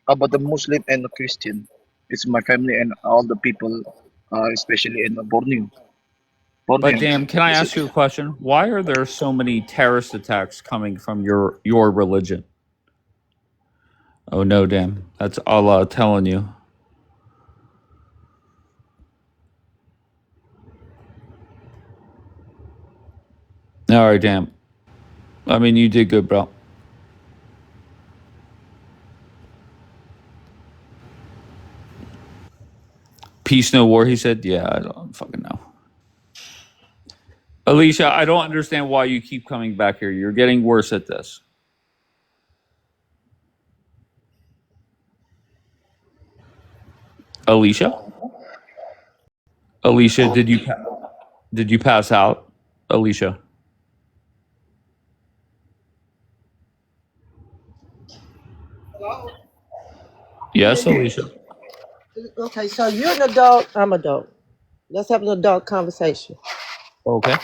about the Muslim and the Christian. It's my family and all the people, especially in Borneo. But Borneo. damn, can I Is ask it? you a question? Why are there so many terrorist attacks coming from your religion? Oh no, damn. That's Allah telling you. All right, damn. I mean, you did good, bro. Peace, no war. He said, "Yeah, I don't fucking know." Alicia, I don't understand why you keep coming back here. You're getting worse at this. Alicia, Alicia, did you pass out? Alicia, Hello? yes, Alicia. Okay, so you're an adult, I'm adult. Let's have an adult conversation. Okay.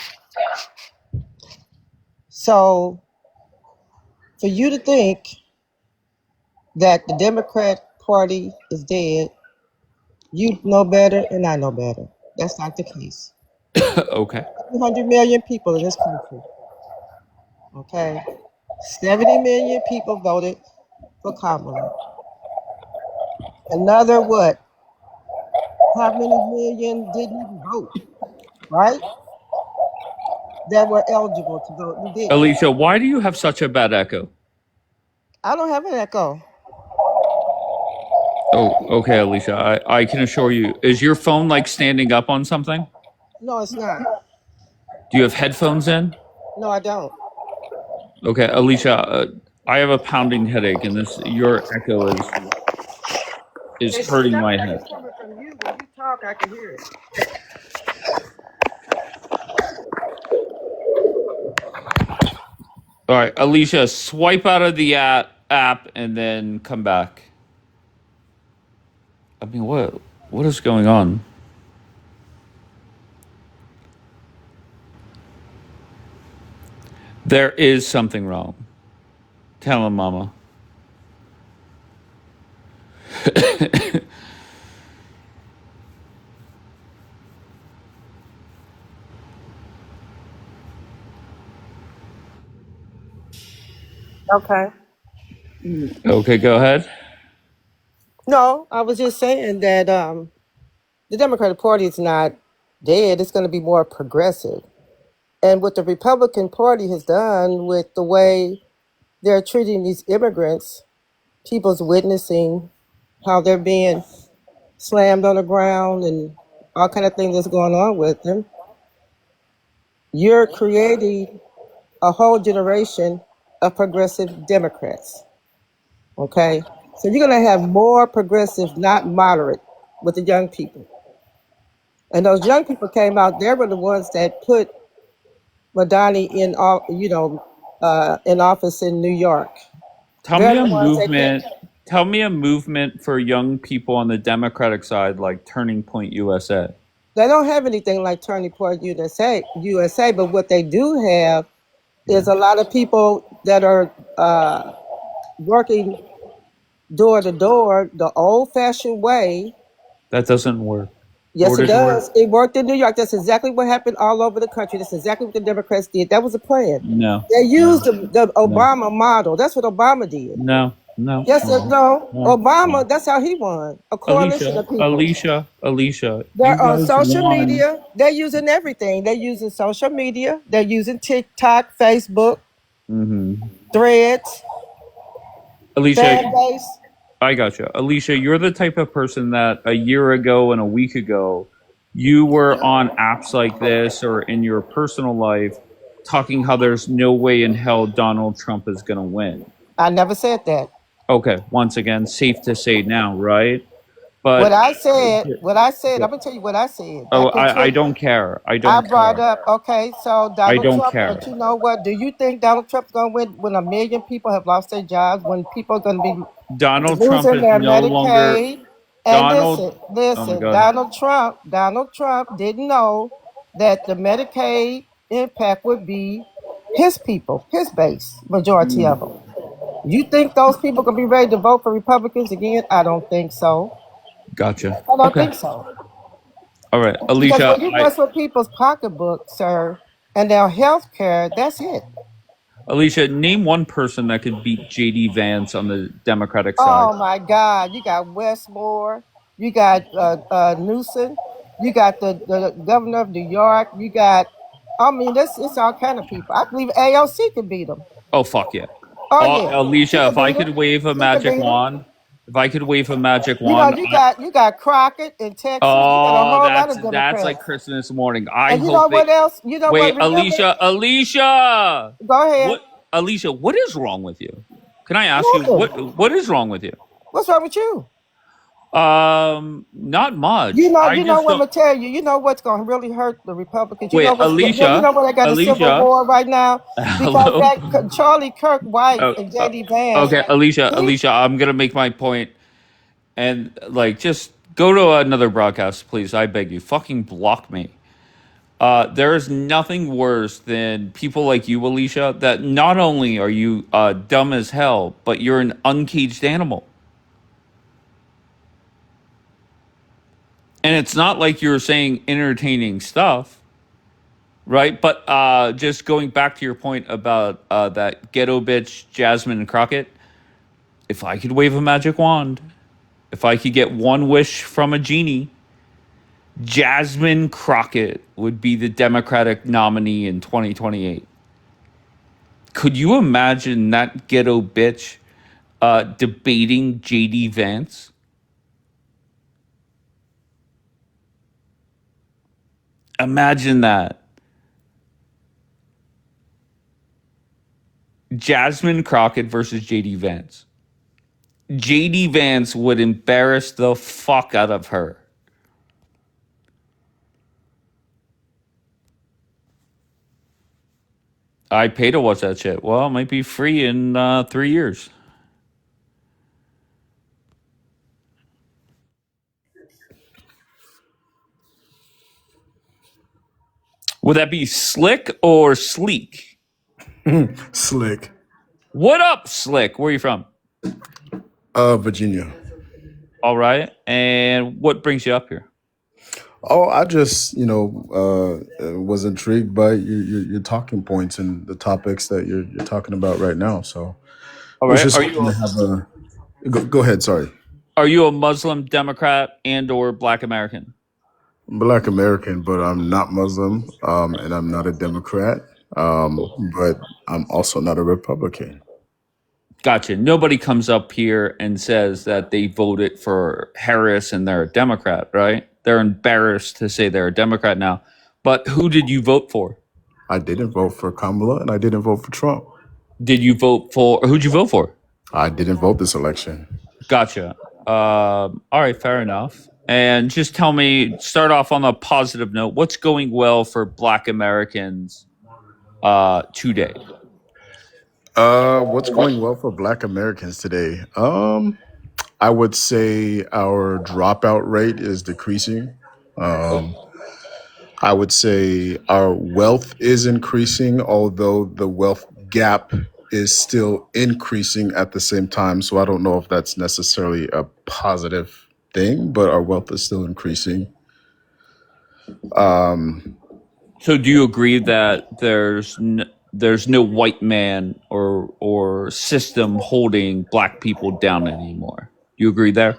So, for you to think that the Democrat Party is dead, you know better and I know better. That's not the case. Okay. 200 million people in this country, okay? 70 million people voted for Kamala. Another what? How many million didn't even vote, right? That were eligible to vote and didn't. Alicia, why do you have such a bad echo? I don't have an echo. Oh, okay, Alicia. I can assure you. Is your phone like standing up on something? No, it's not. Do you have headphones in? No, I don't. Okay, Alicia. I have a pounding headache, and this your echo is It hurting sounds my like head. it's coming from you. When you talk, I can hear it. All right, Alicia, swipe out of the app and then come back. I mean, what is going on? There is something wrong. Tell him, Mama. Okay. Okay, go ahead. No, I was just saying that the Democratic Party is not dead. It's going to be more progressive. And what the Republican Party has done with the way they're treating these immigrants, people's witnessing how they're being slammed on the ground and all kind of things that's going on with them, you're creating a whole generation of progressive Democrats. Okay? So you're going to have more progressive, not moderate, with the young people. And those young people came out, they were the ones that put Madani in, in office in New York. Tell They're me a the ones that came. movement. Tell me a movement for young people on the Democratic side, like Turning Point USA. They don't have anything like Turning Point USA, but what they do have is Yeah, a lot of people that are working door to door the old fashioned way. that doesn't work. Door Yes, it to door. does. It worked in New York. That's exactly what happened all over the country. That's exactly what the Democrats did. That was a plan. No, They used no, the no, Obama model. That's what Obama did. no, no, Yes, no, no. no, Obama, no. that's how he won. A coalition Alicia, of people. Alicia, Alicia, you They're on guys social won. media. They're using everything. They're using social media. They're using TikTok, Facebook, Hmm. Threads, Alicia, fan base. I gotcha. Alicia, you're the type of person that a year ago and a week ago, you were on apps like this or in your personal life talking how there's no way in hell Donald Trump is going to win. I never said that. Okay, once again, safe to say now, right? What But I said, what I said, I'm gonna tell you what I said oh, back in I 20. don't care. I I don't brought care. up, okay, so I Donald don't Trump, care. but you know what? Do you think Donald Trump's gonna win when a million people have lost their jobs, when people are gonna be Donald Trump losing is their no longer Medicaid? And Donald. listen, Oh my listen, God. Donald Trump didn't know that the Medicaid impact would be his people, his base, majority Mm. of them. You think those people gonna be ready to vote for Republicans again? I don't think so. Gotcha. I don't Okay. think so. All right, Because Alicia. when you mess with people's pocketbook, sir, and their health care, that's it. Alicia, name one person that could beat JD Vance on the Democratic side. Oh my God! You got Westmore, you got Newsom, you got the governor of New York, you got. I mean, this it's all kind of people. I believe AOC could beat them. Oh fuck yeah. Oh yeah, she Alicia, could if I beat could them. wave a She could magic beat them. wand, if I could wave a magic You know, wand, you got Crockett in Texas. You got a oh, whole lot of that's like Democrats. Christmas morning. I And you know hope they what else? You know what? wait, Remember? Alicia. Go ahead. What, Alicia? What is wrong with you? Can I ask you Nothing. what is wrong with you? What's wrong with you? Not much. I You know just what I'm don't. gonna tell you. You know what's gonna really hurt the Republicans. You know Wait, you know what? I got a civil Alicia, war right now because hello. that Charlie Kirk White Oh, and JD Vance. okay, He, Alicia, I'm gonna make my point, and like, just go to another broadcast, please. I beg you. Fucking block me. There is nothing worse than people like you, Alicia. That not only are you dumb as hell, but you're an uncaged animal. And it's not like you're saying entertaining stuff, right? But just going back to your point about that ghetto bitch Jasmine Crockett, if I could wave a magic wand, if I could get one wish from a genie, Jasmine Crockett would be the Democratic nominee in 2028. Could you imagine that ghetto bitch debating JD Vance? Imagine that. Jasmine Crockett versus JD Vance. JD Vance would embarrass the fuck out of her. I pay to watch that shit. Well, it might be free in 3 years. Would that be slick or sleek? Slick. What up, slick? Where are you from? Virginia. All right. And what brings you up here? Oh, I just, was intrigued by your talking points and the topics that you're talking about right now. So All was right. just hoping to have a go ahead. Sorry, Are you a Muslim Democrat and or Black American? Black American, but I'm not Muslim, and I'm not a Democrat, but I'm also not a Republican. Gotcha. Nobody comes up here and says that they voted for Harris and they're a Democrat, right? They're embarrassed to say they're a Democrat now. But who did you vote for? I didn't vote for Kamala, and I didn't vote for Trump. Did you vote for, who'd you vote for? I didn't vote this election. Gotcha. All right, fair enough. And just tell me, start off on a positive note. What's going well for Black Americans today? What's going well for Black Americans today? I would say our dropout rate is decreasing. Um, I would say our wealth is increasing, although the wealth gap is still increasing at the same time. So I don't know if that's necessarily a positive thing, but our wealth is still increasing. Um, So do you agree that there's no white man or system holding Black people down anymore? You agree there?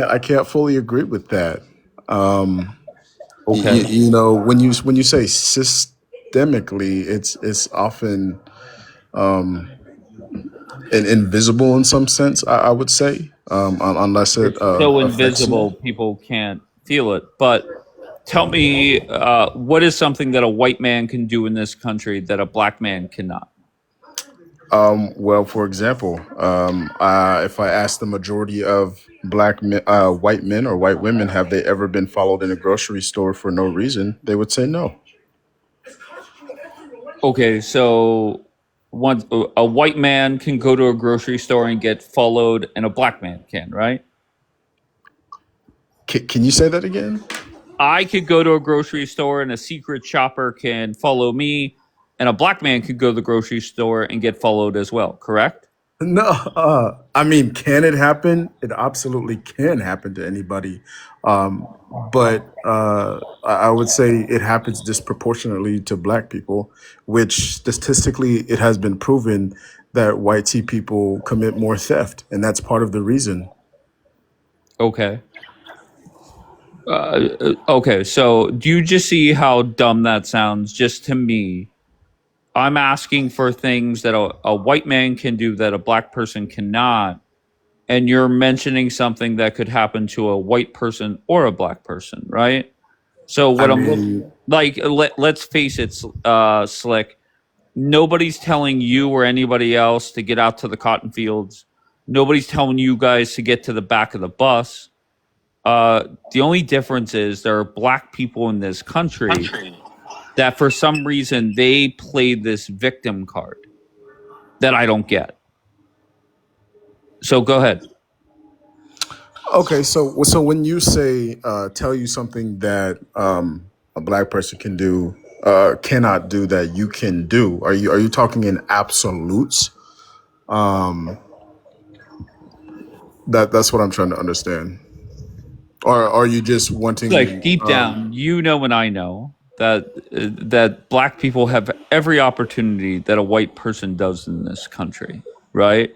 I can't fully agree with that. Um, Okay. when you say systemically, it's often invisible in some sense. I would say, unless it It's so affects you. invisible people can't feel it. But tell me, what is something that a white man can do in this country that a Black man cannot? Well, for example, if I ask the majority of white men or white women, have they ever been followed in a grocery store for no reason? They would say no. Okay, so one a white man can go to a grocery store and get followed, and a Black man can, right? Can you say that again? I could go to a grocery store and a secret shopper can follow me, and a black man could go to the grocery store and get followed as well, correct? No, I mean, can it happen? It absolutely can happen to anybody. But I would say it happens disproportionately to black people, which statistically it has been proven that white tea people commit more theft, and that's part of the reason. Okay. Okay, so do you just see how dumb that sounds just to me? I'm asking for things that a white man can do that a black person cannot, and you're mentioning something that could happen to a white person or a black person, right? So I what I'm mean, like, let's face it, Slick. Nobody's telling you or anybody else to get out to the cotton fields. Nobody's telling you guys to get to the back of the bus. The only difference is there are black people in this country that for some reason they play this victim card that I don't get. So go ahead. okay, so when you say tell you something that a black person can do, cannot do that you can do, are you talking in absolutes? Um, that's what I'm trying to understand. Or are you just Like wanting? deep down, you know, and I know that black people have every opportunity that a white person does in this country, right?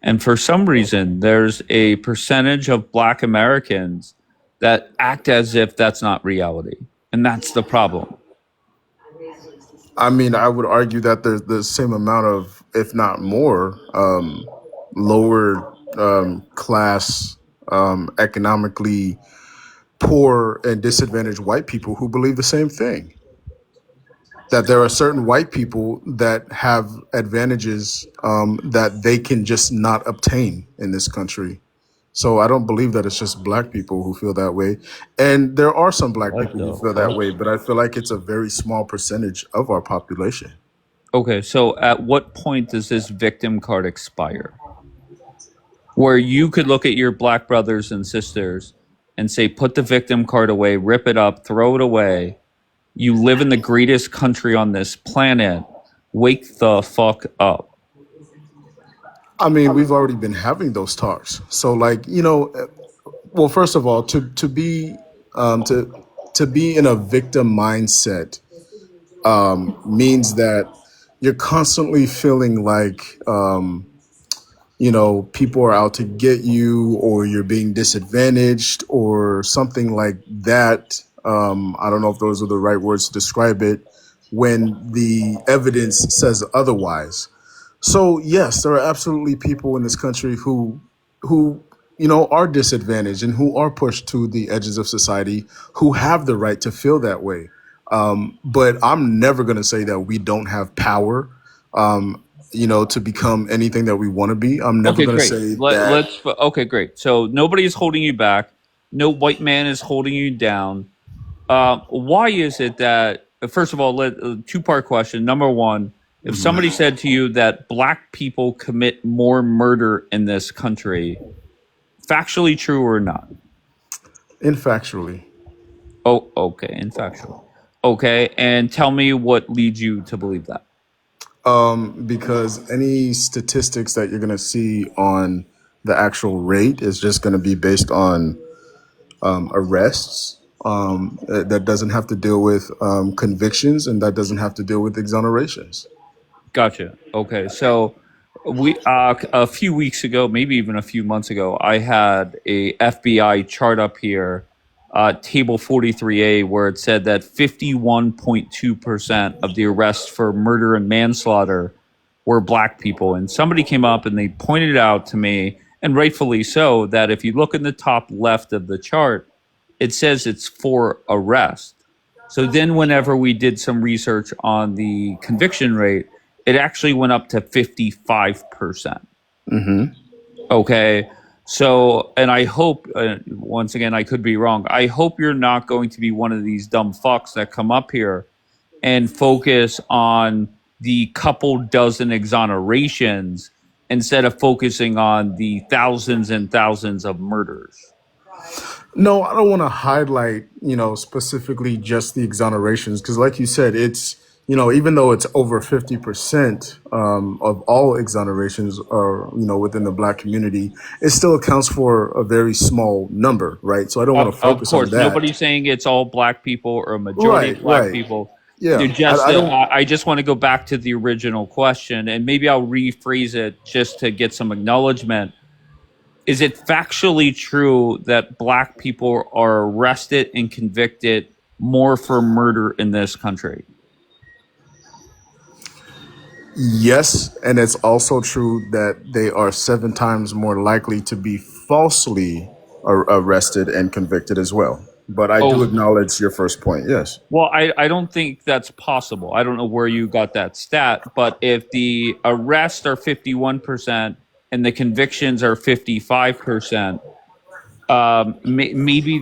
And for some reason, there's a percentage of black Americans that act as if that's not reality. And that's the problem. I mean, I would argue that there's the same amount of, if not more, lower class, economically poor and disadvantaged white people who believe the same thing. That there are certain white people that have advantages that they can just not obtain in this country. So I don't believe that it's just black people who feel that way. And there are some black What people who the feel that fuck? way, but I feel like it's a very small percentage of our population. Okay, so at what point does this victim card expire? Where you could look at your black brothers and sisters and say, put the victim card away, rip it up, throw it away. You live in the greatest country on this planet. Wake the fuck up. I mean, we've already been having those talks. So, like, well, first of all, to be to be in a victim mindset means that you're constantly feeling like people are out to get you, or you're being disadvantaged, or something like that. I don't know if those are the right words to describe it when the evidence says otherwise. So yes, there are absolutely people in this country who are disadvantaged and who are pushed to the edges of society, who have the right to feel that way. But I'm never going to say that we don't have power, to become anything that we want to be. I'm never Okay, going to great. say that. Okay, great. So nobody is holding you back. No white man is holding you down. Why is it that, first of all, two-part question. Number one, if somebody said to you that black people commit more murder in this country, factually true or not? Infactually. Oh, okay, infactual. Okay, and tell me what leads you to believe that. Because any statistics that you're going to see on the actual rate is just going to be based on arrests. That doesn't have to deal with convictions, and that doesn't have to deal with exonerations. Gotcha. Okay, so we a few weeks ago, maybe even a few months ago, I had a FBI chart up here, table 43A, where it said that 51.2% of the arrests for murder and manslaughter were black people. And somebody came up and they pointed out to me, and rightfully so, that if you look in the top left of the chart, it says it's for arrest. So then whenever we did some research on the conviction rate, it actually went up to 55%. Okay. So, and I hope, once again, I could be wrong. I hope you're not going to be one of these dumb fucks that come up here and focus on the couple dozen exonerations instead of focusing on the thousands and thousands of murders. No, I don't want to highlight, specifically just the exonerations, because like you said, it's even though it's over 50% of all exonerations are, within the black community, it still accounts for a very small number, right? So I don't want to Of focus on course, that. nobody's saying it's all black people or a majority Right, of black right. people. Yeah. I don't. I just want to go back to the original question, and maybe I'll rephrase it just to get some acknowledgement. Is it factually true that black people are arrested and convicted more for murder in this country? Yes, and it's also true that they are 7 times more likely to be falsely arrested and convicted as well. But I do Oh, acknowledge your first point. Yes. well, I don't think that's possible. I don't know where you got that stat, but if the arrests are 51% and the convictions are 55%, maybe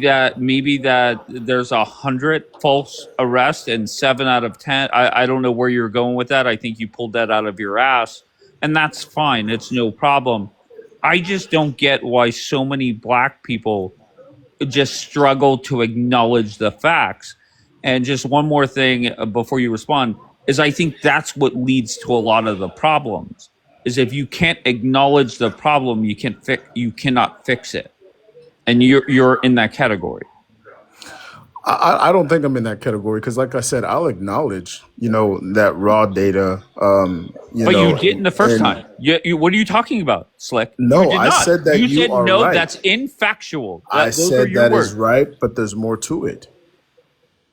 that there's 100 false arrests and 7 out of 10. I don't know where you're going with that. I think you pulled that out of your ass, and that's fine. It's no problem. I just don't get why so many black people just struggle to acknowledge the facts. And just one more thing before you respond is I think that's what leads to a lot of the problems. Is if you can't acknowledge the problem, you cannot fix it, and you're in that category. I don't think I'm in that category because, like I said, I'll acknowledge, that raw data, But you didn't the first and time. What are you talking about, Slick? You no, did I not. said that You you said are no. right. That's infactual. I Those are said your that is words. right, but there's more to it.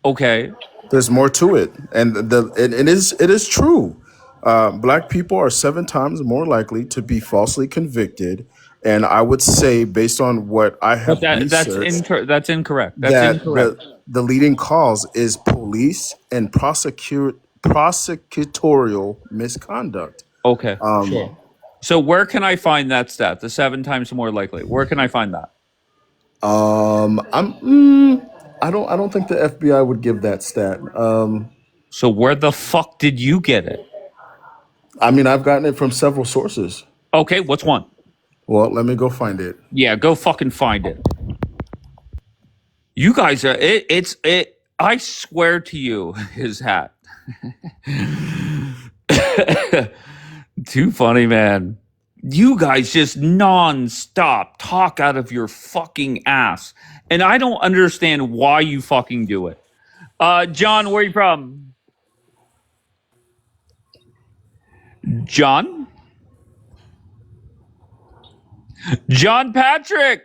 Okay. There's more to it, and it is true. Black people are 7 times more likely to be falsely convicted, and I would say, based on what I But have researched, that's incorrect. That's that incorrect. the leading cause is police and prosecutorial misconduct. Okay. Sure. So where can I find that stat? The 7 times more likely. Where can I find that? I don't think the FBI would give that stat. So where the fuck did you get it? I mean, I've gotten it from several sources. Okay, what's one? Well, let me go find it. Yeah, go fucking find it. You guys are it. I swear to you, his hat. Too funny, man. You guys just non-stop talk out of your fucking ass. And I don't understand why you fucking do it. John, where you from? John? John Patrick!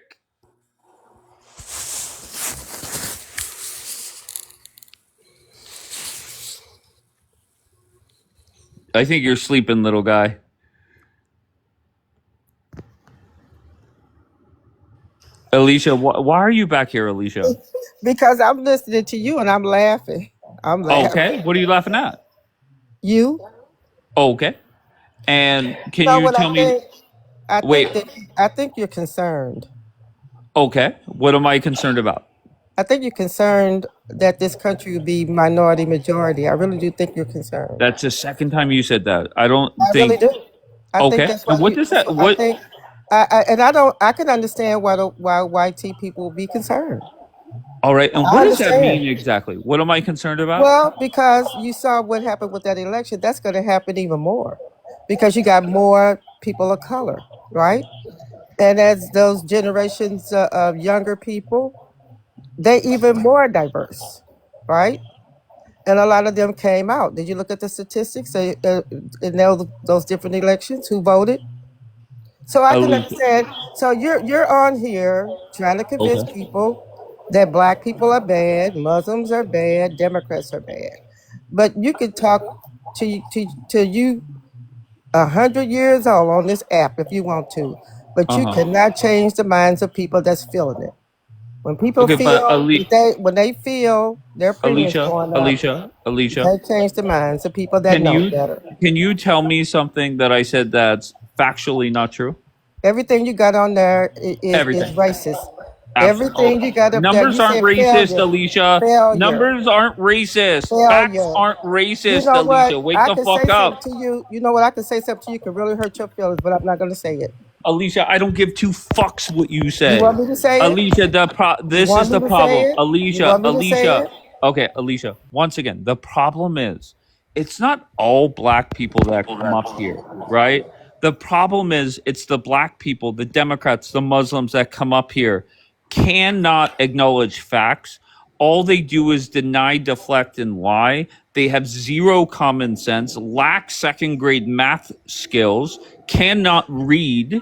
I think you're sleeping, little guy. Alicia, why are you back here, Alicia? Because I'm listening to you and I'm laughing. I'm laughing. Okay, what are you laughing at? You Okay. And can know you what I tell me? think? I Wait, think that I think you're concerned. okay. What am I concerned about? I think you're concerned that this country will be minority majority. I really do think you're concerned. That's the second time you said that. I don't I really think. do. I think Okay. that's And what what you. does That's that? what I What? think. I don't. I can understand why white tea people will be concerned. All right. And I what does that understand. mean exactly? What am I concerned about? Well, because you saw what happened with that election, that's going to happen even more, because you got more people of color, right? And as those generations of younger people, they even more diverse, right? And a lot of them came out. Did you look at the statistics in those different elections? Who voted? So I can Alicia. understand. So you're on here trying to convince Okay. people that black people are bad, Muslims are bad, Democrats are bad. But you could talk to you 100 years old on this app if you want to, but you Uh-huh. cannot change the minds of people that's feeling it. When people Okay, but feel when they feel their premiums Alicia, going up, Alicia, you Alicia, can't change the minds of people that can know you better. can you tell me something that I said that's factually not true? Everything you got on there is Everything. racist. Absolutely. Everything you got up there, Numbers you aren't said racist, failure, Alicia. failure, Numbers aren't racist. Facts failure. aren't You racist, know what? Alicia. Wake I the can fuck say up. something to you. You know what? I can say something to you can really hurt your feelings, but I'm not going to say it. Alicia, I don't give two fucks what you You say. want me to say it? Alicia, You this is want me the to say problem. it? You Alicia, want me to say Alicia. it? Okay, Alicia, once again, the problem is it's not all black people that come up here, right? The problem is it's the black people, the Democrats, the Muslims that come up here cannot acknowledge facts. All they do is deny, deflect, and lie. They have zero common sense, lack second grade math skills, cannot read.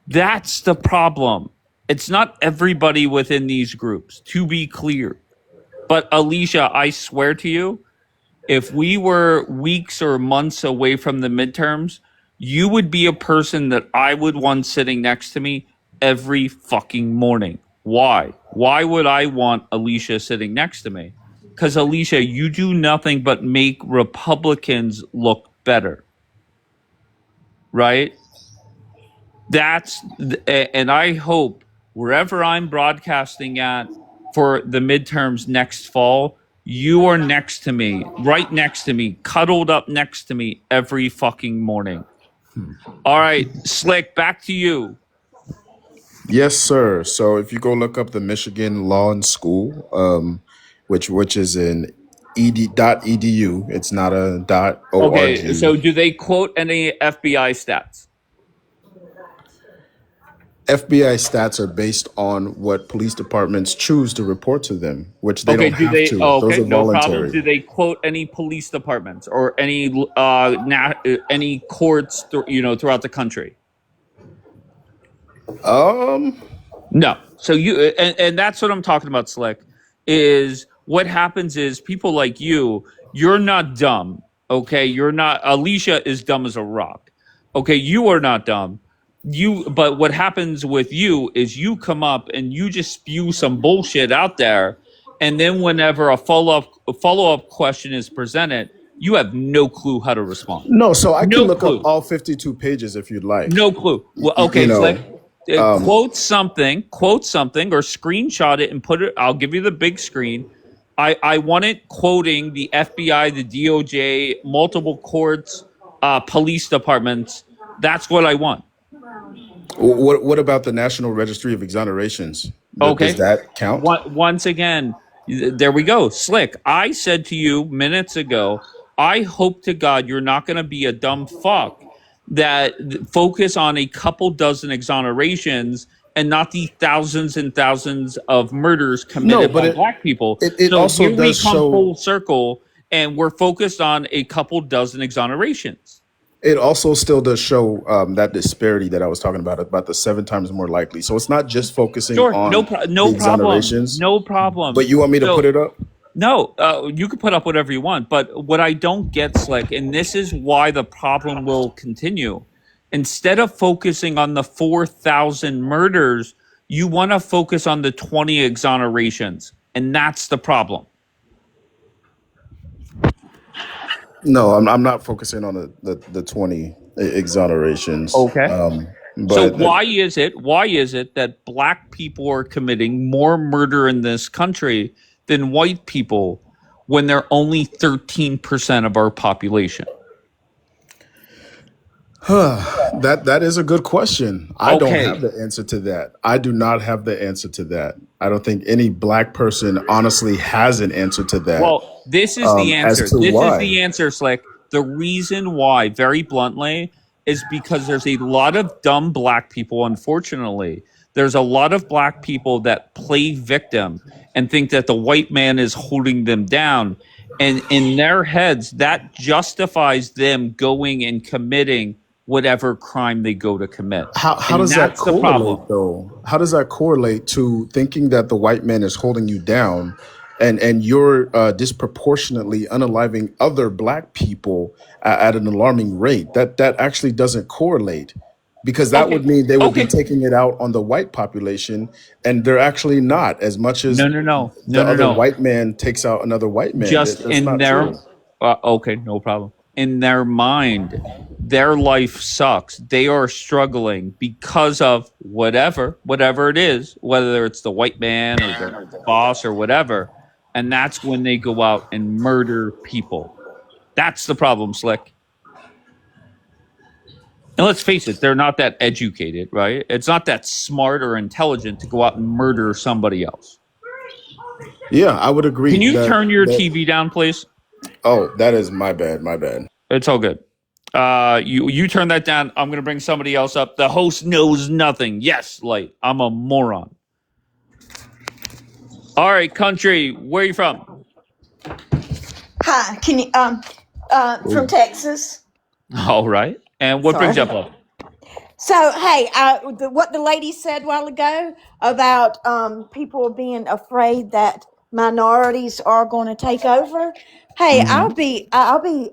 That's the problem. It's not everybody within these groups, to be clear. But Alicia, I swear to you, if we were weeks or months away from the midterms, you would be a person that I would want sitting next to me every fucking morning. Why? Why would I want Alicia sitting next to me? Because Alicia, you do nothing but make Republicans look better, right? And I hope wherever I'm broadcasting at for the midterms next fall, you are next to me, right next to me, cuddled up next to me every fucking morning. All right, Slick, back to you. Yes, sir. So if you go look up the Michigan Law and School, which is an edu, it's not a Okay, .org. so do they quote any FBI stats? FBI stats are based on what police departments choose to report to them, which they Okay, don't do have they? to. Oh, Those okay, are no problem. voluntary. Do they quote any police departments or any courts, throughout the country? Um, No. So and that's what I'm talking about, Slick, is what happens is people like you're not dumb. Okay. You're not Alicia is dumb as a rock. Okay, you are not dumb. But what happens with you is you come up and you just spew some bullshit out there, and then whenever a follow up question is presented, you have no clue how to respond. no, so I can No look up clue. all 52 pages if you'd like. No clue. Well, You okay, Slick. know, Quote something, or screenshot it and put it. I'll give you the big screen. I want it quoting the FBI, the DOJ, multiple courts, police departments. That's what I want. what about the National Registry of Exonerations? Does Okay. that count? Once again, there we go. Slick. I said to you minutes ago, I hope to God you're not going to be a dumb fuck that focus on a couple dozen exonerations and not the thousands and thousands of murders No, committed but by it black people. it, it So also here we does come show full circle and we're focused on a couple dozen exonerations. it also still does show that disparity that I was talking about the 7 times more likely. So it's not just focusing Sure, on the no problem, exonerations. no problem. But you want me to put So it up? no, you can put up whatever you want, but what I don't get, Slick, and this is why the problem will continue. Instead of focusing on the 4,000 murders, you want to focus on the 20 exonerations, and that's the problem. No, I'm not focusing on the 20 exonerations. Okay. So But why is it that black people are committing more murder in this country than white people when they're only 13% of our population? that is a good question. I don't Okay. have the answer to that. I do not have the answer to that. I don't think any black person honestly has an answer to that. Well, this is the As answer. to This is why. the answer, Slick. The reason why, very bluntly, is because there's a lot of dumb black people, unfortunately. There's a lot of black people that play victim and think that the white man is holding them down. And in their heads, that justifies them going and committing whatever crime they go to commit. How And does that that's the problem. correlate though? How does that correlate to thinking that the white man is holding you down and you're disproportionately unaliving other black people at an alarming rate? That actually doesn't correlate because that would Okay. mean they would be Okay. taking it out on the white population, and they're actually not, as much as No, no, no. No, the no, other no. white man takes out another white man. Just That's in not their true. okay, no problem. In their mind, their life sucks. They are struggling because of whatever it is, whether it's the white man or the boss or whatever. And that's when they go out and murder people. That's the problem, Slick. And let's face it, they're not that educated, right? It's not that smart or intelligent to go out and murder somebody else. Yeah, I would Can agree you that turn your that TV down, please? Oh, that is my bad. My bad. It's all good. You turn that down. I'm gonna bring somebody else up. The host knows nothing. Yes, Light. I'm a moron. All right, country. Where are you from? Hi, can you from Texas? All right. And what brings you Sorry. up, love? So hey, what the lady said a while ago about people being afraid that minorities are going to take over. Hey, Mm-hmm.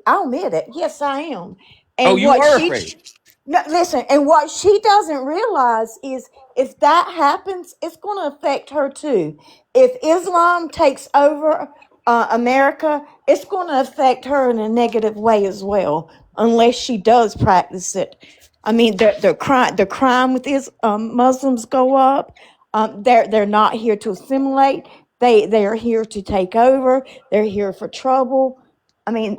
I'll admit it. Yes, I am. Oh, And you what are she afraid. No, listen, and what she doesn't realize is if that happens, it's going to affect her too. If Islam takes over America, it's going to affect her in a negative way as well, unless she does practice it. I mean, the crime with Muslims go up. They're not here to assimilate. They are here to take over. They're here for trouble. I mean,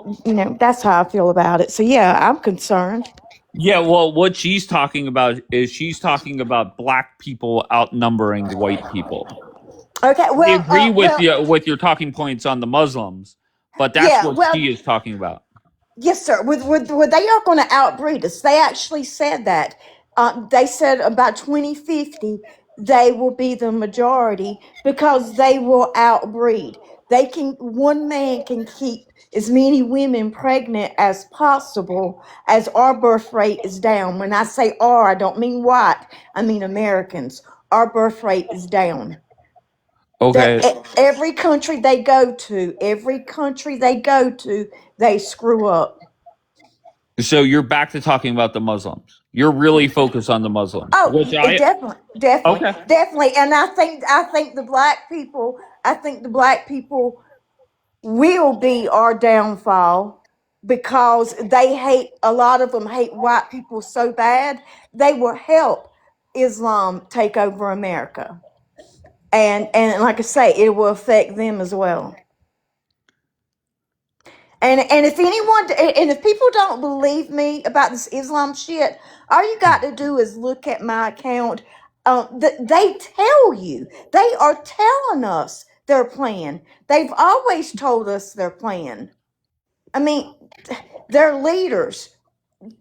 that's how I feel about it. So yeah, I'm concerned. Yeah, well, what she's talking about is she's talking about black people outnumbering white people. Okay, I agree with your talking points on the Muslims, but that's yeah, what well, she is talking about. yes, sir. They are going to outbreed us. They actually said that. They said about 2050 they will be the majority because they will outbreed. One man can keep as many women pregnant as possible as our birth rate is down. When I say our, I don't mean white. I mean Americans. Our birth rate is down. Okay, Every country they go to, they screw up. so you're back to talking about the Muslims. You're really focused on the Muslims, Oh, which it I definitely, okay. definitely, and I think the black people, will be our downfall because a lot of them hate white people so bad they will help Islam take over America, and like I say, it will affect them as well. And if people don't believe me about this Islam shit, all you got to do is look at my account. They tell you, they are telling us their plan. They've always told us their plan. I mean, their leaders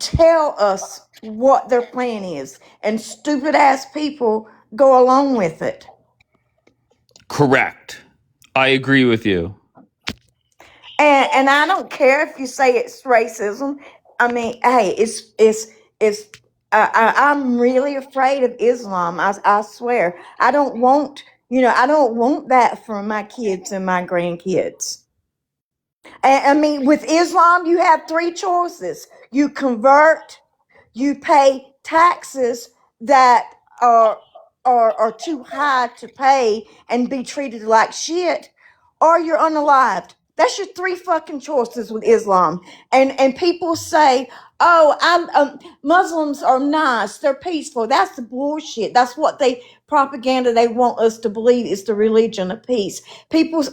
tell us what their plan is, and stupid ass people go along with it. Correct. I agree with you. And I don't care if you say it's racism. I mean, hey, it's. I'm really afraid of Islam. I swear. I don't want that for my kids and my grandkids. I mean, with Islam, you have three choices: you convert, you pay taxes that are too high to pay and be treated like shit, or you're unalived. That's your three fucking choices with Islam. And people say, "Oh, Muslims are nice. They're peaceful." That's the bullshit. That's what propaganda they want us to believe is the religion of peace.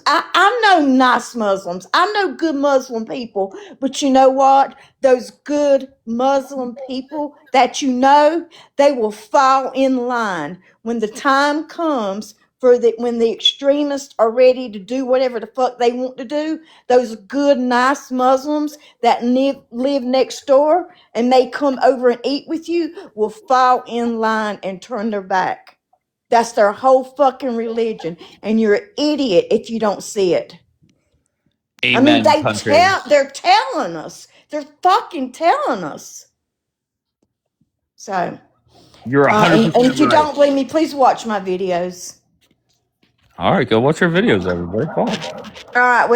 I know nice Muslims. I know good Muslim people, but you know what? Those good Muslim people that they will fall in line when the time comes when the extremists are ready to do whatever the fuck they want to do. Those good, nice Muslims that live next door and may come over and eat with you will fall in line and turn their back. That's their whole fucking religion, and you're an idiot if you don't see it. I mean, Amen, country. they're telling us. They're fucking telling us. So, You're and 100% if you right. don't believe me, please watch my videos. All right, go watch your videos, everybody. Cool. All right.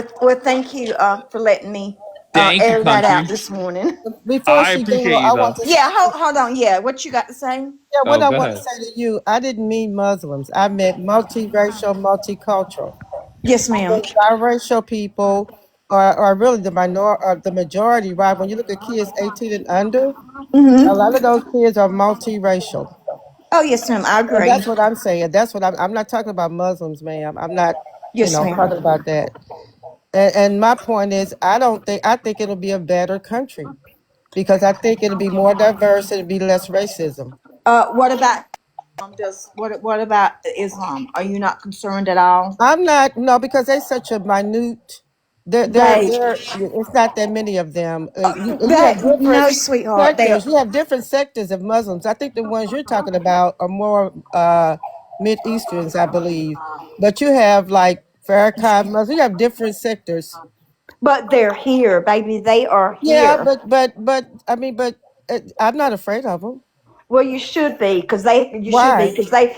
Thank you for letting me Thank you, air that out country. this morning. Before I she go, appreciate you, I want though. to Yeah. Hold on. Yeah. What you got to say? yeah, what Oh, I go want to ahead. say to you, I didn't mean Muslims. I meant multiracial, multicultural. Yes, I ma'am. mean biracial people are really the majority, right? When you look at kids 18 and under, a lot of those kids are multiracial. Oh, yes, ma'am. I And agree. that's what I'm saying. That's what I'm not talking about Muslims, ma'am. I'm not, Yes, talking ma'am. about that. And my point is, I think it'll be a better country because I think it'll be more diverse and it'll be less racism. What about what about Islam? Are you not concerned at all? I'm not, no, because they're such a minute. They it's not that many of them. You that have different no, sweetheart. They sectors. You have different sectors of Muslims. I think the ones you're talking about are more Mid Easterns, I believe. But you have like Farrakhan Muslims. You have different sectors. but they're here, baby. They are Yeah, here. but I mean, but I'm not afraid of them. Well, you should be, because they. You should be, Why? because they.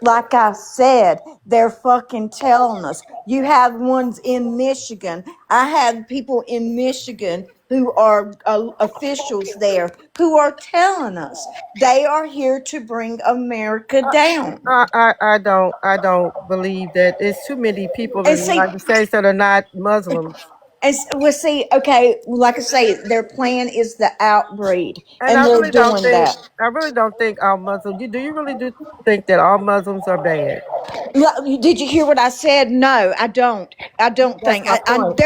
Like I said, they're fucking telling us. You have ones in Michigan. I had people in Michigan who are officials there who are telling us they are here to bring America down. I don't believe that. There's too many people And in the see, United States that are not Muslims. we'll see. Okay, like I say, their plan is the outbreed, And and they're doing that. I really don't think all Muslims. You really do think that all Muslims are bad? Did you hear what I said? No, I don't. I don't That's think. my point.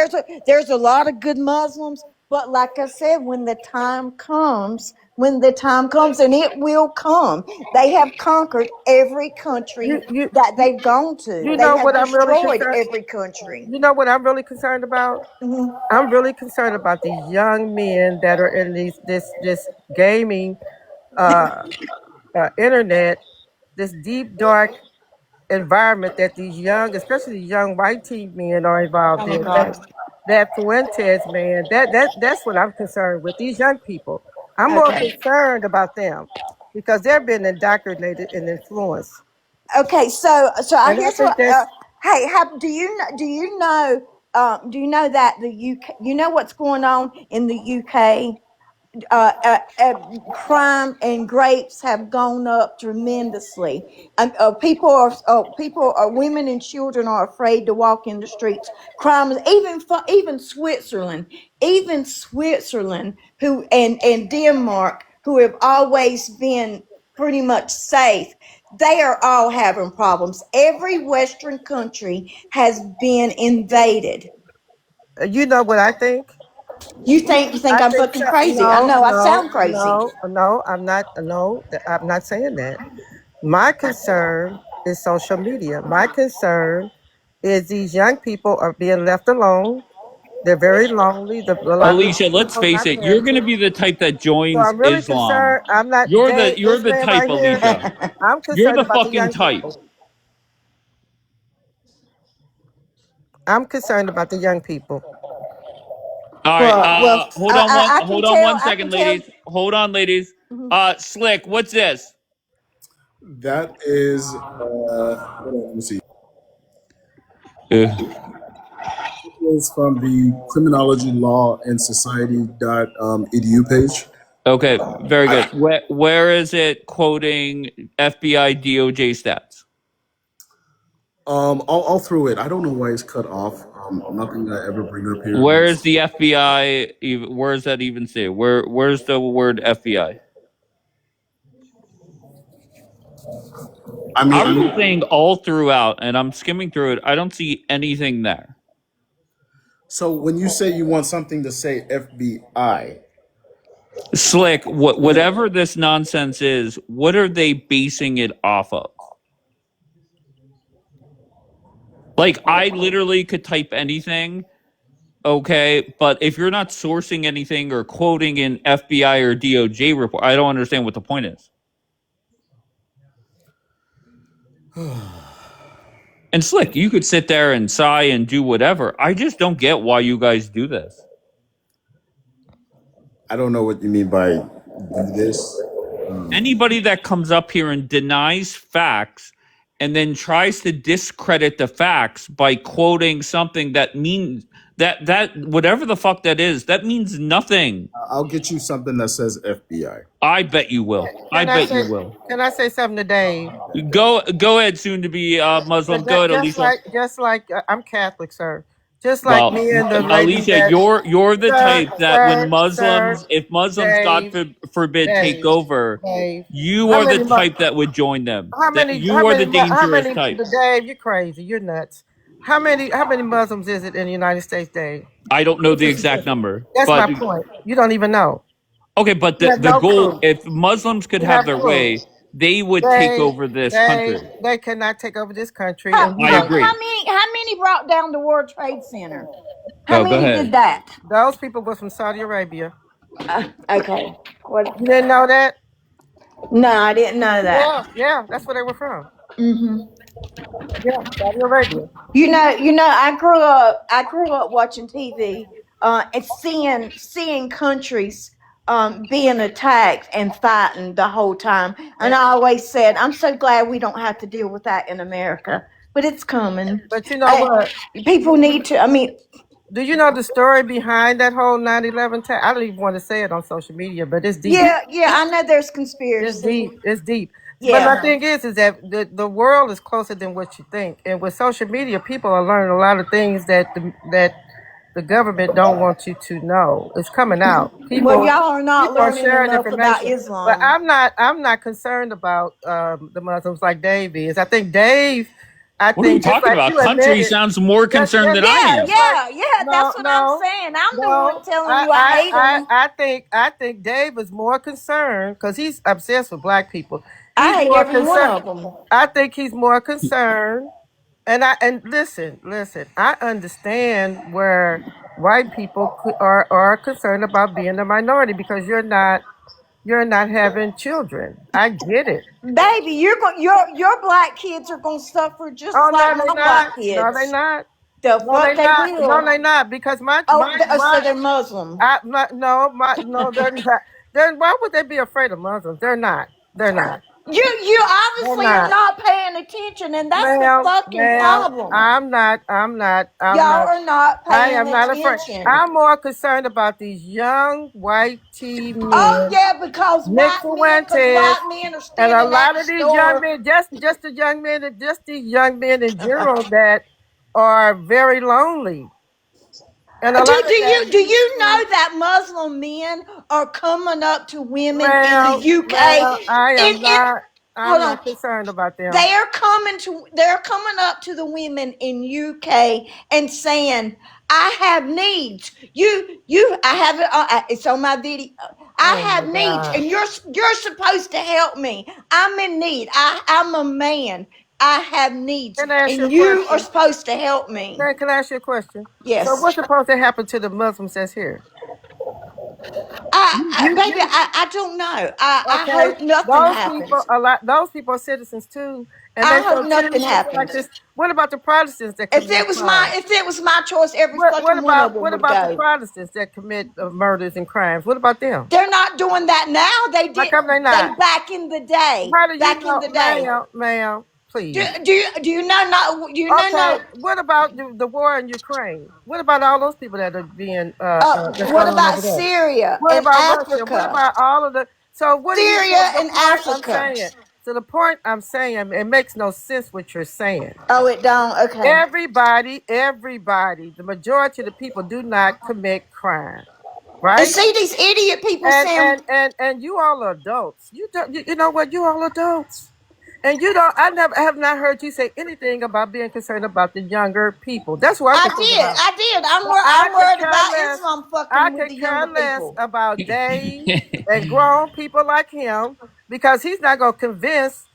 There's a lot of good Muslims, but like I said, when the time comes, and it will come, they have conquered every country You you that you, they've gone to. you They know have what I'm really destroyed concerned. every country. You know what I'm really concerned about. Mhm. I'm really concerned about these young men that are in this gaming uh, internet, this deep dark environment that these young, especially young white teen men, are Oh involved my in. God. That Fuentes man, that's what I'm concerned with. These young people, I'm more Okay. concerned about them because they're being indoctrinated and influenced. Okay. So I And I here's think what. that's Hey, do you know that the UK? You know what's going on in the UK? uh, uh, uh, Crime and grapes have gone up tremendously. People are women and children are afraid to walk in the streets. Crime is even Switzerland, who and Denmark, who have always been pretty much safe. They are all having problems. Every Western country has been invaded. you know what I think. You think I I'm think fucking so. crazy? I No, know I no, sound crazy. no, no. I'm not. No, I'm not saying that. My concern is social media. My concern is these young people are being left alone. They're very lonely. A lot of the Alicia, let's people are face not it, you're going to parenting. be the type that So joins I'm really Islam. concerned. I'm not, You're the Dave, you're this the man type, right here. Alicia. I'm You're concerned the about the fucking young type. people. I'm concerned about the young people. All right. Well, I can Hold on tell. one I can second, tell. ladies. Hold on, ladies. Mhm. Slick, what's this? That is, hold on, let me see. Uh, It's from the Criminology Law and Society edu page. okay, very I, good. Where is it quoting FBI DOJ stats? all through it. I don't know why it's cut off. Nothing that I ever bring up here. Where is the FBI? Where is that even say? Where's the word FBI? I I've been mean, saying all throughout, and I'm skimming through it. I don't see anything there. so when you say you want something to say FBI, Slick, whatever this nonsense is, what are they basing it off of? Like, I literally could type anything, okay, but if you're not sourcing anything or quoting an FBI or DOJ report, I don't understand what the point is. And Slick, you could sit there and sigh and do whatever. I just don't get why you guys do this. I don't know what you mean by do this. Anybody that comes up here and denies facts and then tries to discredit the facts by quoting something that means that whatever the fuck that is, that means nothing. I'll get you something that says FBI. I bet you will. I Can I bet say? you will. Can I say something to Dave? Go ahead, soon to be Muslim. Go ahead, Alicia. Just like I'm Catholic, sir. Just like Well, me and the lady Alicia, that, you're the type that when sir, If Muslims, God Dave, forbid, take Dave, over, Dave. you How are the many? type that would join them. That How you are the many? How dangerous many? type. Dave, you're crazy. You're nuts. How many Muslims is it in the United States, Dave? I don't know the exact number, That's but my point. You don't even know. okay, but You have the no goal, clue. if Muslims could You have have their clue. way, they would take over this country. They cannot take over this country, How, and we I how, don't. agree. how many brought down the World Trade Center? How Oh, go many did ahead. that? Those people was from Saudi Arabia. Okay. What? You didn't know that? No, I didn't know that. Yeah, yeah, that's where they were from. Hmm. Yeah, Saudi Arabia. I grew up watching TV, and seeing countries being attacked and fighting the whole time. And And, I always said, I'm so glad we don't have to deal with that in America. But it's coming. but you know Uh, what? People need to. I mean, Do you know the story behind that whole 9/11 attack? I don't even want to say it on social media, but it's deep. yeah, yeah. I know there's It's conspiracy. deep. It's deep. But my Yeah. thing is that the world is closer than what you think. And with social media, people are learning a lot of things that the government don't want you to know. It's coming out. Well, y'all are not People are learning sharing enough about information. But Islam. I'm not concerned about the Muslims like Dave is. I think Dave. I What are you think just talking like about? you Country admitted, sounds more concerned than I Yeah, am. just like yeah, yeah. no, That's what I'm no, saying. I'm the one no. telling you I hate them. I think Dave is more concerned because he's obsessed with black people. He's I hate more every one concerned. of them. I think he's more concerned. And listen. I understand where white people are concerned about being a minority because you're not having children. I get it. Baby, your black kids are gonna suffer just Oh like no, my they black not. No, they kids. not. The No, fuck they they not. No, will. they not. Because So they're Muslim. no, they're not. Why would they be afraid of Muslims? They're not. They're not. You They're obviously are not. not paying attention, and that's the Ma'am, fucking ma'am, problem. I'm Y'all not, are not I paying am not afraid. attention. I'm more concerned about these young white tea Oh men, yeah, Nick because Fuentes, white men are and a standing at lot the of these young store. men, just the young men, and just these young men in general that are very lonely. And a lot of that Do due you know to, that Muslim men are coming up to women in the UK? ma'am, I'm Hold on. not concerned about them. They're coming up to the women in UK and saying, I have needs. I have it. It's on my video. I Oh have my needs, God. and you're supposed to help me. I'm in need. I'm a man. I have needs, Can I ask you a and you are question? supposed to help me. Can I ask you a question? So Yes. what's supposed to happen to the Muslims that's here? Baby, I don't know. I Okay, hope nothing those people, happens. those people are citizens too, and I they hope so nothing choose to happens. practice. What about the Protestants that commit crime? If it was my choice, every fucking one of them What would about the go. Protestants that commit murders and crimes? What about them? They're not doing that now. They How did. come they They not? back in the day. How do you Back in know, the day. ma'am? Please. Do you know not? Do you know Okay, not? what about the war in Ukraine? What about all those people that are being that's What going on about over there? Syria What and about Russia? What Africa? about all of the? So what do you? So Syria the and point I'm Africa. saying. So the point I'm saying, it makes no sense what you're saying. Oh, it don't. Okay. Everybody, the majority of the people do not commit crime, And right? see these idiot people saying, And you all are adults. You don't. You know what? You all adults. And you don't. I have not heard you say anything about being concerned about the younger people. That's what I'm concerned about. I did. I I'm could worried care about less. Islam I fucking with could the care younger less people. about Dave and grown people like him because he's not going to convince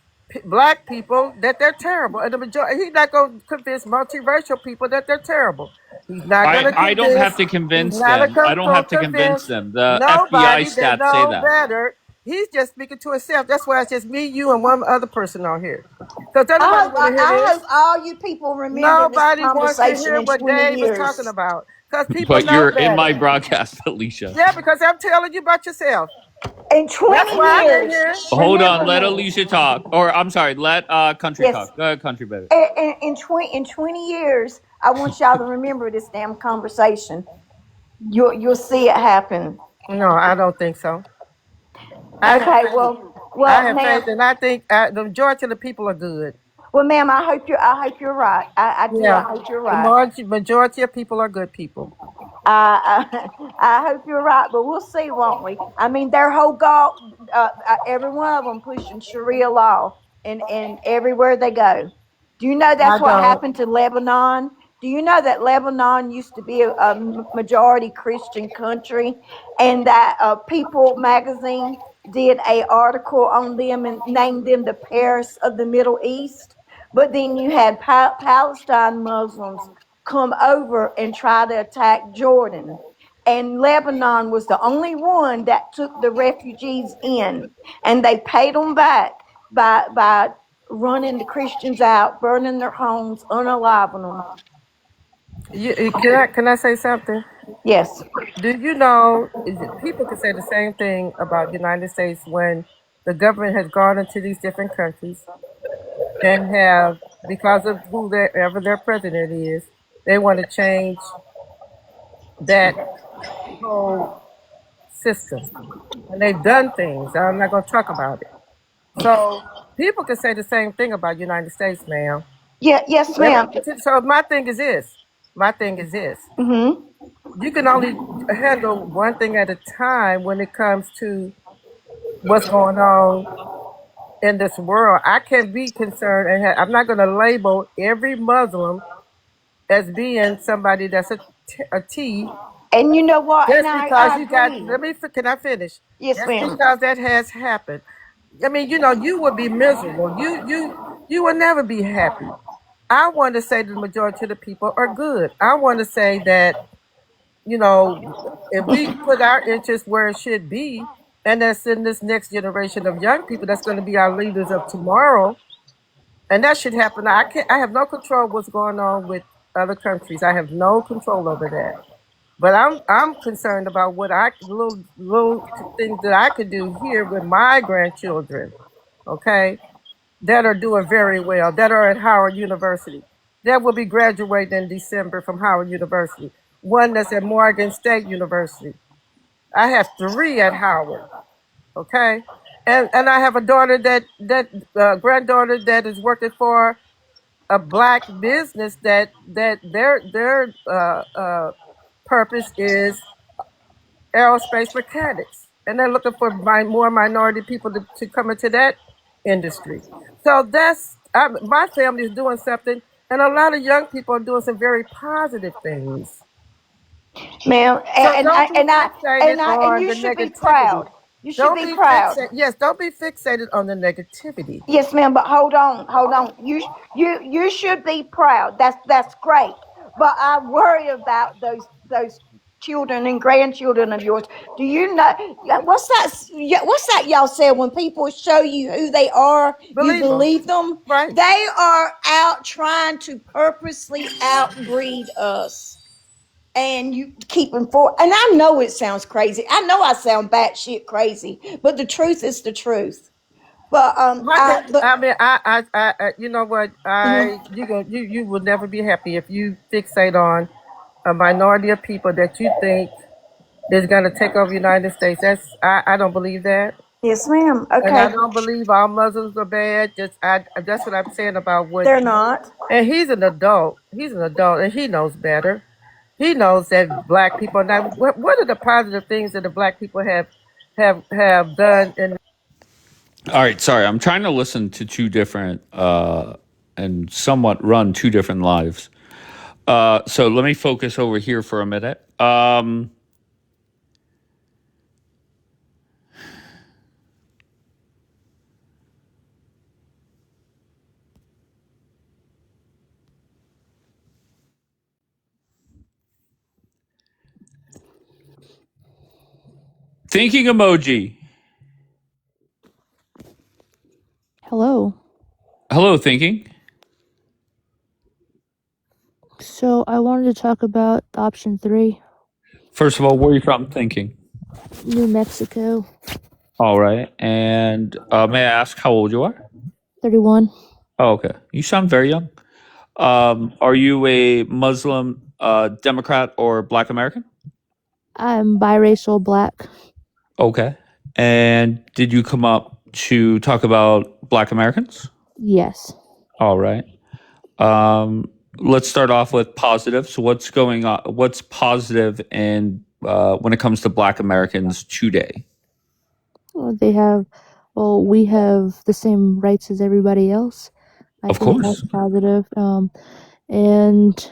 black people that they're terrible. And the majority, he's not going to convince multiracial people that they're terrible. He's not going to I don't have convince. to He's convince not them. I don't going have to to convince convince them. The FBI nobody that stats say know that. better. He's just speaking to himself. That's why it's just me, you, and one other person on here. Because nobody want to hear I this. hope all you people remember this Nobody wants to conversation hear in what 20 Dave is talking years. about because people But know you're in my better. broadcast, Alicia. Yeah, because I'm telling you about yourself. In That's 20 why I'm in years, here. Hold on, remember let me. Alicia talk. Or I'm sorry, let Country Yes. talk. Go ahead, Country baby. In 20 years, I want y'all to remember this damn conversation. You'll see it happen. No, I don't think so. I have Okay, faith. I have ma'am. faith, and I think the majority of the people are good. Well, ma'am, I hope you're right. I do. I Yeah, hope you're the right. majority of people are good people. I hope you're right, but we'll see, won't we? I mean, their whole goal, every one of them pushing Sharia law, and everywhere they go. Do you know I that's what don't. happened to Lebanon? Do you know that Lebanon used to be a majority Christian country, and that People magazine did a article on them and named them the Paris of the Middle East? But then you had Palestine Muslims come over and try to attack Jordan. And Lebanon was the only one that took the refugees in, and they paid them back by running the Christians out, burning their homes, unaliving them. Can I say something? Yes. Do you know people can say the same thing about United States when the government has gone into these different countries and have, because of whoever their president is, they want to change that whole system. And they've done things. I'm not going to talk about it. So people can say the same thing about United States, ma'am. Yeah. Yes, ma'am. So my thing is this. Mm-hmm. You can only handle one thing at a time when it comes to what's going on in this world. I can be concerned, and I'm not going to label every Muslim as being somebody that's a T. And you know what? And Just because I you got, agree. can I finish? Yes, Just ma'am. because that has happened. I mean, you would be miserable. You will never be happy. I want to say the majority of the people are good. I want to say that, if we put our interests where it should be, and that's in this next generation of young people that's going to be our leaders of tomorrow, and that should happen. I have no control what's going on with other countries. I have no control over that. But I'm concerned about what little things that I could do here with my grandchildren, okay, that are doing very well, that are at Howard University, that will be graduating in December from Howard University. One that's at Morgan State University. I have 3 at Howard, okay, and I have a daughter granddaughter that is working for a black business that their purpose is aerospace mechanics, and they're looking for more minority people to come into that industry. So my family is doing something, and a lot of young people are doing some very positive things. Ma'am, So don't be and fixated and on you the should be negativity. proud. You should Don't be be proud. fixated. Yes, don't be fixated on the negativity. Yes, ma'am. But hold on. You should be proud. That's great. But I worry about those children and grandchildren of yours. Do you know what's that? What's that y'all said? When people show you who they are, you Believe them, believe them. right? They are out trying to purposely outbreed us. And you keep them for, and I know it sounds crazy. I know I sound batshit crazy, but the truth is the truth. But I mean, you know what? mhm. You will never be happy if you fixate on a minority of people that you think is going to take over the United States. I don't believe that, Yes, ma'am. and I Okay, don't believe all Muslims are bad. That's what I'm saying about what. they're not. And he's an adult. He's an adult, and he knows better. He knows that black people. Now, what are the positive things that the black people have done? And All right, sorry, I'm trying to listen to two different and somewhat run two different lives. So let me focus over here for a minute. Thinking emoji. Hello. Hello, thinking. So I wanted to talk about option 3, First of all, where are you from? Thinking. New Mexico, All right, and may I ask how old you are? 31. Oh, okay. You sound very young. Are you a Muslim, Democrat, or Black American? I'm biracial black. Okay. And did you come up to talk about Black Americans? Yes. All right. Let's start off with positive. So, what's going on? What's positive in when it comes to Black Americans today? We have the same rights as everybody else. I Of think that's course. positive. And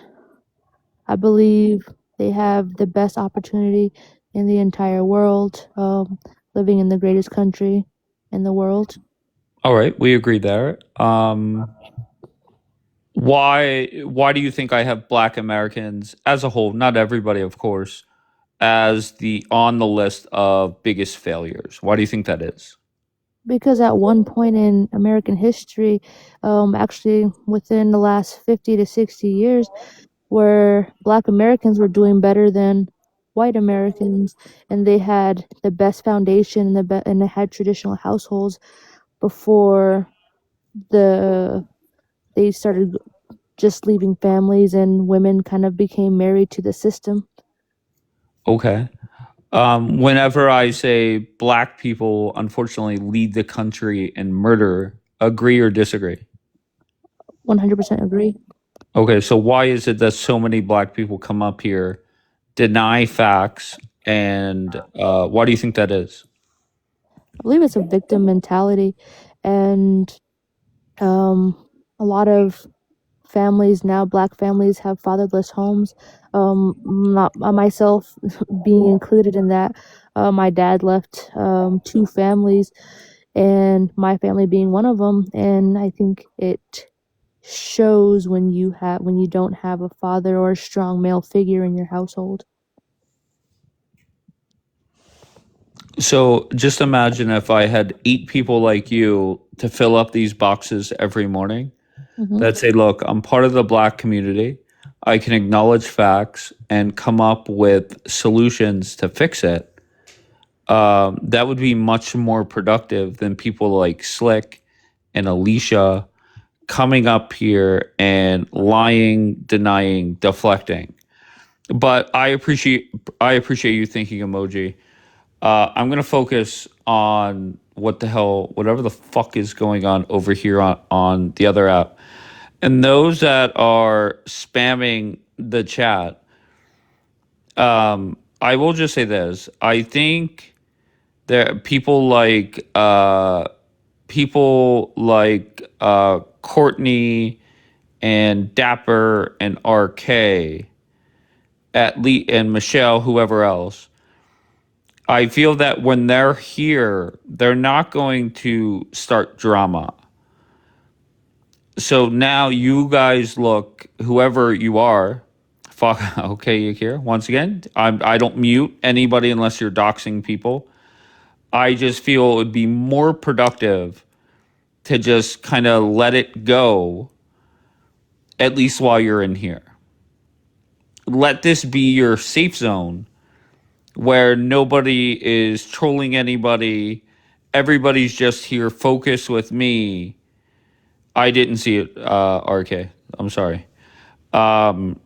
I believe they have the best opportunity in the entire world, living in the greatest country in the world. All right, we agree there. Why do you think I have Black Americans as a whole, not everybody, of course, as the on the list of biggest failures? Why do you think that is? Because at one point in American history, actually within the last 50 to 60 years, where Black Americans were doing better than white Americans, and they had the best foundation and and they had traditional households before the they started just leaving families, and women kind of became married to the system. Okay. Whenever I say Black people unfortunately lead the country in murder, agree or disagree? 100% agree. Okay, so why is it that so many Black people come up here, deny facts, and why do you think that is? I believe it's a victim mentality, and a lot of families now, Black families, have fatherless homes. Not myself being included in that. My dad left two families, and my family being one of them. And I think it shows when you don't have a father or a strong male figure in your household. So just imagine if I had 8 people like you to fill up these boxes every morning Hmm. that say, look, I'm part of the Black community. I can acknowledge facts and come up with solutions to fix it. That would be much more productive than people like Slick and Alicia coming up here and lying, denying, deflecting. But I appreciate you thinking, emoji. I'm gonna focus on whatever the fuck is going on over here on the other app, and those that are spamming the chat. I will just say this: I think there people like Courtney and Dapper and RK and Michelle, whoever else. I feel that when they're here, they're not going to start drama. So now you guys look, whoever you are, fuck. Okay, you here once again. I don't mute anybody unless you're doxing people. I just feel it would be more productive to just kind of let it go, at least while you're in here. Let this be your safe zone where nobody is trolling anybody. Everybody's just here focused with me. I didn't see it, RK. I'm sorry. Um,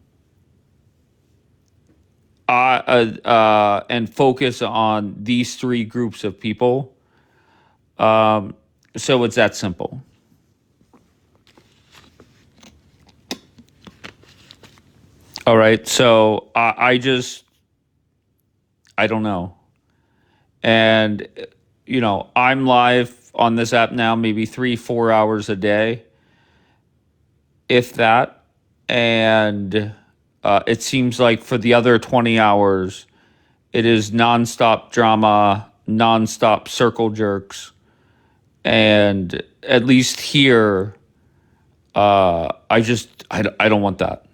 and focus on these 3 groups of people. So it's that simple. All right. So I don't know. And, I'm live on this app now, maybe 3-4 hours a day, if that. And it seems like for the other 20 hours, it is nonstop drama, nonstop circle jerks. And at least here, I don't want that.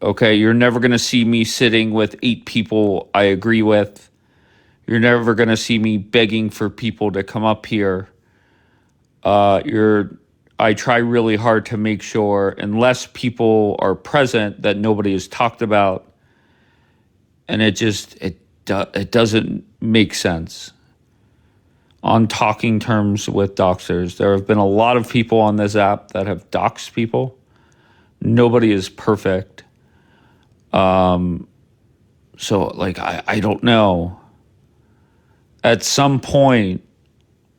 Okay. You're never going to see me sitting with 8 people I agree with. You're never going to see me begging for people to come up here. I try really hard to make sure, unless people are present, that nobody is talked about, and it doesn't make sense. On talking terms with doxers, there have been a lot of people on this app that have doxed people. Nobody is perfect. So like I don't know. At some point,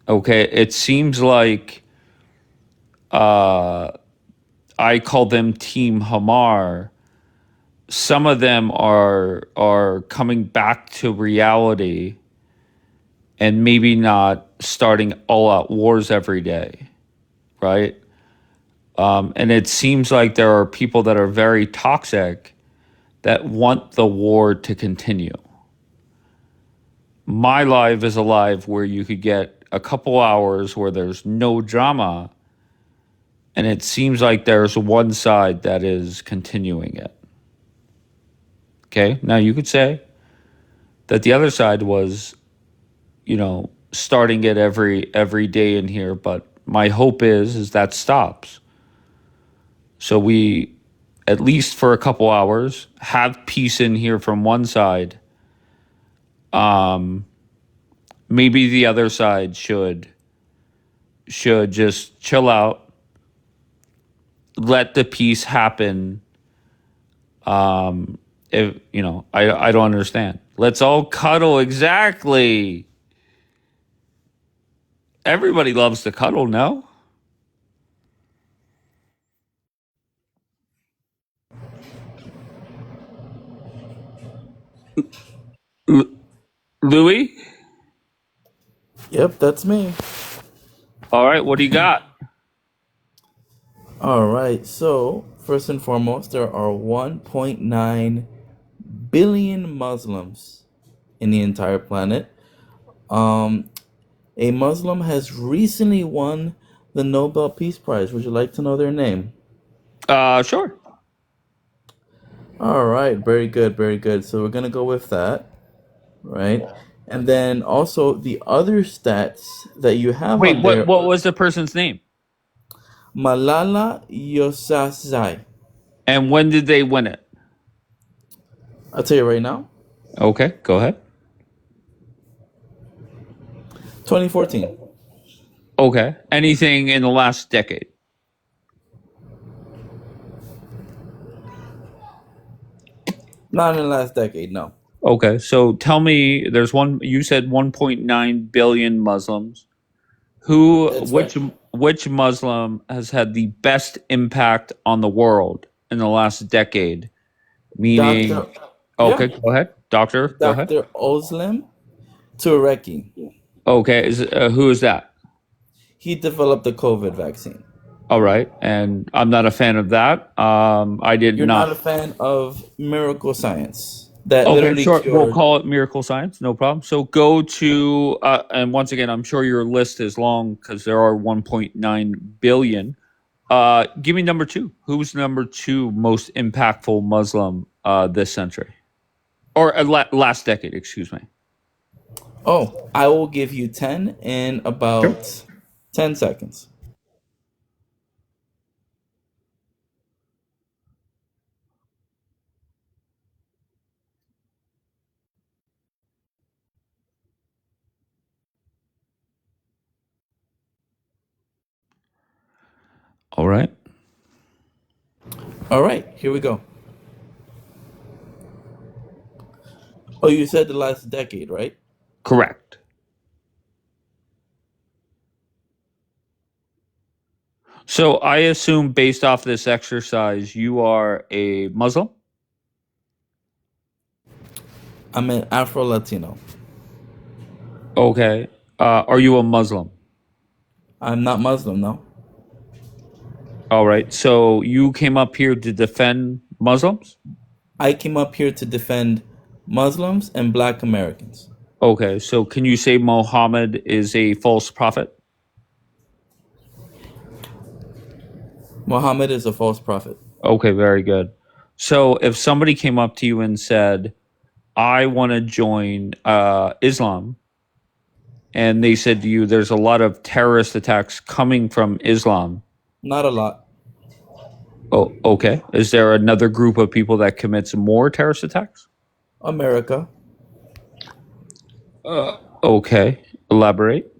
okay, it seems like I call them Team Hamar. Some of them are coming back to reality and maybe not starting all out wars every day, right? And it seems like there are people that are very toxic that want the war to continue. My life is a life where you could get a couple hours where there's no drama, And it seems like there's one side that is continuing it. Okay. Now you could say that the other side was, starting it every day in here, but my hope is that stops. So we, at least for a couple hours, have peace in here from one side. Maybe the other side should just chill out, let the peace happen. If I don't understand. Let's all cuddle. Exactly. Everybody loves to cuddle, no? L- Louis? Yep, that's me. All right, what do you got? All right. So, first and foremost, there are 1.9 billion Muslims in the entire planet. Um, a Muslim has recently won the Nobel Peace Prize. Would you like to know their name? Sure. All right. Very good. Very good. So, we're going to go with that, right? And then also the other stats that you have Wait, on what there what are was the person's name? Malala Yousafzai. And when did they win it? I'll tell you right now, Okay, go ahead. 2014. Okay. Anything in the last decade? Not in the last decade, no. Okay. So tell me, you said 1.9 billion Muslims. Who That's right. which Muslim has had the best impact on the world in the last decade? Meaning, Dr. okay, Yeah, go ahead. Doctor, go ahead. Dr. Özlem Tureki. Okay, who is that? He developed the COVID vaccine. All right, and I'm not a fan of that. I did You're not not. a fan of miracle science that Okay, literally sure. We'll cured. call it miracle science. No problem. So go to, and once again, I'm sure your list is long because there are 1.9 billion. Give me number two. Who's number two most impactful Muslim this century or last decade? Excuse me. Oh, I will give you 10 in Sure. about 10 seconds. All right. All right, here we go. Oh, you said the last decade, right? Correct. So I assume based off this exercise, you are a Muslim. I'm an Afro Latino. Okay. Are you a Muslim? I'm not Muslim, no. All right. So you came up here to defend Muslims? I came up here to defend Muslims and Black Americans. Okay. So can you say Muhammad is a false prophet? Muhammad is a false prophet. Okay, very good. So if somebody came up to you and said, I want to join Islam, and they said to you, there's a lot of terrorist attacks coming from Islam. Not a lot. Oh, okay. Is there another group of people that commits more terrorist attacks? America. Okay. Elaborate.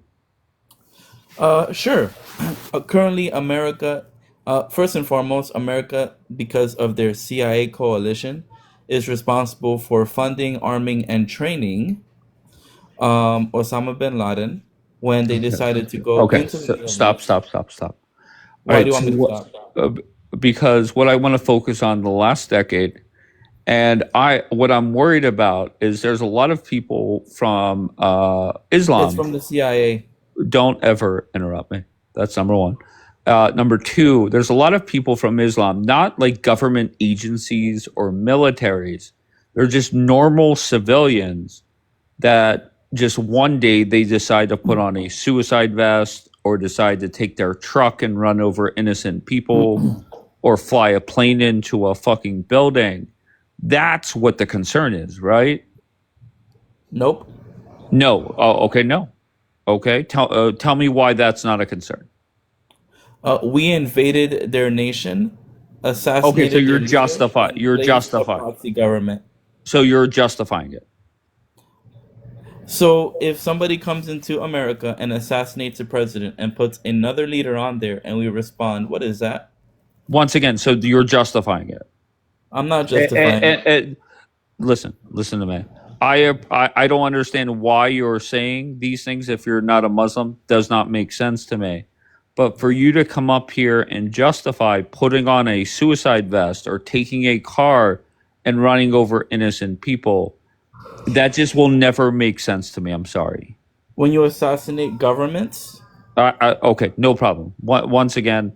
Sure. Currently, America, first and foremost, America, because of their CIA coalition, is responsible for funding, arming, and training Osama bin Laden when they decided to go Okay. into the So Middle stop, East. stop, stop, stop. All Why do right. you want So me to stop? uh, because what I want to focus on the last decade, and what I'm worried about is there's a lot of people from It's Islam. from the CIA. Don't ever interrupt me. That's number one. Number two, there's a lot of people from Islam, not like government agencies or militaries. They're just normal civilians that just one day they decide to put on a suicide vest or decide to take their truck and run over innocent people or fly a plane into a fucking building. That's what the concern is, right? Nope. No. Oh, okay, no. Okay, tell me why that's not a concern. We invaded their nation, Okay, so assassinated you're their leader, justified. and You're placed a justified. proxy government. So you're justifying it. So if somebody comes into America and assassinates a president and puts another leader on there and we respond, what is that? Once again, so you're justifying it. I'm not justifying it. Listen to me. I don't understand why you're saying these things if you're not a Muslim. Does not make sense to me. But for you to come up here and justify putting on a suicide vest or taking a car and running over innocent people, that just will never make sense to me. I'm sorry. When you assassinate governments, Okay, no problem. Once again,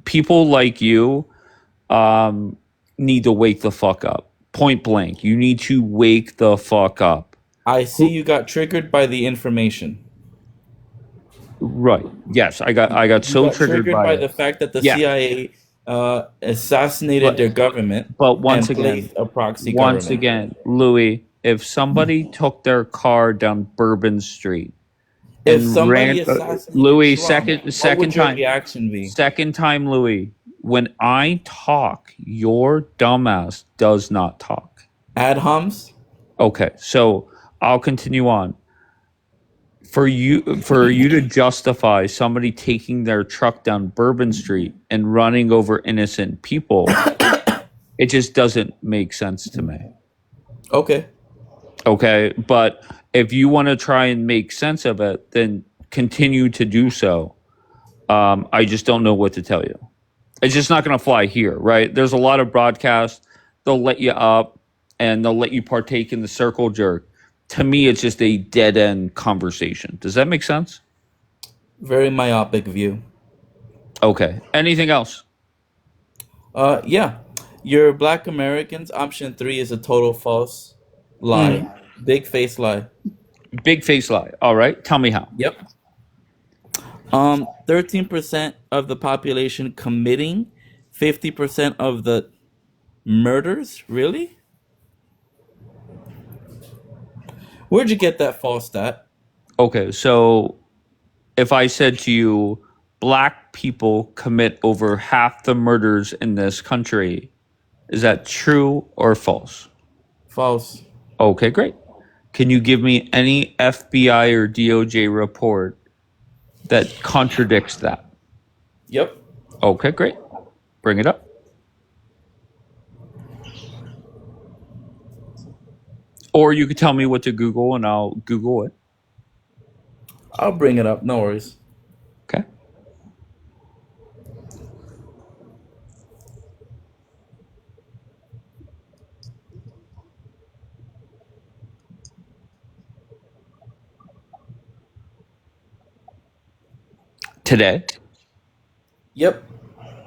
people like you need to wake the fuck up. Point blank. You need to wake the fuck up. I see you got triggered by the information. Right. Yes, I got You so got triggered triggered by by it. the fact that the Yeah. CIA assassinated But their government but once and again, placed a proxy government. Louis, if somebody took their car down Bourbon Street If and somebody ran assassinated Louis Trump, what second would your time reaction be? second time Louis, when I talk, your dumbass does not talk. Ad homs? Okay, so I'll continue on. For you to justify somebody taking their truck down Bourbon Street and running over innocent people, it just doesn't make sense to me. Okay. Okay, but if you want to try and make sense of it, then continue to do so. I just don't know what to tell you. It's just not going to fly here, right? There's a lot of broadcasts. They'll let you up and they'll let you partake in the circle jerk. To me, it's just a dead end conversation. Does that make sense? Very myopic view. Okay. Anything else? Yeah. Your Black Americans, option 3 is a total false lie. Big face lie. Big face lie. All right. Tell me how. Yep. 13% of the population committing 50% of the murders? Really? Where'd you get that false stat? Okay. So if I said to you, black people commit over half the murders in this country, is that true or false? False. Okay, great. Can you give me any FBI or DOJ report that contradicts that? Yep. Okay, great. Bring it up. Or you could tell me what to Google and I'll Google it. I'll bring it up. No worries. Okay. Today? Yep.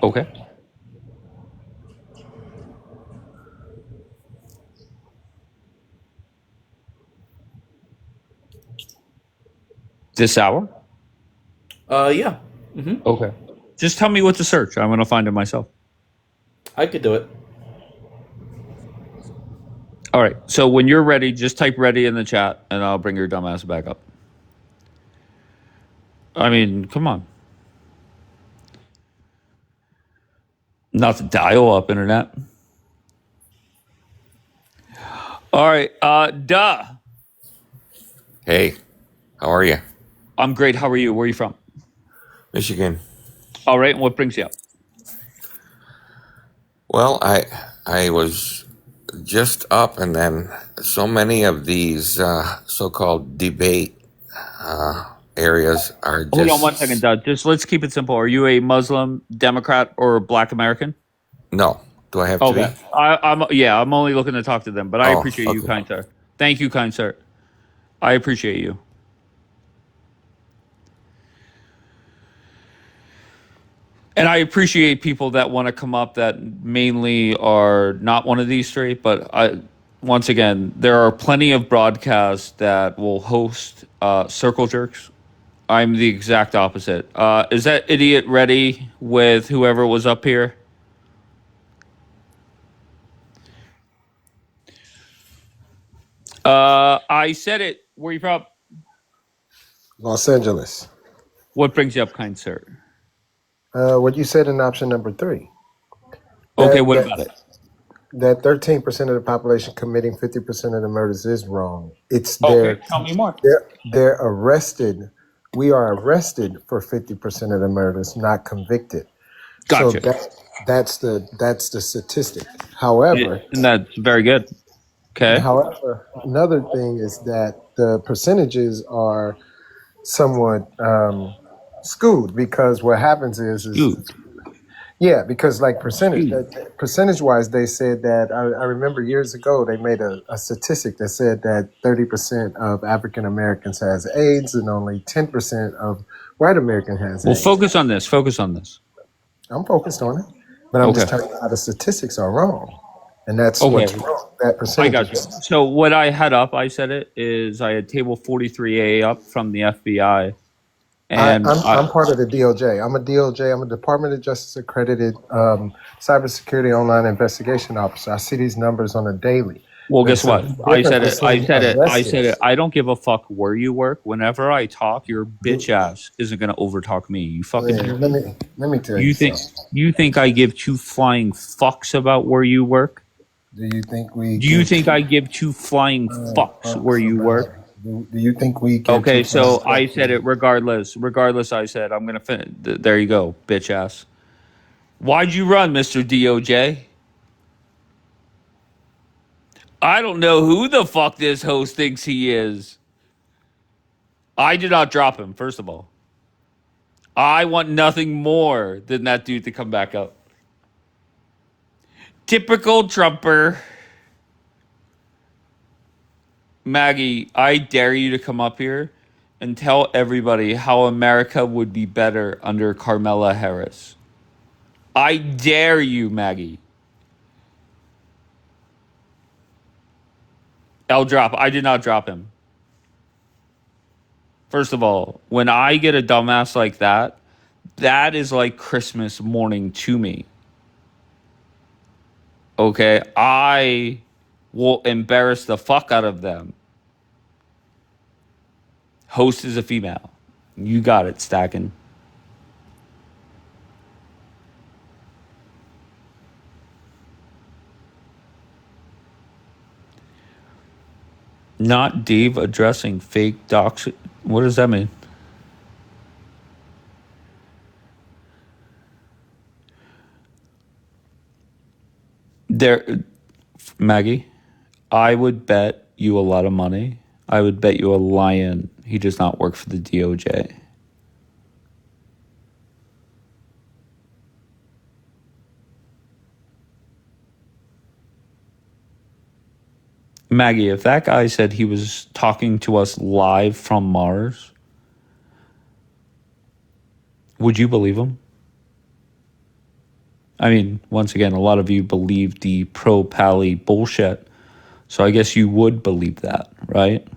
Okay. This hour? Yeah. Okay. Just tell me what to search. I'm going to find it myself. I could do it. All right. So when you're ready, just type ready in the chat and I'll bring your dumbass back up. I mean, come on. Not the dial up internet. All right. Duh. Hey, how are you? I'm great. How are you? Where are you from? Michigan. All right. And what brings you up? Well, I was just up, and then so many of these so-called debate areas are just. Hold on one second, Doug. Just let's keep it simple. Are you a Muslim, Democrat, or Black American? No, do I have to be? I'm only looking to talk to them, but I Oh, appreciate you, okay. kind sir. Thank you, kind sir. I appreciate you. And I appreciate people that want to come up that mainly are not one of these three. But once again, there are plenty of broadcasts that will host circle jerks I'm the exact opposite. Is that idiot ready with whoever was up here? I said it. Where you from? Los Angeles. What brings you up, kind sir? What you said in option number 3, Okay, that what about it? that 13% of the population committing 50% of the murders is wrong. It's Okay, tell me more. they're arrested. We are arrested for 50% of the murders, not convicted. So Gotcha. that's the statistic. However, And that's very good. Okay. another thing is that the percentages are somewhat skewed, because what happens is Skewed. yeah, because like Skewed. percentage wise, they said that I remember years ago they made a statistic that said that 30% of African Americans has AIDS and only 10% of white American has Well, AIDS. focus on this. Focus on this. I'm focused on it, but I'm just Okay. telling you how the statistics are wrong, and that's what's Okay. wrong. That I percentage got you. is. So what I had up, I said it is I had table 43A up from the FBI, and I'm part of the DOJ. I'm a DOJ. I'm a Department of Justice accredited cybersecurity online investigation officer. I see these numbers on a daily. well, guess There's a what? I difference said it. I between said it. I arrested. said it. I don't give a fuck where you work. Whenever I talk, your bitch ass isn't gonna overtalk me. You fucking hear me? Let me tell you You think something. you think I give two flying fucks about where you work? Do you think we Do you give think I give two flying fucks where you work? Do you think we give Okay, two so fucks? I said it regardless. Regardless, I said I'm gonna finish. There you go, bitch ass. Why'd you run, Mr. DOJ? I don't know who the fuck this host thinks he is. I did not drop him, first of all. I want nothing more than that dude to come back up. Typical Trumper. Maggie, I dare you to come up here and tell everybody how America would be better under Carmela Harris. I dare you, Maggie. L drop. I did not drop him. First of all, when I get a dumbass like that, that is like Christmas morning to me. Okay? I will embarrass the fuck out of them. Host is a female. You got it, Stacking. Not Dave addressing fake docs. What does that mean? There, Maggie, I would bet you a lot of money. I would bet you a lion he does not work for the DOJ. Maggie, if that guy said he was talking to us live from Mars, would you believe him? I mean, once again, a lot of you believe the pro-Pally bullshit, so I guess you would believe that, right?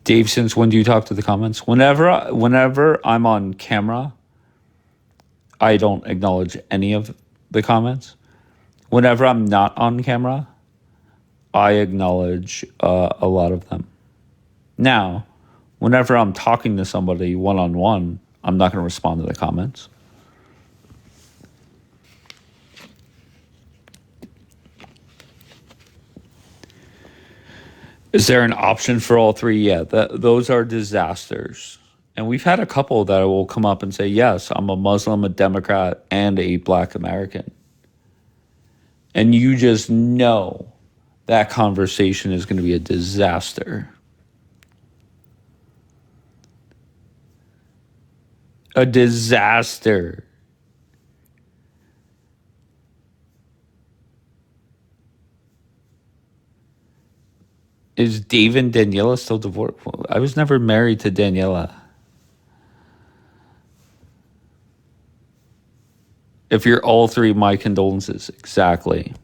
Dave, since when do you talk to the comments? Whenever I'm on camera, I don't acknowledge any of the comments. Whenever I'm not on camera, I acknowledge a lot of them. Now, whenever I'm talking to somebody one-on-one, I'm not going to respond to the comments. Is there an option for all three? Yeah, those are disasters. And we've had a couple that will come up and say, yes, I'm a Muslim, a Democrat, and a Black American. And you just know that conversation is going to be a disaster. A disaster. Is Dave and Daniela still divorced? I was never married to Daniela. If you're all three, my condolences. Exactly.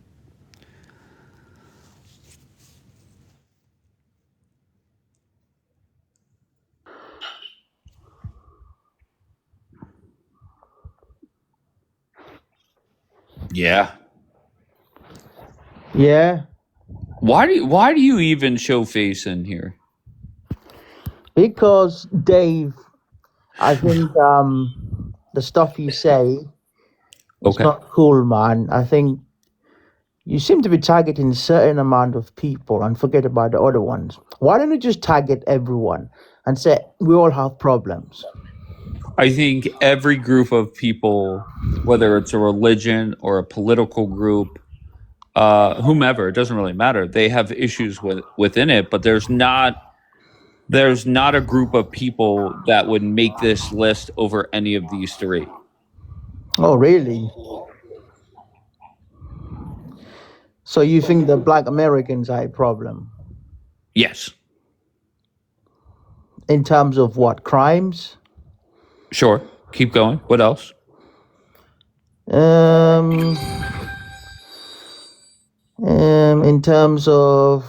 Yeah. Yeah, Why do you even show face in here? because Dave, I think the stuff you say, it's Okay. not cool, man. I think you seem to be targeting a certain amount of people and forget about the other ones. Why don't you just target everyone and say we all have problems? I think every group of people, whether it's a religion or a political group, whomever, it doesn't really matter. They have issues within it, but there's not a group of people that would make this list over any of these three. Oh, really? So you think the Black Americans are a problem Yes. in terms of what crimes? Sure. Keep going. What else? Um, in terms of,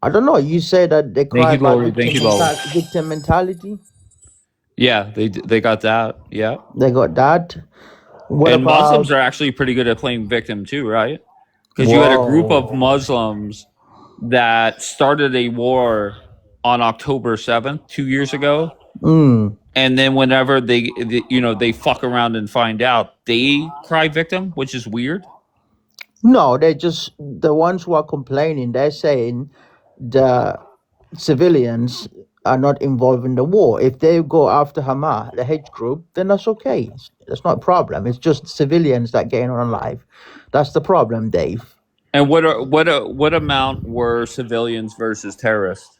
I don't know. You say that they cry Thank you, about Lori. Thank you, Lori. victim mentality. Yeah, they got that. Yeah. They got that. What And about? Muslims are actually pretty good at playing victim too, right? Because you had a group of Whoa. Muslims that started a war on October 7th, 2 years ago. Mm. And then whenever they fuck around and find out, they cry victim, which is weird. No, they're just the ones who are complaining. They're saying the civilians are not involved in the war. If they go after Hamas, the hate group, then that's okay. That's not a problem. It's just civilians that gain on life. That's the problem, Dave. And what amount were civilians versus terrorists?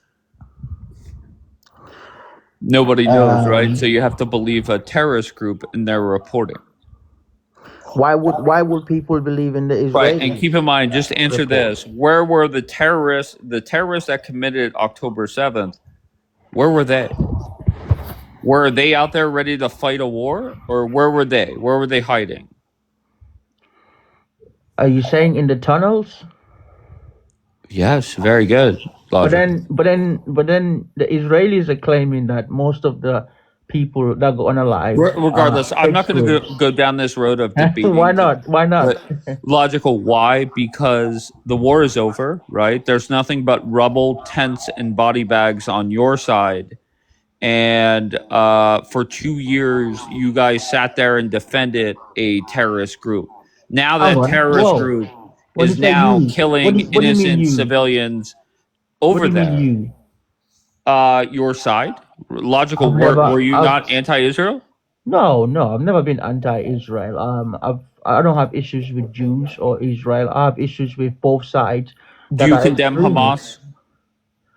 Nobody knows, right? So you have to believe a terrorist group in their reporting. Why would people believe in the Right, and Israelis? keep in mind, just answer report? this: where were the terrorists that committed October 7th? Where were they? Were they out there ready to fight a war, or where were they? Where were they hiding? Are you saying in the tunnels? Yes, very good. But Logic. then the Israelis are claiming that most of the people that go unalive Regardless, I'm not going to groups. go down this road of debating. Why not? Why not? But logical. Why? Because the war is over, right? There's nothing but rubble, tents, and body bags on your side. And for 2 years, you guys sat there and defended a terrorist group. Now Hang that on. terrorist Whoa. group When you is say now you, killing what do you mean innocent you? civilians What do over you mean there. you? Your side. Logical. I've Were never. you not anti-Israel? No, I've never been anti-Israel. I don't have issues with Jews or Israel. I have issues with both sides Do that you are condemn extremists. Hamas?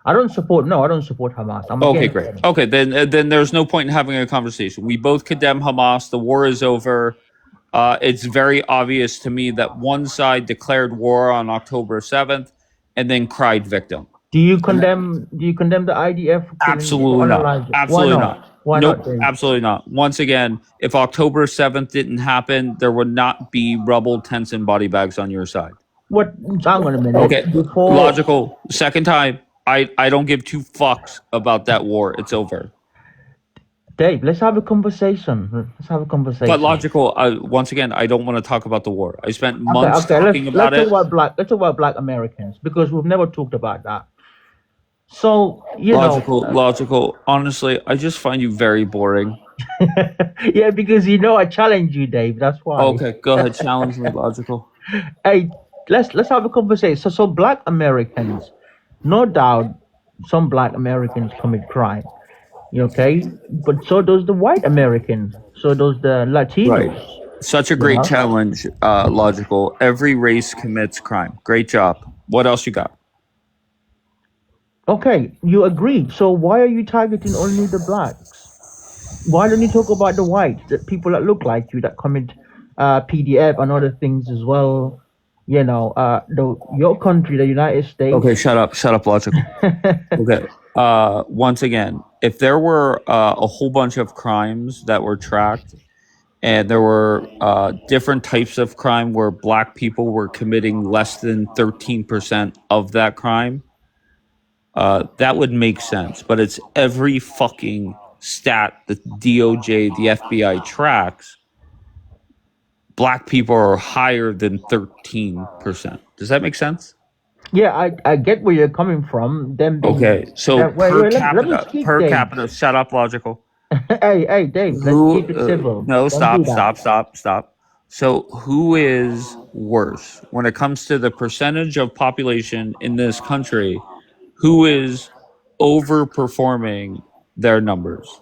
I don't support. No, I don't support Hamas. I'm Okay, against great. them. Okay, then there's no point in having a conversation. We both condemn Hamas. The war is over. It's very obvious to me that one side declared war on October 7th and then cried victim. Do you condemn? Do you condemn the IDF for killing for Absolutely not. unalive? Why Absolutely not. not? Why Nope. not, Dave? Absolutely not. Once again, if October 7th didn't happen, there would not be rubble, tents, and body bags on your side. What? Hang on a minute. Okay. Before Logical. Second time, I don't give two fucks about that war. It's over. Dave, let's have a conversation. Let's have a conversation. But logical, once again, I don't want to talk about the war. I spent Okay, months okay. talking about Let's it. talk about Black Americans because we've never talked about that. So you Logical. Honestly, I just find you very boring. yeah, because I challenge you, Dave. That's why. Okay, go ahead, challenge me, logical. Hey, let's have a conversation. So Black Americans, no doubt, some Black Americans commit crime. Okay, but so does the white Americans. So does the Latinos. Right. Such a great challenge, logical. Every race commits crime. Great job. What else you got? Okay, you agree. So why are you targeting only the blacks? Why don't you talk about the whites, the people that look like you that commit PDF and other things as well? Your country, the United States. Okay, shut up, logical. Okay. Once again, if there were a whole bunch of crimes that were tracked and there were different types of crime where black people were committing less than 13% of that crime, that would make sense. But it's every fucking stat that DOJ, the FBI tracks. Black people are higher than 13%. Does that make sense? Yeah, I get where you're coming from. Them being Okay, so wait, let me speak, per Dave. capita, shut up, logical. Hey, Dave, let's Who? keep it civil. No, Don't do stop, that. stop, stop, stop. So, who is worse when it comes to the percentage of population in this country? Who is overperforming their numbers?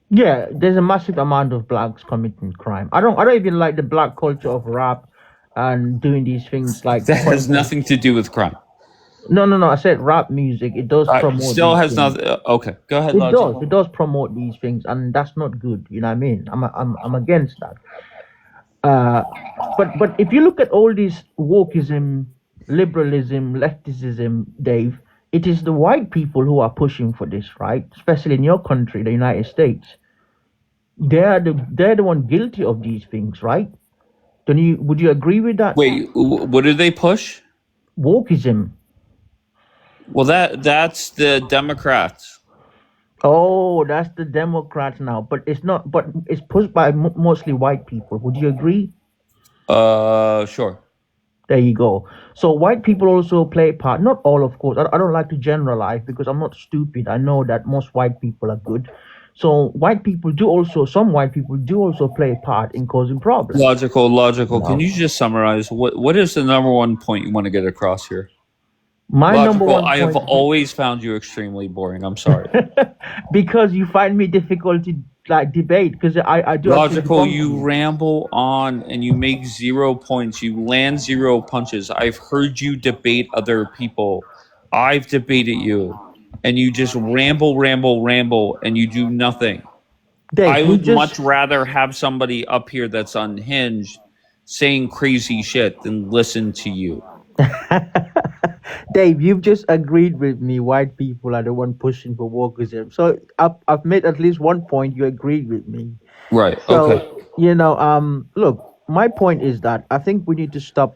Yeah, there's a massive amount of blacks committing crime. I don't even like the black culture of rap and doing these things like That has punching. nothing to do with crime. No. I said rap music. It does promote Still these has things. nothing. Okay, go ahead, It does. logical. It does promote these things, and that's not good. You know what I mean? I'm against that. Uh, but if you look at all this wokeism, liberalism, leftism, Dave, it is the white people who are pushing for this, right? Especially in your country, the United States. They're the one guilty of these things, right? Would you agree with that? Wait, what do they push? Wokeism. Well, that's the Democrats. Oh, that's the Democrats now, but it's not. But it's pushed by mostly white people. Would you agree? Sure. There you go. So white people also play a part. Not all, of course. I don't like to generalize because I'm not stupid. I know that most white people are good. So some white people do also play a part in causing problems. Logical. Can No. you just summarize what is the number one point you want to get across here? My number Logical, one I have point, always found you extremely boring. I'm sorry. because you find me difficult to like debate because I do have to Logical, debunk you you. ramble on and you make 0 points. You land 0 punches. I've heard you debate other people. I've debated you, and you just ramble, and you do nothing. I Dave, you would just much rather have somebody up here that's unhinged saying crazy shit than listen to you. Dave, you've just agreed with me. White people are the one pushing for wokeism. So I've made at least one point. You agreed with me. Right. Okay. So look, my point is that I think we need to stop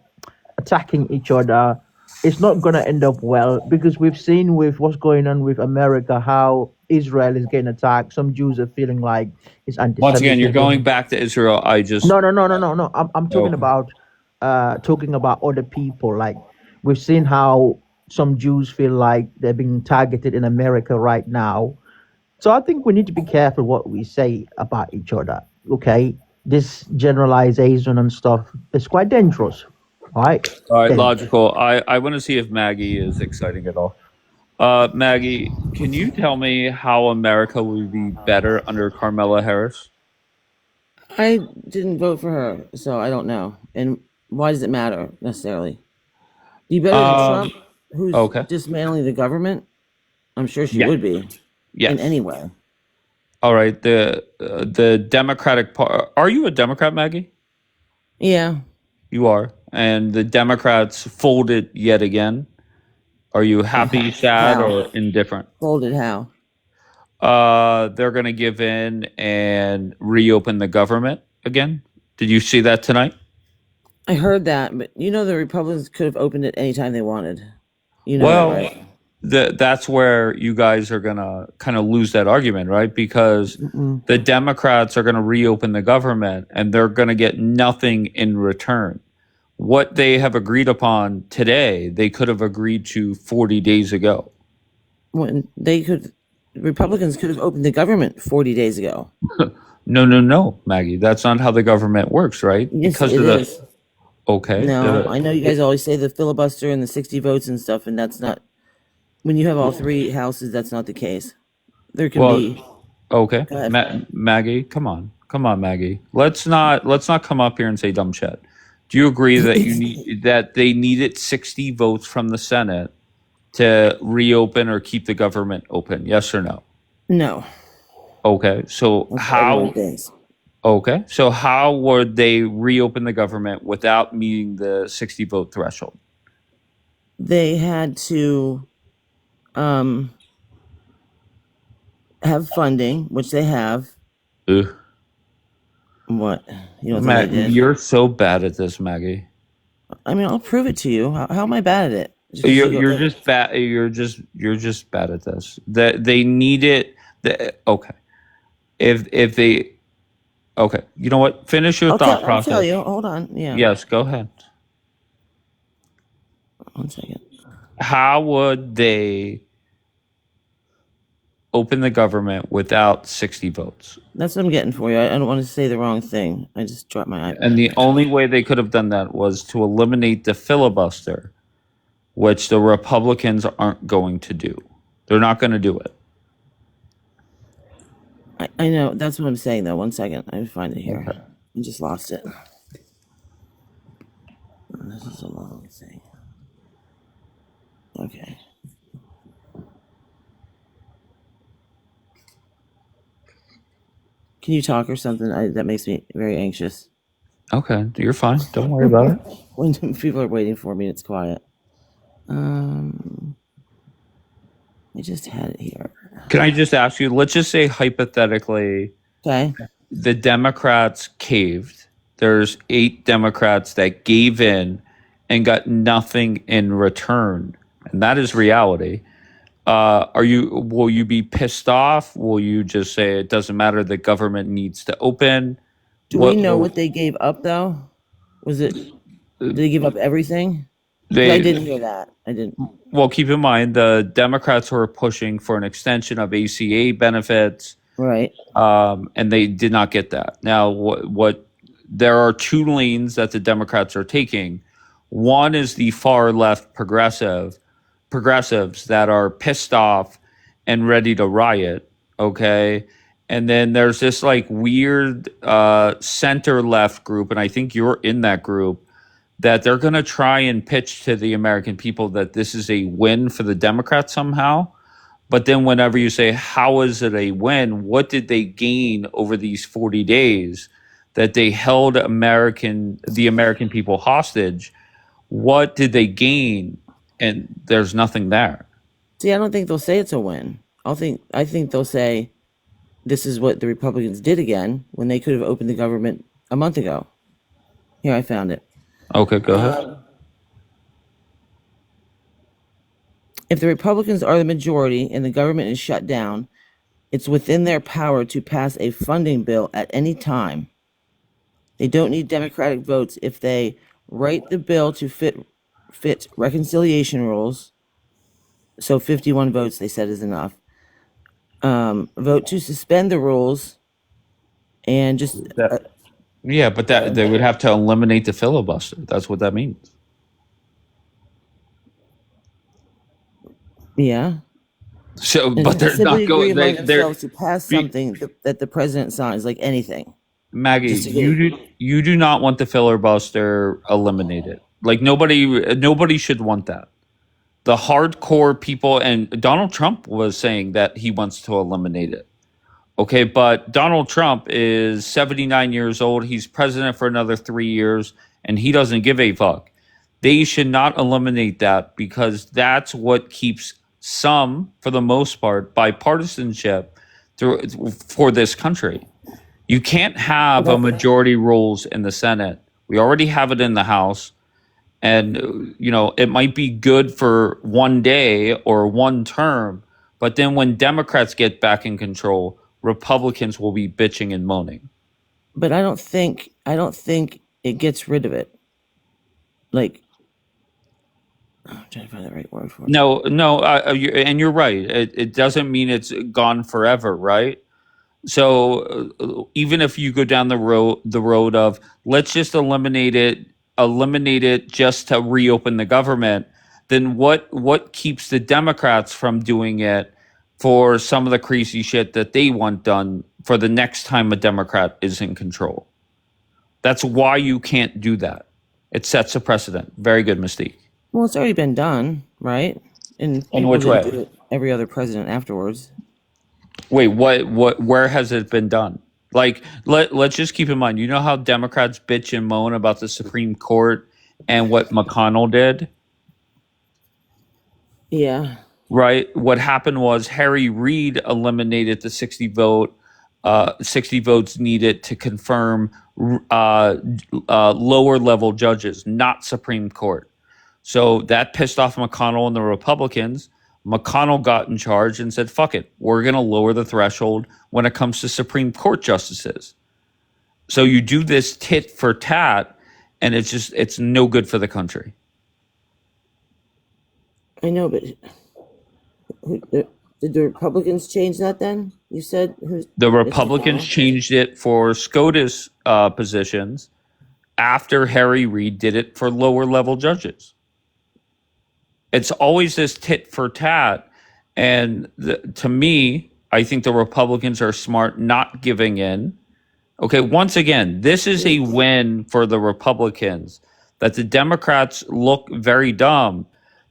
attacking each other. It's not gonna end up well because we've seen with what's going on with America how Israel is getting attacked. Some Jews are feeling like it's Once again, you're going anti-Semitism. back to Israel. I just No. I'm talking okay. about other people. Like we've seen how some Jews feel like they're being targeted in America right now. So I think we need to be careful what we say about each other. Okay, this generalization and stuff is quite dangerous. Right? All right, Dave. logical. I want to see if Maggie is exciting at all. Maggie, can you tell me how America would be better under Carmela Harris? I didn't vote for her, so I don't know. And why does it matter necessarily? Be better than Trump, who's Okay. dismantling the government? I'm sure she Yeah. would be in Yes. any way. All right. The Democratic Party. Are you a Democrat, Maggie? Yeah, You are. And the Democrats folded yet again. Are you happy, sad, how? or indifferent? Folded how? They're going to give in and reopen the government again. Did you see that tonight? I heard that, but the Republicans could have opened it anytime they wanted. You know Well, that, right? that's where you guys are going to kind of lose that argument, right? Because Mm-mm. the Democrats are going to reopen the government and they're going to get nothing in return. What they have agreed upon today, they could have agreed to 40 days ago. When Republicans could have opened the government 40 days ago. No, Maggie. That's not how the government works, right? Yes, Because it of is. okay. No, I know you guys always say the filibuster and the 60 votes and stuff, and that's not. When you have all three houses, that's not the case. There can Well, be. okay. Go ahead. Maggie, come on, Maggie. Let's not come up here and say dumb shit. Do you agree that they needed 60 votes from the Senate to reopen or keep the government open? Yes or no? No. Okay. So That's what everyone how? thinks. Okay. So how would they reopen the government without meeting the 60 vote threshold? They had to have funding, which they have, Ugh. What? You don't think I did? You're so bad at this, Maggie. I mean, I'll prove it to you. How am I bad at it? Just 'cause you go, You're just bad. You're just bad at this. That they need it. Okay. If they okay, you know what? Finish your thought I'll tell process. you. Hold on. Yeah. Yes, go ahead. 1 second. How would they open the government without 60 votes? That's what I'm getting for you. I don't want to say the wrong thing. I just dropped my iPad. And the only way they could have done that was to eliminate the filibuster, which the Republicans aren't going to do. They're not going to do it. I know. That's what I'm saying, though. 1 second. I find it here. Okay. I just lost it. This is a long thing. Okay. Can you talk or something? That makes me very anxious. Okay, you're fine. Don't worry about it. When people are waiting for me, it's quiet. I just had it here. Can I just ask you, let's just say hypothetically, Okay. the Democrats caved. There's 8 Democrats that gave in and got nothing in return. And that is reality. Will you be pissed off? Will you just say it doesn't matter, the government needs to open? Do we know what they gave up, though? Did they give up everything? I didn't hear that. I didn't. Well, keep in mind, the Democrats were pushing for an extension of ACA benefits. Right. And they did not get that. Now, there are 2 lanes that the Democrats are taking. One is the far left progressives that are pissed off and ready to riot. Okay. And then there's this like weird center left group, and I think you're in that group, that they're going to try and pitch to the American people that this is a win for the Democrats somehow. But then whenever you say, how is it a win? What did they gain over these 40 days that they held the American people hostage? What did they gain? And there's nothing there. See, I don't think they'll say it's a win. I think they'll say this is what the Republicans did again when they could have opened the government a month ago. Here, I found it. Okay, go ahead. If the Republicans are the majority and the government is shut down, it's within their power to pass a funding bill at any time. They don't need Democratic votes if they write the bill to fit reconciliation rules. So 51 votes, they said, is enough. Vote to suspend the rules and just... Yeah, but that they would have to eliminate the filibuster. That's what that means. Yeah. So, but they're not going. Themselves to pass something that the president signs, like anything. Maggie, you do not want the filibuster eliminated. Like nobody should want that. The hardcore people, and Donald Trump was saying that he wants to eliminate it. Okay, but Donald Trump is 79 years old. He's president for another 3 years, and he doesn't give a fuck. They should not eliminate that because that's what keeps some, for the most part, bipartisanship for this country. You can't have a majority rules in the Senate. We already have it in the House. And, it might be good for one day or one term, but then when Democrats get back in control, Republicans will be bitching and moaning. But I don't think it gets rid of it. Like, I'm trying to find the right word for it. No, and you're right. It doesn't mean it's gone forever, right? So even if you go down the road of let's just eliminate it just to reopen the government, then what keeps the Democrats from doing it for some of the crazy shit that they want done for the next time a Democrat is in control? That's why you can't do that. It sets a precedent. Very good, Mystique. Well, it's already been done, right? And in which way? Do it every other president afterwards. Wait, where has it been done? Like, let's just keep in mind, you know how Democrats bitch and moan about the Supreme Court and what McConnell did? Yeah. Right? What happened was Harry Reid eliminated the 60 vote 60 votes needed to confirm lower level judges, not Supreme Court. So that pissed off McConnell and the Republicans. McConnell got in charge and said, fuck it, we're going to lower the threshold when it comes to Supreme Court justices. So you do this tit for tat, and it's no good for the country. I know, but did the Republicans change that then? You said The Republicans changed it for SCOTUS positions after Harry Reid did it for lower level judges. It's always this tit for tat. And to me, I think the Republicans are smart not giving in. Okay, once again, this is a win for the Republicans that the Democrats look very dumb.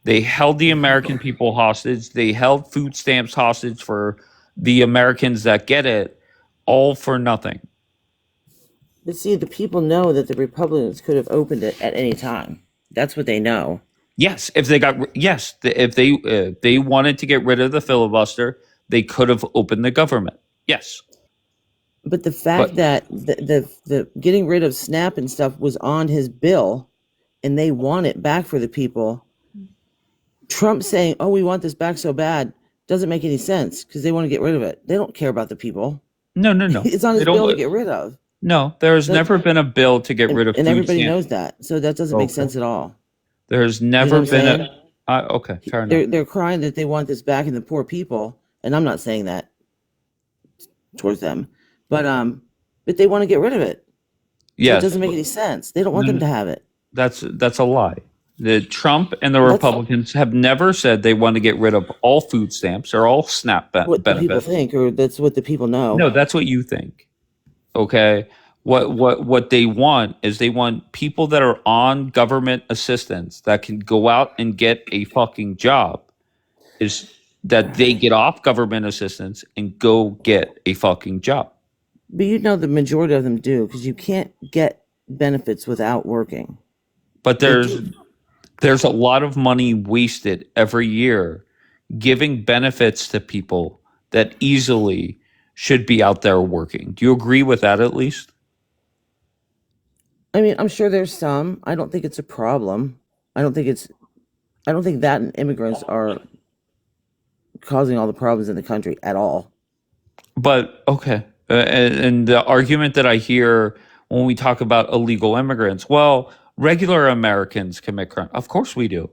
They held the American people hostage. They held food stamps hostage for the Americans that get it, all for nothing. But see, the people know that the Republicans could have opened it at any time. That's what they know. Yes, if they wanted to get rid of the filibuster, they could have opened the government. Yes. But the fact that the getting rid of SNAP and stuff was on his bill, and they want it back for the people. Trump saying, "Oh, we want this back so bad," doesn't make any sense because they want to get rid of it. They don't care about the people. No. It's on his bill to get rid of. No, there's never been a bill to get rid of food and everybody stamps. knows that. So that doesn't make sense at all. There's never been okay, fair enough. They're crying that they want this back in the poor people, and I'm not saying that towards them, but they want to get rid of it. Yeah, so it doesn't make any sense. They don't want them to have it. That's a lie. The Trump and the Republicans have never said they want to get rid of all food stamps or all SNAP benefits. What people think, or that's what the people know. No, that's what you think. Okay. What they want is they want people that are on government assistance that can go out and get a fucking job, is that they get off government assistance and go get a fucking job. But you know the majority of them do, because you can't get benefits without working. But there's a lot of money wasted every year giving benefits to people that easily should be out there working. Do you agree with that at least? I mean, I'm sure there's some. I don't think it's a problem. I don't think that and immigrants are causing all the problems in the country at all. But okay. And the argument that I hear when we talk about illegal immigrants, well, regular Americans commit crime. Of course we do.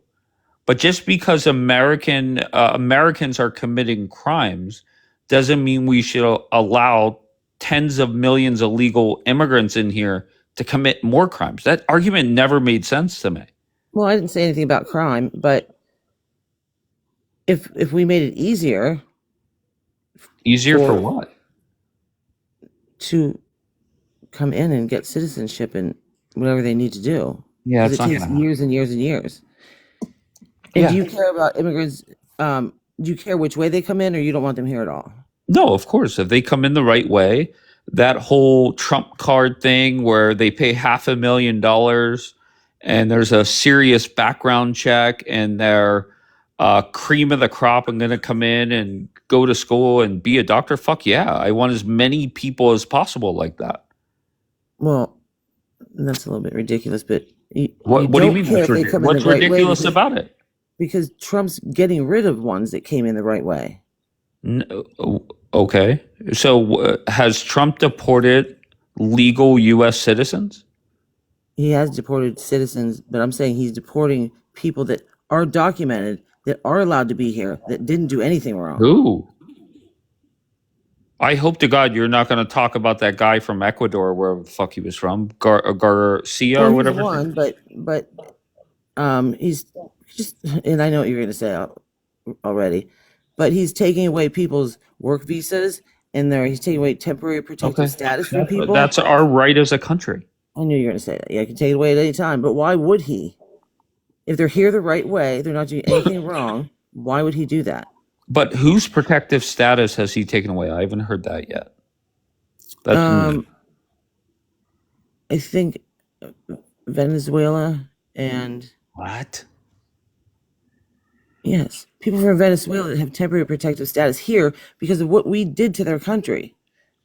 But just because Americans are committing crimes doesn't mean we should allow tens of millions of illegal immigrants in here to commit more crimes. That argument never made sense to me. Well, I didn't say anything about crime, but if we made it easier. Easier for what? To come in and get citizenship and whatever they need to do. Yeah, it takes years and years and years. And do you care about immigrants? Do you care which way they come in, or you don't want them here at all? No, of course. If they come in the right way, that whole Trump card thing where they pay $500,000 and there's a serious background check and they're cream of the crop and going to come in and go to school and be a doctor. Fuck yeah. I want as many people as possible like that. Well, that's a little bit ridiculous, but what do you mean? What's ridiculous about it? Because Trump's getting rid of ones that came in the right way. No, okay. So has Trump deported legal U.S. citizens? He has deported citizens, but I'm saying he's deporting people that are documented, that are allowed to be here, that didn't do anything wrong. Ooh. I hope to God you're not going to talk about that guy from Ecuador, wherever the fuck he was from, Garcia or whatever. One, but he's just, and I know what you're going to say already, but he's taking away people's work visas, and he's taking away temporary protected status from people. That's our right as a country. I knew you were going to say that. Yeah, I can take it away at any time, but why would he? If they're here the right way, they're not doing anything wrong, why would he do that? But whose protective status has he taken away? I haven't heard that yet. I think Venezuela and... What? Yes. People from Venezuela that have temporary protective status here because of what we did to their country.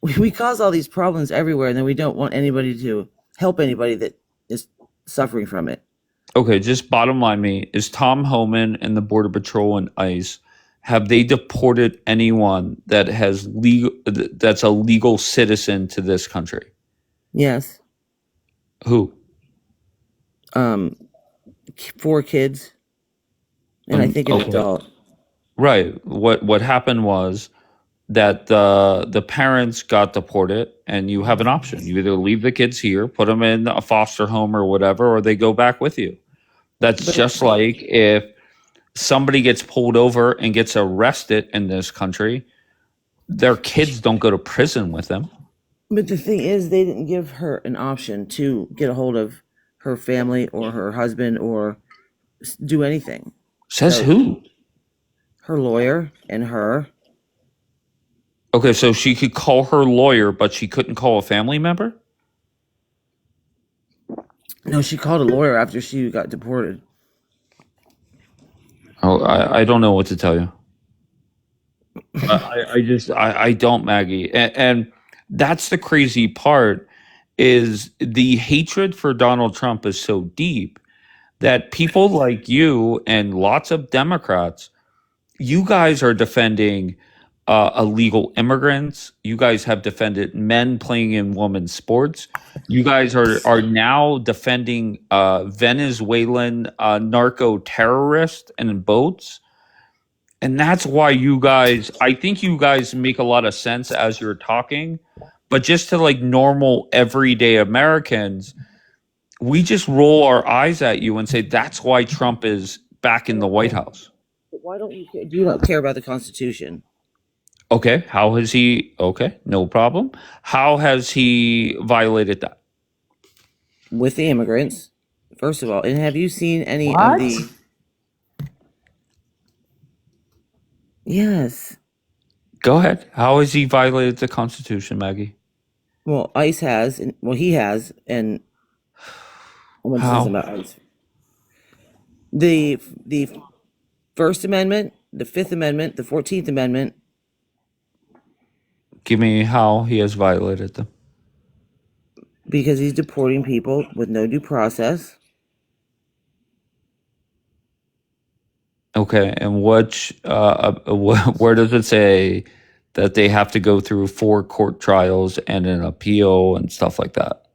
we cause all these problems everywhere, and then we don't want anybody to help anybody that is suffering from it. Okay, just bottom line me, is Tom Homan and the Border Patrol and ICE, have they deported anyone that has that's a legal citizen to this country? Yes. Who? 4 kids, and I think an Okay. adult. Right. What happened was that the parents got deported, and you have an option. You either leave the kids here, put them in a foster home or whatever, or they go back with you. That's But just like if somebody gets pulled over and gets arrested in this country, their kids don't go to prison with them. But the thing is, they didn't give her an option to get a hold of her family or her husband or do anything. Says So who? her lawyer and her. Okay, so she could call her lawyer, but she couldn't call a family member? No, she called a lawyer after she got deported. Oh, I don't know what to tell you. I don't, Maggie. And that's the crazy part, is the hatred for Donald Trump is so deep that people like you and lots of Democrats, you guys are defending illegal immigrants. You guys have defended men playing in women's sports. You guys are now defending Venezuelan narco terrorists and boats. And that's why I think you guys make a lot of sense as you're talking. But just to like normal everyday Americans, we just roll our eyes at you and say that's why Trump is back in the White House. But why don't you care? Do you not care about the Constitution? Okay, how has he? Okay, no problem. How has he violated that? With the immigrants, first of all. And have you seen any of the... Yes. Go ahead. How has he violated the Constitution, Maggie? Well, ICE has, and he has, and I'm going to say something How? about ICE. The First Amendment, the Fifth Amendment, the 14th Amendment. Give me how he has violated them. Because he's deporting people with no due process. Okay, and where does it say that they have to go through 4 court trials and an appeal and stuff like that?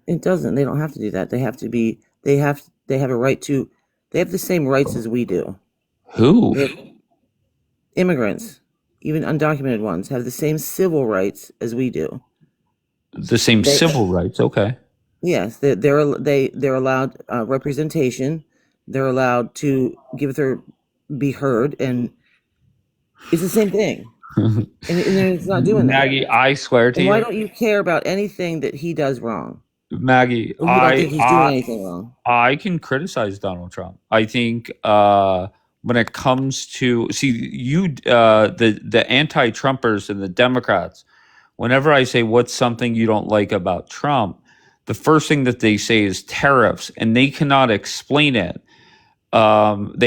It doesn't. They don't have to do that. They have to be. They have a right to. They have the same rights as we do. Who? Immigrants, even undocumented ones, have the same civil rights as we do. The same civil rights. Okay. Yes, they're allowed representation. They're allowed to be heard, and it's the same thing. and it's not doing that. Maggie, I swear to And you. why don't you care about anything that he does wrong? Maggie, Or you don't think he's doing anything wrong? I can criticize Donald Trump. I think when it comes to the anti-Trumpers and the Democrats, whenever I say what's something you don't like about Trump, the first thing that they say is tariffs, and they cannot explain it. They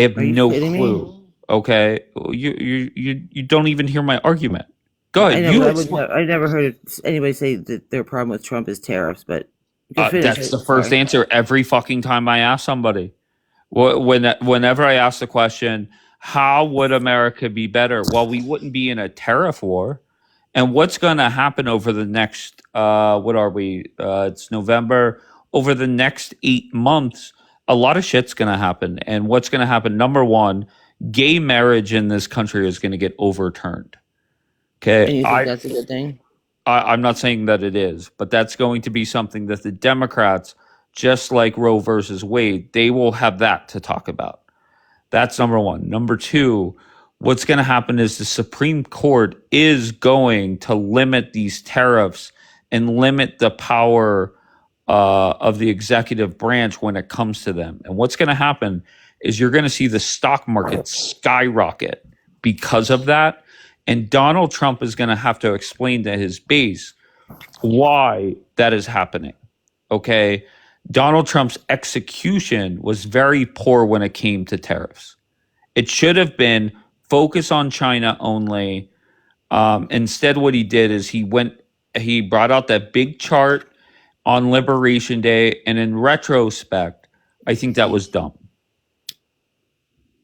have Are you no kidding clue. me? Okay, you don't even hear my argument. Go I ahead. know. I never heard anybody say that their problem with Trump is tariffs, but you can finish That's it. the first Sorry. answer every fucking time I ask somebody. Whenever I ask the question, how would America be better? Well, we wouldn't be in a tariff war. And what's going to happen over the next, what are we? It's November. Over the next 8 months, a lot of shit's going to happen. And what's going to happen? Number one, gay marriage in this country is going to get overturned. And Okay. you think that's a good thing? I'm not saying that it is, but that's going to be something that the Democrats, just like Roe versus Wade, they will have that to talk about. That's number one. Number two, what's going to happen is the Supreme Court is going to limit these tariffs and limit the power of the executive branch when it comes to them. And what's going to happen is you're going to see the stock market skyrocket because of that. And Donald Trump is going to have to explain to his base why that is happening. Okay. Donald Trump's execution was very poor when it came to tariffs. It should have been focus on China only. Instead, what he did is he went he brought out that big chart on Liberation Day, and in retrospect, I think that was dumb.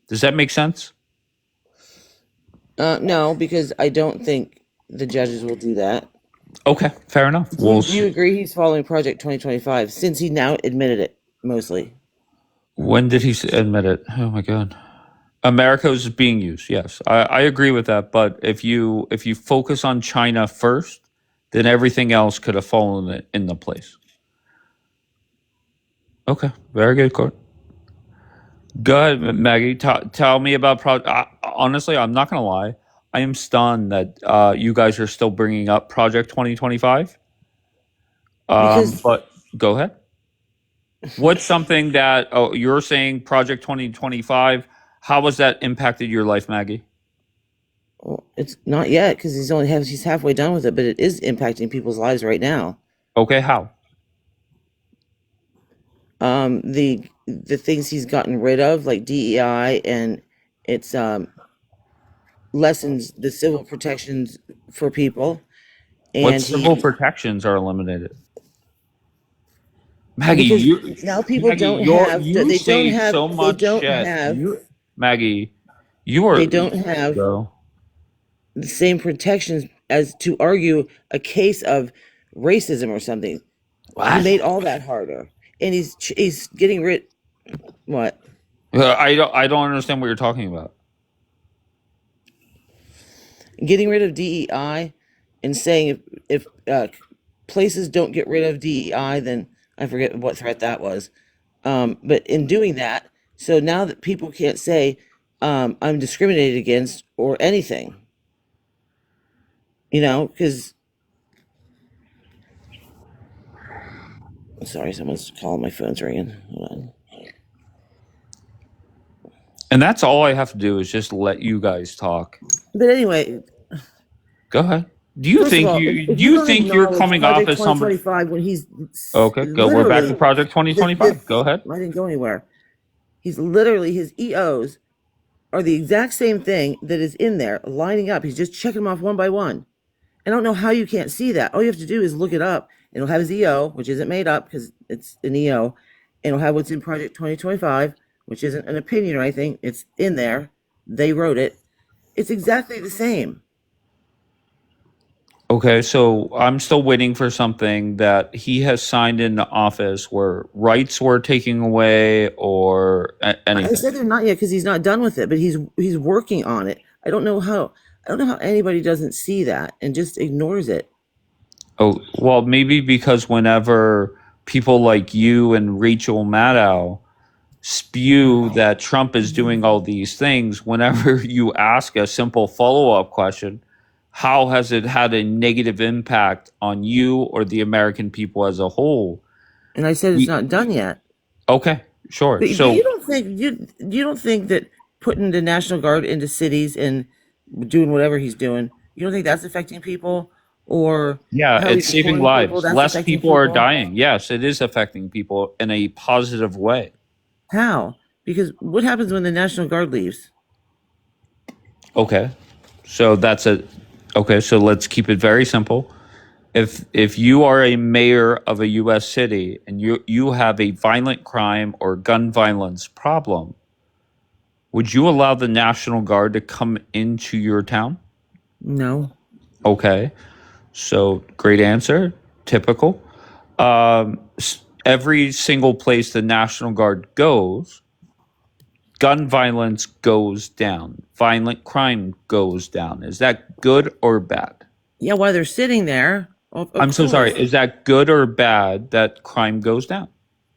Does that make sense? No, because I don't think the judges will do that. Okay, fair enough. Do you agree he's following Project 2025 since he now admitted it mostly? When did he admit it? Oh my god. America is being used. Yes, I agree with that. But if you focus on China first, then everything else could have fallen into place. Okay, very good, Court. Go ahead, Maggie. Tell me about honestly, I'm not going to lie. I am stunned that you guys are still bringing up Project 2025. Because But go ahead. What's something that you're saying Project 2025? How has that impacted your life, Maggie? well, it's not yet because he's halfway done with it, but it is impacting people's lives right now. Okay, how? The things he's gotten rid of, like DEI, and it's lessens the civil protections for people, What and civil protections are eliminated? Maggie, because you now people Maggie, don't have you they don't say have so they much don't shit. have Maggie, you are they don't have go. the same protections as to argue a case of racism or something. He What? made all that harder, and he's getting rid. What? I don't understand what you're talking about. Getting rid of DEI and saying if places don't get rid of DEI, then I forget what threat that was. But in doing that, so now that people can't say I'm discriminated against or anything, because sorry, someone's calling. My phone's ringing. Hold on. And that's all I have to do is just let you guys talk. But anyway, Go ahead. Do you first of think all, you if do you you don't think you're acknowledge coming off Project as somebody? 2025 when he's Okay, go. We're back to literally Project the 2025. Go ahead. I didn't go anywhere. He's literally his EOs are the exact same thing that is in there lining up. He's just checking them off one by one. I don't know how you can't see that. All you have to do is look it up, and it'll have his EO, which isn't made up because it's an EO, and it'll have what's in Project 2025, which isn't an opinion or anything. It's in there. They wrote it. It's exactly the same. Okay, so I'm still waiting for something that he has signed into office where rights were taken away or I anything. said they're not yet because he's not done with it, but he's working on it. I don't know how anybody doesn't see that and just ignores it. Oh, well, maybe because whenever people like you and Rachel Maddow spew that Trump is doing all these things, whenever you ask a simple follow-up question, how has it had a negative impact on you or the American people as a whole? And I said it's We, not done yet. okay, sure. But So you don't think that putting the National Guard into cities and doing whatever he's doing, you don't think that's affecting people, or yeah, how it's he's saving deploying people lives. that's Less affecting people are people? dying. Yes, it is affecting people in a positive way. How? Because what happens when the National Guard leaves? Okay. So so let's keep it very simple. If you are a mayor of a US city and you have a violent crime or gun violence problem, would you allow the National Guard to come into your town? No. Okay. So great answer. Typical. Every single place the National Guard goes, gun violence goes down. Violent crime goes down. Is that good or bad? Yeah, while they're sitting there, of I'm so sorry. course. Is that good or bad that crime goes down?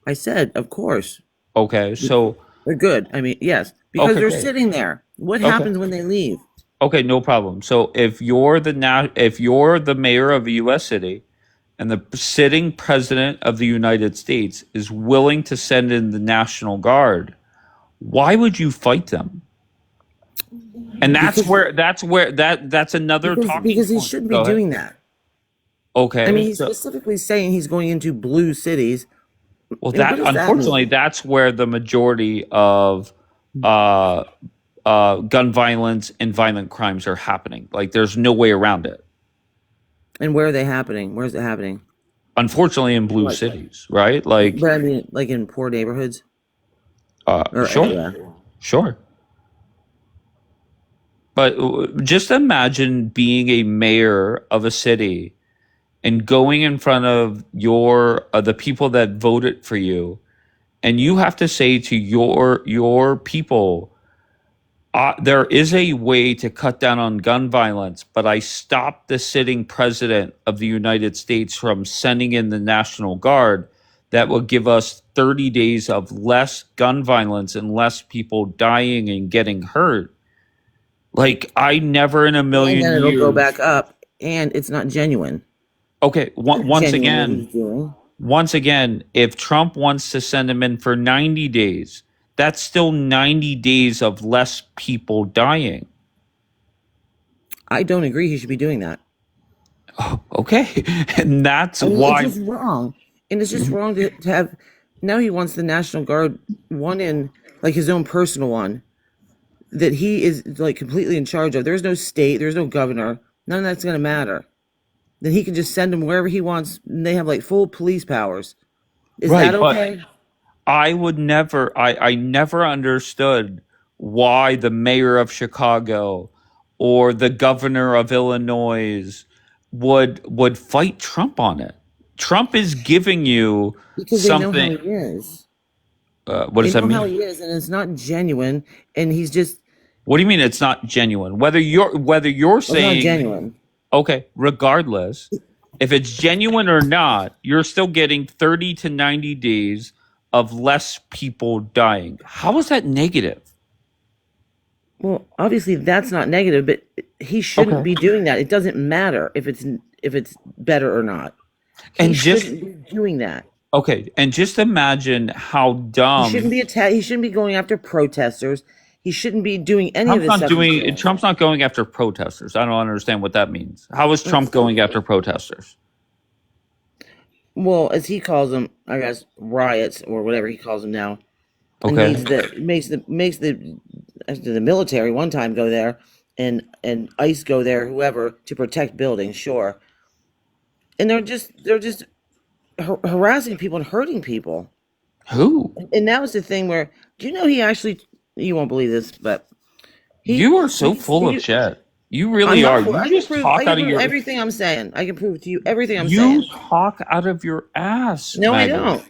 I said, of course. Okay. So, They're good. I mean, yes, because okay, they're great. sitting there. What Okay. happens when they leave? Okay, no problem. So if you're the mayor of a US city and the sitting president of the United States is willing to send in the National Guard, why would you fight them? And that's Because that's another talking because he point. shouldn't be Go ahead. doing that. I Okay. mean, he's So, specifically saying he's going into blue cities. well, And what that does that unfortunately mean? that's where the majority of uh, gun violence and violent crimes are happening. Like, there's no way around it. And where are they happening? Where is it happening? Unfortunately, in blue Like, cities, right? Like, but I mean, like in poor neighborhoods or sure, everywhere. sure. But just imagine being a mayor of a city and going in front of the people that voted for you, and you have to say to your people, there is a way to cut down on gun violence, but I stopped the sitting president of the United States from sending in the National Guard that will give us 30 days of less gun violence and less people dying and getting hurt. Like, I never in a And million then it'll go years. back up, and it's not genuine. Okay, Not once genuine what again, he's doing. if Trump wants to send him in for 90 days, that's still 90 days of less people dying. I don't agree he should be doing that. Okay. And that's I mean, why. it's just wrong. And it's just wrong to have. Now he wants the National Guard one in, like his own personal one, that he is like completely in charge of. There's no state, there's no governor. None of that's going to matter. Then he can just send them wherever he wants. And they have like full police powers. Is Right, that okay? but I never understood why the mayor of Chicago or the governor of Illinois would fight Trump on it. Trump is giving you Because they know how something. he is. What They does that know how mean? he is, and it's not genuine. And he's just, What do you mean it's not genuine? Whether you're it's not saying, genuine. okay, regardless, if it's genuine or not, you're still getting 30 to 90 days of less people dying. How is that negative? Well, obviously that's not negative, but he shouldn't Okay. be doing that. It doesn't matter if it's better or not. He And just shouldn't be doing that. okay, and just imagine how He shouldn't dumb be he shouldn't be going after protesters. He shouldn't be doing any of this stuff he's doing. Trump's not going after protesters. I don't understand what that means. How is Trump going after protesters? Well, as he calls them, I guess riots or whatever he calls them now. And Okay. makes the military one time go there and ICE go there, whoever, to protect buildings, sure. And they're just harassing people and hurting people. Who? And that was the thing where, do you know he actually, you won't believe this, but You are so full of shit. You I'm really not are. full. You I just can talk out of prove your everything I'm saying. I can prove to you everything I'm you saying. talk out of your ass. No, Maggie. I don't.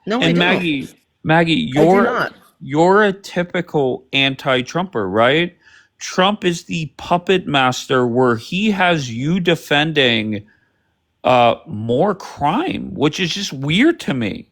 No, I And don't. Maggie, I do not. you're a typical anti-Trumper, right? Trump is the puppet master where he has you defending more crime, which is just weird to me.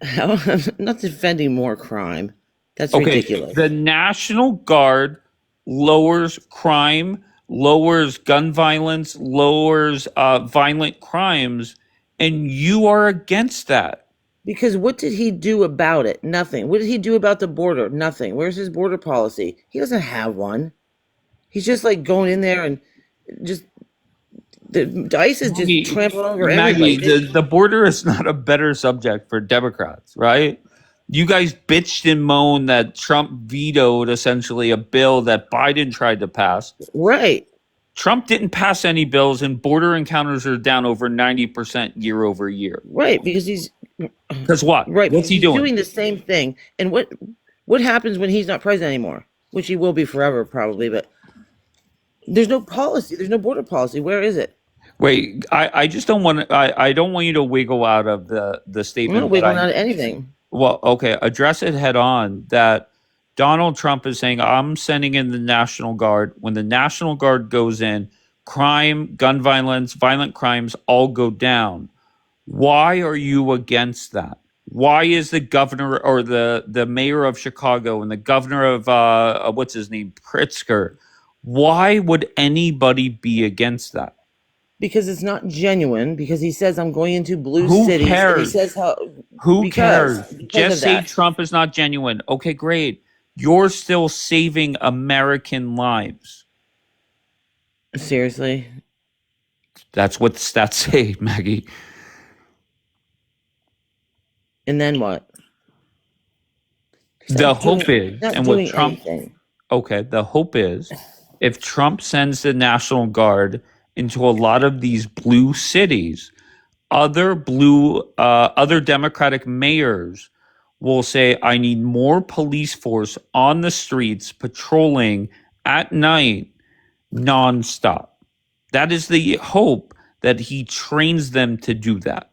I'm not defending more crime. That's Okay, ridiculous. the National Guard lowers crime, lowers gun violence, lowers violent crimes, and you are against that. Because what did he do about it? Nothing. What did he do about the border? Nothing. Where's his border policy? He doesn't have one. He's just like going in there and just the ICE is Maggie, just trampling over Maggie, everybody. the border is not a better subject for Democrats, right? You guys bitched and moaned that Trump vetoed essentially a bill that Biden tried to pass. Right. Trump didn't pass any bills, and border encounters are down over 90% year over year. Right. Because he's Because what? right. What's Because he he's doing? doing the same thing. And what happens when he's not president anymore? Which he will be forever, probably. But there's no policy. There's no border policy. Where is it? Wait, I just don't want I don't want you to wiggle out of the I'm not statement that wiggling out of anything. well, okay, address it head on that Donald Trump is saying, I'm sending in the National Guard. When the National Guard goes in, crime, gun violence, violent crimes all go down. Why are you against that? Why is the governor or the mayor of Chicago and the governor of what's his name, Pritzker? Why would anybody be against that? Because it's not genuine. Because he says I'm going into blue Who cities. And he cares? says how. Who cares? Because Just of say that. Trump is not genuine. Okay, great. You're still saving American lives. Seriously. That's what the stats say, Maggie. And then what? The hope is, not and what doing Trump, anything. okay, the hope is if Trump sends the National Guard into a lot of these blue cities, other Democratic mayors will say, I need more police force on the streets patrolling at night nonstop. That is the hope, that he trains them to do that.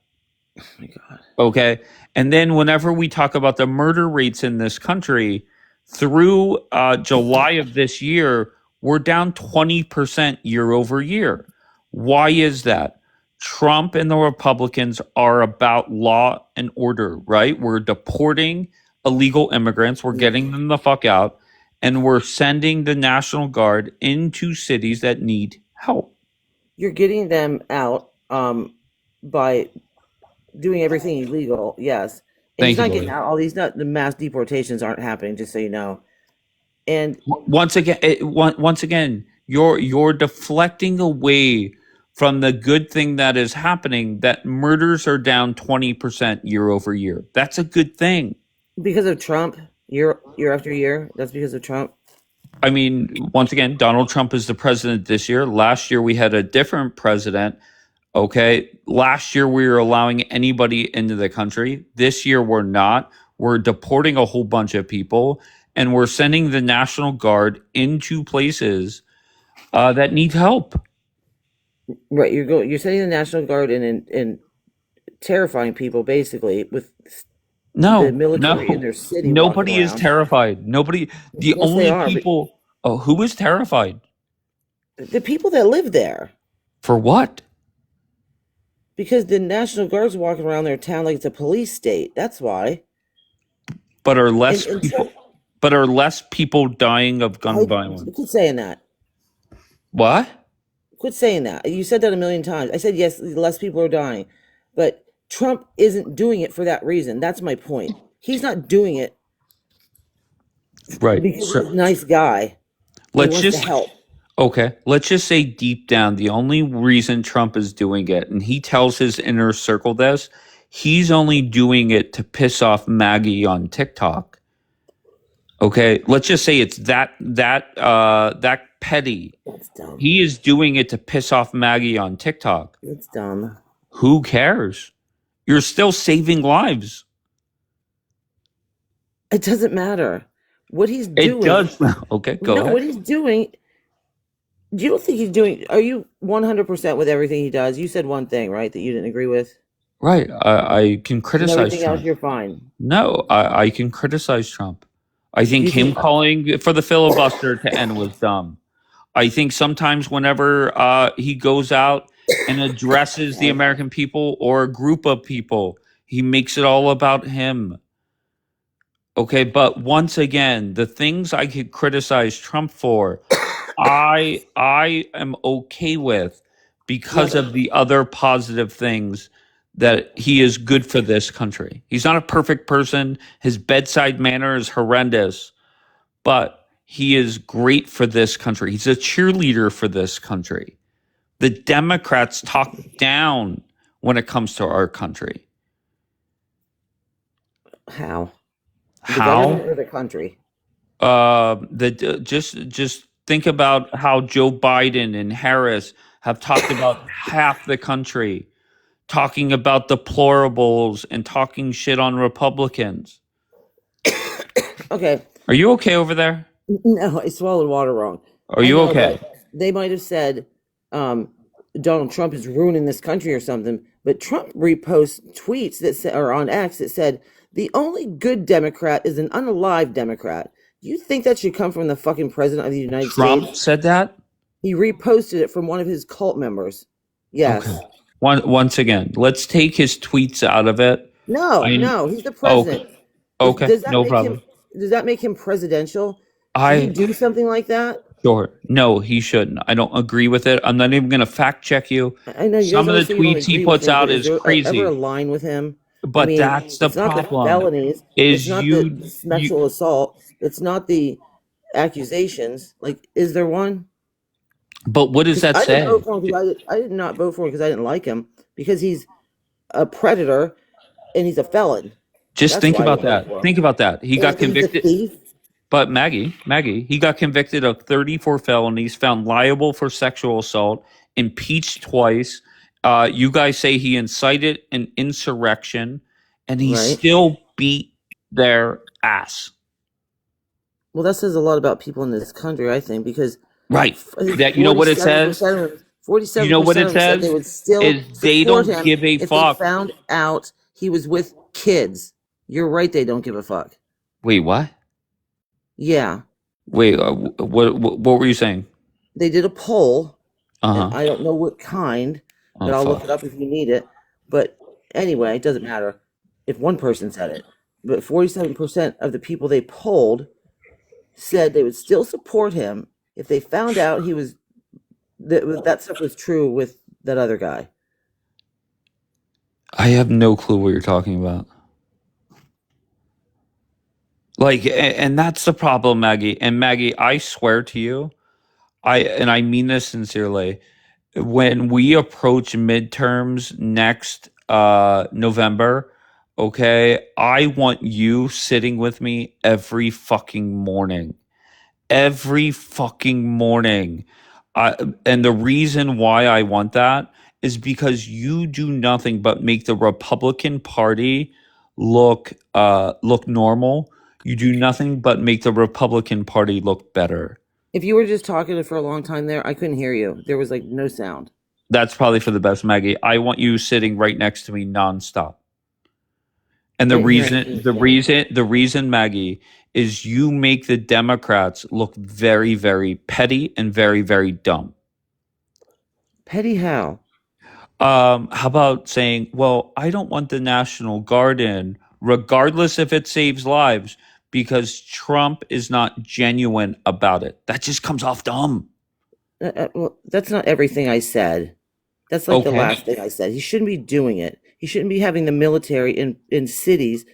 Oh my God. Okay. And then whenever we talk about the murder rates in this country, through July of this year, we're down 20% year over year. Why is that? Trump and the Republicans are about law and order, right? We're deporting illegal immigrants, we're getting them the fuck out, and we're sending the National Guard into cities that need help. You're getting them out by doing everything illegal, yes. And he's Thank you, not getting Lord. out. The mass deportations aren't happening, just so you know. And Once again, you're deflecting away from the good thing that is happening. That murders are down 20% year over year. That's a good thing. because of Trump, year after year, that's because of Trump. I mean, once again, Donald Trump is the president this year. Last year we had a different president. Okay. Last year we were allowing anybody into the country. This year we're not. We're deporting a whole bunch of people, and we're sending the National Guard into places that need help. Right, you're sending the National Guard and terrifying people basically with No, the military in no, their city walking nobody is around. terrified. Nobody. The Yes, they only are. people. Oh, who is terrified? The people that live there, For what? because the National Guard's walking around their town like it's a police state. That's why. But are less And people? Trump, But are less people dying of gun quit violence? saying that. What? Quit saying that. You said that a million times. I said yes, less people are dying, but Trump isn't doing it for that reason. That's my point. He's not doing it Right. because So he's a nice guy. And he let's wants just to help. okay. Let's just say deep down, the only reason Trump is doing it, and he tells his inner circle this, he's only doing it to piss off Maggie on TikTok. Okay. Let's just say it's that petty. That's dumb. He is doing it to piss off Maggie on TikTok. That's dumb. Who cares? You're still saving lives. It doesn't matter what he's doing. It does. Okay, go ahead. What he's doing. You don't think he's doing? Are you 100% with everything he does? You said one thing, right, that you didn't agree with. Right. I can And criticize everything else, Trump. you're fine. No, I can criticize Trump. I think You him think? calling for the filibuster to end was dumb. I think sometimes whenever he goes out and addresses the American people or a group of people, he makes it all about him. Okay, but once again, the things I could criticize Trump for, I am okay with because Like, of the other positive things that he is good for this country. He's not a perfect person. His bedside manner is horrendous, but he is great for this country. He's a cheerleader for this country. The Democrats talk down when it comes to our country. how? The How? government or the country? Just think about how Joe Biden and Harris have talked about half the country, talking about deplorables and talking shit on Republicans. Okay. Are you okay over there? No, I swallowed water wrong. Are I you know, okay? but they might have said Donald Trump is ruining this country or something, but Trump reposts tweets that say, or on X that said the only good Democrat is an unalive Democrat. Do you think that should come from the fucking president of the United Trump States? said that? He reposted it from one of his cult members. Yes. Okay. Once again, let's take his tweets out of it. No, he's the president. Okay, Does that no make problem. does that make him presidential? Should he do something like that? Sure. No, he shouldn't. I don't agree with it. I'm not even going to fact check you. I know you Some guys of the always say you don't tweets he agree with puts him, out but is there crazy. ever a line with him? But that's the it's not the problem. felonies. Is It's not you, the sexual assault. It's not the accusations. Like, is there one? but what does that I didn't say? vote for him because I did not vote for him because I didn't like him, because he's a predator and he's a felon. Just That's think why I about didn't vote that. for him. Think about that. He And got he's a convicted. thief. But Maggie, he got convicted of 34 felonies, found liable for sexual assault, impeached twice. You guys say he incited an insurrection, and he Right. still beat their ass. Well, that says a lot about people in this country, I think, because Right. That, you know what it says? 47% of them, You know what it said they says? would still Is they support don't him give a if they fuck. found out he was with kids. You're right, they don't give a fuck. Wait, what? Yeah. Wait, what were you saying? They did a poll, and Uh-huh. I don't know what kind, but Oh, I'll look fuck. it up if you need it. But anyway, it doesn't matter if one person said it. But 47% of the people they polled said they would still support him if they found out he was that stuff was true with that other guy. I have no clue what you're talking about. Like, and that's the problem, Maggie. And Maggie, I swear to you, I mean this sincerely. When we approach midterms next November, okay, I want you sitting with me every fucking morning. Every fucking morning. And the reason why I want that is because you do nothing but make the Republican Party look normal. You do nothing but make the Republican Party look better. If you were just talking for a long time there, I couldn't hear you. There was like no sound. That's probably for the best, Maggie. I want you sitting right next to me nonstop. And Couldn't hear anything you said. the reason, Maggie, is you make the Democrats look very, very petty and very, very dumb. Petty how? How about saying, well, I don't want the National Guard in, regardless if it saves lives, because Trump is not genuine about it. That just comes off dumb. Well, that's not everything I said. That's like the Okay. last thing I said. He shouldn't be doing it. He shouldn't be having the military in cities.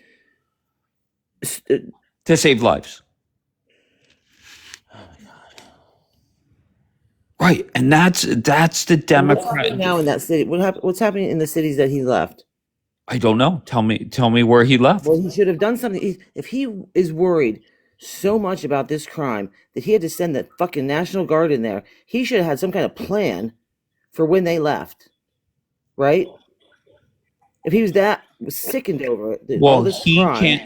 To save lives. Right. And that's the What's happening Democrat. now in that city? What's happening in the cities that he left? I don't know. Tell me where he left. Well, he should have done something. If he is worried so much about this crime that he had to send the fucking National Guard in there, he should have had some kind of plan for when they left, right? If he was sickened over it, all Well, this he crime.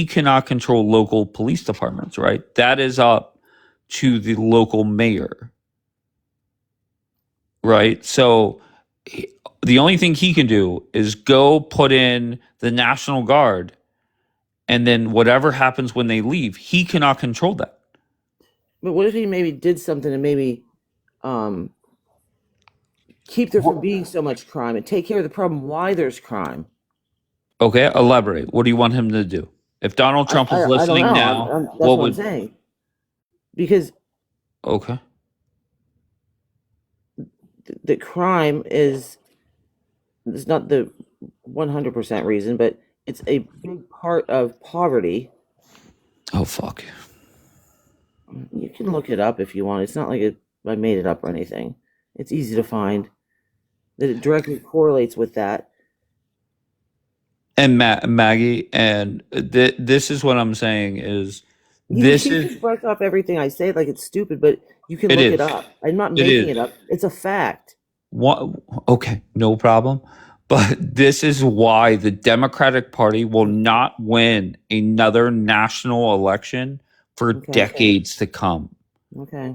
cannot control local police departments, right? That is up to the local mayor, right? So the only thing he can do is go put in the National Guard, and then whatever happens when they leave, he cannot control that. But what if he maybe did something to maybe keep there from being so much crime and take care of the problem why there's crime? Okay, elaborate. What do you want him to do? If Donald Trump is I don't listening know. now, That's what I'm saying. Because okay. the crime is not the 100% reason, but it's a big part of poverty. Oh, fuck. You can look it up if you want. It's not like I made it up or anything. It's easy to find that it directly correlates with that. And Maggie, and this is what I'm saying is You this can is just brush off everything I say like it's stupid, but you can it look it is. up. I'm not It making is. it up. It's a fact. What? Okay, no problem. But this is why the Democratic Party will not win another national election for Okay. decades to come. Okay.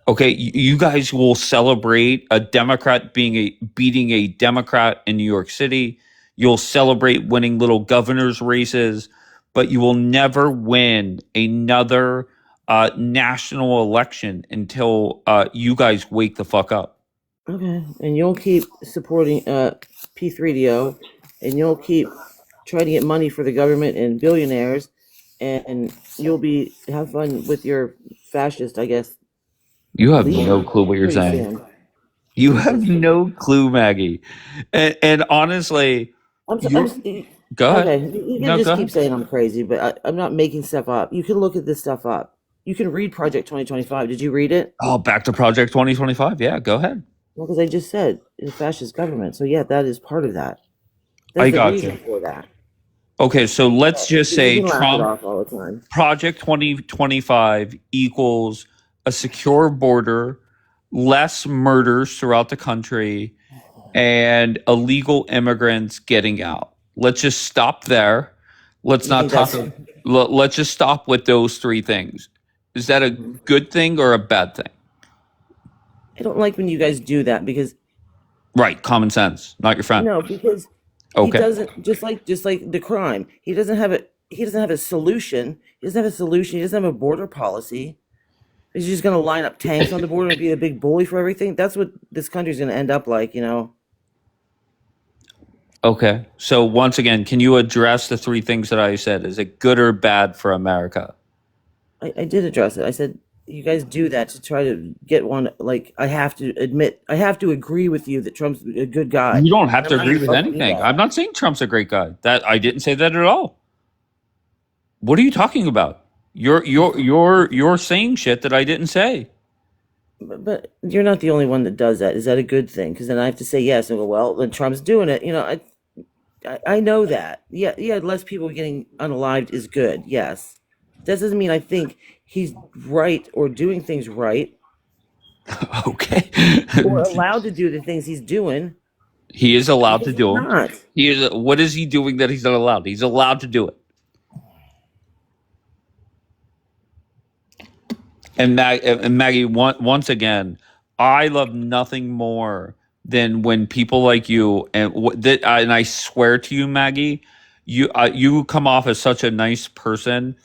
Okay, you guys will celebrate a Democrat beating a Democrat in New York City. You'll celebrate winning little governor's races, but you will never win another national election until you guys wake the fuck up. Okay. And you'll keep supporting P3DO, and you'll keep trying to get money for the government and billionaires, and you'll have fun with your fascist, I guess. You have leader no clue what you're pretty saying. soon. You have no clue, Maggie. And honestly, go ahead. Okay, you can No, just go keep ahead. saying I'm crazy, but I'm not making stuff up. You can look at this stuff up. You can read Project 2025. Did you read it? Oh, back to Project 2025. Yeah, go ahead. Well, because I just said it's fascist government. So yeah, that is part of that. I That's the got reason you. for that. Okay, so let's just You say can laugh it Trump off all the time. Project 2025 equals a secure border, less murders throughout the country, and illegal immigrants getting out. Let's just stop there. Let's You not think talk. that's? Let's just stop with those three things. Is that a good thing or a bad thing? I don't like when you guys do that because Right, common sense, not your friend. no, because he Okay. doesn't just like the crime. He doesn't have a solution. He doesn't have a solution. He doesn't have a border policy. He's just going to line up tanks on the border and be a big bully for everything. That's what this country's going to end up like, Okay. So once again, can you address the three things that I said? Is it good or bad for America? I did address it. I said you guys do that to try to get one. Like I have to agree with you that Trump's a good guy. You don't have And to I'm not agree with supposed to do anything. that. I'm not saying Trump's a great guy. That I didn't say that at all. What are you talking about? You're saying shit that I didn't say. But you're not the only one that does that. Is that a good thing? Because then I have to say yes and go, well, then Trump's doing it. I know that. Yeah, less people getting unalived is good. Yes. That doesn't mean I think he's right or doing things right Okay. or allowed to do the things he's doing. He is allowed to Because he's do them. not. He is. What is he doing that he's not allowed? He's allowed to do it. And Maggie, once again, I love nothing more than when people like you and I swear to you, Maggie, you come off as such a nice person.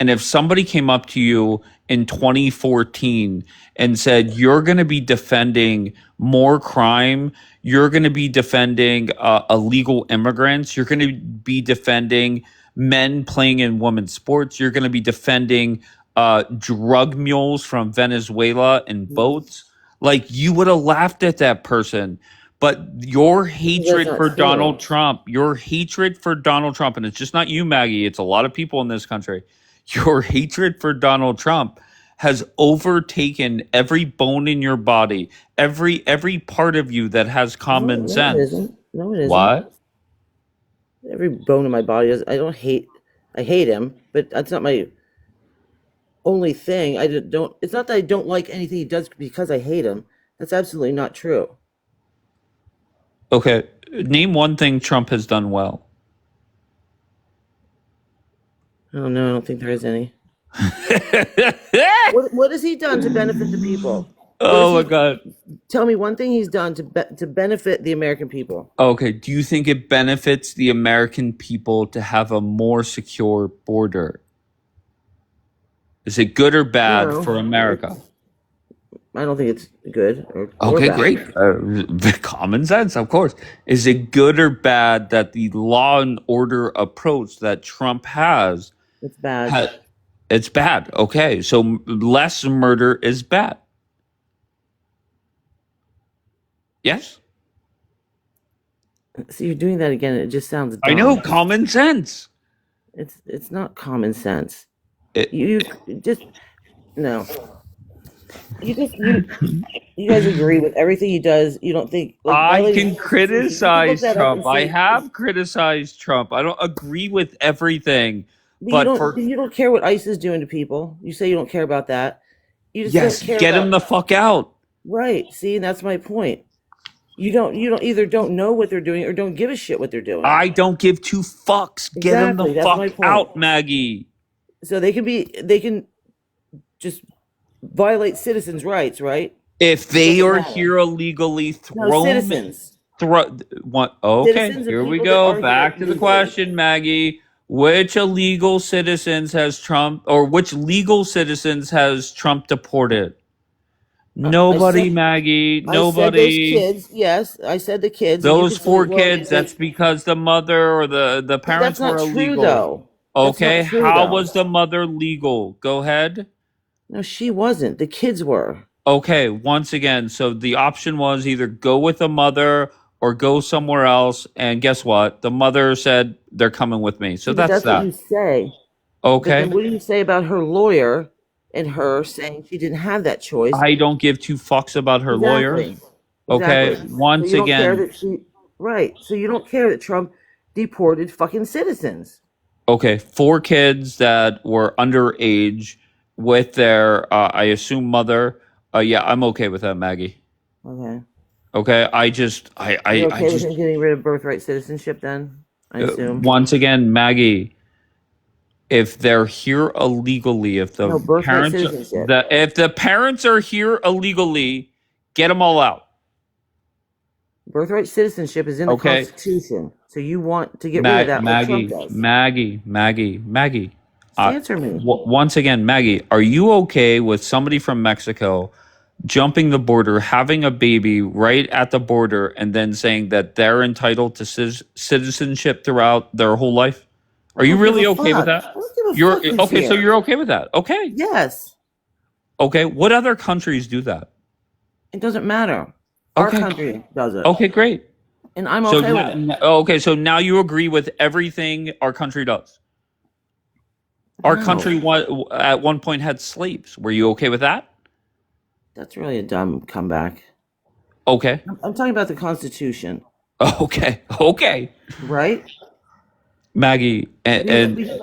And if somebody came up to you in 2014 and said you're going to be defending more crime, you're going to be defending illegal immigrants, you're going to be defending men playing in women's sports, you're going to be defending drug mules from Venezuela in boats, like you would have laughed at that person. But your That's hatred not for true. Donald Trump, and it's just not you, Maggie, it's a lot of people in this country. Your hatred for Donald Trump has overtaken every bone in your body, every part of you that has common No, it sense. isn't. No, it isn't. What? Every bone in my body is. I hate him, but that's not my only thing. Don't. It's not that I don't like anything he does because I hate him. That's absolutely not true. Okay, name one thing Trump has done well. Oh no, I don't think there is any. What has he done to benefit the people? Oh my God. Tell me one thing he's done to benefit the American people. Okay, do you think it benefits the American people to have a more secure border? Is it good or bad No, for America? I don't think it's good or Okay, bad. great. Common sense, of course. Is it good or bad that the law and order approach that Trump has? It's bad. It's bad. Okay, so less murder is bad. Yes? See, you're doing that again. It just sounds dumb. I know, common sense. It's not common sense. It- You just no. You guys agree with everything he does. You don't think I can criticize that up Trump. and I see- have criticized Trump. I don't agree with everything. But But you don't care what ICE is doing to people. You say you don't care about that. You just yes, don't care get about, him the fuck out. right. See, and that's my point. You don't either don't know what they're doing or don't give a shit what they're doing. I don't give two fucks. Get him the Exactly, that's my fuck point. out, Maggie. So they can just violate citizens' rights, right? If they Doesn't are matter. here illegally, No, throw them. citizens. What? Okay, Citizens and here we people that go. are Back here to the legally. question, Maggie. Which legal citizens has Trump deported? Nobody, said- Maggie. I said those Nobody. kids. Yes, I said the kids. and you Those can say, four well, kids. That's because the mother or the parents that's not were true, illegal. though. That's Okay, not true, how though. was the mother legal? Go ahead. No, she wasn't. The kids were. Okay, once again, so the option was either go with the mother or go somewhere else. And guess what? The mother said they're coming with me. So But that's what you that. say. But Okay. then what do you say about her lawyer and her saying she didn't have that choice? I don't give two fucks about her lawyer. Exactly. Okay, Exactly. once So you don't care again. that she right. So you don't care that Trump deported fucking citizens. Okay, four kids that were underage with their, I assume, mother. Yeah, I'm okay with that, Maggie. Okay. Okay, I just, You're I okay with just, him getting rid of birthright citizenship then? I assume. once again, Maggie, if they're here illegally, No, birthright citizenship. if the parents are here illegally, get them all out. Birthright citizenship is in the Okay, Constitution. So you want to get rid of that like Trump does. Maggie. Just answer me. Once again, Maggie, are you okay with somebody from Mexico jumping the border, having a baby right at the border, and then saying that they're entitled to citizenship throughout their whole life? I Are you don't give really a okay with fuck. that? I don't give a You're fuck who's okay, so here. you're okay with that. Okay. Yes. Okay. What other countries do that? It doesn't matter. Our Okay. country does it. Okay, great. And I'm So okay with it. okay, so now you agree with everything our country does. Our No. country at one point had slaves. Were you okay with that? That's really a dumb comeback. Okay. I'm talking about the Constitution, Okay. Okay. right? Maggie, and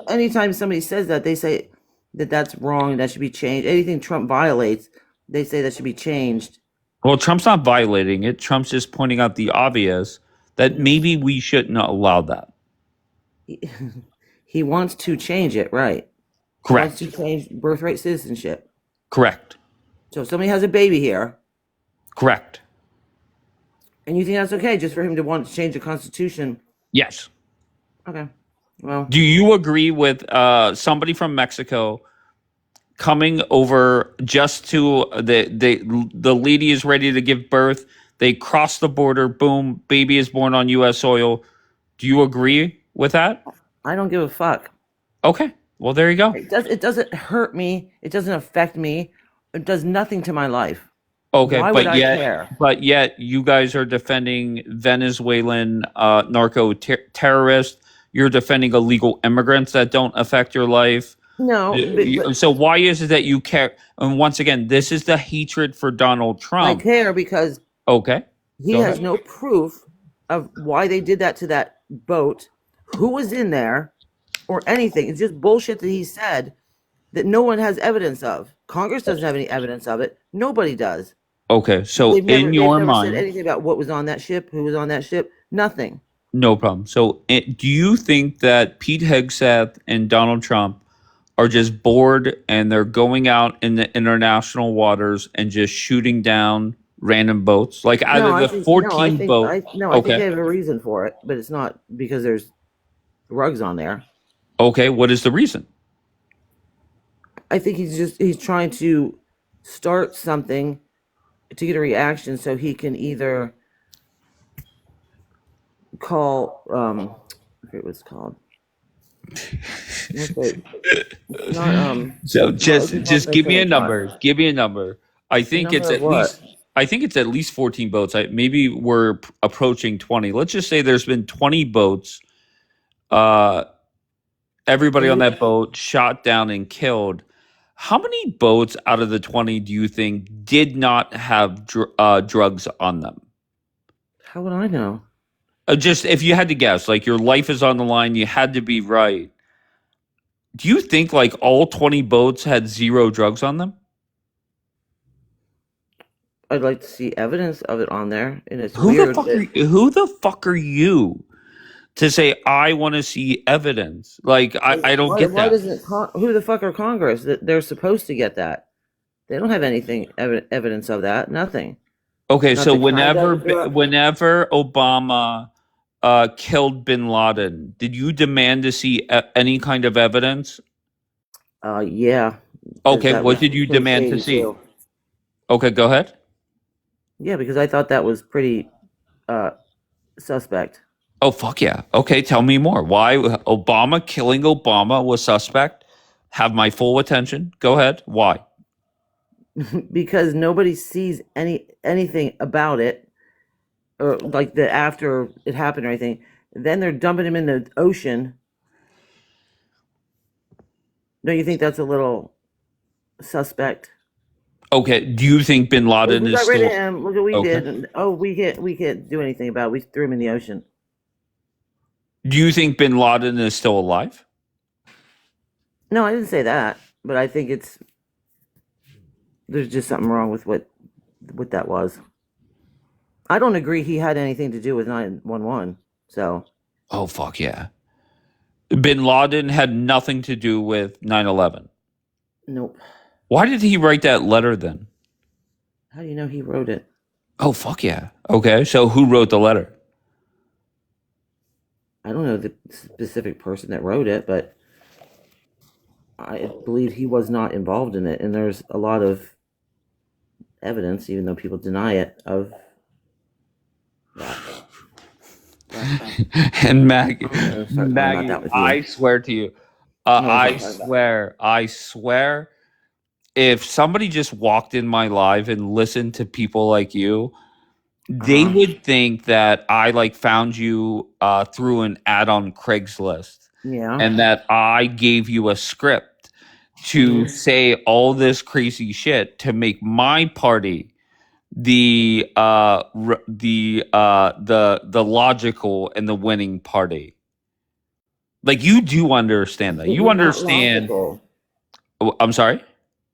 Anytime somebody says that, they say that that's wrong, that should be changed. Anything Trump violates, they say that should be changed. well, Trump's not violating it. Trump's just pointing out the obvious that maybe we shouldn't allow that. He wants to change it, right? He wants to Correct. change birthright citizenship. Correct. So if somebody has a baby here, Correct. and you think that's okay, just for him to want to change the Constitution, Yes. okay. Well, Do you agree with somebody from Mexico coming over just to the lady is ready to give birth? They cross the border. Boom, baby is born on U.S. soil. Do you agree with that? I don't give a fuck. Okay. Well, there you go. It doesn't hurt me. It doesn't affect me. It does nothing to my life. Okay, Why would I care? but yet you guys are defending Venezuelan narco terrorists. You're defending illegal immigrants that don't affect your life. No, but So why is it that you care? And once again, this is the hatred for Donald I Trump. care because Okay, he go has ahead. no proof of why they did that to that boat, who was in there, or anything. It's just bullshit that he said that no one has evidence of. Congress doesn't have any evidence of it. Nobody does. Okay, so They've never, in they've your never said mind, anything about what was on that ship, who was on that ship. Nothing. no problem. So do you think that Pete Hegseth and Donald Trump are just bored and they're going out in the international waters and just shooting down random boats? Like out No, of I the think 14 boats. I think Okay. they have a reason for it, but it's not because there's rugs on there. Okay, what is the reason? I think he's trying to start something to get a reaction so he can either call I forget what it's called. It's not So it's not just give me a necessarily number. Give me a number. I think it's number of at what? least I think it's at least 14 boats. Maybe we're approaching 20. Let's just say there's been 20 boats. Everybody on that boat shot down and killed. How many boats out of the 20 do you think did not have drugs on them? How would I know? Just if you had to guess, like your life is on the line, you had to be right. Do you think like all 20 boats had zero drugs on them? I'd like to see evidence of it on there, and it's Who weird. Who the fuck are you to say I want to see evidence? Like I don't get Why that. doesn't who the fuck are Congress that they're supposed to get that? They don't have anything evidence of that. Nothing. Okay, Not so the conduct. whenever Obama killed Bin Laden, did you demand to see any kind of evidence? Yeah. 'cause Okay, that what was did you pretty demand to shady, see? too. Okay, go ahead. Yeah, because I thought that was pretty suspect. Oh fuck yeah. Okay, tell me more. Why Obama killing Obama was suspect? Have my full attention. Go ahead. Why? Because nobody sees anything about it, or like the after it happened or anything. Then they're dumping him in the ocean. Don't you think that's a little suspect? Okay, do you think Bin Laden We is got rid of still him. Look what we okay? did. And, oh, we can't do anything about it. We threw him in the ocean. Do you think Bin Laden is still alive? No, I didn't say that, but I think it's there's just something wrong with what that was. I don't agree he had anything to do with 9/11. So, Oh, fuck yeah. Bin Laden had nothing to do with 9/11. nope. Why did he write that letter then? How do you know he wrote it? Oh, fuck yeah. Okay, so who wrote the letter? I don't know the specific person that wrote it, but I believe he was not involved in it. And there's a lot of evidence, even though people deny it, of that. And I'm gonna start talking about Maggie, that with you. I swear to you, I'm gonna I start talking about I swear, if somebody just walked in my live and listened to people like you, they would think that I like found you through an ad on Craigslist Yeah. and that I gave you a script to say all this crazy shit to make my party the logical and the winning party. Like, you do understand that. But You you're not understand. logical. Oh, I'm sorry.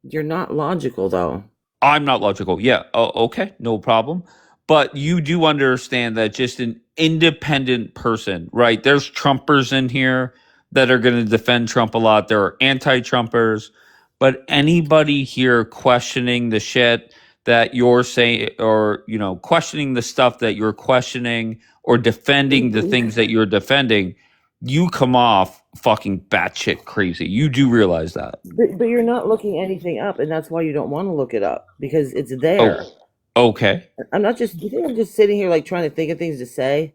You're not logical, though. I'm not logical. Yeah. Oh, okay. No problem. But you do understand that just an independent person, right? There's Trumpers in here that are going to defend Trump a lot. There are anti-Trumpers. But anybody here questioning the shit that you're saying, or, you know, questioning the stuff that you're questioning, or defending the things that you're defending, you come off fucking batshit crazy. You do realize that. But you're not looking anything up, and that's why you don't want to look it up, because it's there. Oh, okay. I'm not just. Do you think I'm just sitting here like trying to think of things to say?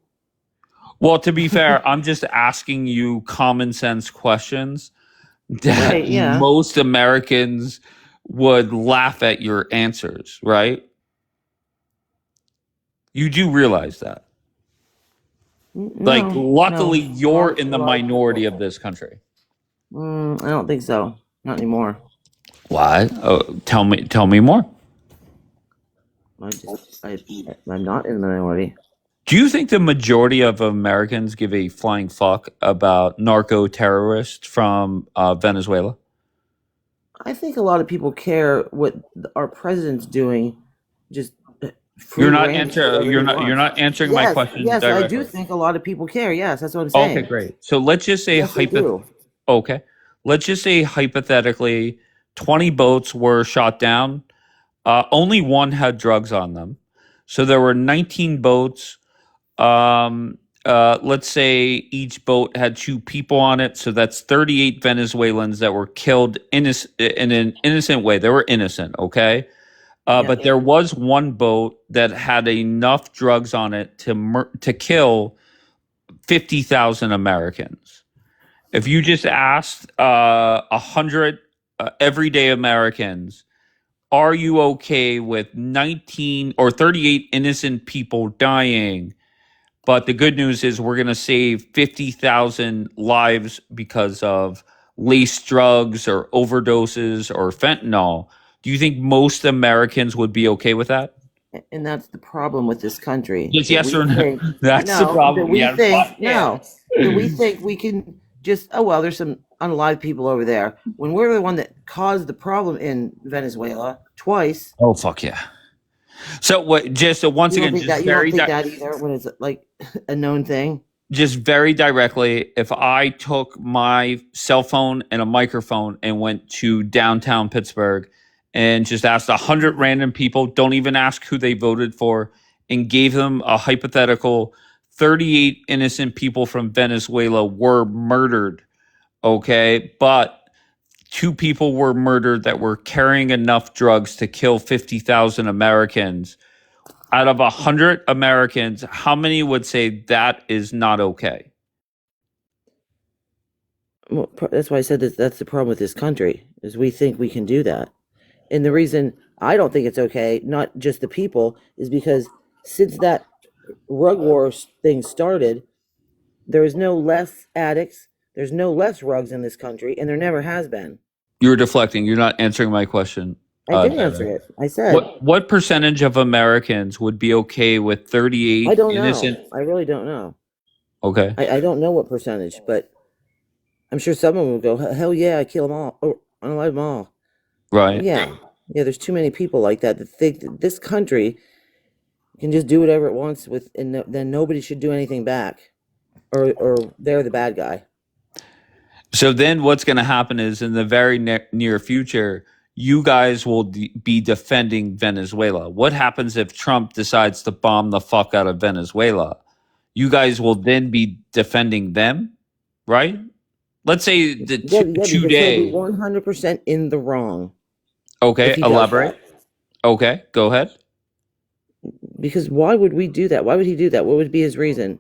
Well, to be fair, I'm just asking you common sense questions that Right, yeah. most Americans would laugh at your answers, right? You do realize that. Like, luckily, you're in the minority of this country. I don't think so. Not anymore. Why? Oh, tell me more. I'm not in the minority. Do you think the majority of Americans give a flying fuck about narco terrorists from Venezuela? I think a lot of people care what our president's doing. Just You're not answering my question. Yes, directly. I do think a lot of people care. Yes, that's what I'm saying. Okay, great. So let's just say Okay. Let's just say hypothetically 20 boats were shot down. Only one had drugs on them. So there were 19 boats. Let's say each boat had 2 people on it. So that's 38 Venezuelans that were killed in an innocent way. They were innocent, okay? But there was one boat that had enough drugs on it to kill 50,000 Americans. If you just asked 100 everyday Americans, are you okay with 19 or 38 innocent people dying? But the good news is we're going to save 50,000 lives because of laced drugs or overdoses or fentanyl. Do you think most Americans would be okay with that? And that's the problem with this country. Just yes or no? That's the problem. That we think we can just, oh, well, there's some unalive people over there, when we're the one that caused the problem in Venezuela twice. Oh, fuck yeah. So what? Just once again, you don't think that either when it's like a known thing. Just very directly, if I took my cell phone and a microphone and went to downtown Pittsburgh and just asked 100 random people, don't even ask who they voted for, and gave them a hypothetical 38 innocent people from Venezuela were murdered, okay? But 2 people were murdered that were carrying enough drugs to kill 50,000 Americans. Out of 100 Americans, how many would say that is not okay? Well, that's why I said that's the problem with this country, is we think we can do that. And the reason I don't think it's okay, not just the people, is because since that rug war thing started, there is no less addicts, there's no less rugs in this country, and there never has been. You're deflecting. You're not answering my question. I did answer it. I said, what percentage of Americans would be okay with 38 I don't innocent? know. I really don't know. Okay. I don't know what percentage, but I'm sure someone will go, hell yeah, I kill them all, or unalive them all. Right. Yeah. Yeah, there's too many people like that think that this country can just do whatever it wants with, and then nobody should do anything back, or they're the bad guy. So then what's going to happen is in the very near future, you guys will be defending Venezuela. What happens if Trump decides to bomb the fuck out of Venezuela? You guys will then be defending them, right? Let's say the Yeah, because he'll be today. 100% in the wrong Okay, if he does elaborate. that. Okay, go ahead. Because why would we do that? Why would he do that? What would be his reason?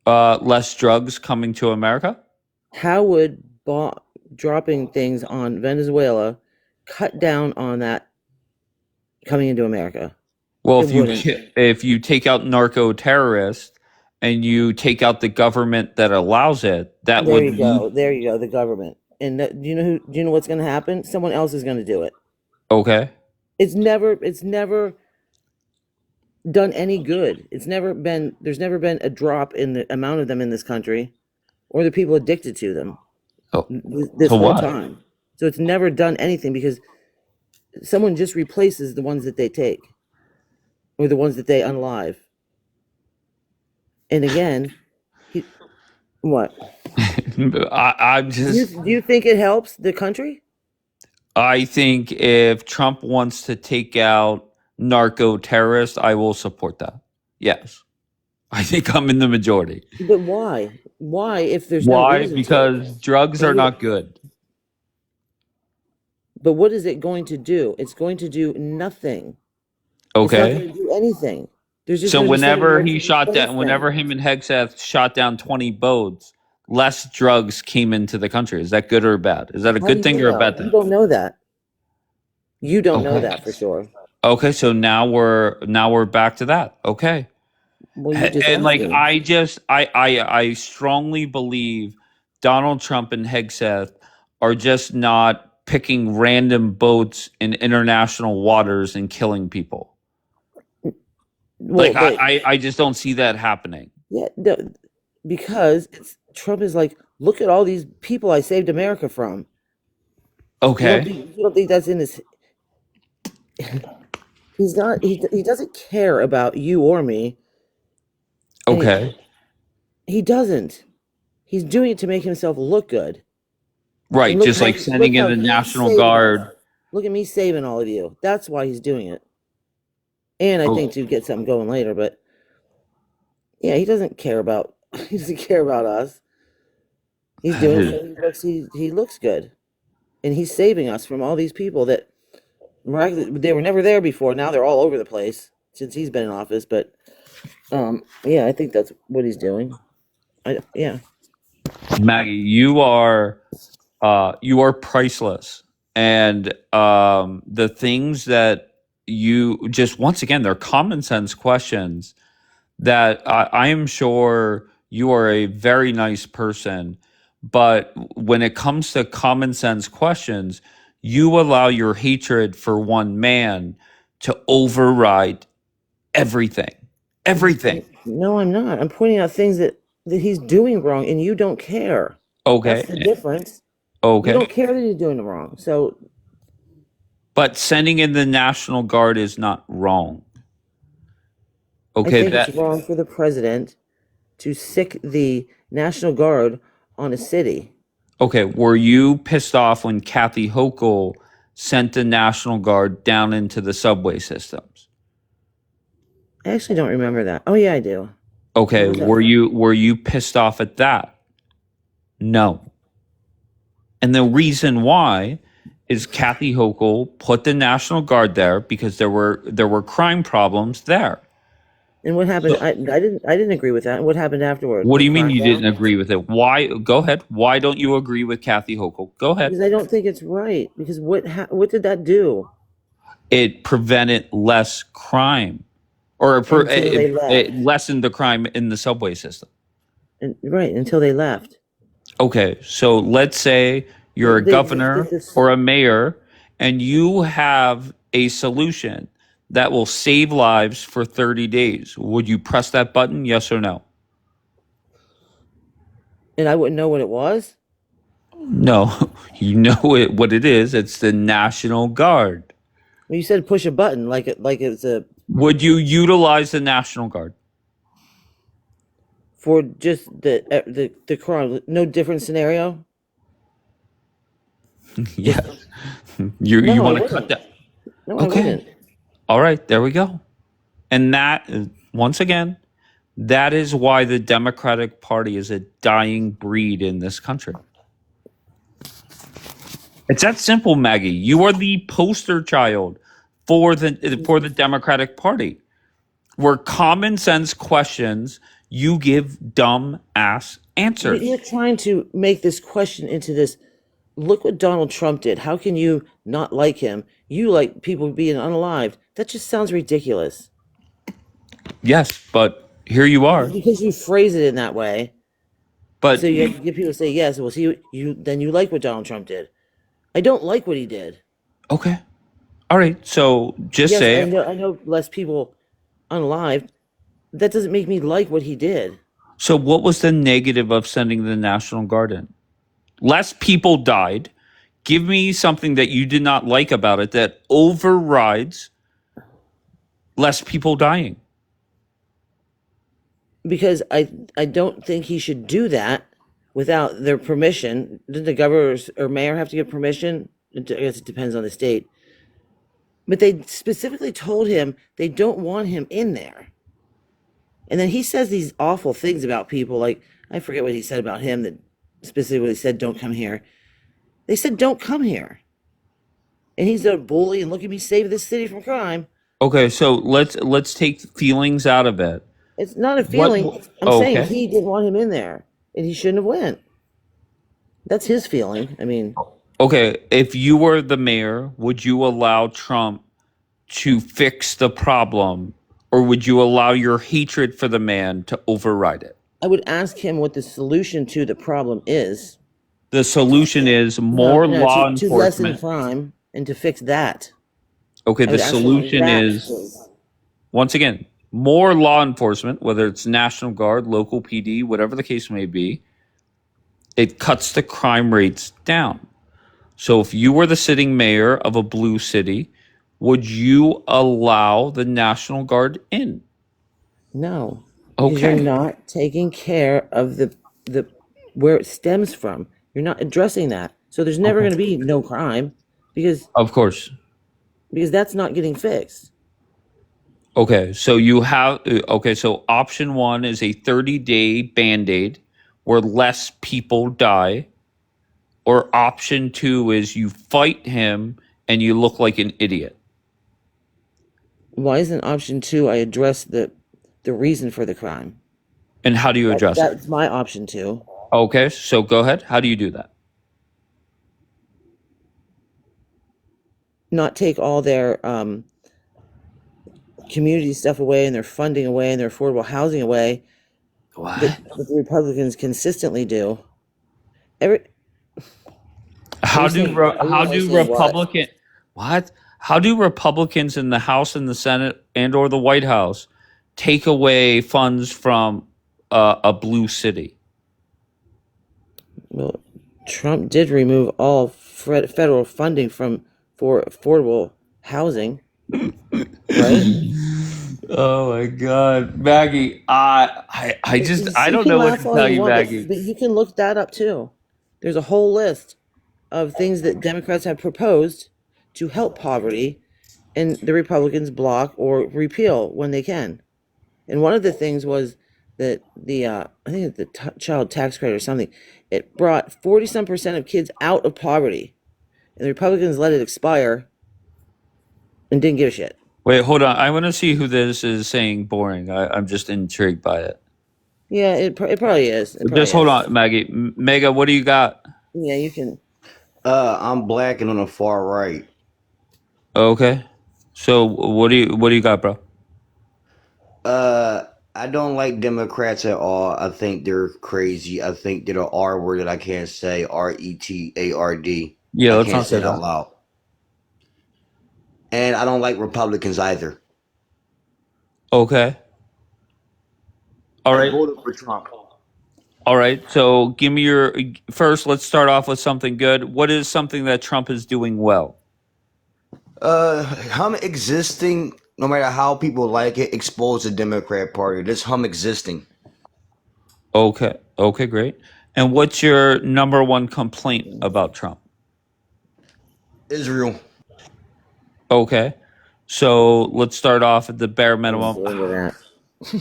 Less drugs coming to America. How would dropping things on Venezuela cut down on that coming into America? Well, It wouldn't. if you take out narco terrorists and you take out the government that allows it, that There would you go. There you go. The government. And do you know what's going to happen? Someone else is going to do it. Okay. It's never done any good. There's never been a drop in the amount of them in this country or the people addicted to them Oh, this so whole what? time. So it's never done anything because someone just replaces the ones that they take or the ones that they unalive. And again, what? I'm just. Do you think it helps the country? I think if Trump wants to take out narco terrorists, I will support that. Yes. I think I'm in the majority. But why? Why if there's no Why? reason Because to? drugs are not good. But what is it going to do? It's going to do nothing. It's not Okay. going to do anything. There's just So going to be whenever someone he shot down, whenever him and Hegseth shot down 20 boats, less drugs came into the country. Is that good or bad? Is that a good thing or a bad You thing? don't know that. You don't know Okay. that for sure. Okay, so now we're back to that. Okay. Well, you just And like asked me. I strongly believe Donald Trump and Hegseth are just not picking random boats in international waters and killing people. Well, Like I just don't see that happening. yeah, because Trump is like, look at all these people I saved America from. Okay. You don't think that's in his? He's not. He doesn't care about you or me. Okay. He doesn't. He's doing it to make himself look good. Right, Look just how- like sending look in how the he's National saving Guard. us. Look at me saving all of you. That's why he's doing it. And I think to get something going later, but yeah, he doesn't care about us. He's doing it so he looks good. And he's saving us from all these people that they were never there before. Now they're all over the place since he's been in office. But yeah, I think that's what he's doing. Yeah. Maggie, you are priceless. And the things that you just, once again, they're common sense questions that I am sure you are a very nice person. But when it comes to common sense questions, you allow your hatred for one man to override everything. Everything. No, I'm not. I'm pointing out things that he's doing wrong, and you don't care. Okay. That's the difference. Okay. You don't care that he's doing it wrong. So, but sending in the National Guard is not wrong. Okay, I think it's wrong for the president to sick the National Guard on a city. Okay, were you pissed off when Kathy Hochul sent the National Guard down into the subway systems? I actually don't remember that. Oh yeah, I do. Okay, were you pissed off at that? No. And the reason why is Kathy Hochul put the National Guard there because there were crime problems there. And what happened? I didn't agree with that. And what happened afterwards? What do you mean you didn't agree with it? Why? Go ahead. Why don't you agree with Kathy Hochul? Go ahead. Because I don't think it's right. Because what did that do? It prevented less crime, or it lessened the crime in the subway system. Right, until they left. Okay, so let's say you're a governor or a mayor, and you have a solution that will save lives for 30 days. Would you press that button, yes or no? And I wouldn't know what it was? No, you know what it is. It's the National Guard. Well, you said push a button like it's a Would you utilize the National Guard? for just the crime. No different scenario. Yes. Just You no, I want to cut wouldn't. that? No, I Okay. wouldn't. All right. There we go. And that is, once again, that is why the Democratic Party is a dying breed in this country. It's that simple, Maggie. You are the poster child for the Democratic Party. Where common sense questions, you give dumb ass answers. You're trying to make this question into this. Look what Donald Trump did. How can you not like him? You like people being unalived. That just sounds ridiculous. Yes, but here you are. Because you phrase it in that way. But So you have to get people to say yes. Well, see, you like what Donald Trump did. I don't like what he did. okay. All right. So just Yes, say, I know less people unalived. That doesn't make me like what he did. so what was the negative of sending the National Guard in? Less people died. Give me something that you did not like about it that overrides less people dying. Because I don't think he should do that without their permission. Did the governor or mayor have to get permission? I guess it depends on the state. But they specifically told him they don't want him in there. And then he says these awful things about people. Like, I forget what he said about him that specifically said, don't come here. They said, don't come here. And he's a bully and look at me save this city from crime. Okay, so let's take feelings out of it. It's not a What? feeling. I'm Oh, saying okay. he didn't want him in there. And he shouldn't have went. That's his feeling. I mean, Okay, if you were the mayor, would you allow Trump to fix the problem, or would you allow your hatred for the man to override it? I would ask him what the solution to the problem is. The solution is No, more no, law to lessen enforcement. crime and to fix that. Okay, I the would ask him solution that. is, once again, more law enforcement, whether it's National Guard, local PD, whatever the case may be. It cuts the crime rates down. So if you were the sitting mayor of a blue city, would you allow the National Guard in? No, because you're Okay. not taking care of the where it stems from. You're not addressing that. So there's never Okay. going to be no crime because Of course. that's not getting fixed. Okay. So so option one is a 30-day band-aid where less people die. Or option two is you fight him and you look like an idiot. Why isn't option 2 I address the reason for the crime? And how do you address it? That's my option 2. Okay, so go ahead. How do you do that? Not take all their community stuff away and their funding away and their affordable housing away What? that the Republicans consistently do. Every How Are you do saying- re- are you how only do saying what? Republican what? How do Republicans in the House and the Senate and or the White House take away funds from a blue city? Well, Trump did remove all federal funding for affordable housing, right? Oh my God, Maggie! I just I You don't can know what laugh to all tell you you, want, Maggie. but you can look that up too. There's a whole list of things that Democrats have proposed to help poverty, and the Republicans block or repeal when they can. And one of the things was that I think it's the child tax credit or something. It brought 40% of kids out of poverty, and the Republicans let it expire and didn't give a shit. Wait, hold on. I want to see who this is saying boring. I'm just intrigued by it. Yeah, it probably is. It probably Just hold is. on, Maggie. Mega, what do you got? Yeah, you can. I'm black and on the far right. Okay. So what do you got, bro? I don't like Democrats at all. I think they're crazy. I think they're the R word that I can't say. RETARD. Yeah, I let's can't not say say it out that. loud. And I don't like Republicans either. Okay. All I right. voted for Trump. All right. So give me your first. Let's start off with something good. What is something that Trump is doing well? Him existing, no matter how people like it, expose the Democrat Party. This him existing. Okay. Okay, great. And what's your number one complaint about Trump? Israel. Okay. So let's start off at the bare I didn't minimum. get into that.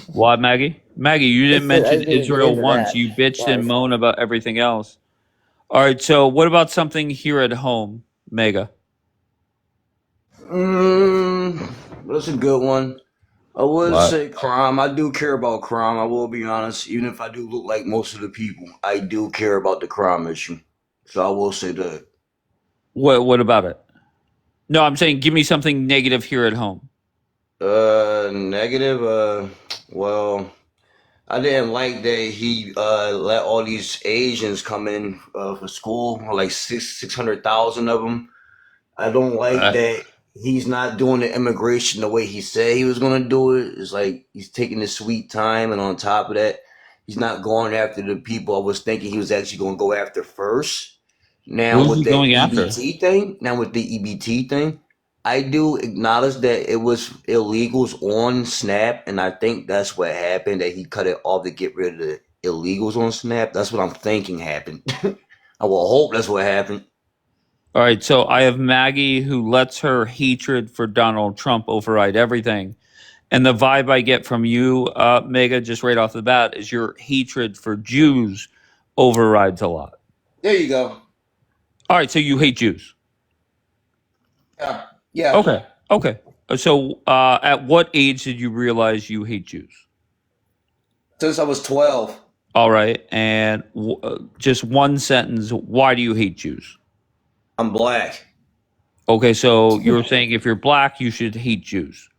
What, Maggie? Maggie, you didn't I mention didn't get Israel into once. that. You bitched and Sorry. moaned about everything else. All right. So what about something here at home, Mega? That's a good one. I would What? say crime. I do care about crime. I will be honest. Even if I do look like most of the people, I do care about the crime issue. So I will say that. What about it? No, I'm saying give me something negative here at home. Negative. Well, I didn't like that he let all these Asians come in for school, like 600,000 of them. I don't like Uh, that he's not doing the immigration the way he said he was gonna do it. It's like he's taking his sweet time, and on top of that, he's not going after the people I was thinking he was actually gonna go after first. Now Who's with he the going after? EBT thing, I do acknowledge that it was illegals on Snap, and I think that's what happened. That he cut it off to get rid of the illegals on Snap. That's what I'm thinking happened. I will hope that's what happened. All right, so I have Maggie who lets her hatred for Donald Trump override everything. And the vibe I get from you, Mega, just right off the bat, is your hatred for Jews overrides a lot. There you go. All right, so you hate Jews. Yeah. Yeah. Okay, okay. So at what age did you realize you hate Jews? Since I was 12. All right, and just one sentence, why do you hate Jews? I'm black. Okay, so you're saying if you're black, you should hate Jews.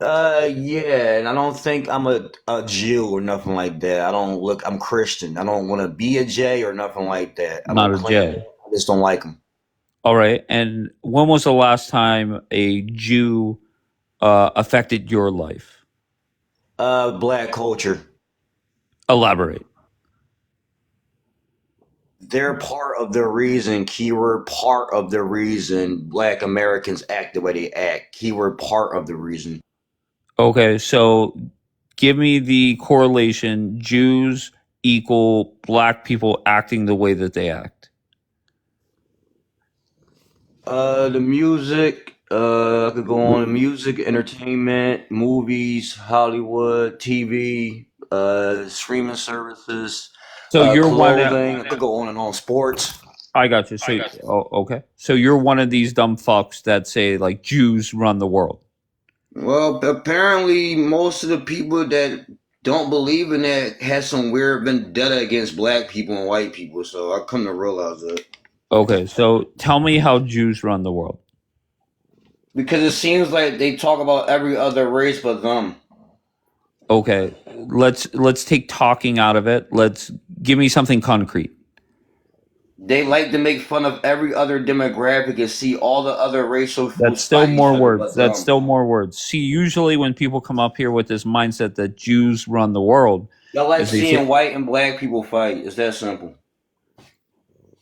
Yeah, and I don't think I'm a Jew or nothing like that. I'm Christian. I don't want to be a J or nothing like that. I Not don't a claim J. it. I just don't like them. All right, and when was the last time a Jew affected your life? Black culture. Elaborate. They're part of the reason, keyword part of the reason black Americans act the way they act. Keyword part of the reason. Okay, so give me the correlation Jews equal black people acting the way that they act. The music, I could go on music, entertainment, movies, Hollywood, TV, streaming services, So you're one of, clothing. I could go on and on. Sports. I got you. So, okay. So you're one of these dumb fucks that say like Jews run the world. Well, apparently, most of the people that don't believe in that has some weird vendetta against black people and white people. So I come to realize that. Okay, so tell me how Jews run the world. Because it seems like they talk about every other race but them. Okay, let's take talking out of it. Let's give me something concrete. They like to make fun of every other demographic and see all the other racial That's foods still fight each more other words. but That's them. still more words. See, usually when people come up here with this mindset that Jews run the world, Y'all like is they seeing say, white and black people fight. It's that simple.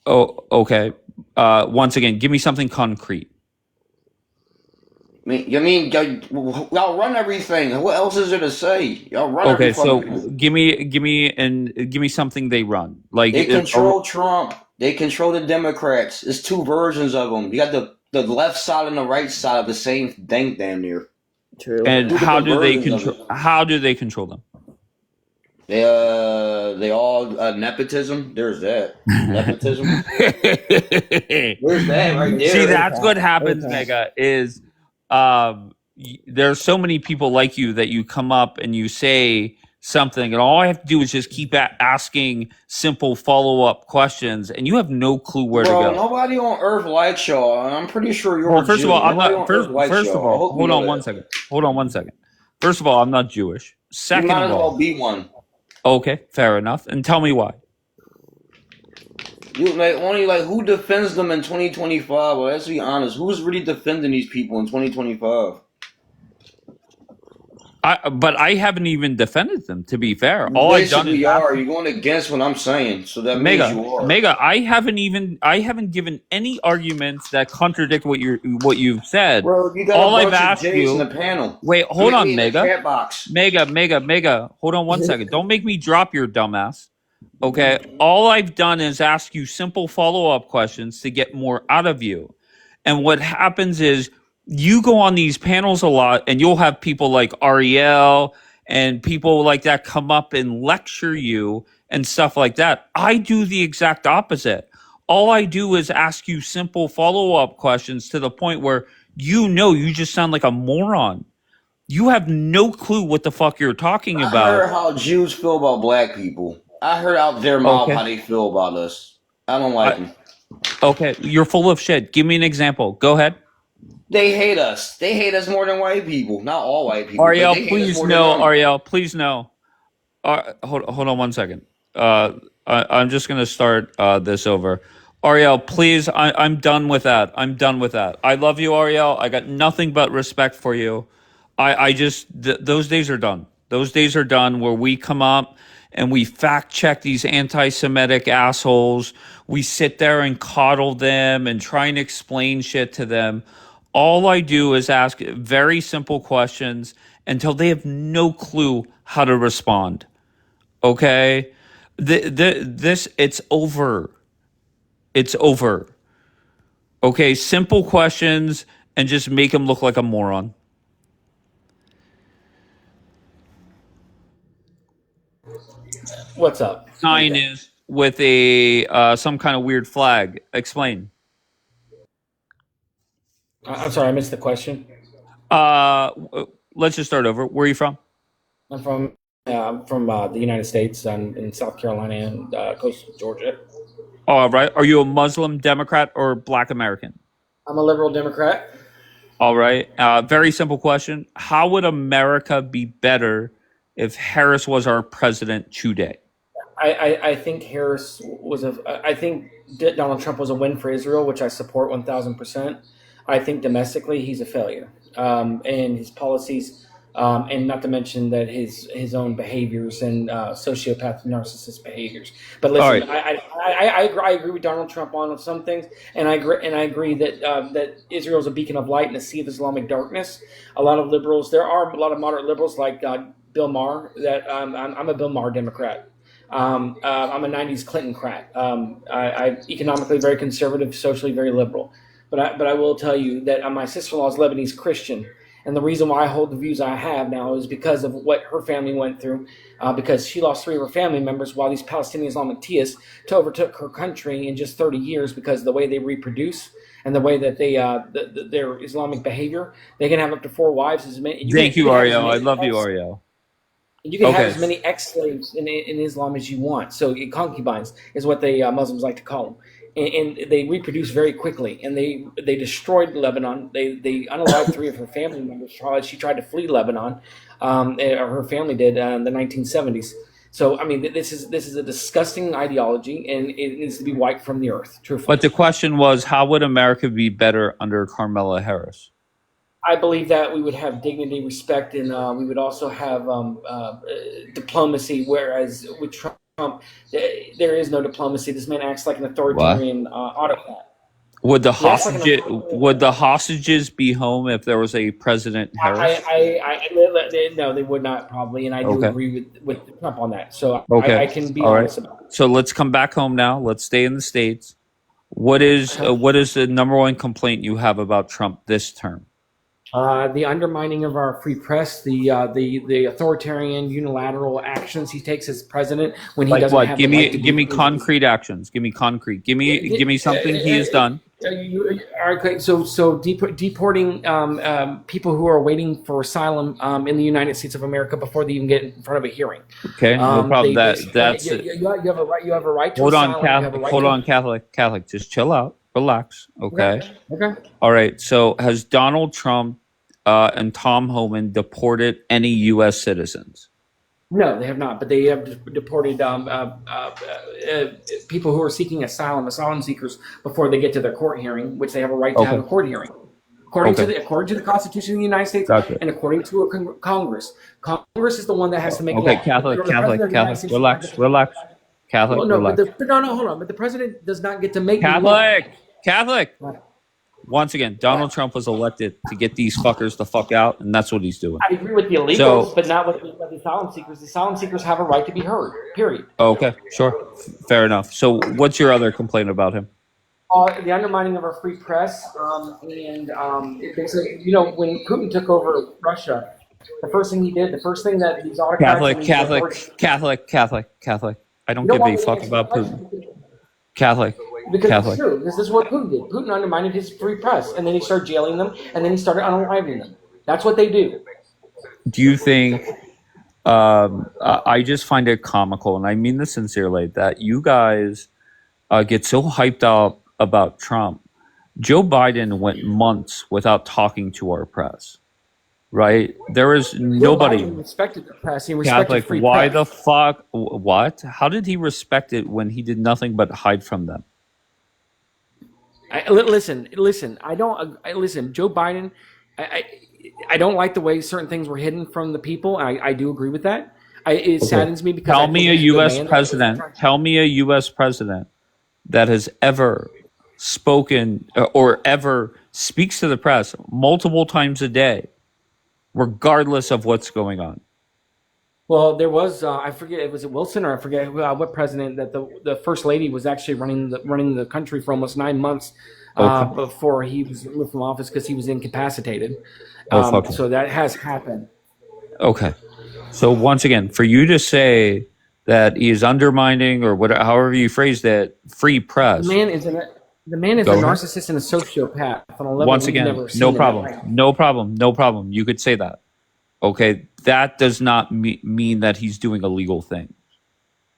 "Oh, okay." Once again, give me something concrete. Y'all run everything. What else is there to say? Y'all run every Okay, so fucking thing. give me something they run. Like, They control Trump. They control the Democrats. It's two versions of them. You got the left side and the right side of the same thing damn near. True. and Two how different do they versions of control? it. How do they control them? They all nepotism. There's that nepotism. There's that right See, there. that's what happens, Okay. Mega. Is there's so many people like you that you come up and you say something, and all I have to do is just keep asking simple follow up questions, and you have no clue where to Bro, go. nobody on Earth likes y'all. I'm pretty sure you're Well, a first of Jew. all, I'm Nobody not. on Earth likes First of y'all. I all, hope you hold know on one that. second. Hold on one second. First of all, I'm not Jewish. You Second might of as well all, be one. okay, fair enough. And tell me why. You like who defends them in 2025? Well, let's be honest. Who's really defending these people in 2025? But I haven't even defended them, to be fair. All I've done is Basically, are you going against what I'm saying? So that means Mega, you are. Mega. I haven't given any arguments that contradict what you've said. Bro, you got a All I've bunch of asked J's in the you. panel. Wait, I hold mean, on, in the Mega, chat box. Mega. Hold on one second. Don't make me drop your dumbass. Okay. All I've done is ask you simple follow up questions to get more out of you. And what happens is you go on these panels a lot, and you'll have people like Ariel and people like that come up and lecture you and stuff like that. I do the exact opposite. All I do is ask you simple follow up questions to the point where you just sound like a moron. You have no clue what the fuck you're talking I about. heard how Jews feel about black people. I heard out their mouth Okay. how they feel about us. I don't like them. Okay, you're full of shit. Give me an example. Go ahead. They hate us. They hate us more than white people. Not all white people, but Ariel, they hate us please more than no. them. Ariel, please no. Hold on one second. I'm just going to start this over. Ariel, please, I'm done with that. I'm done with that. I love you, Ariel. I got nothing but respect for you. I just, those days are done. Those days are done where we come up and we fact check these anti Semitic assholes. We sit there and coddle them and try and explain shit to them. All I do is ask very simple questions until they have no clue how to respond. Okay? This, it's over. It's over. Okay? Simple questions and just make them look like a moron. What's up? Sign is with a some kind of weird flag. Explain. I'm sorry, I missed the question. Uh, let's just start over. Where are you from? I'm from the United States. I'm in South Carolina and coastal Georgia. All right. Are you a Muslim Democrat or Black American? I'm a liberal Democrat. All right. Very simple question. How would America be better if Harris was our president today? I think Harris was I think Donald Trump was a win for Israel, which I support 1,000%. I think domestically he's a failure, and his policies, and not to mention that his own behaviors and sociopath narcissist behaviors. But All listen, right. I agree with Donald Trump on some things, and I agree that that Israel is a beacon of light in a sea of Islamic darkness. A lot of liberals, there are a lot of moderate liberals like Bill Maher. That I'm a Bill Maher Democrat. I'm a '90s Clinton crat. I economically very conservative, socially very liberal. But I will tell you that my sister-in-law is Lebanese Christian, and the reason why I hold the views I have now is because of what her family went through. Because she lost 3 of her family members while these Palestinian Islamic theists overtook her country in just 30 years because of the way they reproduce and the way that they their Islamic behavior. They can have up to 4 wives. Thank you, Ariel. I love you, Ariel. You can have Okay. as many ex-slaves in Islam as you want. So concubines is what the Muslims like to call them. And they reproduce very quickly. And they destroyed Lebanon. They unalived 3 of her family members. She tried to flee Lebanon, or her family did in the 1970s. So I mean, this is a disgusting ideology, and it needs to be wiped from the earth. Truthfully. But the question was, how would America be better under Carmela Harris? I believe that we would have dignity, respect, and we would also have diplomacy. Whereas with Trump, there is no diplomacy. This man acts like an authoritarian autocrat. Would the He acts like hostages an authoritarian. would the hostages be home if there was a President Harris? No, they would not probably, and I do Okay. agree with Trump on that. So Okay. I can be All right. honest about it. So let's come back home now. Let's stay in the States. What is the number one complaint you have about Trump this term? The undermining of our free press, the authoritarian unilateral actions he takes as president when he Like doesn't what? have Give the me right to give me do things. concrete actions. Give me concrete. Give me something he has done. Okay, so deporting people who are waiting for asylum in the United States of America before they even get in front of a hearing. Okay, no problem. That's you have a right. You have a right to hold on, asylum. You have a right hold to, on, Catholic. Just chill out, relax. Okay. Okay. All right. So has Donald Trump and Tom Homan deported any U.S. citizens? No, they have not, but they have deported people who are seeking asylum seekers, before they get to their court hearing, which they have a right to have a court hearing. Okay, according to the Constitution of the United States gotcha. and according to a Congress. Congress is the one that has to make Okay, law. Catholic, The president Catholic, of the United Catholic. States does not get Relax, to make law. relax. Catholic, Well, no, relax. hold on. But the president does not get to make new law. Catholic. Once again, Donald Trump was elected to get these fuckers the fuck out, and that's what he's doing. I agree with the illegals, So, but not with the asylum seekers. The asylum seekers have a right to be heard. Period. okay, sure, fair enough. So, what's your other complaint about him? The undermining of our free press, and basically, when Putin took over Russia, the first thing that these autocrats Catholic. I don't give a fuck about Putin. Catholic. Because it's true. This is what Putin did. Putin undermined his free press, and then he started jailing them, and then he started unaliving them. That's what they do. Do you think? I just find it comical, and I mean this sincerely, that you guys get so hyped up about Trump. Joe Biden went months without talking to our press, right? There is nobody. Joe Biden respected the press. He respected Catholic, free why press. the fuck? What? How did he respect it when he did nothing but hide from them? Listen. Listen, Joe Biden. I don't like the way certain things were hidden from the people. I do agree with that. It saddens me because Tell me a U.S. president. Tell me a U.S. president that has ever spoken or ever speaks to the press multiple times a day, regardless of what's going on. Well, there was I forget, was it Wilson or I forget what president, that the first lady was actually running the country for almost 9 months before he was removed from office because he was incapacitated. So that has happened. Okay. So once again, for you to say that he is undermining or whatever, however you phrased it, free press. The man is a narcissist and a sociopath. On a level Once we've again, never seen no in that problem. way. No problem. You could say that. Okay. That does not mean that he's doing illegal things,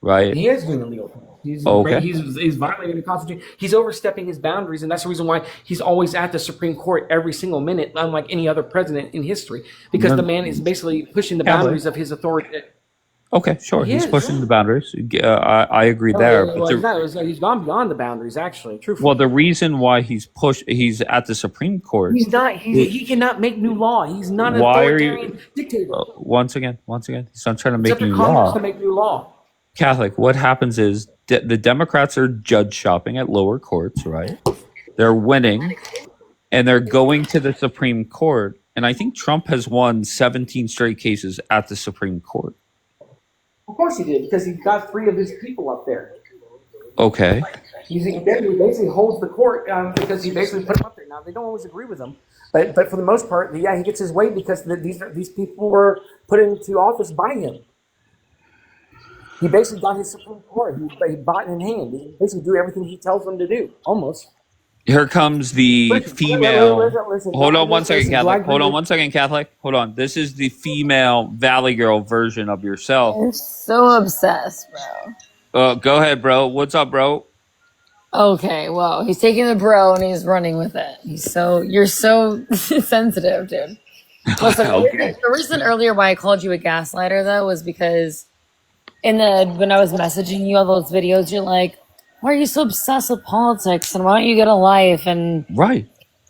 right? He is doing illegal things. He's violating the Constitution. He's overstepping his boundaries, and that's the reason why he's always at the Supreme Court every single minute, unlike any other president in history, because the man is basically pushing the boundaries of his authority. Okay, sure. He's pushing the boundaries. I agree there. He's gone beyond the boundaries, actually. Truthfully. Well, the reason why he's at the Supreme Court. He's not. He cannot make new law. He's not an authoritarian dictator. Once again, he's not trying to make It's up new to Congress law. to make new law. Catholic, what happens is the Democrats are judge shopping at lower courts, right? They're winning, and they're going to the Supreme Court. And I think Trump has won 17 straight cases at the Supreme Court. Of course he did, because he got 3 of his people up there. Okay. He basically holds the court because he basically put them up there. Now, they don't always agree with him, but for the most part, he gets his way because these people were put into office by him. He basically got his Supreme Court. He bought it in hand. He basically do everything he tells them to do, almost. Here comes the female. Listen, Hold on one second, Catholic. Hold on one second, Catholic. Hold on. This is the female Valley Girl version of yourself. You're so obsessed, bro. Go ahead, bro. What's up, bro? Okay, well, he's taking the bro and he's running with it. You're so sensitive, dude. Listen, Okay. the reason earlier why I called you a gaslighter though was because when I was messaging you all those videos, you're like, why are you so obsessed with politics and why don't you get a life and Right.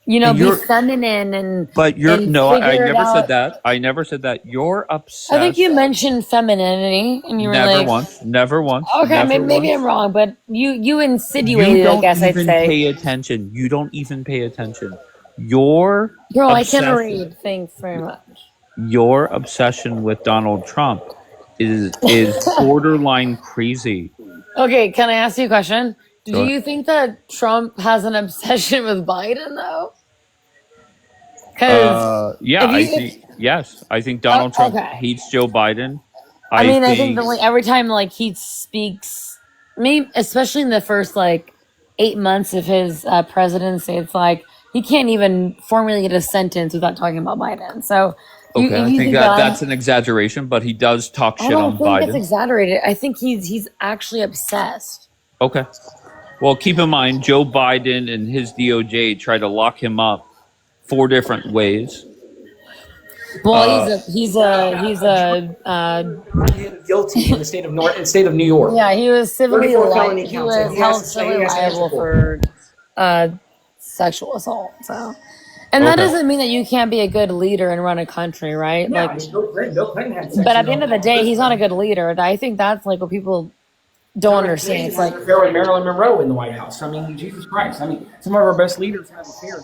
be feminine and But and I figure it never said out. that. I never said that. You're obsessed. I think you mentioned femininity and you were Never like, once. Never once. okay, Never maybe once. I'm wrong, but you You insinuated, I don't guess I'd even say. pay attention. You don't even pay attention. Your Girl, I can obsession, read. Thanks very much. your obsession with Donald Trump is borderline crazy. Okay, can I ask you a question? Do Sure. you think that Trump has an obsession with Biden, though? Because Yeah, I think Donald Trump hates Joe Biden. I think that every time he speaks, maybe especially in the first 8 months of his presidency, it's like he can't even formulate a sentence without talking about Biden. So okay, I think that's an exaggeration, but he does talk I shit don't on think it's Biden. exaggerated. I think he's actually obsessed. Okay. Well, keep in mind, Joe Biden and his DOJ tried to lock him up 4 different ways. Well, he's guilty in the state of New York. Yeah, he was civilly 34 felony he counts, was and he held has to civilly answer liable for. for sexual assault. So And that Okay. doesn't mean that you can't be a good leader and run a country, right? Yeah, Like, Bill Clinton had sex. but at the end of the day, he's not a good leader. I think that's like what people don't understand. It's like, affair with Marilyn Monroe in the White House. I mean, Jesus Christ. I mean, some of our best leaders have affairs.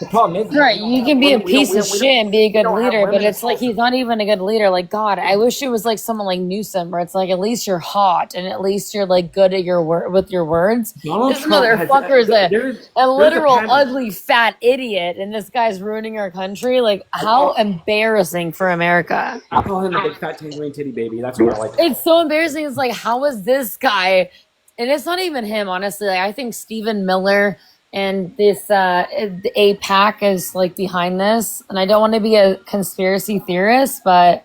The problem is, right, you can be a piece of shit and be a good don't have leader, but women it's like he's not even a good leader. Like, God, I wish it was like someone like Newsom, where it's like at least you're hot and at least you're like good at your with your words. Donald This Trump has- motherfucker is there's a literal pattern. ugly fat idiot, and this guy's ruining our country. Like, how embarrassing for America. I call him a big fat tangerine titty baby. That's what I like. It's so embarrassing. It's like, how is this guy? And it's not even him, honestly. Like, I think Stephen Miller and this APAC is like behind this. And I don't want to be a conspiracy theorist, but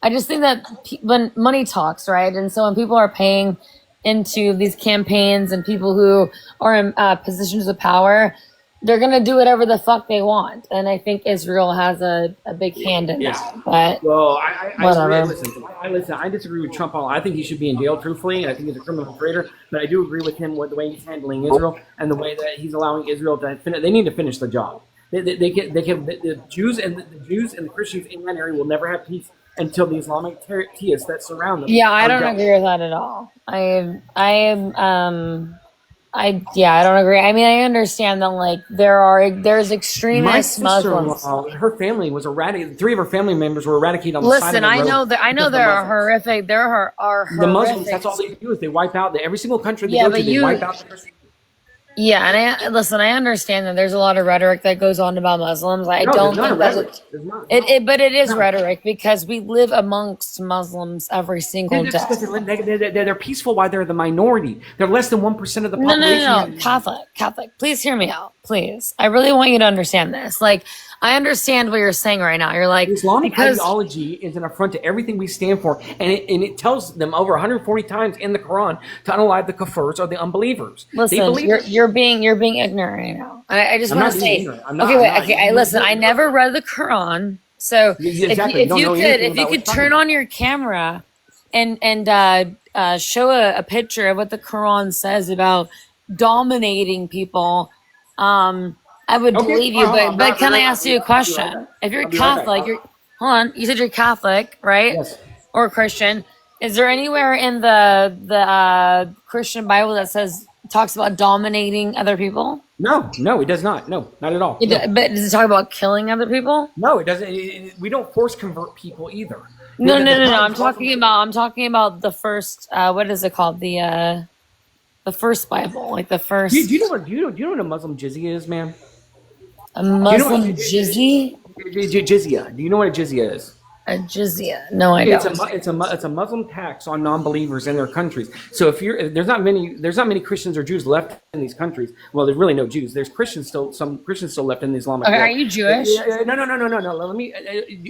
I just think that when money talks, right? And so when people are paying into these campaigns and people who are in positions of power, they're going to do whatever the fuck they want. And I think Israel has a big hand in that. But Well, I whatever. agree. Listen, I disagree with Trump. I think he should be in jail, truthfully. I think he's a criminal traitor. But I do agree with him with the way he's handling Israel and the way that he's allowing Israel to finish. They need to finish the job. The Jews and the Christians in that area will never have peace until the Islamic terrorists that surround them. Yeah, I are don't dealt agree with that at all. I don't agree. I mean, I understand that like there's My extremist Muslims. sister-in-law, her family was eradicated. 3 of her family members were eradicated on the side of Listen, the I road know because of the there are Muslims. horrific. There are The Muslims, horrific. that's all they do is they wipe out every single country they Yeah, go but to. They wipe out the Christians. Yeah, and I understand that there's a lot of rhetoric that goes on about Muslims. I No, don't there's not a think that rhetoric. There's not. but it is No. rhetoric because we live amongst Muslims every single They're, day. just- they're peaceful while they're the minority. They're less than 1% of the No, population. Catholic. Please hear me out, please. I really want you to understand this. Like, I understand what you're saying right now. You're like, Islamic because ideology is an affront to everything we stand for, and it tells them over 140 times in the Quran to unalive the kafirs or the unbelievers. They listen, believe you're being ignorant right now. I just I'm want not to being say, ignorant. I'm not. okay, I'm wait, not. okay. Listen, I never read the Quran, so Yeah, exactly. if Don't you know could anything if you about could what's turn coming. on your camera and show a picture of what the Quran says about dominating people, I would Okay, believe you. well, But can I ask you a I'll be right question? back. If you're I'll be right back. Catholic, hold on. You said you're Catholic, right? Yes. Or Christian. Is there anywhere in the Christian Bible that talks about dominating other people? No, it does not. No, not at all. No. But does it talk about killing other people? No, it doesn't. We don't force convert people either. No. The I'm talking about the first. What is it called? The first Bible, like the first. Do you know what a Muslim jizya is, man? A Do you know what Muslim jizya? jizya? Do you know what a jizya is? A jizya? No, I It's don't. a Muslim tax on non-believers in their countries. So if there's not many Christians or Jews left in these countries. Well, there's really no Jews. There's some Christians still left in the Islamic Okay, world. are you Jewish? No. Let me.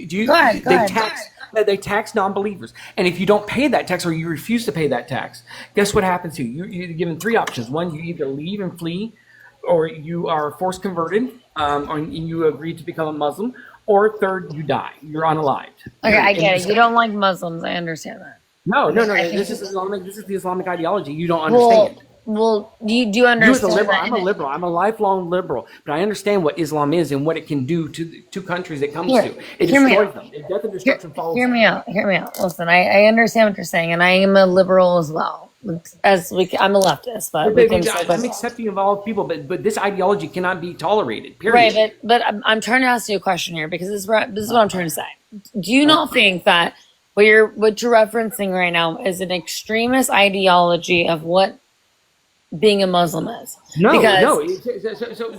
Do you? Go ahead. They tax non-believers, and if you don't pay that tax or you refuse to pay that tax, guess what happens to you? You're given 3 options. One, you either leave and flee, or you are forced converted, or you agree to become a Muslim, or third, you die. You're unalived. Okay, I get it. You don't like Muslims. I understand that. No. This is the Islamic ideology. You don't understand. Well, do you You as understand a liberal, that? I'm a liberal. I'm a lifelong liberal, but I understand what Islam is and what it can do to countries it comes Here, to. It hear me destroys out. them. Death and destruction follows. Hear me out. Listen, I understand what you're saying, and I am a liberal as well. I'm a leftist, but we can. I'm accepting of all people, but this ideology cannot be tolerated. Period. Right, but I'm trying to ask you a question here because this is what I'm trying to say. Do you not think that what you're referencing right now is an extremist ideology of what being a Muslim is? No. So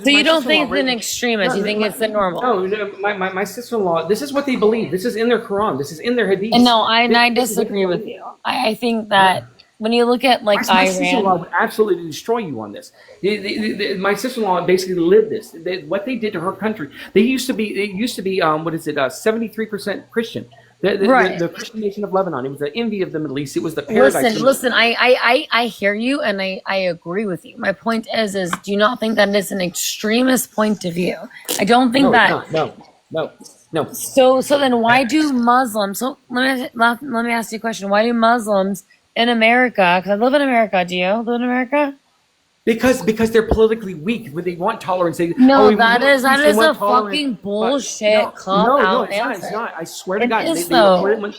you don't think it's an extremist? You think it's the normal? No. My sister-in-law. This is what they believe. This is in their Quran. This is in their Hadith. And no, I disagree with you. I think that when you look at like my sister-in-law Iran, would absolutely destroy you on this. My sister-in-law basically lived this. What they did to her country. It used to be 73% Christian. Right. The Christian nation of Lebanon. It was the envy of the Middle East. It was the paradise. listen. I hear you, and I agree with you. My point is do you not think that it's an extremist point of view? I don't think that. No. So then why do Muslims? So let me ask you a question. Why do Muslims in America? Because I live in America. Do you live in America? Because they're politically weak. When they want tolerance, they No, that is they want a tolerance. fucking But bullshit cop no, out it's not. answer. It's not. I swear to It God, is they are though.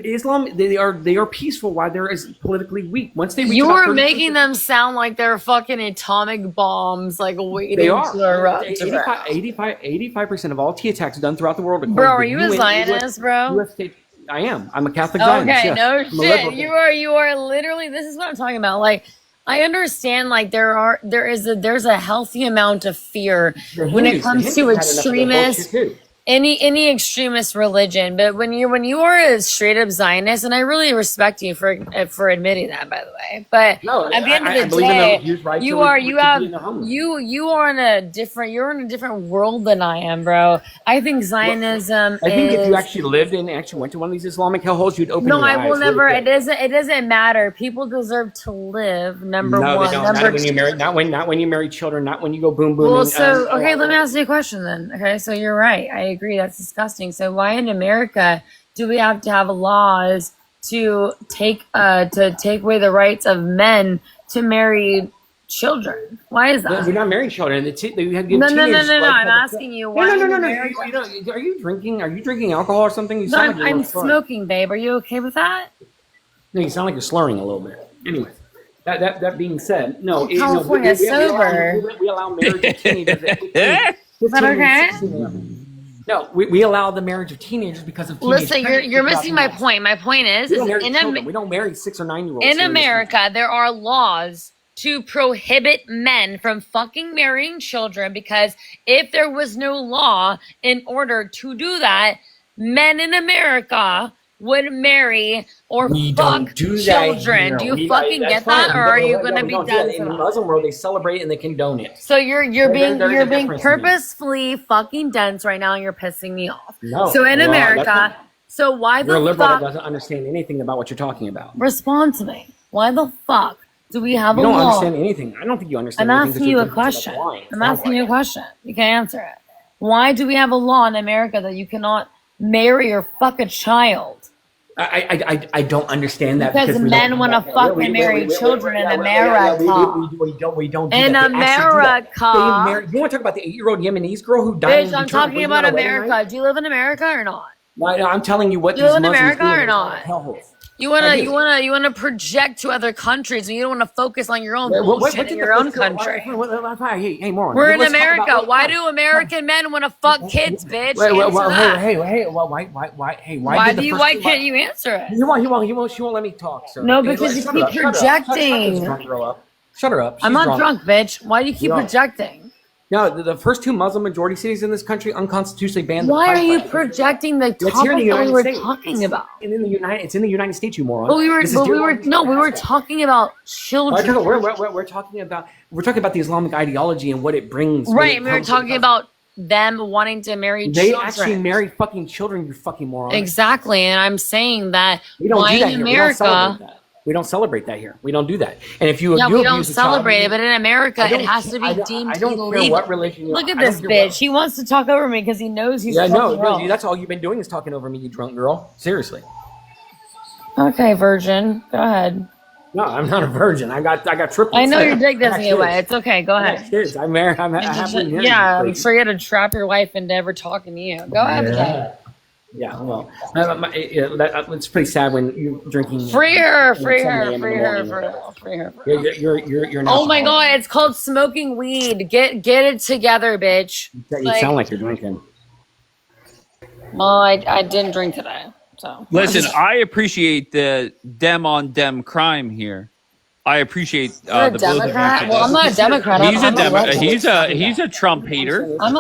Islam. They are peaceful while they're politically weak. Once they reach You about are 30%, making them sound like they're fucking atomic bombs, like they waiting are. to erupt. Bro. 85% of all T attacks done throughout the world, Bro, according are to you the a UN, Zionist, bro? US state. I am. I'm a Catholic Zionist. Okay, Yes. no I'm a liberal. shit. You are literally. This is what I'm talking about. Like, I understand. Like, there's a healthy amount of fear The when it Hindus comes to had enough of that extremists. bullshit too. Any extremist religion, but when you are a straight up Zionist, and I really respect you for admitting that, by the way. But No, at the end I of the believe in the day, Jews' right you to are be in their homeland. you are in a different world than I am, bro. I think Zionism I think if you is. actually went to one of these Islamic hellholes, you'd open No, your I eyes. will really never. quick. It doesn't matter. People deserve to live. Number No, one. they don't. Number Not when two. you marry. Not when you marry children. Not when you go boom boom. Well, And, so okay, let me ask you a question then. Okay, so you're right. I agree. That's disgusting. So why in America do we have to have laws to take away the rights of men to marry children? Why is we're that? not marrying children. You have No. teenagers. I'm asking you why in America. Are you drinking? Are you drinking alcohol or something? You No, sound like I'm you're slurring. smoking, babe. Are you okay with that? No, you sound like you're slurring a little bit. Anyway, that being said, no. California sober. We allow marriage of teenagers at 15, Is that 15 and okay? 16. No, we allow the marriage of teenagers because of teenage Listen, pregnancy you're missing my problems. point. My point is We don't marry in children. We don't marry 6 or 9 year olds. in America, there are laws to prohibit men from fucking marrying children because if there was no law in order to do that, men in America would marry or We fuck don't do that children. here. Do you We- fucking that's get that, fine. or are you No, gonna we be don't do done that. for In the that? Muslim world, they celebrate and they condone it. So you're being There's a difference to me. purposefully fucking dense right now, and you're pissing me off. No. So in Well, that's America, not- so why You're a the liberal that fuck? doesn't understand anything about what you're talking about. Respond to me. Why the fuck do we have You a don't law? understand anything. I don't think you understand I'm anything. asking you a question. I'm asking you a question. You can answer it. Why do we have a law in America that you cannot marry or fuck a child? I don't understand that Because we men don't- want to fuck and marry children in America. We don't do In that. They actually do that. America. You want to talk about the 8-year-old Yemenese girl who died? Bitch, I'm talking about America. Do you live in America or not? I'm telling you what You these live in Muslims America do or in not? hellholes. You I do. wanna project to other countries, and you don't want to focus on your own What bullshit did in the your own first girl- country. Hey, moron. We're in Let's talk America. about- Why do American men want to fuck kids, bitch? Wait, Answer that. why Why can't you answer it? She won't let me talk, sir. No, Okay, because you shut keep her up, shut her up. projecting. Shut this drunk girl up. Shut her up. I'm She's not drunk, bitch. Why do you keep You are. projecting? No, the first 2 Muslim majority cities in this country unconstitutionally banned. Why the are you pipe. projecting the It's here in topic the that we United were States. talking about? It's in the United States, you moron. But we were This is dear Lord, talking about children. We're talking about the Islamic ideology and what it brings. when Right, it and we were comes to the talking country. about them wanting to marry They children. actually marry fucking children, you fucking moron. Exactly, and I'm saying that We don't why do that in here. America? We don't celebrate that here. We don't do that. And if you Yeah, you we don't abuse a child, celebrate it, but in America, I don't it has to care- be I don't- deemed I don't care illegal. what religion you Look at I don't this care bitch. what- He wants to talk over me because he knows he's Yeah, fucking no, wrong. that's all you've been doing is talking over me, you drunk girl. Seriously. Okay, virgin, go ahead. No, I'm not a virgin. I got triplets. I know your dick I got doesn't get wet. kids. It's okay. Go I got ahead. kids. I'm married. I'm happily married. Yeah, I'm Lady. sure you had to trap your wife into ever talking to you. Go ahead. Yeah. Yeah, well, it's pretty sad when you're drinking. Free her, at free 7 her, a.m. in the free her, morning. free her, free her. You're an Oh my alcoholic. god, it's called smoking weed. Get it together, bitch. You sound like you're drinking. Well, I didn't drink today, so. Listen, I appreciate the dem on dem crime here. I appreciate You're a the both of you. Democrat? for Well, I'm this. not a Democrat. He's a I'm Democrat. He's a Trump hater. I'm a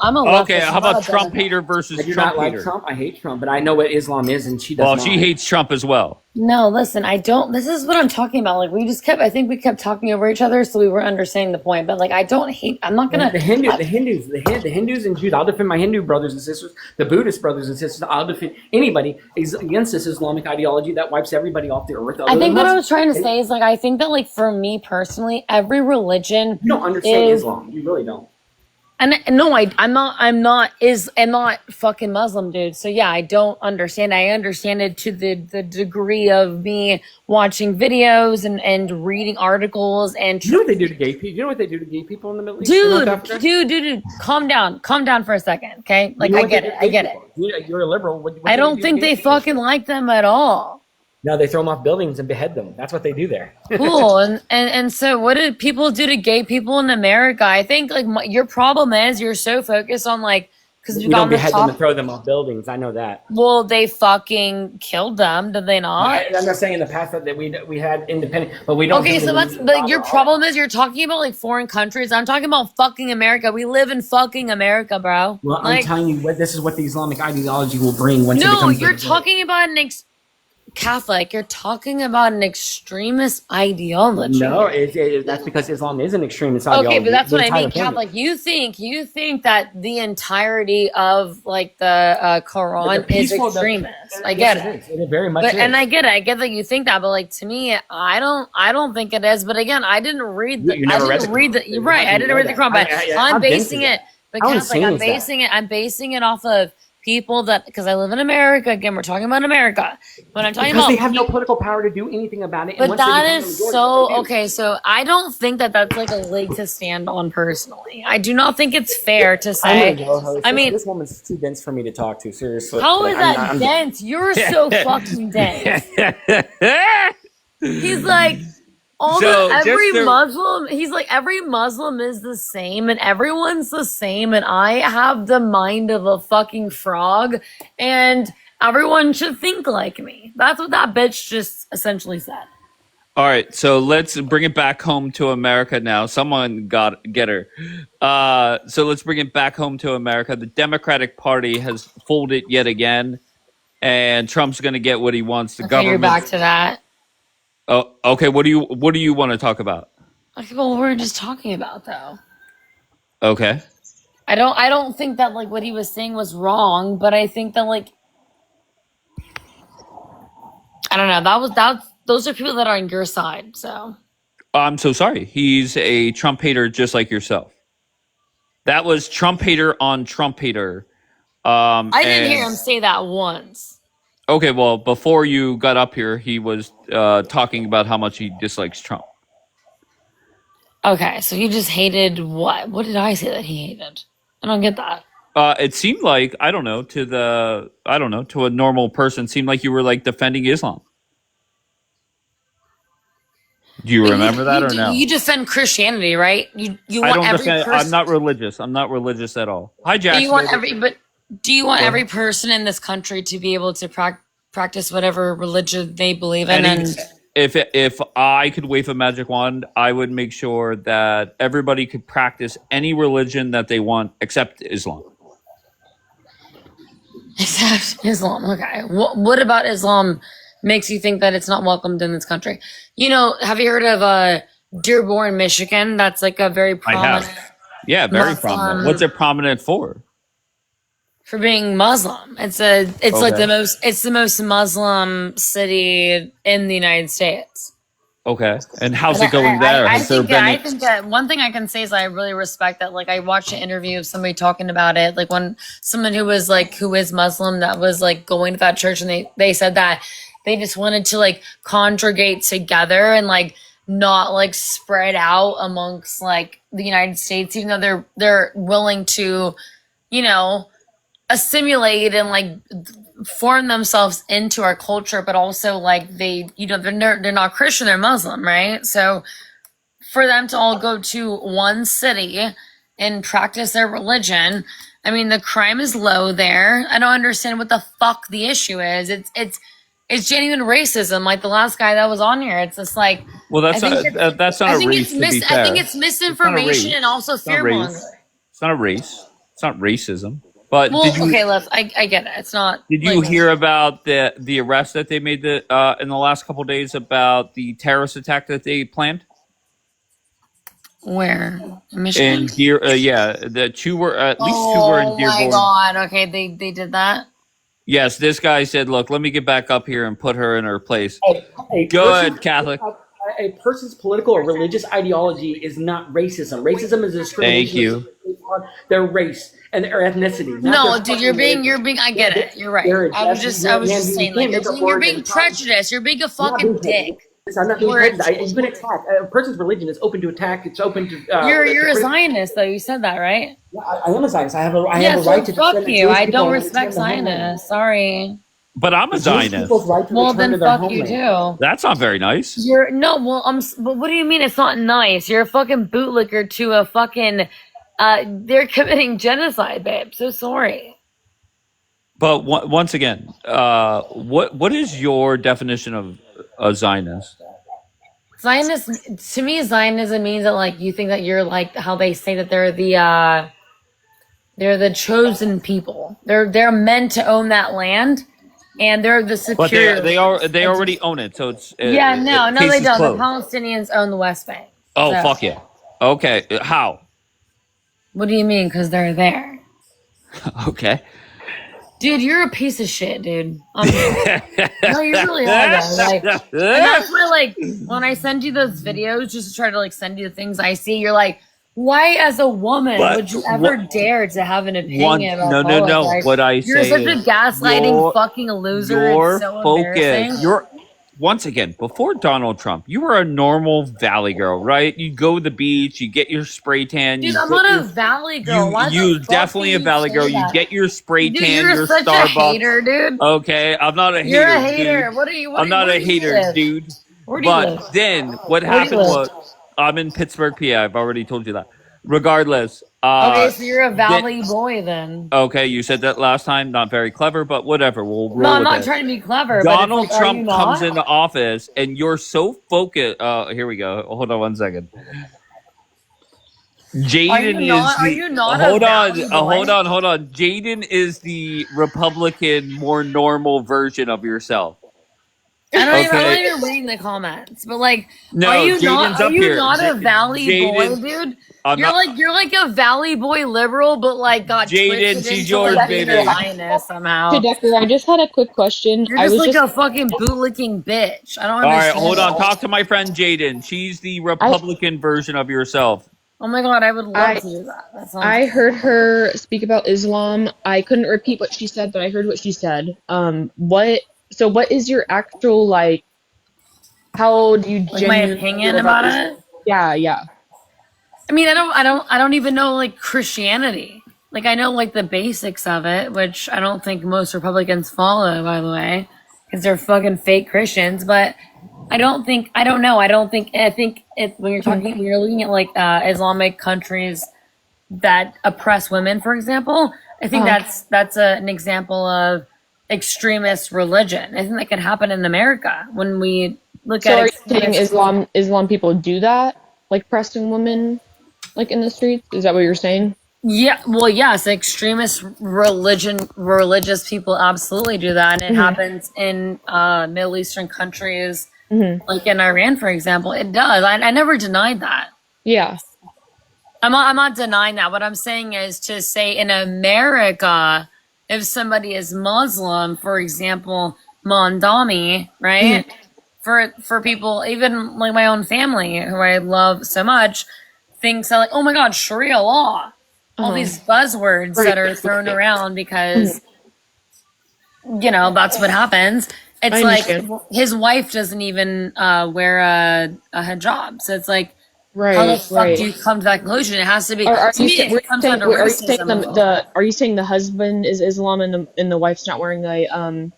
leftist. Okay, how I'm not about a Trump Democrat. hater I versus do Trump not like hater? Trump. I hate Trump, but I know what Islam is, and she does Well, not. she hates Trump as well. No, listen, I don't. This is what I'm talking about. Like, I think we kept talking over each other, so we weren't understanding the point. But, like, I don't hate, I'm not gonna. The Hindus and Jews. I'll defend my Hindu brothers and sisters. The Buddhist brothers and sisters. I'll defend anybody is against this Islamic ideology that wipes everybody off the earth. I think what I was trying to say is, like, I think that, like, for me personally, every religion You don't understand is. Islam. You really don't. And no, I'm not fucking Muslim, dude. So yeah, I don't understand. I understand it to the degree of me watching videos and reading articles and You know what they do to gay people? You know what they do to gay people in the Middle East? dude, calm down for a second, okay? Like, You know I what they get do it, to I gay get it. people? You're a liberal. What I do don't do to think gay they people? fucking like them at all. No, they throw them off buildings and behead them. That's what they do there. Cool. And so what did people do to gay people in America? I think like your problem is you're so focused on like because We you've got don't on the behead them and top. throw them off buildings. I know that. Well, they fucking killed them, did they not? I'm not saying in the past that we had independent, but we don't. Okay, do so the- but your problem is you're talking about like foreign countries. I'm talking about fucking America. We live in fucking America, bro. Well, I'm Like, telling you what this is what the Islamic ideology will bring once it no, becomes. you're talking about Catholic. You're talking about an extremist ideology. No, that's because Islam is an extremist Okay, ideology. but that's The what I entire mean, thing. Catholic. You think that the entirety of like the Quran is peaceful- extremist. I get it. Yes, it very much But is. and I get it. I get that you think that, but like to me, I don't think it is. But again, I didn't read the. You never I read didn't the read Quran. the. You're right. I didn't read the Quran, but How I'm dense basing is it. But How Catholic, insane is that? I'm basing it off of people that because I live in America. Again, we're talking about America. But I'm talking Because about they have no political power to do anything about it. And but once they that become the is majority, so they do. okay. So I don't think that that's like a leg to stand on personally. I do not think it's fair to I'm say. gonna go, host. I mean, this woman's too dense for me to talk to. Seriously, how Like, is that I'm dense? You're so fucking dense. He's like So, every just to- Muslim. He's like every Muslim is the same, and everyone's the same, and I have the mind of a fucking frog, and everyone should think like me. That's what that bitch just essentially said. All right, so let's bring it back home to America now. Someone get her. So let's bring it back home to America. The Democratic Party has folded yet again, and Trump's going to get what he wants. The Okay, you're back government. to that. Oh, okay. What do you want to talk about? Okay, well, we're just talking about though. Okay. I don't think that like what he was saying was wrong, but I think that like I don't know. Those are people that are on your side. So I'm so sorry. He's a Trump hater, just like yourself. That was Trump hater on Trump hater. I didn't and- hear him say that once. Okay, well, before you got up here, he was talking about how much he dislikes Trump. Okay, so he just hated what? What did I say that he hated? I don't get that. It seemed like to a normal person, seemed like you were like defending Islam. Do you remember that or no? You defend Christianity, right? You I want don't every defend. person. I'm not religious. I'm not religious at all. Hi, Jack. Do you want every person in this country to be able to practice whatever religion they believe in? And If I could wave a magic wand, I would make sure that everybody could practice any religion that they want except Islam. except Islam, okay. What about Islam makes you think that it's not welcomed in this country? You know, have you heard of Dearborn, Michigan? That's like a very I prominent have. Yeah, very Muslim- prominent. What's it prominent for? for being Muslim. It's like the most Muslim city in the United States. Okay. And how's it going there? I Has there think that one thing I can say is I really respect that. Like I watched an interview of somebody talking about it. Like when someone who is Muslim that was like going to that church, and they said that they just wanted to like congregate together and like not like spread out amongst like the United States, even though they're willing to, you know, assimilate and like form themselves into our culture, but also like they, you know, they're not Christian, they're Muslim, right? So for them to all go to one city and practice their religion, I mean, the crime is low there. I don't understand what the fuck the issue is. It's genuine racism, like the last guy that was on here. It's just like, well, that's not a race. To be fair, I think it's misinformation and also fear mongering. It's not a race. It's not racism. But Well, did you, okay, I get it. It's not. Did you like, hear about the arrest that they made in the last couple of days about the terrorist attack that they planned? Where? In Michigan? In the two were at least two were in Dearborn. Oh my god! Okay, they did that. Yes, this guy said, "Look, let me get back up here and put her in her place." Good Catholic. A person's political or religious ideology is not racism. Racism is a discrimination. Thank you. on their race and their ethnicity. Not No, their dude, fucking you're religion. being. I get it. You're right. Jared, I was that's just, you're I a was man just who you saying, like, can't make up you're words being and try. prejudiced. You're being a I'm not being fucking dick. prejudiced. I'm not being Where prejudiced. it's, You've been attacked. A person's religion is open to attack. It's open to. you're a to Zionist, though. You said that, right? Yeah, I am a Zionist. I have Yeah, a so right to fuck defend the you. Jewish I people don't and return respect their homeland. Zionists. Sorry. But I'm a The Jewish people's Zionist. right to Well, return to then their fuck you homeland. too. That's not very nice. You're no. Well, But what do you mean it's not nice? You're a fucking bootlicker to a fucking. They're committing genocide, babe. So sorry. But once again, what is your definition of a Zionist? Zionist, to me, Zionism means that like you think that you're like how they say that they're the chosen people. They're meant to own that land, and they're the But superior. they already own it, so it's Yeah, no, case they is don't. The closed. Palestinians own the West Bank. Oh So, fuck yeah. Okay, how? what do you mean? Because they're there, Okay. dude. You're a piece of shit, dude. No, you really are though. Like, and that's why, like, when I send you those videos, just to try to like send you the things I see, you're like, why, as a woman, But would you ever dare to have an opinion about no. politics? What I You're say such a is gaslighting fucking loser. your It's so focus. embarrassing. You're once again before Donald Trump. You were a normal valley girl, right? You go to the beach, you get your spray tan. Dude, you I'm put not a your, valley girl. Why you the fuck definitely do a you valley say girl. You that? get your spray Dude, tan, you're your such a Starbucks. hater, dude. Okay, I'm not a hater. You're a hater. Dude. What are you? I'm not where a do you hater, live? dude. Where do you live? But then what Where do you happened live? was I'm in Pittsburgh, PA. I've already told you that. Regardless, Okay, so you're a then valley boy then. okay, you said that last time. Not very clever, but whatever. We'll No, roll I'm with not it. trying to be clever, but it's Donald like, are you Trump comes not? into office, and you're so focused. Here we go. Hold on one second. Jaden is Are the. you not a Hold on. valley boy? Hold on. Jaden is the Republican, more normal version of yourself. I'm not Okay. even reading the comments, but like, No, are you Jaden's up not here. a valley boy, Jaden, dude? I'm not. You're like a valley boy liberal, but like got Jaden, twisted she's into yours, like being a baby. Zionist somehow. So, Decker, I just had a quick question. You're I just was like just a fucking bootlicking bitch. I don't All right, understand. hold on. Talk to my friend Jaden. She's the Republican version of yourself. Oh my god, I would love to do that. That sounds I cool. heard her speak about Islam. I couldn't repeat what she said, but I heard what she said. What is your actual like? How do you Like my genuinely opinion feel about Islam? it. Yeah. I mean, I don't even know like Christianity. Like I know like the basics of it, which I don't think most Republicans follow, by the way, because they're fucking fake Christians. But I think when you're looking at like Islamic countries that oppress women, for example, I think that's an example of extremist religion. I think that could happen in America when we look So at. are you saying Islam people do that, like pressing women, like in the streets? Is that what you're saying? Yeah, well, yes, extremist religious people absolutely do that, and it happens in Middle Eastern countries, like in Iran, for example. It does. I never denied that. Yeah. I'm not denying that. What I'm saying is to say in America, if somebody is Muslim, for example, Mondami, right? For people, even like my own family, who I love so much, thinks that like, oh my God, Sharia law. All these buzzwords that are thrown around because, that's what happens. It's like his wife doesn't even wear a hijab. So it's like, how the fuck do you come to that conclusion? It has to be. Are To me, it comes down to racism. Are you saying the husband is Islam and the wife's not wearing a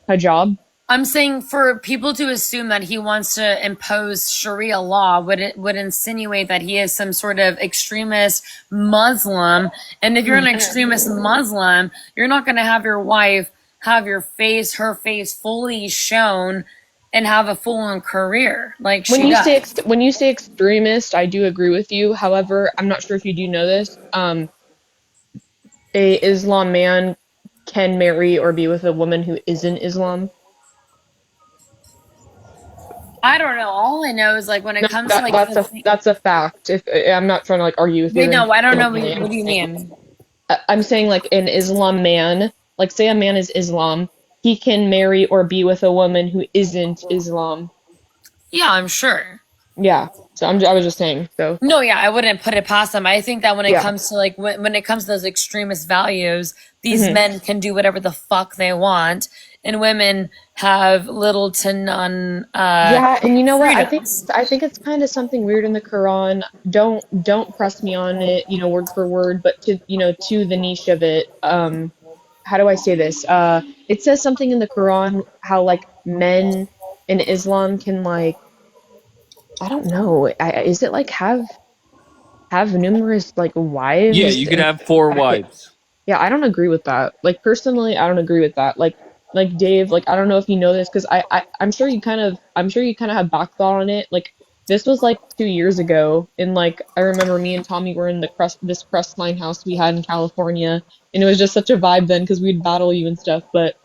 hijab? I'm saying for people to assume that he wants to impose Sharia law would insinuate that he is some sort of extremist Muslim. And if you're an extremist Muslim, you're not going to have your wife have her face fully shown and have a full-on career like when she you does. when you say extremist, I do agree with you. However, I'm not sure if you do know this. A Islam man can marry or be with a woman who isn't Islam. I don't know. All I know is like when it comes to like that's a fact. If I'm not trying to like argue with you. Wait, no, I don't know. What do you mean? I'm saying like an Islam man, like say a man is Islam, he can marry or be with a woman who isn't Islam. Yeah, I'm sure. Yeah. So I was just saying. So No, yeah, I wouldn't put it past them. I think that when it yeah. comes to like when it comes to those extremist values, these Mhm. men can do whatever the fuck they want, and women have little to none Yeah, and you know what? freedoms. I think it's kind of something weird in the Quran. Don't press me on it, word for word, but to the niche of it. How do I say this? It says something in the Quran how like men in Islam can like I don't know. Is it like have numerous like Yeah, wives you could and have 4 I, wives. yeah, I don't agree with that. Like personally, I don't agree with that. Like Dave, like I don't know if you know this because I'm sure you kind of have back thought on it. Like this was like 2 years ago, and like I remember me and Tommy were in this Crestline house we had in California, and it was just such a vibe then because we'd battle you and stuff. But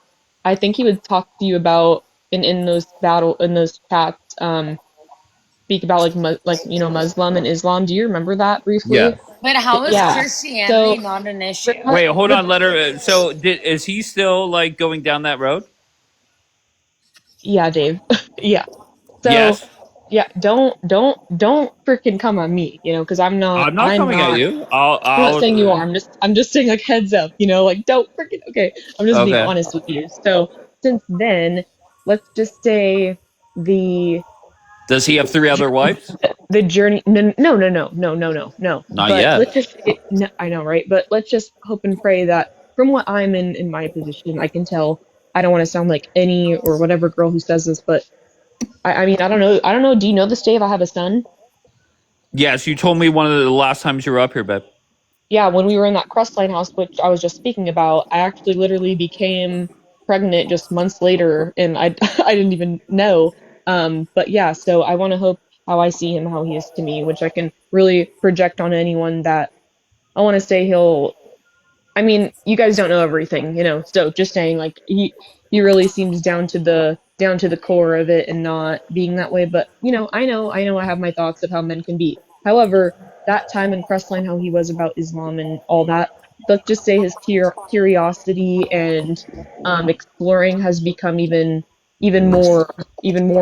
I think he would talk to you about in those chats, speak about like Muslim and Islam. Do you remember that Yeah. briefly? But how is Yeah. Christianity So not an issue? Repu- Wait, hold Rep- on. Let her. So, is he still like going down that road? yeah, Dave. Yeah. So Yes. yeah, don't freaking come on me, because I'm not I'm coming at not you. I'm not I'll. saying you are. I'm just saying like heads up, like don't freaking okay. I'm just being Okay. honest with you. So since then, let's just say the Does he have 3 other wives? the journey no. Not But yet. let's just no, I know, right? But let's just hope and pray that from what I'm in my position, I can tell I don't want to sound like any or whatever girl who says this, but I mean, I don't know. Do you know this, Dave? I have a son. Yes, you told me one of the last times you were up here, babe. Yeah, when we were in that Crestline house, which I was just speaking about, I actually literally became pregnant just months later, and I I didn't even know. But yeah, so I want to hope how I see him, how he is to me, which I can really project on anyone that I want to say he'll. I mean, you guys don't know everything, so just saying like he really seems down to the core of it and not being that way. But I know I have my thoughts of how men can be. However, that time in Crestline, how he was about Islam and all that, let's just say his curiosity and exploring has become even more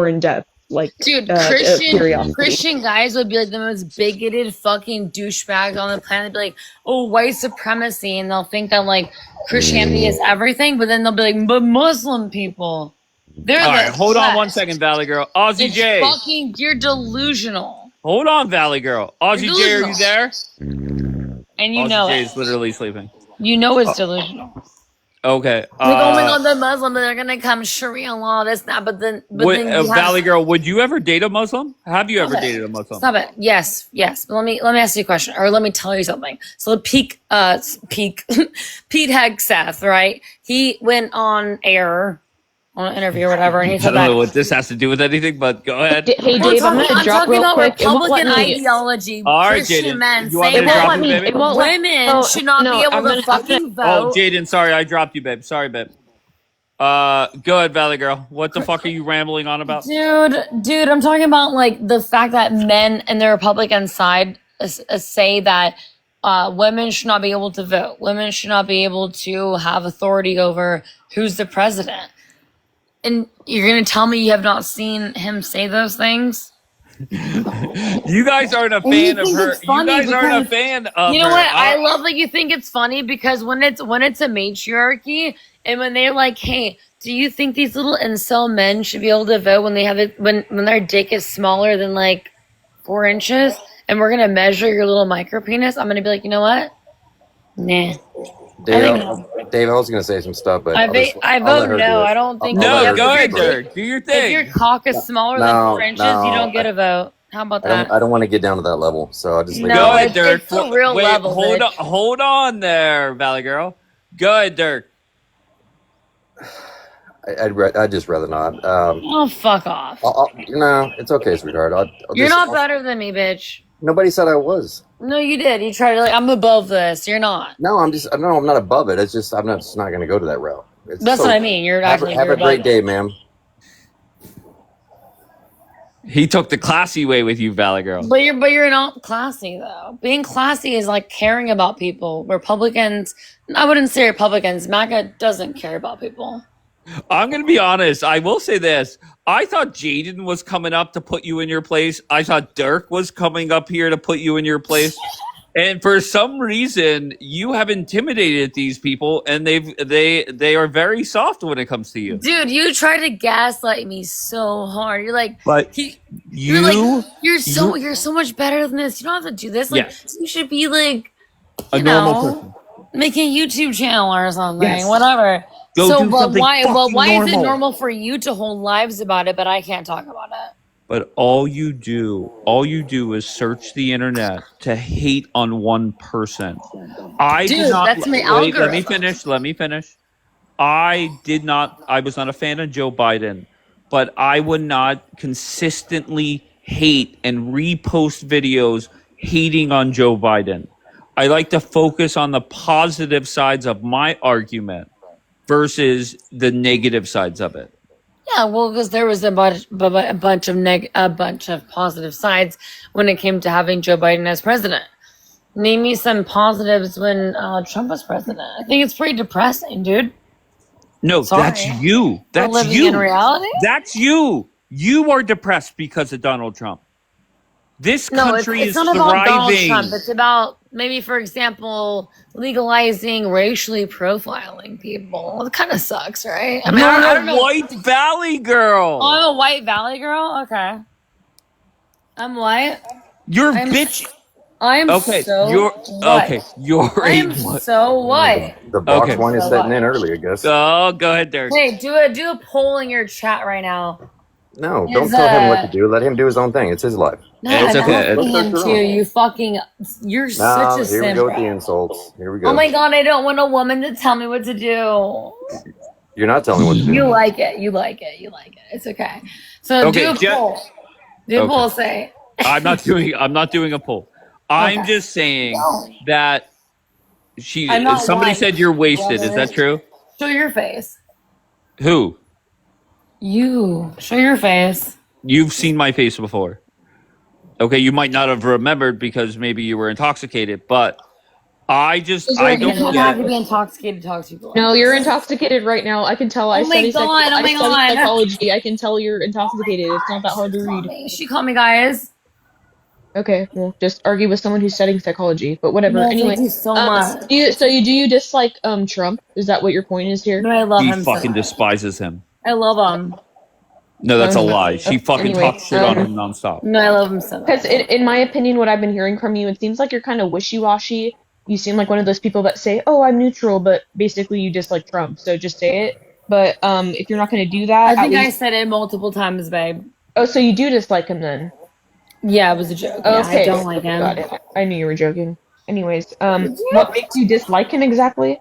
in depth, like Dude, curiosity. Christian guys would be like the most bigoted fucking douchebags on the planet. Be like, oh, white supremacy, and they'll think that like Christianity is everything, but then they'll be like, but Muslim people, they're All right, the hold on one best. second, Valley Girl. Aussie It's J. fucking, you're delusional. Hold on, Valley Girl. Aussie You're J, are you delusional. there? And you Aussie know J it. is literally sleeping. You know it's delusional. Okay. Like, oh my god, the Muslim, they're gonna come Sharia law, this, that, but then you have Valley Girl, would you ever date a Muslim? Have you Stop ever it. dated a Muslim? Stop it. Yes, yes. But let me ask you a question, or let me tell you something. So Pete Pete Hegseth, right? He went on air on an interview or whatever, and he I said don't know that. what this has to do with anything, but go ahead. Hey Well, Dave, I'm gonna I'm drop talking real about quick. It won't let Republican me. ideology. All right, Christian Jaden. men You want me say to drop that you, baby? It won't let. women should not be able to fucking Oh, vote. Jaden, sorry, I dropped you, babe. Sorry, babe. Go ahead, Valley Girl. What the fuck are you rambling on about? Dude, I'm talking about like the fact that men in the Republican side say that women should not be able to vote. Women should not be able to have authority over who's the president. And you're gonna tell me you have not seen him say those things? You guys aren't a And you fan of think her. it's You funny guys aren't a because fan of you know her. what? I love that you think it's funny because when it's a matriarchy and when they're like, hey, do you think these little incel men should be able to vote when they have it when their dick is smaller than like 4 inches and we're gonna measure your little micro penis? I'm gonna be like, you know what? Nah. Dave, I was going to say some stuff, but I I'll let vote her no. do it. I don't think I'll let No, her go do ahead, it first. Dirk. Do your if your thing. cock is smaller than 4 inches, you don't get a vote. How about that? I don't want to get down to that level, so I'll just leave it Go alone. ahead, Dirk. It's a real Wait, level, bitch. hold on there, Valley Girl. Go ahead, Dirk. I'd just rather not. Oh, fuck off. No, it's okay, sweetheart. You're not better than me, bitch. Nobody said I was. No, you did. You tried to like, I'm above this. You're not. No, I'm not above it. It's just I'm just not going to go to that route. That's what I mean. You're acting like have you're a great above day, it. ma'am. He took the classy way with you, Valley Girl. But you're not classy though. Being classy is like caring about people. Republicans, I wouldn't say Republicans. MAGA doesn't care about people. I'm going to be honest. I will say this. I thought Jaden was coming up to put you in your place. I thought Dirk was coming up here to put you in your place. And for some reason, you have intimidated these people, and they are very soft when it comes to you. Dude, you tried to gaslight me so hard. You're like, But you're like, you're so much better than this. You don't have to do this. Like, yes, you should be like, a you normal know, person. make a YouTube channel or something, Yes. whatever. Go So, do but something why? But fucking why is it normal. normal for you to hold lives about it, but I can't talk about it? But all you do is search the internet to hate on one person. I Dude, did not. that's my Wait, algorithm. Let me finish. I was not a fan of Joe Biden, but I would not consistently hate and repost videos hating on Joe Biden. I like to focus on the positive sides of my argument versus the negative sides of it. Yeah, well, because there was a bunch of positive sides when it came to having Joe Biden as president. Name me some positives when Trump was president. I think it's pretty depressing, dude. No, Sorry. that's you. That's living you. in reality? That's you. You are depressed because of Donald Trump. This No, country it's is not about Donald thriving. Trump. It's about maybe, for example, legalizing racially profiling people. It kind of sucks, right? I mean, You're I don't know. White Valley girl. Oh, I'm a White Valley girl? Okay. I'm white. You're I'm bitch. I'm Okay, so you're white. okay. You're I am so white. The box Okay. one is So setting what? in early, I guess. Oh, go ahead, Derek. Hey, do a poll in your chat right now. No, don't tell him what to do. Let him do his own thing. It's his life. No, It's I'm okay. asking him to. You're such a Here we simp. go with the insults. Here we go. Oh my god, I don't want a woman to tell me what to do. You're not telling me what to do. You like it. You like it. You like it. It's okay. So Okay, do a poll. Do a Okay. poll. Say. I'm not doing a poll. I'm Okay. just saying that I'm not somebody white, said you're wasted. Is brother. that true? Show your face. Who? You. Show your face. You've seen my face before. Okay, you might not have remembered because maybe you were intoxicated, but I You don't don't get have to it. be intoxicated to talk to people. No, you're intoxicated right now. I can tell. Oh I my study god! Oh my god! psychology. I can tell you're intoxicated. It's not that hard to read. She called me, guys. Okay, well, just argue with someone who's studying psychology. But whatever. No, Anyway, thank you so much. do you dislike Trump? Is that what your point is here? No, I love She him so fucking much. despises him. I love him. No, that's a Um, lie. She fucking anyway, talks shit on him nonstop. No, I love him so much. Because in my opinion, what I've been hearing from you, it seems like you're kind of wishy-washy. You seem like one of those people that say, "Oh, I'm neutral," but basically you dislike Trump. So just say it. But if you're not going to do that, I think at I least... said it multiple times, babe. Oh, so you do dislike him then? Yeah, it was a joke. Yeah, Okay, I don't like him. got it. I knew you were joking. Anyways, what makes you dislike him exactly?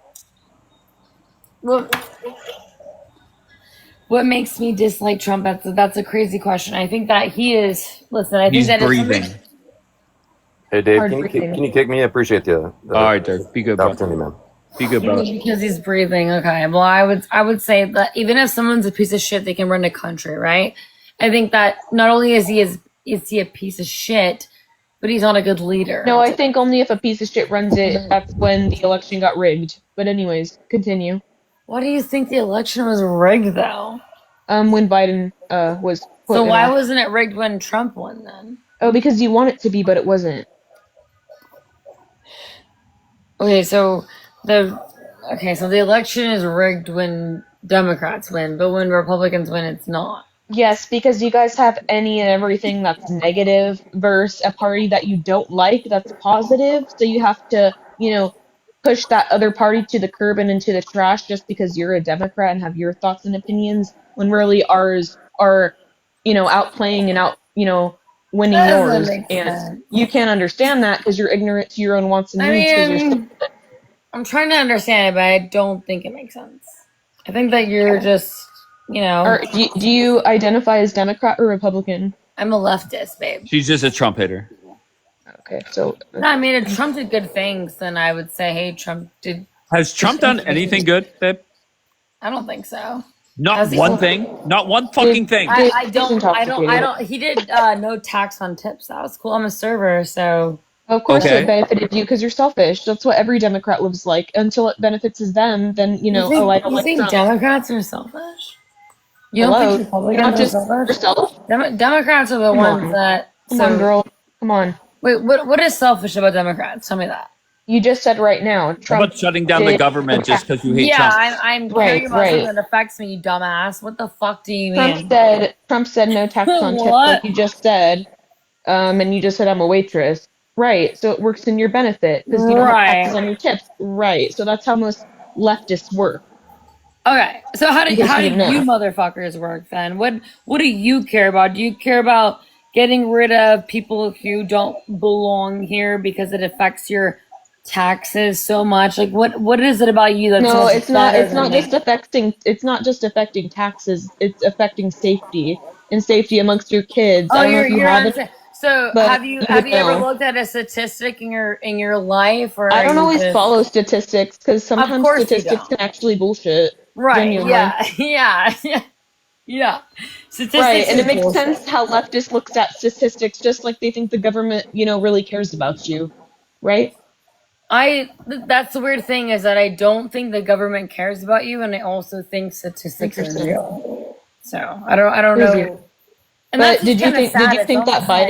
What makes me dislike Trump? That's a crazy question. I think that he is. Listen, I think He's that breathing. Hey, Dave, Hard can breathing. you kick me? I appreciate the All right, Dirk. Be good, bro. opportunity, man. Be good, bro. Because he's breathing. Okay. Well, I would say that even if someone's a piece of shit, they can run a country, right? I think that not only is he a piece of shit, but he's not a good leader. No, I think only if a piece of shit runs it, that's when the election got rigged. But anyways, continue. Why do you think the election was rigged, though? When Biden was put So in why office. wasn't it rigged when Trump won then? Oh, because you want it to be, but it wasn't. Okay, so the election is rigged when Democrats win, but when Republicans win, it's not. Yes, because you guys have any and everything that's negative versus a party that you don't like that's positive. So you have to, push that other party to the curb and into the trash just because you're a Democrat and have your thoughts and opinions, when really ours are, outplaying and winning That doesn't yours. make And sense. you can't understand that because you're ignorant to your own wants and needs. 'Cause you're I'm trying to understand it, but I don't think it makes sense. I think that you're just, do you identify as Democrat or Republican? I'm a leftist, babe. She's just a Trump hater. Okay, so... No, I mean, if Trump did good things, then I would say, hey, Trump did... Has Trump done anything good, babe? I don't think so. Not one thing. Not one fucking thing. I don't. He did no tax on tips. That was cool. I'm a server, so... Of course it Okay. benefited you because you're selfish. That's what every Democrat lives like. Until it benefits them, then, You oh, think I don't you like think Trump. Democrats are selfish? You don't think Hello? You're Republicans not are just selfish? yourself? Democrats are the Come ones on. that. Come on, So girl. Come on. wait, what is selfish about Democrats? Tell me that. You just said right now, How Trump about shutting down the did government just attack. because you hate Yeah, Trump? I'm Right, caring about something right. that affects me, you dumbass. What the fuck do you Trump mean? said no tax on tips, like What? you just said. And you just said I'm a waitress. Right. So it works in your benefit because you don't have taxes Right. on your tips. Right. So that's how most leftists work. Okay. So In case how you do didn't you know. motherfuckers work then? What do you care about? Do you care about getting rid of people who don't belong here because it affects your taxes so much? Like what is it about you that's so No, much it's not. better It's than not just me? affecting. It's not just affecting taxes. It's affecting safety and safety amongst your kids. I Oh, don't know if you you're have it, unsa So but you have would you ever know. looked at a statistic in your life, or I are don't you always just? follow statistics because Of sometimes course you statistics don't. can actually bullshit. Right? Genuinely. Yeah. Yeah. Yeah. Yeah. Right, Statistics and is it makes bullshit. sense how leftists looks at statistics just like they think the government, really cares about you, right? That's the weird thing is that I don't think the government cares about you, and I also think statistics are Interesting. real. So I don't Crazy. know, and that's But just kind of did sad. you It's think that almost like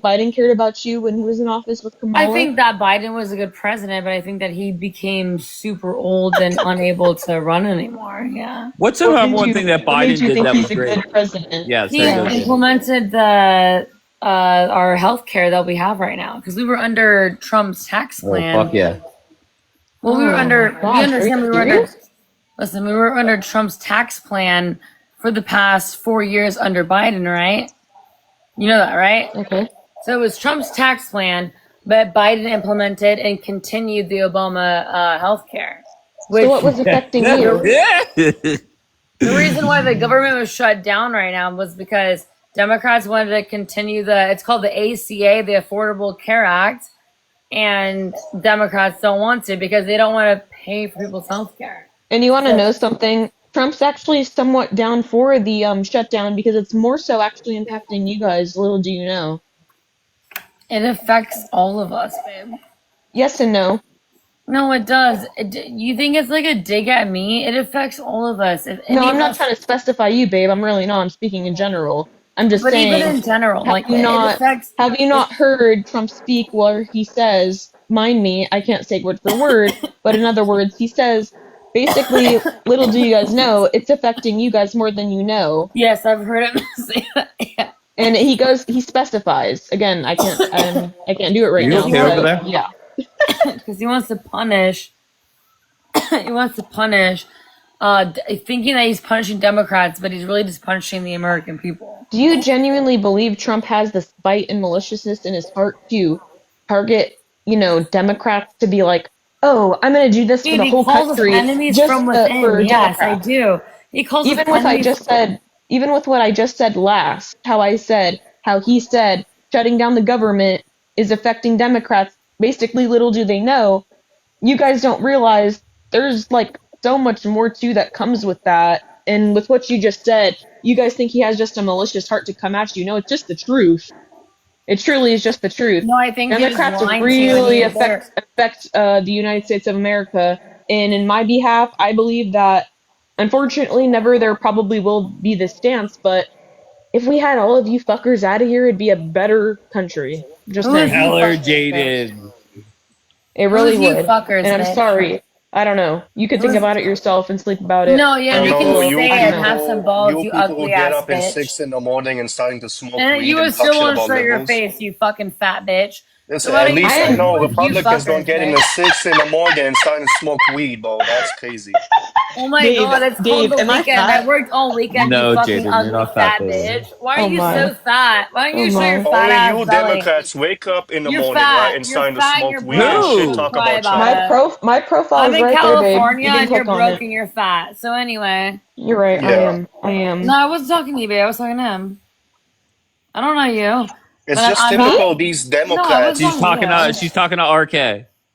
Biden cared about you when he was in office with I Kamala? think that Biden was a good president, but I think that he became super old and unable to run anymore. Yeah, What's the number one thing that What made Biden you did think that was he's a great? good president? Yeah, sorry, he go, Yeah. Jaden. implemented the our health care that we have right now because we were under Trump's tax Oh fuck plan. yeah! Well, we were Oh my under. We gosh, are you understand we were under. serious? Listen, we were under Trump's tax plan for the past 4 years under Biden, right? You know that, right? Okay. So it was Trump's tax plan, but Biden implemented and continued the Obama health care, So which what was affecting you? the reason why the government was shut down right now was because Democrats wanted to continue it's called the ACA, the Affordable Care Act, and Democrats don't want to because they don't want to pay for people's health care. And you want to So know something? Trump's actually somewhat down for the shutdown because it's more so actually impacting you guys. Little do you know. it affects all of us, babe. Yes and no. No, it does. You think it's like a dig at me? It affects all of us. If No, any I'm of not us, trying to specify you, babe. I'm really not. I'm speaking in general. I'm just but even saying, in general, have like you it not affects. have you It, not heard Trump speak where he says, mind me, I can't say word for word, but in other words, he says basically, little do you guys know, it's affecting you guys more than you know. yes, I've heard him say that. Yeah, And he specifies. Again, I can't do it right You because now, he okay over wants but there? yeah. because he wants to punish. He wants to punish. Thinking that he's punishing Democrats, but he's really just punishing the American people. Do you genuinely believe Trump has the spite and maliciousness in his heart to target, Democrats to be like, oh, I'm going to do this for Dude, the he whole calls us country enemies from just within. for Yes, I Democrats? do. He calls us Even with I enemies. just said, even with what I just said last, how he said shutting down the government is affecting Democrats. Basically, little do they know, you guys don't realize there's like so much more to that comes with that. And with what you just said, you guys think he has just a malicious heart to come at you. No, it's just the truth. It truly is just the truth. No, I think they're just Democrats lying to you, and really they're affect the United States of America. And in my behalf, I believe that unfortunately, never there probably will be this stance. But if we had all of you fuckers out of here, it'd be a better country. Just who is saying. you Tell her, fuckers, bitch? Jaden. It Who really is you would. fuckers, And I'm bitch? sorry. I don't know. You could think Who's about it yourself and sleep about it. no, yeah, No, you can no, you I say it don't and know. have some people, balls, you you people who ugly get ass up in bitch. 6 in the morning and starting to smoke And weed you and talk still shit won't about show your liberals. face, you fucking fat bitch. So Listen, why at don't you least I I am. know you Republicans don't fuckers, get in bitch? the 6 in the morning and starting to smoke weed, bro. That's crazy. Oh my Dave, god, it's called Dave, the am I weekend. I fat? worked all weekend, you No, fucking Jaden, you're ugly not fat, fat baby. bitch. Why are Oh you so my. fat? Why don't Oh you show your my. fat Only ass you belly? Democrats wake up in the You're morning, right, fat. and You're starting to fat and smoke you're weed and broke. shit, Who? talk Cry about about China. it. My profile I'm is in right there, babe. California You can and you're click on broke it. and you're fat. So anyway. You're right. I Yeah. am. I am. No, I wasn't talking to you, babe. I was talking to him. I don't know you. It's But just Me? typical, these no, I wasn't Democrats. talking to you. She's talking to RK.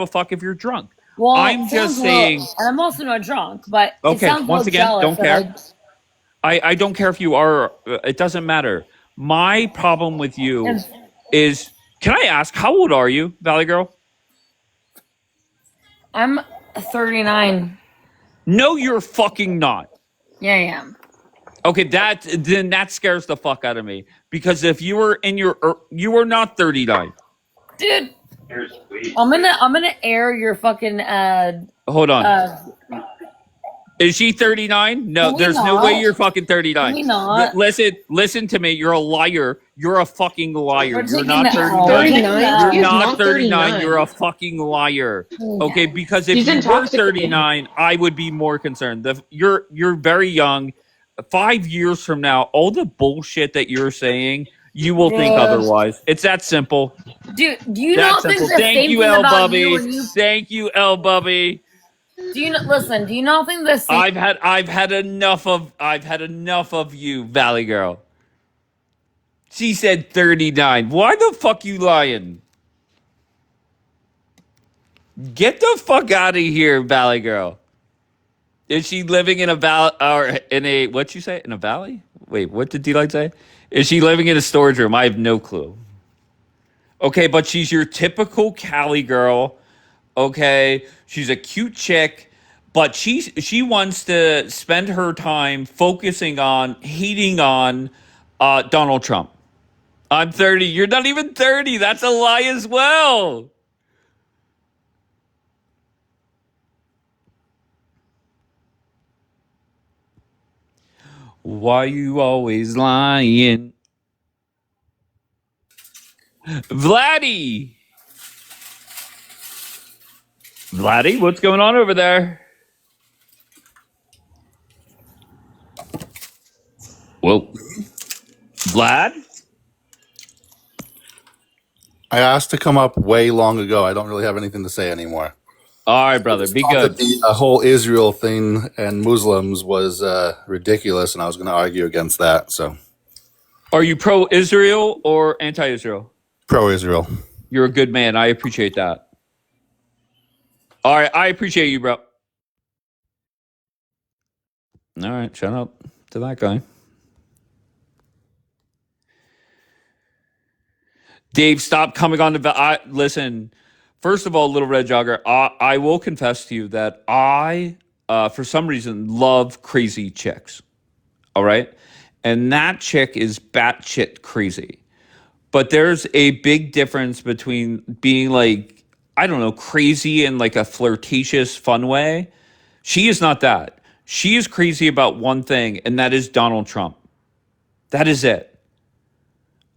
a fuck if you're drunk. Well, I'm it just sounds a little, saying. and I'm also not drunk, but it Okay, sounds a once little again, jealous don't that care. I don't care if you are. It doesn't matter. My problem with you and is. Can I ask how old are you, Valley Girl? I'm 39. No, you're fucking not. Yeah, I am. Okay, that scares the fuck out of me because if you were in your you are not 39. Dude, I'm gonna air your fucking Hold on. uh Is she 39? No, can we there's no way not? you're fucking Can 39. we not? Listen to me. You're a liar. You're a fucking liar. We're You're taking not the L. We're 39. taking the 39? You're She is L. not not 39. You're a 39. fucking liar. Okay, Okay. because if She's you were intoxicated. 39, I would be more concerned. You're very young. 5 years from now, all the bullshit that you're saying, you will think otherwise. It's that simple. Dude, do you That not think simple. the Thank same you, thing L about you Bubby. when you Thank you, L Bubby. do you listen, do you not think the same I've had enough of you, Valley Girl. She said 39. Why the fuck you lying? Get the fuck out of here, Valley Girl. Is she living in a valley or in a what'd you say? In a valley? Wait, what did D-Light say? Is she living in a storage room? I have no clue. Okay, but she's your typical Cali girl. Okay, she's a cute chick, but she wants to spend her time focusing on hating on Donald Trump. I'm 30. You're not even 30. That's a lie as well. Why you always lying? Vladdy. Vladdy, what's going on over there? Well, Vlad? I asked to come up way long ago. I don't really have anything to say anymore. All right, I brother. just Be thought that good. the whole Israel thing and Muslims was ridiculous, and I was going to argue against that. So, Are you pro Israel or anti Israel? pro-Israel. You're a good man. I appreciate that. All right. I appreciate you, bro. All right. Shut up to that guy. Dave, stop coming on the. Listen, first of all, Little Red Jogger, I will confess to you that I, for some reason, love crazy chicks. All right. And that chick is batshit crazy. But there's a big difference between being like, I don't know, crazy in like a flirtatious, fun way. She is not that. She is crazy about one thing, and that is Donald Trump. That is it.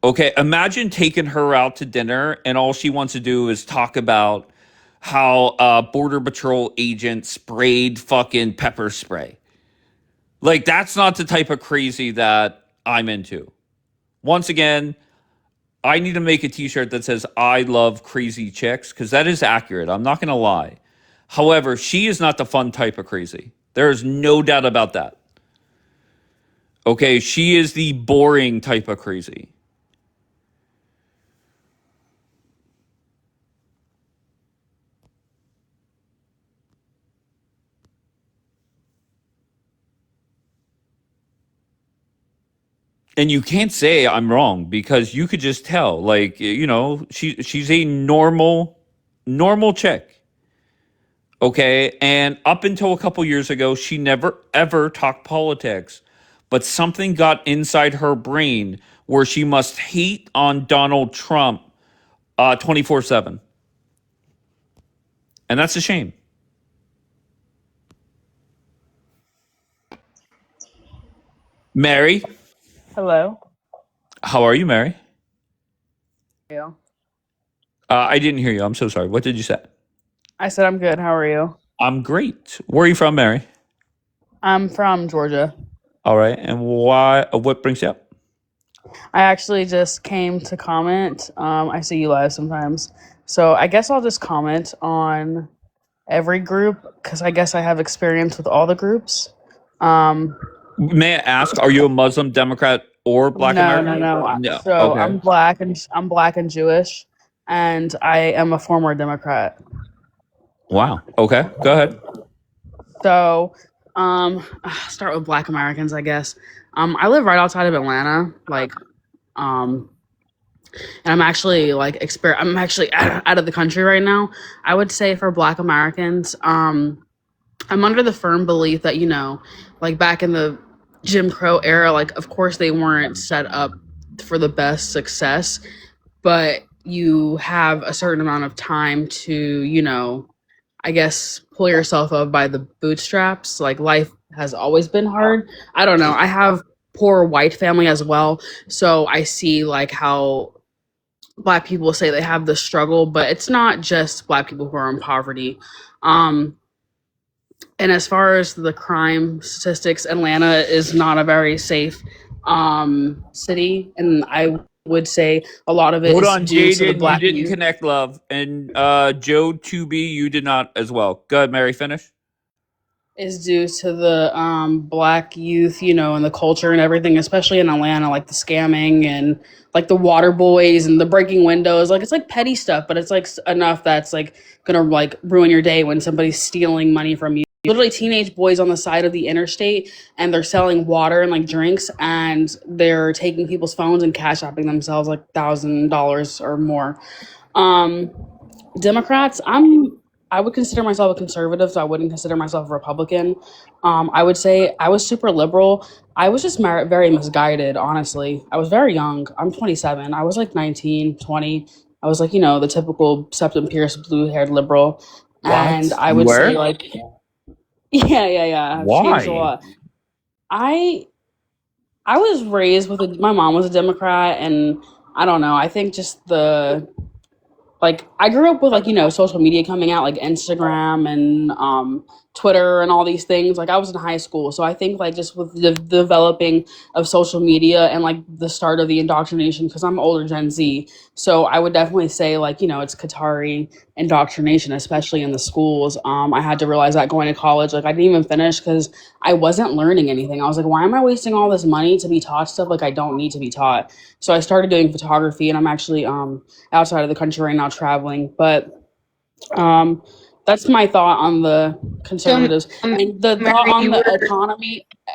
Okay, imagine taking her out to dinner and all she wants to do is talk about how a Border Patrol agent sprayed fucking pepper spray. Like, that's not the type of crazy that I'm into. Once again, I need to make a t-shirt that says I love crazy chicks because that is accurate. I'm not going to lie. However, she is not the fun type of crazy. There is no doubt about that. Okay, she is the boring type of crazy. And you can't say I'm wrong because you could just tell. Like, you know, she's a normal chick. Okay? And up until a couple years ago, she never ever talked politics. But something got inside her brain where she must hate on Donald Trump 24/7. And that's a shame. Mary, Hello. how are you, Mary? You. I didn't hear you. I'm so sorry. What did you say? I said I'm good. How are you? I'm great. Where are you from, Mary? I'm from Georgia. All right. And why? What brings you up? I actually just came to comment. I see you live sometimes. So I guess I'll just comment on every group because I guess I have experience with all the groups. Um, May I ask, are you a Muslim, Democrat, or Black no, no, American? no. No. So Okay. I'm black and Jewish, and I am a former Democrat. Wow. Okay. Go ahead. So, start with Black Americans, I guess. I live right outside of Atlanta, um, and I'm actually I'm actually out of the country right now. I would say for Black Americans, I'm under the firm belief that, like back in the Jim Crow era, like of course they weren't set up for the best success, but you have a certain amount of time to, I guess, pull yourself up by the bootstraps. Like life has always been hard. I don't know. I have poor white family as well, so I see like how Black people say they have the struggle, but it's not just Black people who are in poverty. Um, and as far as the crime statistics, Atlanta is not a very safe city, and I would say a lot of it Hold is on, due to the Jaden. You Black didn't youth. connect, love, and Joe 2B, you did not as well. Go ahead, Mary. Finish. Is due to the Black youth, and the culture and everything, especially in Atlanta, like the scamming and like the water boys and the breaking windows. Like it's like petty stuff, but it's like enough that's like gonna like ruin your day when somebody's stealing money from you. Literally teenage boys on the side of the interstate, and they're selling water and like drinks, and they're taking people's phones and cash apping themselves like $1,000 or more. Um, Democrats, I would consider myself a conservative, so I wouldn't consider myself a Republican. I would say I was super liberal. I was just very misguided, honestly. I was very young. I'm 27. I was like 19, 20. I was like, the typical Septum Pierce blue-haired liberal. And What? I You would say were? like, yeah. I've changed a Why? lot. I I was raised with my mom was a Democrat, and I don't know. I think just I grew up with social media coming out like Instagram and Twitter and all these things. Like I was in high school, so I think like just with the developing of social media and like the start of the indoctrination, because I'm older Gen Z, so I would definitely say it's Qatari indoctrination, especially in the schools. I had to realize that going to college, like I didn't even finish because I wasn't learning anything. I was like, why am I wasting all this money to be taught stuff like I don't need to be taught? So I started doing photography, and I'm actually outside of the country right now traveling. But um, that's my thought on the So, conservatives, and the thought Mary, on you the were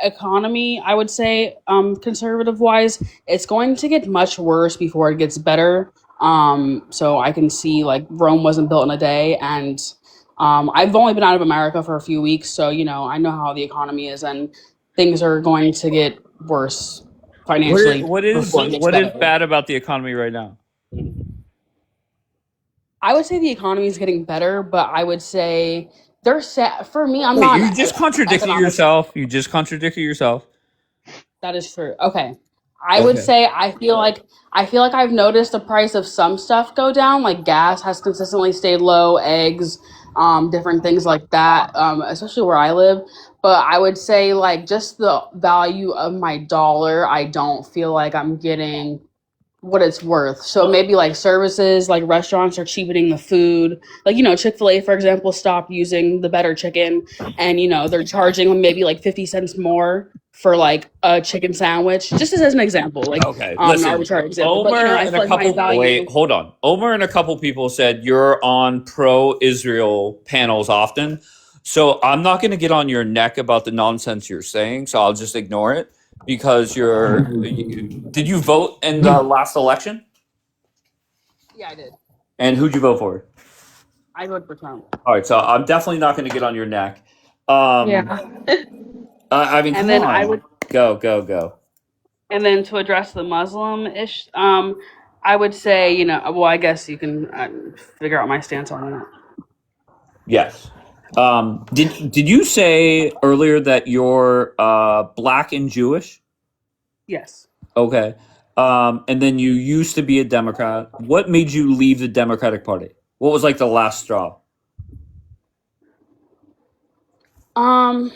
economy. I would say conservative wise, it's going to get much worse before it gets better. So I can see like Rome wasn't built in a day, and I've only been out of America for a few weeks, so I know how the economy is, and things are going to get worse What is financially what is before it gets what is better. bad about the economy right now? I would say the economy is getting better, but I would say they're set for me. I'm Wait, not you an just contradicted economics. yourself. You just contradicted yourself. That is true. Okay. I would Okay. say I feel like I've noticed the price of some stuff go down, like gas has consistently stayed low, eggs, different things like that, especially where I live. But I would say like just the value of my dollar, I don't feel like I'm getting what it's worth. So maybe like services, like restaurants are cheapening the food. Like, Chick-fil-A, for example, stopped using the better chicken, and they're charging maybe like 50 cents more for like a chicken sandwich. Just as an example, like Okay. an Listen, arbitrary example. But Omer I and feel a like my couple. Wait, value. hold on. Omer and a couple people said you're on pro-Israel panels often, so I'm not going to get on your neck about the nonsense you're saying. So I'll just ignore it because did you vote in the last election? Yeah, I did. And who'd you vote for? I voted for Trump. All right, so I'm definitely not going to get on your neck. Um, yeah. I mean, And come then I on, would go. and then to address the Muslim ish, I would say, well, I guess you can figure out my stance on that. Yes. Did you say earlier that you're black and Jewish? Yes. Okay. And then you used to be a Democrat. What made you leave the Democratic Party? What was like the last straw? Um,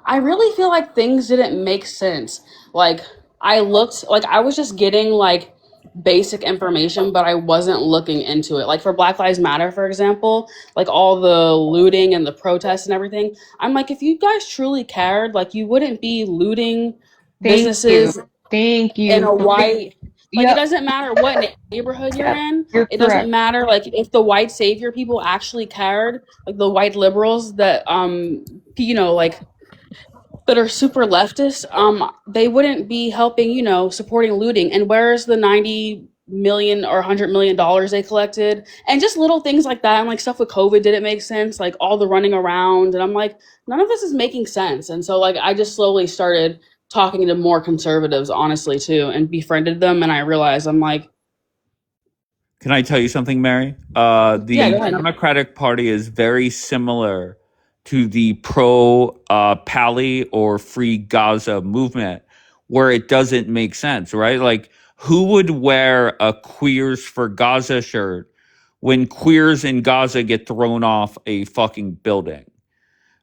I really feel like things didn't make sense. Like I was just getting like basic information, but I wasn't looking into it. Like for Black Lives Matter, for example, like all the looting and the protests and everything. I'm like, if you guys truly cared, like you wouldn't be looting Thank you. businesses Thank in you. a white Like, it Yep. doesn't matter what neighborhood you're Yep. in. You're It doesn't correct. matter, like, if the white savior people actually cared, like the white liberals that, like, that are super leftist, they wouldn't be helping, supporting looting. And where's the 90 million or $100 million they collected? And just little things like that. And like stuff with COVID didn't make sense, like all the running around. And I'm like, none of this is making sense. And so, like, I just slowly started talking to more conservatives, honestly, too, and befriended them. And I realized I'm like, Can I tell you something, Mary? yeah, The go ahead. Democratic Party is very similar to the pro Pali or Free Gaza movement, where it doesn't make sense, right? Like, who would wear a Queers for Gaza shirt when queers in Gaza get thrown off a fucking building?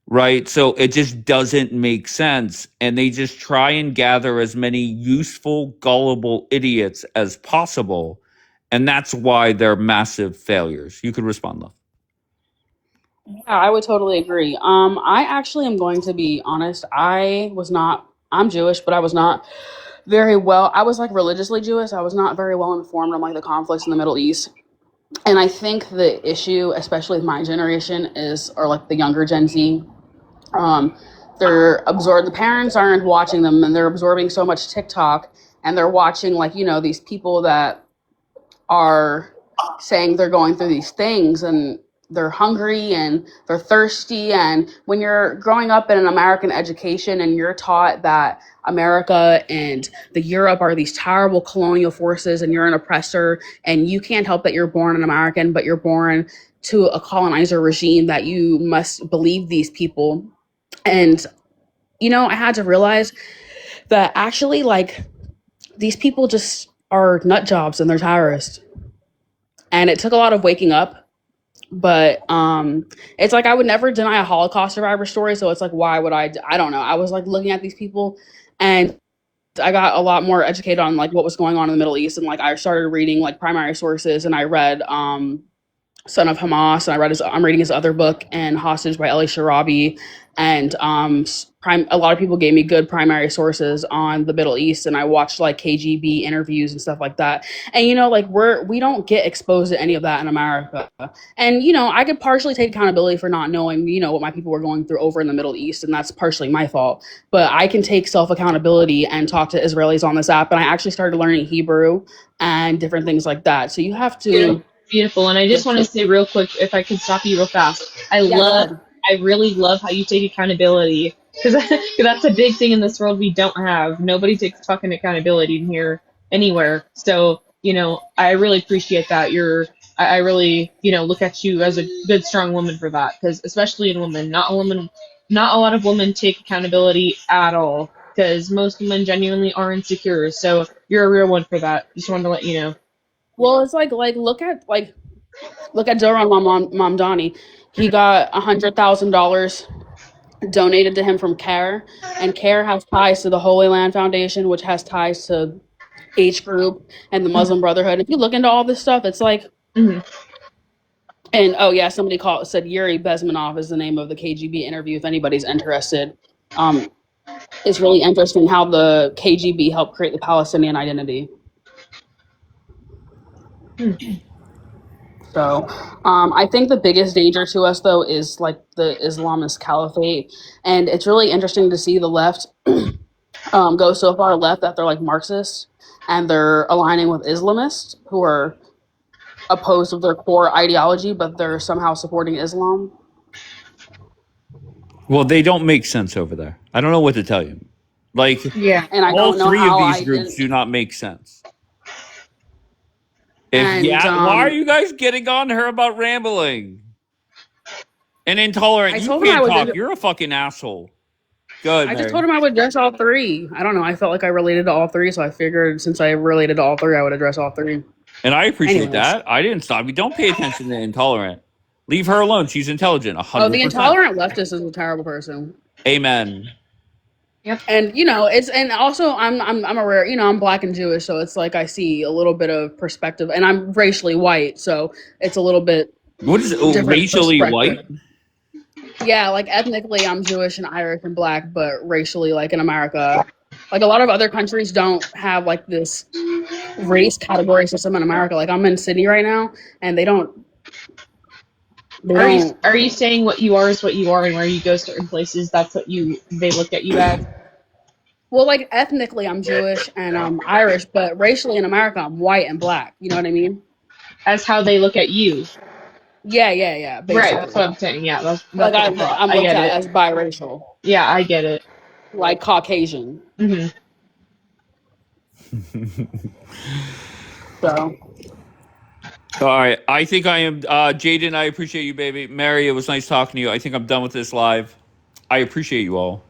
Right. So it just doesn't make sense. And they just try and gather as many useful, gullible idiots as possible. And that's why they're massive failures. You could respond, though. Yeah, I would totally agree. I actually am going to be honest. I'm Jewish, but I was not very well. I was like religiously Jewish. I was not very well informed on like the conflicts in the Middle East. And I think the issue, especially with my generation, or like the younger Gen Z, um, the parents aren't watching them and they're absorbing so much TikTok, and they're watching like, these people that are saying they're going through these things, and they're hungry and they're thirsty. And when you're growing up in an American education and you're taught that America and the Europe are these terrible colonial forces and you're an oppressor, and you can't help that you're born an American, but you're born to a colonizer regime, that you must believe these people. And I had to realize that actually, like, these people just are nut jobs and they're terrorists. And it took a lot of waking up, but it's like I would never deny a Holocaust survivor story. So it's like, why would I don't know. I was like looking at these people, and I got a lot more educated on like what was going on in the Middle East. And like I started reading like primary sources, and I read Son of Hamas, and I'm reading his other book, and Hostage by Eli Sharabi. And a lot of people gave me good primary sources on the Middle East, and I watched like KGB interviews and stuff like that. And like we don't get exposed to any of that in America. And I could partially take accountability for not knowing what my people were going through over in the Middle East, and that's partially my fault. But I can take self accountability and talk to Israelis on this app, and I actually started learning Hebrew and different things like that. So you have Beautiful. to. Beautiful. And I just want to say real quick, if I could stop you real fast, Yeah, go ahead. I really love how you take accountability, because that's a big thing in this world we don't have. Nobody takes fucking accountability in here anywhere. So, I really appreciate that. I really, look at you as a good, strong woman for that, because especially in women, not a lot of women take accountability at all, because most women genuinely are insecure. So you're a real one for that. Just wanted to let you know. Well, it's like look at Doron Mamdani. He got $100,000 donated to him from CARE, and CARE has ties to the Holy Land Foundation, which has ties to H Group and the Muslim Brotherhood. If you look into all this stuff, it's like, Mm-hmm. and oh yeah, somebody said Yuri Bezmenov is the name of the KGB interview. If anybody's interested, it's really interesting how the KGB helped create the Palestinian identity. So I think the biggest danger to us, though, is like the Islamist caliphate. And it's really interesting to see the left go so far left that they're like Marxists, and they're aligning with Islamists who are opposed to their core ideology, but they're somehow supporting Islam. Well, they don't make sense over there. I don't know what to tell you. Like, Yeah. And I all don't know three of how these I groups didn't. do not make sense. And Why are you guys getting on her about rambling and intolerant? I You told him I can't would. talk. You're a fucking asshole. Go ahead, I just Mary. told him I would address all three. I don't know. I felt like I related to all three, so I figured since I related to all three, I would address all three. And I appreciate Anyways. that. I didn't stop you. Don't pay attention to intolerant. Leave her alone. She's intelligent. 100%. Oh, the intolerant leftist is a terrible person. Amen. Yep. And and also I'm aware, I'm Black and Jewish, so it's like I see a little bit of perspective, and I'm racially white, so it's a little bit. What is racially white? Yeah, like ethnically I'm Jewish and Irish and Black, but racially, like in America, Like a lot of other countries don't have like this race category system in America. Like I'm in Sydney right now, and they don't. They Are you don't. are you saying what you are is what you are, and where you go certain places, that's what they look at you as? Well, like ethnically, I'm Jewish and I'm Irish, but racially in America, I'm white and black. You know what I mean? As how they look at you. Yeah, yeah, yeah. Right, that's what Basically, I'm saying. Yeah, like that's what I thought. I'm I looked get at it. as biracial, Yeah, I get it. like Caucasian. Hmm. So All right. I think I am. Jaden, I appreciate you, baby. Mary, it was nice talking to you. I think I'm done with this live. I appreciate you all.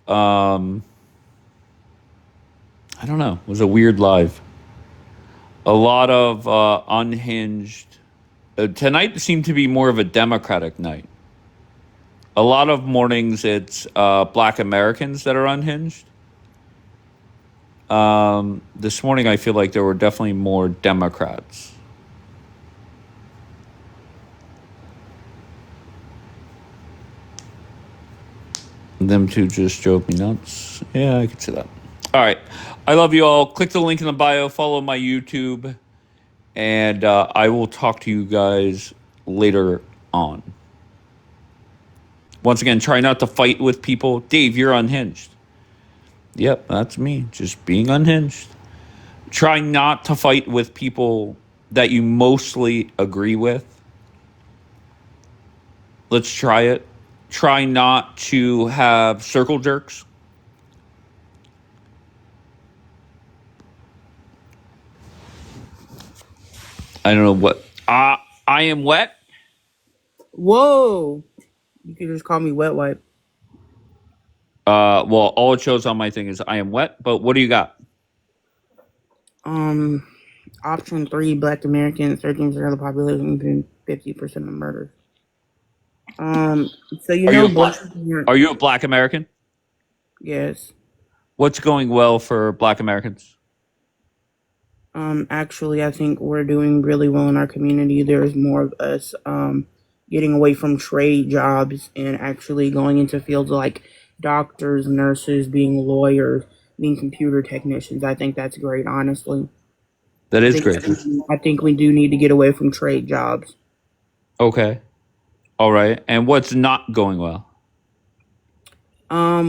Um, I don't know. It was a weird live. A lot of unhinged. Tonight seemed to be more of a Democratic night. A lot of mornings, it's Black Americans that are unhinged. This morning, I feel like there were definitely more Democrats. Them two just drove me nuts. Yeah, I could see that. All right. I love you all. Click the link in the bio. Follow my YouTube. And I will talk to you guys later on. Once again, try not to fight with people. Dave, you're unhinged. Yep, that's me. Just being unhinged. Try not to fight with people that you mostly agree with. Let's try it. Try not to have circle jerks. I don't know what. I am wet. whoa, you could just call me wet wipe. Well, all it shows on my thing is I am wet. But what do you got? Option 3: Black Americans, 13% of the population, and 50% of murders. So Are you a black? Are you a Black American? Yes. What's going well for Black Americans? Actually, I think we're doing really well in our community. There's more of us getting away from trade jobs and actually going into fields like doctors, nurses, being lawyers, being computer technicians. I think that's great, honestly. That I is think great. I think we do need to get away from trade jobs. Okay. All right. And what's not going well?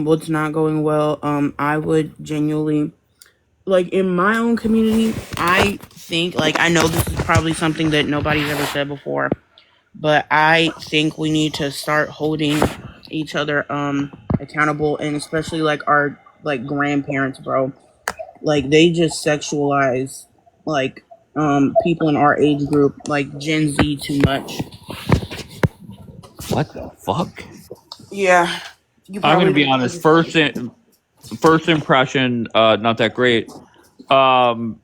What's not going well? I would genuinely, like, in my own community, I think, like, I know this is probably something that nobody's ever said before, but I think we need to start holding each other accountable, and especially like our like grandparents, bro. Like they just sexualize like people in our age group, like Gen Z, too much. What the fuck? Yeah, you I'm gonna probably. be honest. First impression, not that great. Um,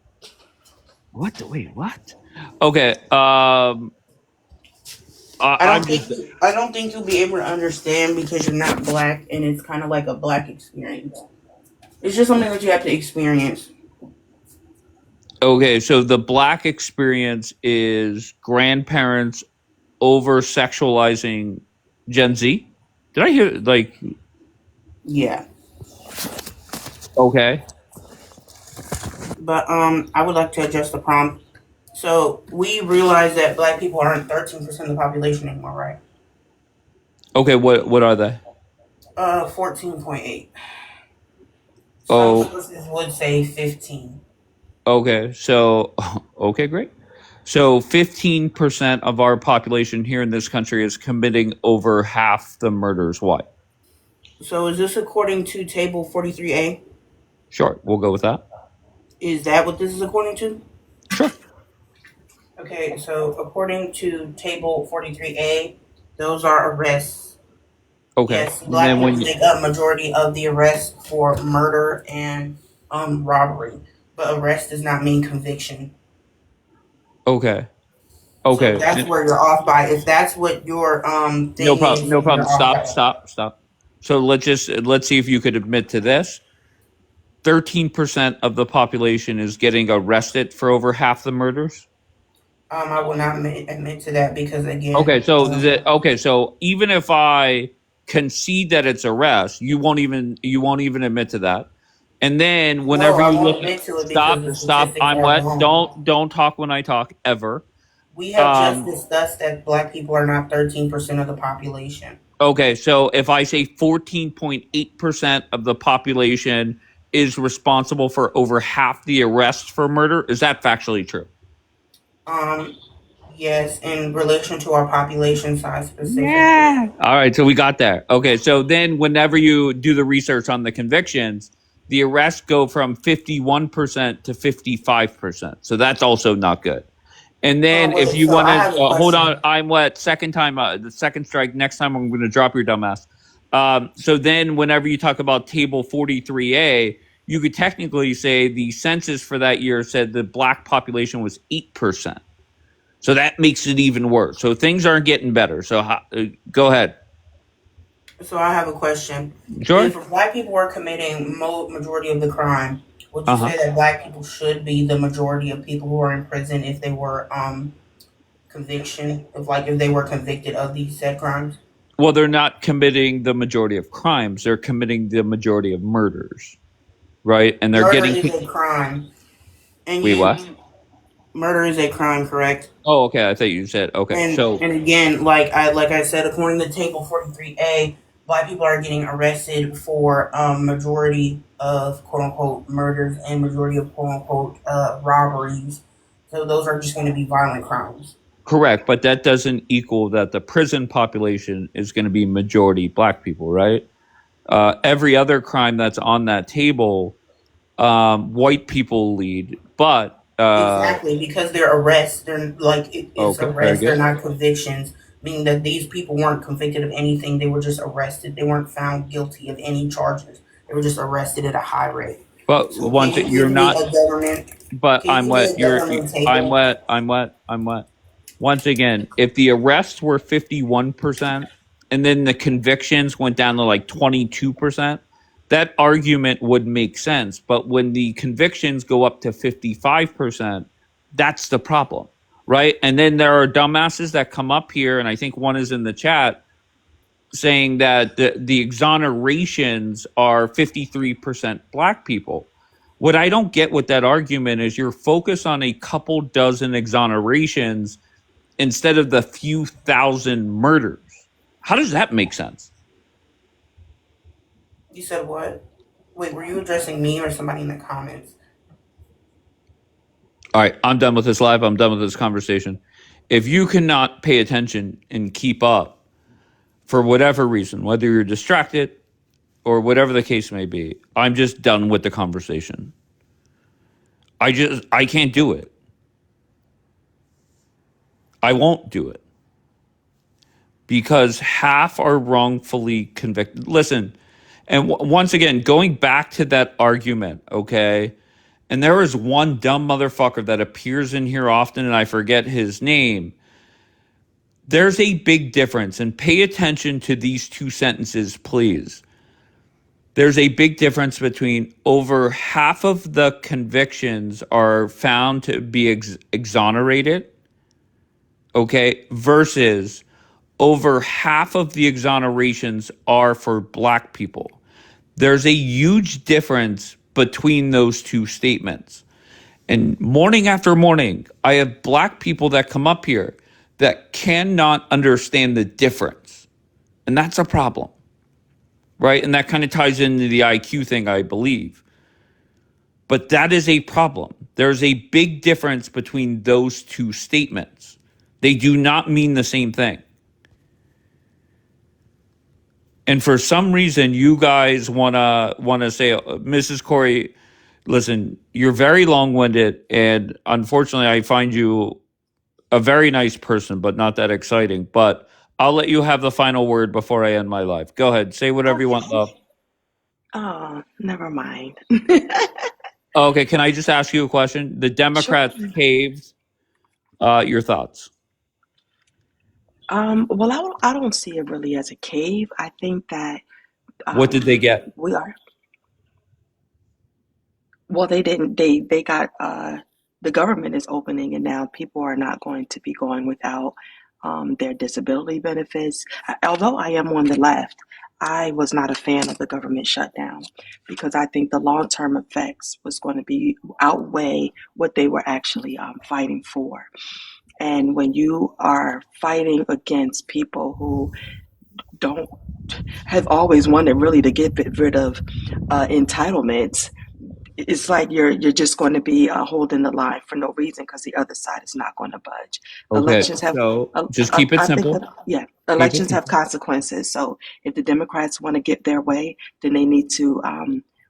what? Wait, what? Okay. I'm just I don't think you'll be able to understand because you're not black, and it's kind of like a black experience. It's just something that you have to experience. okay. So the Black experience is grandparents over sexualizing Gen Z. Did I hear like? Yeah, Okay. but I would like to adjust the prompt. So we realize that black people aren't 13% of the population anymore, right? Okay. What are they? 14.8. Some Oh. sources would say 15. Okay. So okay, great. So 15% of our population here in this country is committing over half the murders. Why? So is this according to table 43A? Sure, we'll go with that. Is that what this is according to? Sure. Okay, so according to table 43A, those are arrests. Okay. Yes, And black then people when you, make up majority of the arrests for murder and robbery. But arrest does not mean conviction. okay. So Okay. that's where you're off by. If that's what your No thing problem. is, No then problem. you're off Stop, by. stop, stop. So let's see if you could admit to this. 13% of the population is getting arrested for over half the murders. I will not admit to that because again, Okay, so even if I concede that it's arrest. You won't even admit to that. And then No, whenever I you won't look at admit to it because the stop, statistics I'm are what? wrong. Don't talk when I talk ever. We have just discussed that black people are not 13% of the population. Okay, so if I say 14.8% of the population is responsible for over half the arrests for murder, is that factually true? Yes, in relation to our population size specifically. Yeah. All right, so we got there. Okay, so then whenever you do the research on the convictions, the arrests go from 51% to 55%. So that's also not good. And then Oh if wait, you so want I to have a hold on, question. I'm what second time, the second strike. Next time I'm going to drop your dumbass. So then whenever you talk about table 43A, you could technically say the census for that year said the black population was 8%. So that makes it even worse. So things aren't getting better. So go ahead. So I have a question. Sure. If black people were committing majority of the crime, would you Uh-huh. say that black people should be the majority of people who are in prison if they were if they were convicted of these said crimes? Well, they're not committing the majority of crimes. They're committing the majority of murders, right? And they're Murder getting. is a crime, and Wait, yet what? murder is a crime, correct? Oh, okay. I thought you said okay. So And again, like I said, according to table 43A, black people are getting arrested for majority of quote unquote murders and majority of quote unquote robberies. So those are just going to be violent crimes. correct, but that doesn't equal that the prison population is going to be majority black people, right? Every other crime that's on that table, white people lead, but Exactly, because they're arrests. They're it's okay, very arrests. They're good. not convictions. Meaning that these people weren't convicted of anything. They were just arrested. They weren't found guilty of any charges. They were just arrested at a high rate. But So can once you you're give me not, a government? but Can you I'm give me what a you're. government I'm table? what I'm what I'm what. Once again, if the arrests were 51% and then the convictions went down to like 22%, that argument would make sense. But when the convictions go up to 55%, that's the problem, right? And then there are dumbasses that come up here, and I think one is in the chat saying that the exonerations are 53% black people. What I don't get with that argument is you're focused on a couple dozen exonerations instead of the few thousand murders. How does that make sense? You said what? Wait, were you addressing me or somebody in the comments? All right, I'm done with this live. I'm done with this conversation. If you cannot pay attention and keep up for whatever reason, whether you're distracted or whatever the case may be, I'm just done with the conversation. I can't do it. I won't do it because half are wrongfully convicted. Listen, and once again, going back to that argument, okay? And there is one dumb motherfucker that appears in here often, and I forget his name. There's a big difference, and pay attention to these two sentences, please. There's a big difference between over half of the convictions are found to be exonerated, okay, versus over half of the exonerations are for black people. There's a huge difference between those two statements. And morning after morning, I have black people that come up here that cannot understand the difference. And that's a problem, right? And that kind of ties into the IQ thing, I believe. But that is a problem. There's a big difference between those two statements. They do not mean the same thing. And for some reason, you guys wanna say, Mrs. Corey, listen, you're very long-winded, and unfortunately, I find you a very nice person, but not that exciting. But I'll let you have the final word before I end my life. Go ahead, say whatever you want, Okay. love. Oh, never mind. Okay, can I just ask you a question? The Sure. Democrats caved. Your thoughts? Well, I don't see it really as a cave. I think that What did they get? we are. Well, they didn't. They got. The government is opening, and now people are not going to be going without their disability benefits. Although I am on the left, I was not a fan of the government shutdown because I think the long term effects was going to be outweigh what they were actually fighting for. And when you are fighting against people who don't have always wanted really to get rid of entitlements, it's like you're just going to be holding the line for no reason because the other side is not going to budge. Okay, Elections have, so just keep it I think that, simple. yeah, Keep it elections have simple. consequences. So if the Democrats want to get their way, then they need to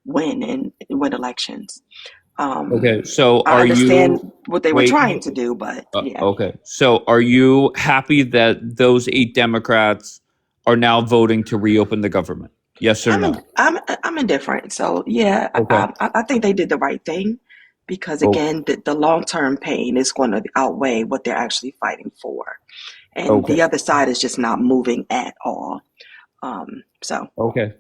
win and win elections. Okay, so I are understand you, what they were wait, trying to do, but yeah, okay, so are you happy that those 8 Democrats are now voting to reopen the government? Yes or no? I'm indifferent. So yeah, Okay. I think they did the right thing because Oh, again, the long term pain is going to outweigh what they're actually fighting for, and okay. the other side is just not moving at all. So Okay.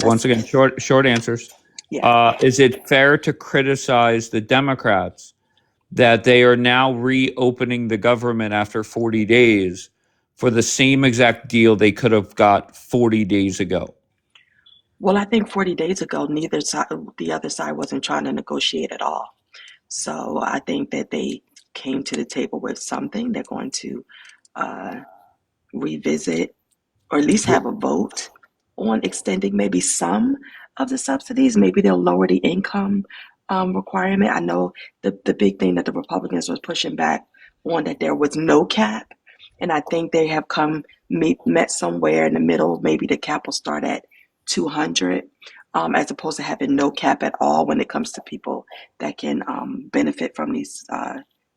Once that's again, short answers. yeah. Is it fair to criticize the Democrats that they are now reopening the government after 40 days for the same exact deal they could have got 40 days ago? Well, I think 40 days ago, neither side, the other side wasn't trying to negotiate at all. So I think that they came to the table with something. They're going to uh, revisit or at least have a vote on extending maybe some of the subsidies. Maybe they'll lower the income requirement. I know the big thing that the Republicans was pushing back on that there was no cap, and I think they have met somewhere in the middle. Maybe the cap will start at 200, as opposed to having no cap at all when it comes to people that can benefit from these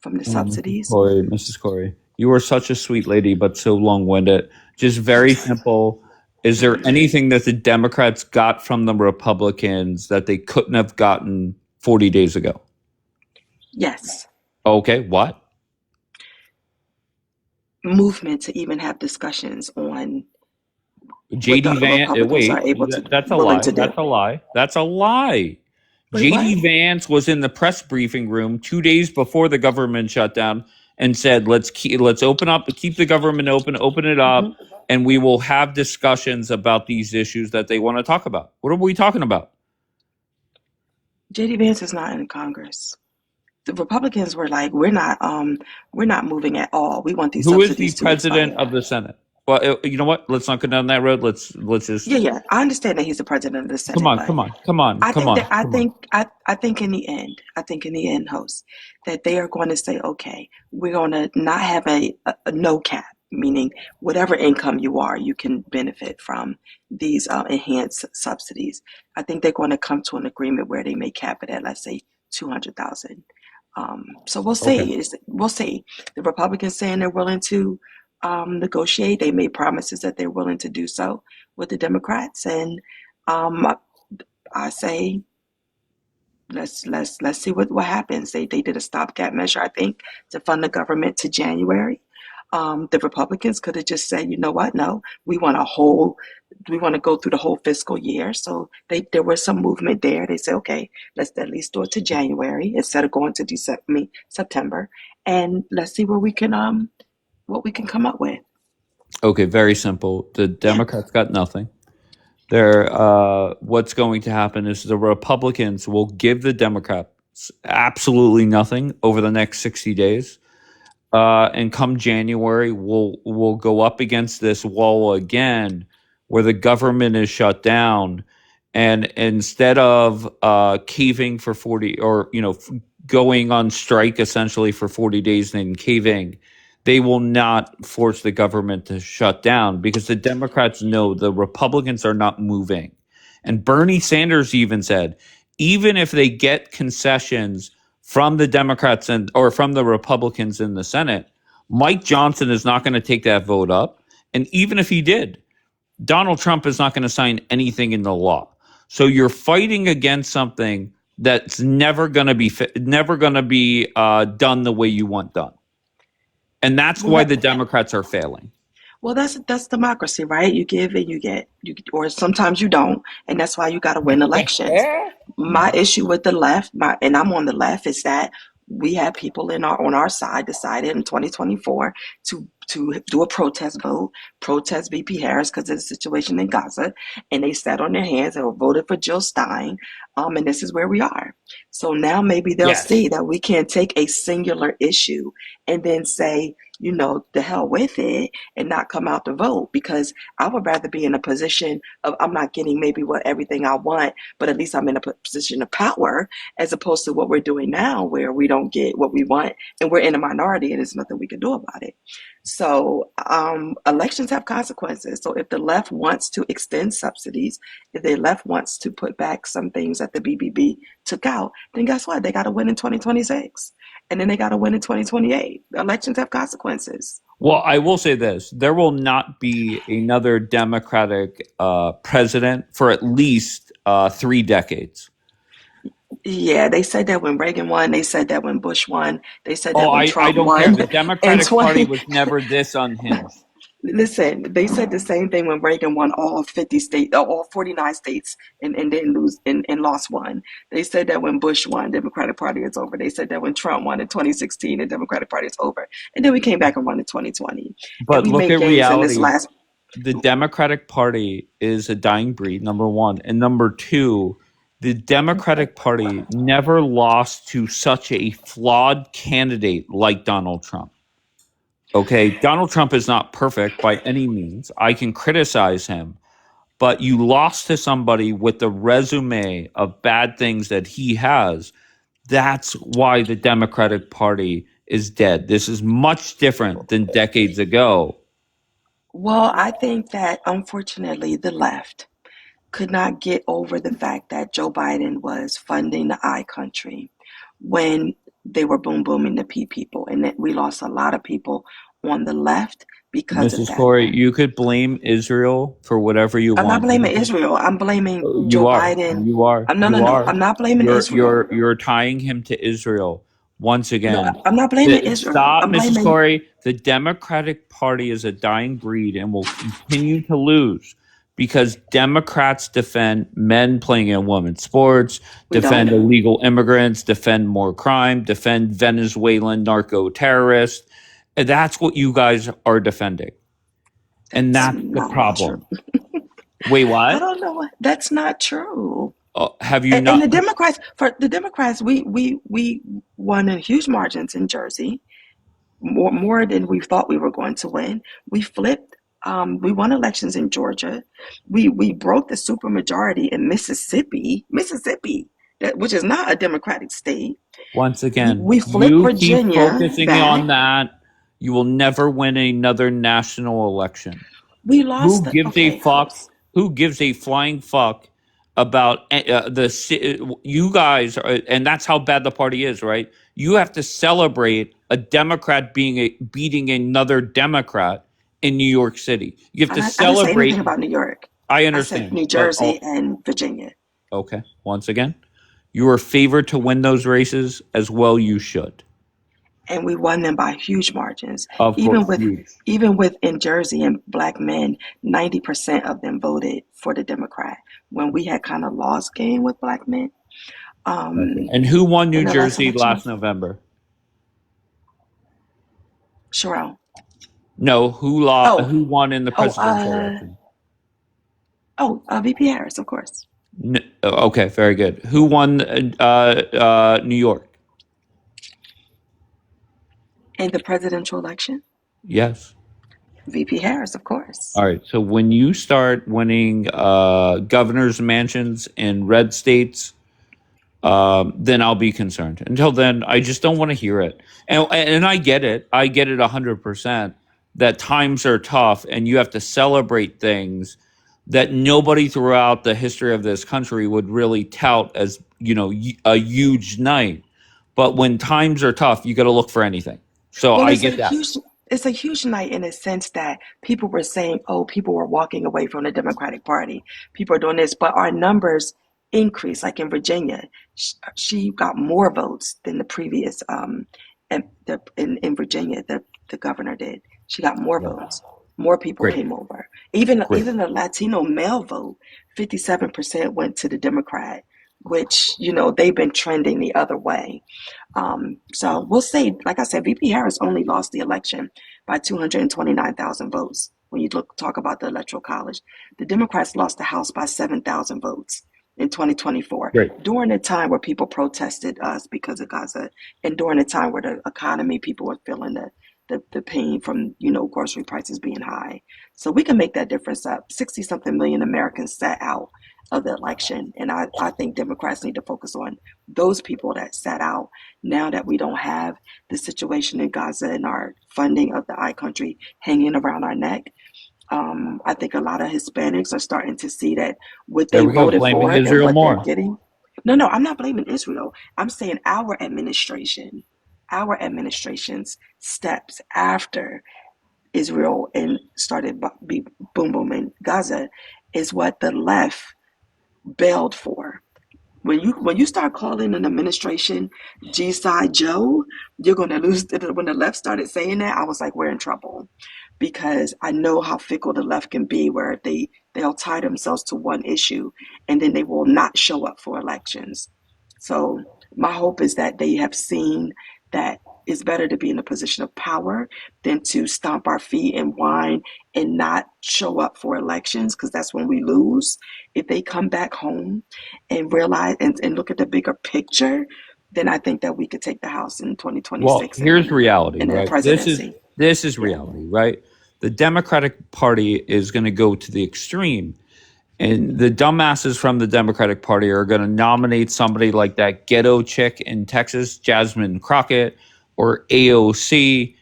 from the Oh, subsidies. Mrs. Corey, you are such a sweet lady, but so long-winded. Just very simple. Is there anything that the Democrats got from the Republicans that they couldn't have gotten 40 days ago? Yes, Okay, what? movement to even have discussions on what JD the Vance, Republicans are wait, able to that's a willing lie. to do. That's a lie. That's a lie. Wait, what? JD Vance was in the press briefing room 2 days before the government shut down and said, let's open up, keep the government open it Hmm. up, and we will have discussions about these issues that they want to talk about." What are we talking about? JD Vance is not in Congress. The Republicans were like, we're not moving at all. We want these Who is the subsidies to president of expire. the Senate? Well, you know what? Let's not go down that road. Let's Yeah, just yeah. I understand that he's the president of the come Senate, on, but come on, come on, come on, come on. I think in the end, host, that they are going to say, okay, we're going to not have a no cap, meaning whatever income you are, you can benefit from these enhanced subsidies. I think they're going to come to an agreement where they may cap it at, let's say, 200,000. So we'll Okay. see. We'll see. The Republicans saying they're willing to negotiate. They made promises that they're willing to do so with the Democrats, and um, I say let's see what happens. They did a stopgap measure, I think, to fund the government to January. The Republicans could have just said, you know what? No, we want to go through the whole fiscal year. So there was some movement there. They said, okay, let's at least do it to January instead of going to September, and let's see what we can come up with. Okay, very simple. The Yeah. Democrats got nothing. What's going to happen is the Republicans will give the Democrats absolutely nothing over the next 60 days. And come January, we'll go up against this wall again where the government is shut down. And instead of caving for 40 or, going on strike essentially for 40 days and then caving, they will not force the government to shut down because the Democrats know the Republicans are not moving. And Bernie Sanders even said, even if they get concessions from the Democrats or from the Republicans in the Senate, Mike Johnson is not going to take that vote up. And even if he did, Donald Trump is not going to sign anything in the law. So you're fighting against something that's never going to be done the way you want done. And that's Well, why the Democrats are failing. well, that's democracy, right? You give and you get, or sometimes you don't, and that's why you got to win elections. My issue with the left, and I'm on the left, is that we had people on our side decided in 2024 to do a protest vote, protest VP Harris because of the situation in Gaza, and they sat on their hands and voted for Jill Stein. And this is where we are. So now maybe they'll Yes. see that we can't take a singular issue and then say, the hell with it and not come out to vote, because I would rather be in a position of I'm not getting maybe everything I want, but at least I'm in a position of power, as opposed to what we're doing now where we don't get what we want and we're in a minority and there's nothing we can do about it. So elections have consequences. So if the left wants to extend subsidies, if the left wants to put back some things that the BBB took out, then guess what? They got to win in 2026. And then they got to win in 2028. Elections have consequences. Well, I will say this. There will not be another Democratic president for at least 3 decades. Yeah, they said that when Reagan won. They said that when Bush won. They said that Oh, when I Trump don't care. won The in Democratic Party 20. was never this unhinged. Listen, they said the same thing when Reagan won all 50 states, all 49 states, and then lose and lost one. They said that when Bush won, Democratic Party is over. They said that when Trump won in 2016, the Democratic Party is over. And then we came back and won in 2020. And But we look made at gains in this reality. last. The Democratic Party is a dying breed, number one. And number two, the Democratic Party never lost to such a flawed candidate like Donald Trump. Okay, Donald Trump is not perfect by any means. I can criticize him, but you lost to somebody with the resume of bad things that he has. That's why the Democratic Party is dead. This is much different than decades ago. Well, I think that unfortunately the left could not get over the fact that Joe Biden was funding the I country when they were booming the P people, and that we lost a lot of people on the left because of Mrs. that. Corey, you could blame Israel for whatever you I'm not want. blaming Israel. I'm blaming You Joe are. Biden. You are. No, no, You no. are. I'm not blaming You're Israel. you're you're tying him to Israel once No, again. I'm not blaming Israel. Stop, I'm Mrs. blaming. Corey. The Democratic Party is a dying breed and will continue to lose because Democrats defend men playing in women's sports, We defend don't. illegal immigrants, defend more crime, defend Venezuelan narco terrorists. And that's what you guys are defending. And That's that's the not true. problem. Wait, I what? don't know. That's not true. Have you And not? the Democrats, we won in huge margins in Jersey, more than we thought we were going to win. We flipped. We won elections in Georgia. We broke the supermajority in Mississippi, which is not a Democratic state. Once We again, we flipped you keep Virginia focusing on back. that. You will never win another national election. We lost Who the gives a okay. fuck? Who gives a flying fuck about you guys? And that's how bad the party is, right? You have to celebrate a Democrat beating another Democrat in New York City. You have to I didn't say anything celebrate. about New York. I I said understand, New but Jersey and Virginia, okay. Once again, you are favored to win those races as well. You should. and we won them by huge margins. Of Even course, with huge. even with in Jersey and black men, 90% of them voted for the Democrat when we had kind of lost game with black men. Okay. And who won New In the last Jersey election, last November? Sherelle. No, Oh, who won in the oh, presidential election? VP Harris, of course. Okay, very good. Who won New York? In the presidential election, Yes. VP Harris, of course. All right. So when you start winning governor's mansions in red states, then I'll be concerned. Until then, I just don't want to hear it. And I get it. I get it 100% that times are tough and you have to celebrate things that nobody throughout the history of this country would really tout as, a huge night. But when times are tough, you got to look for anything. So Well, I get that. it's a huge night in a sense that people were saying, oh, people were walking away from the Democratic Party. People are doing this, but our numbers increased. Like in Virginia, she got more votes than the previous in Virginia, the governor did. She got more Yeah. votes. More people Great. came over. Even Great. the Latino male vote, 57% went to the Democrat which, they've been trending the other way. So we'll see. Like I said, VP Harris only lost the election by 229,000 votes. When you talk about the Electoral College, the Democrats lost the House by 7,000 votes in 2024 Great. during a time where people protested us because of Gaza, and during a time where the economy, people were feeling the pain from grocery prices being high. So we can make that difference up. 60 something million Americans sat out of the election, and I think Democrats need to focus on those people that sat out now that we don't have the situation in Gaza and our funding of the I country hanging around our neck. I think a lot of Hispanics are starting to see that what There they we go. voted Blaming for and Israel what they're more. getting. No, I'm not blaming Israel. I'm saying our administration's steps after Israel and started boom boom in Gaza is what the left bailed for. When you start calling an administration G-side Joe, you're gonna lose. When the left started saying that, I was like, we're in trouble, because I know how fickle the left can be, where they'll tie themselves to one issue and then they will not show up for elections. So my hope is that they have seen that it's better to be in a position of power than to stomp our feet and whine and not show up for elections, because that's when we lose. If they come back home and realize and look at the bigger picture, then I think that we could take the House in Well, 2026 here's reality, and the right? presidency. This is Yeah. reality, right? The Democratic Party is going to go to the extreme, and the dumbasses from the Democratic Party are going to nominate somebody like that ghetto chick in Texas, Jasmine Crockett, or AOC.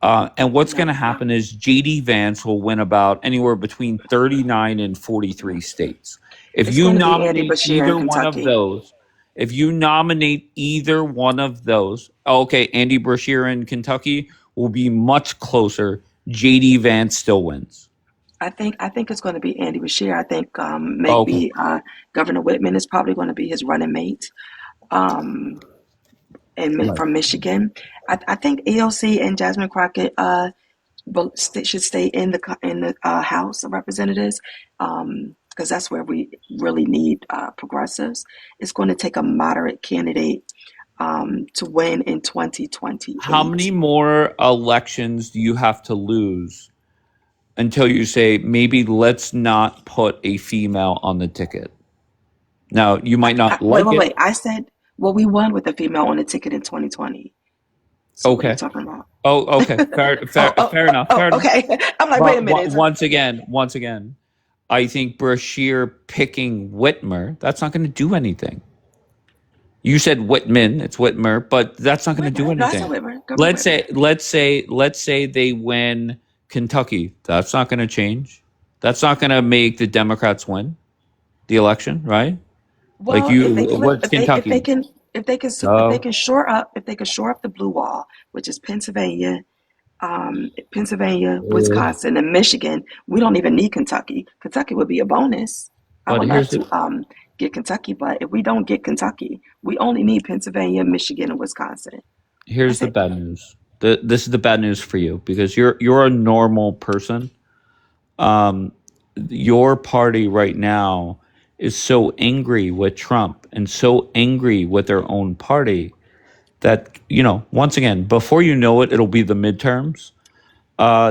And what's going to No. happen is JD Vance will win about anywhere between 39 and 43 states. If It's you going to be Andy nominate Bashir in either one of Kentucky. those, if you nominate either one of those, okay, Andy Bashir in Kentucky will be much closer. JD Vance still wins. I think it's going to be Andy Bashir. I think Okay. maybe Governor Whitman is probably going to be his running mate, and Right. from Michigan. I think AOC and Jasmine Crockett should stay in the House of Representatives, because that's where we really need progressives. It's going to take a moderate candidate to win in How many 2028. more elections do you have to lose until you say maybe let's not put a female on the ticket? Now, you might not Wait, like wait, it. wait. I said, well, we won with a female on the ticket in 2020. So what are you Okay. talking about? Oh, okay. Fair enough. Fair enough. Okay. I'm like, wait a But minute. once again, I think Brashear picking Whitmer, that's not going to do anything. You said Whitman, it's Whitmer, but that's not going to do Whitmer. No, I said anything. Whitmer. Governor Whitmer. Let's say they win Kentucky. That's not going to change. That's not going to make the Democrats win the election, right? Like Well, if they flip, what's Kentucky? if they So can shore up, the blue wall, which is Pennsylvania, Wisconsin, and Michigan, we don't even need Kentucky. Kentucky would be a bonus. I but would love to get Kentucky, but if we don't get Kentucky, we only need Pennsylvania, Michigan, and Wisconsin. here's That's the it. bad news. This is the bad news for you because you're a normal person. Um, your party right now is so angry with Trump and so angry with their own party that once again, before you know it, it'll be the midterms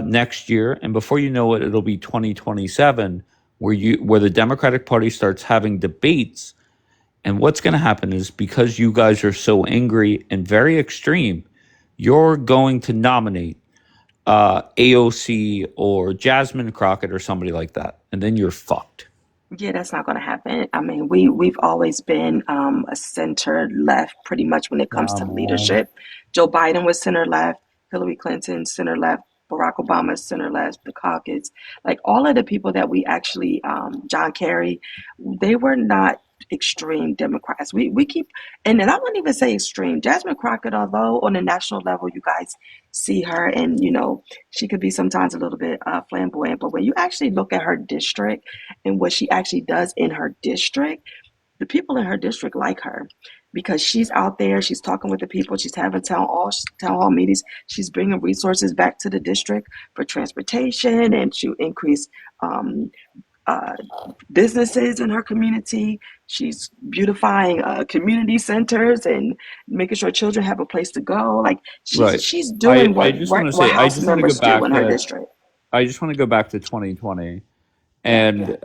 next year, and before you know it, it'll be 2027, where the Democratic Party starts having debates. And what's going to happen is because you guys are so angry and very extreme, you're going to nominate AOC or Jasmine Crockett or somebody like that, and then you're fucked. Yeah, that's not going to happen. I mean, we've always been a center left, pretty much when it comes to Man. leadership. Joe Biden was center left, Hillary Clinton center left, Barack Obama center left, the caucus, like all of the people that we actually, John Kerry, they were not extreme Democrats. We keep, and then I wouldn't even say extreme. Jasmine Crockett, although on a national level, you guys see her, and she could be sometimes a little bit flamboyant, but when you actually look at her district and what she actually does in her district, the people in her district like her because she's out there, she's talking with the people, she's having town hall meetings, she's bringing resources back to the district for transportation and to increase businesses in her community. She's beautifying community centers and making sure children have a place to go. Like Right. she's doing I what just want to what say, I House just want to go members do back in her to, district. I just want to go back to 2020. Yeah. And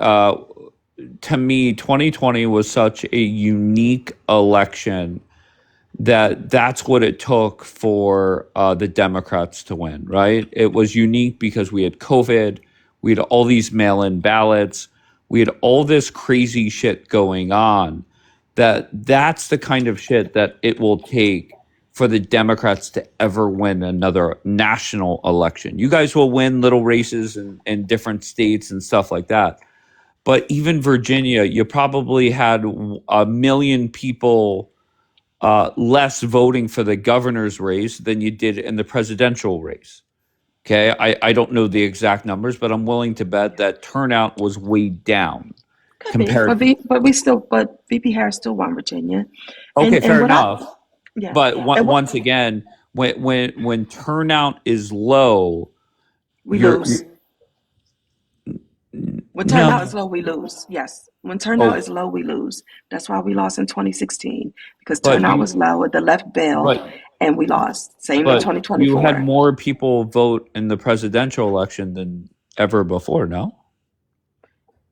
to me, 2020 was such a unique election that's what it took for the Democrats to win, right? It was unique because we had COVID, we had all these mail-in ballots, we had all this crazy shit going on. That's the kind of shit that it will take for the Democrats to ever win another national election. You guys will win little races in different states and stuff like that. But even Virginia, you probably had a million people less voting for the governor's race than you did in the presidential race. Okay, I don't know the exact numbers, but I'm willing to bet that turnout was way down Could be, compared to. but VP Harris still won Virginia, Okay, and fair what I enough. yeah, But and what once again, when turnout is low, we you're lose. When turnout is no. low, we lose. Yes, when turnout is Oh, low, we lose. That's why we lost in 2016 because but turnout was low. The left bailed, but and we lost. Same in but you had 2024. more people vote in the presidential election than ever before. No.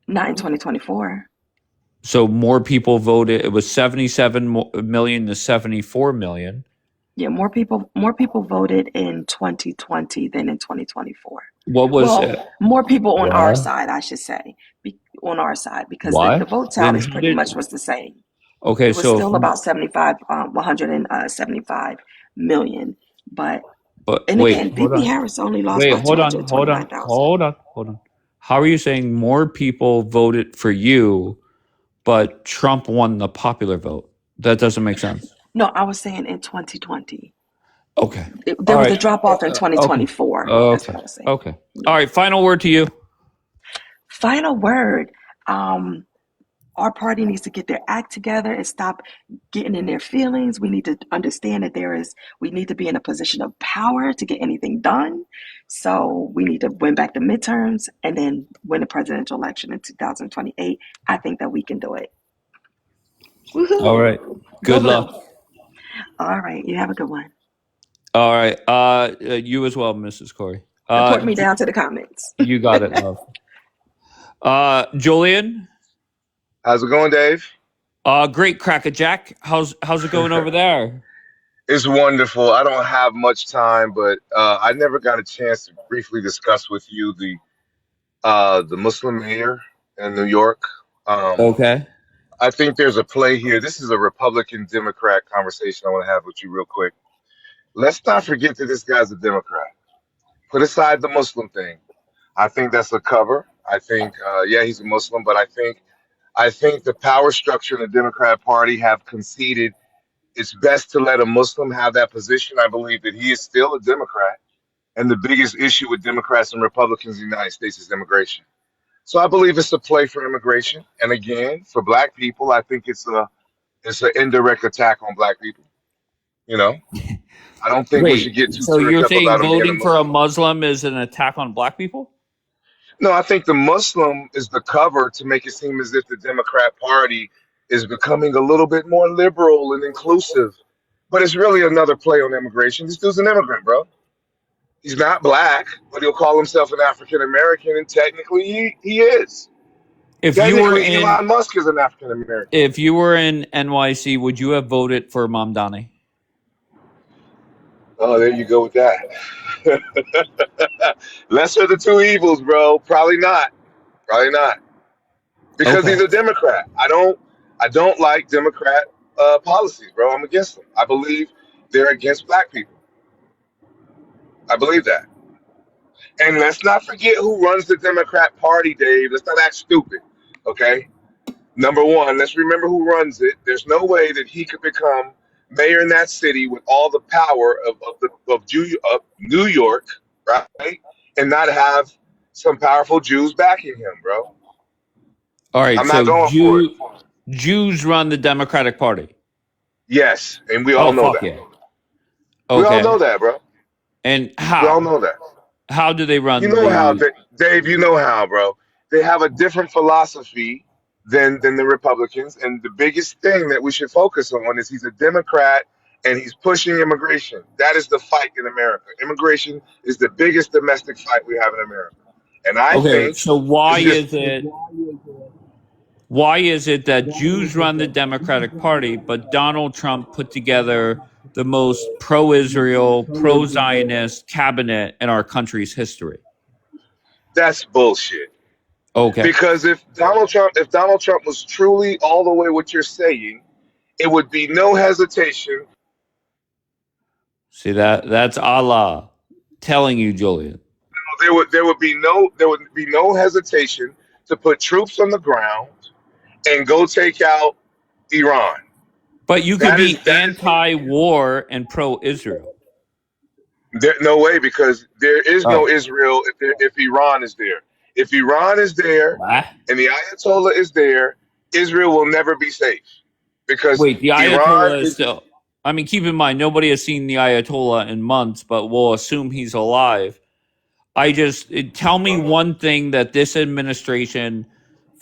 Not in 2024. So more people voted. It was 77 million to 74 million. Yeah, more people voted in 2020 than in 2024. What was Well, it? more people on our Why? side, I should say, on our side, because the Why? vote Then tally is how pretty did? much was the same. Okay, It was so if, still about 175 million. But, but and wait, again, hold VP on. Harris only lost Wait, by hold on, hold on, 229,000. hold on, hold on. How are you saying more people voted for you, but Trump won the popular vote? That doesn't make sense. No, I was saying in 2020. Okay. There All was a right. drop off in Okay. 2024. That's what Okay. I was saying. Okay. All right. Final word to you. Final word. Our party needs to get their act together and stop getting in their feelings. We need to understand that we need to be in a position of power to get anything done. So we need to win back the midterms and then win the presidential election in 2028. I think that we can do it. All Woohoo! right. Go Good blue. luck. All right. You have a good one. All right. You as well, Mrs. Corey. Report me down to the comments. You got it, love. Julian. How's it going, Dave? Great, Crackerjack. How's it going over there? It's wonderful. I don't have much time, but I never got a chance to briefly discuss with you the Muslim mayor in New York. Um, Okay. I think there's a play here. This is a Republican Democrat conversation I want to have with you real quick. Let's not forget that this guy's a Democrat. Put aside the Muslim thing. I think that's a cover. I think, yeah, he's a Muslim, but I think the power structure in the Democrat Party have conceded it's best to let a Muslim have that position. I believe that he is still a Democrat, and the biggest issue with Democrats and Republicans in the United States is immigration. So I believe it's a play for immigration, and again, for Black people, I think it's an indirect attack on Black people. You know, I don't think we should Wait. get too So turned you're up saying about him being a voting for a Muslim. Muslim is an attack on Black people? No, I think the Muslim is the cover to make it seem as if the Democrat Party is becoming a little bit more liberal and inclusive. But it's really another play on immigration. This dude's an immigrant, bro. He's not black, but he'll call himself an African American, and technically he is. If you were Technically, in Elon Musk is an African American. if you were in NYC, would you have voted for Mamdani? Oh, there you go with that. Lesser of the two evils, bro. Probably not. Probably not. Because Okay. he's a Democrat. I don't like Democrat policies, bro. I'm against them. I believe they're against black people. I believe that. And let's not forget who runs the Democrat Party, Dave. Let's not act stupid. Okay. Number one, let's remember who runs it. There's no way that he could become mayor in that city with all the power of New York, right? And not have some powerful Jews backing him, bro. All right. I'm not So going for it. Jews run the Democratic Party. Yes, and we all Oh, know fuck that. yeah. We all know Okay. that, bro. And We all how? know that. How do they You run know how, the? Dave. You know how, bro. They have a different philosophy than the Republicans. And the biggest thing that we should focus on is he's a Democrat and he's pushing immigration. That is the fight in America. Immigration is the biggest domestic fight we have in America. And I Okay, think so it's just why is it that Jews run the Democratic Party, but Donald Trump put together the most pro-Israel, pro-Zionist cabinet in our country's history? that's bullshit. Okay. Because if Donald Trump was truly all the way what you're saying, it would be no hesitation. See that's Allah telling you, Julian. There would be no hesitation to put troops on the ground and go take out Iran. But you could That is be anti-war and pro-Israel. no way, because there is no Oh. Israel if Iran is there. If Iran is there What? and the Ayatollah is there, Israel will never be safe. Because Wait, the Iran Ayatollah is is still... I mean, keep in mind, nobody has seen the Ayatollah in months, but we'll assume he's alive. Tell me one thing that this administration,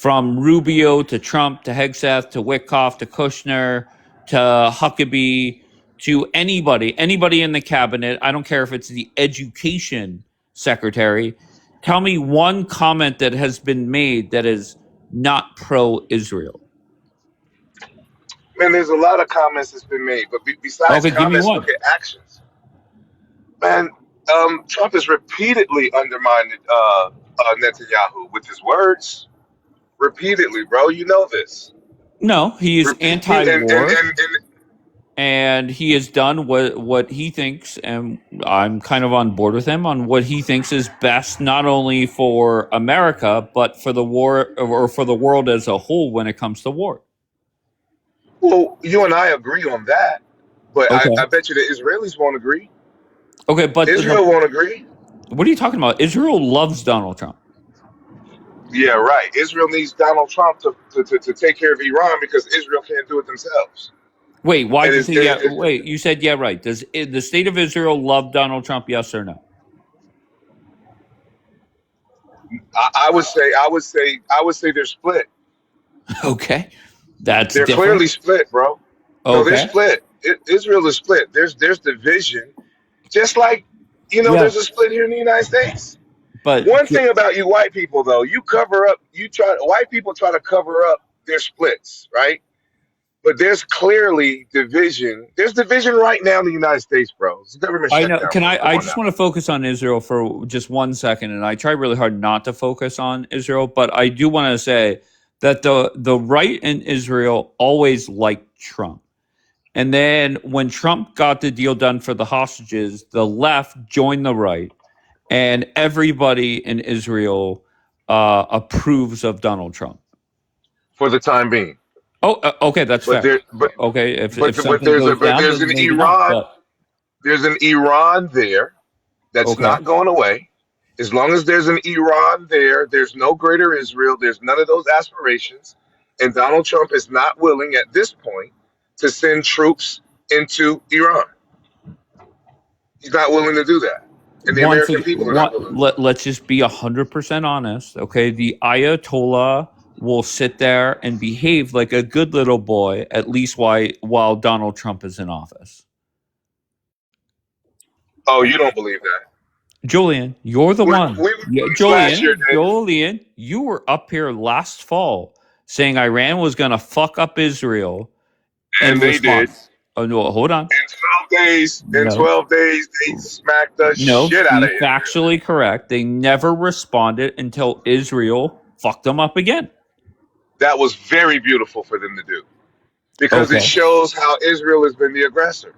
from Rubio to Trump to Hegseth to Witkoff to Kushner to Huckabee to anybody in the cabinet, I don't care if it's the education secretary, tell me one comment that has been made that is not pro-Israel. man, there's a lot of comments that's been made, but besides Okay, give me comments, one. look at actions. Man, Trump has repeatedly undermined Netanyahu with his words. Repeatedly, bro. You know this. No, he is anti-war, And and he has done what he thinks, and I'm kind of on board with him on what he thinks is best, not only for America but for the war or for the world as a whole when it comes to war. well, you and I agree on that, but I Okay. bet you the Israelis won't agree. Okay, but Israel won't agree. what are you talking about? Israel loves Donald Trump. Yeah, right. Israel needs Donald Trump to take care of Iran because Israel can't do it themselves. Wait, why'd And you say yeah? Wait, you said yeah, right. Does the state of Israel love Donald Trump? Yes or no? I would say they're split. Okay, that's They're different. clearly split, bro. No, they're Okay. split. Israel is split. There's division, just like Yeah, there's a split here in the United States. but One thing about you white people, though, you cover up. White people try to cover up their splits, right? But there's clearly division. There's division right now in the United States, bro. It's a government I know. shutdown, Can bro. Come I on just now. want to focus on Israel for just 1 second, and I try really hard not to focus on Israel, but I do want to say that the right in Israel always liked Trump. And then when Trump got the deal done for the hostages, the left joined the right, and everybody in Israel approves of Donald Trump. For the time being, Oh, okay, that's but fair. there, Okay, if but something goes down, there's then an maybe not. Iran. But There's an Iran there that's okay, not going away. As long as there's an Iran there, there's no greater Israel. There's none of those aspirations. And Donald Trump is not willing at this point to send troops into Iran. He's not willing to do that. And the once American again, people are not willing to do let's just be 100% honest. Okay, the Ayatollah will sit there and behave like a good little boy, at least while Donald Trump is in office. that. Oh, you don't believe that? Julian, you're the We one. went Yeah, through this last year, Dave. Julian, you were up here last fall saying Iran was going to fuck up Israel in And they did. response. Oh no, hold on. In No, 12 days, they smacked the no, shit out be of Israel. factually correct. They never responded until Israel fucked them up again. That was very beautiful for them to do because it Okay. shows how Israel has been the aggressor.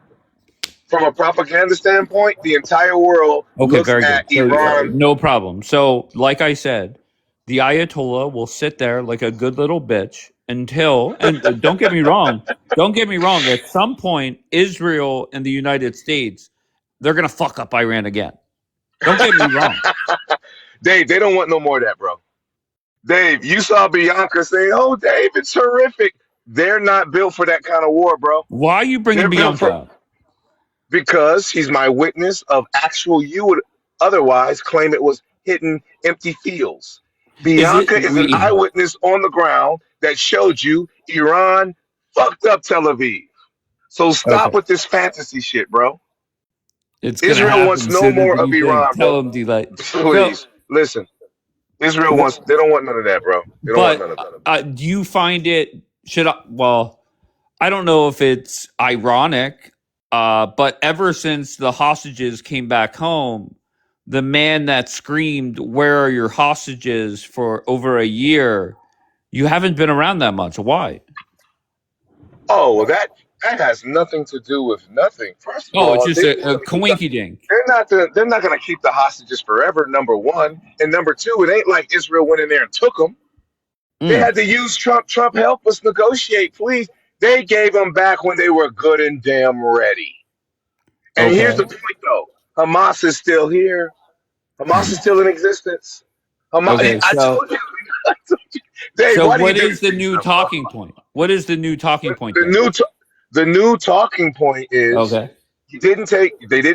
From a propaganda standpoint, the entire world Okay, looks very good. at So Iran. no problem. So, like I said, the Ayatollah will sit there like a good little bitch until, and don't get me wrong, at some point, Israel and the United States, they're going to fuck up Iran again. Don't get me wrong. Dave, they don't want no more of that, bro. Dave, you saw Bianca saying, "Oh, Dave, it's horrific." They're not built for that kind of war, bro. Why are you bringing They're built Bianca for up? because she's my witness of actual. You would otherwise claim it was hidden, empty fields. Is it Bianca is an we? eyewitness on the ground that showed you Iran fucked up Tel Aviv. So stop Okay, with this fantasy shit, bro. it's gonna Israel wants happen no sooner more than of you think. Iran, Tell bro. them, delay. So, Please listen. Israel wh- wants. They don't want none of that, bro. They don't want but none of that. do you find it? Should I? Well, I don't know if it's ironic, but ever since the hostages came back home, the man that screamed, "Where are your hostages?" for over a year, you haven't been around that much. Why? Oh, well, that has nothing to do with nothing. First of Oh, it's all, just they're just a going to keep the. coinky dink. They're not going to keep the hostages forever. Number one, and number two, it ain't like Israel went in there and took them. They Mm, had to use Trump. Trump help us negotiate, please. They gave them back when they were good and damn ready. And here's Okay. the point, though: Hamas is still here. Hamas is still in existence. Hamas, Okay. I told you, I told you. Dave, So why do you what do is this the to new yourself, talking point? What is the new talking point bro? then? The new talking point is Okay. they didn't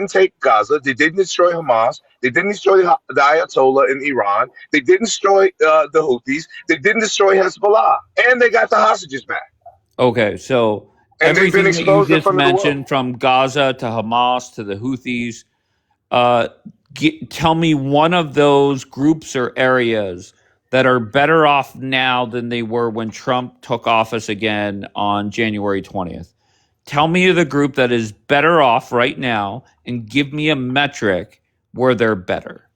take Gaza, they didn't destroy Hamas, they didn't destroy the Ayatollah in Iran, they didn't destroy the Houthis, they didn't destroy Hezbollah, and they got the hostages back, Okay. So and they've been everything that you exposed in just front of the world. mentioned, from Gaza to Hamas to the Houthis, uh, tell me one of those groups or areas that are better off now than they were when Trump took office again on January 20th. Tell me the group that is better off right now and give me a metric where they're better.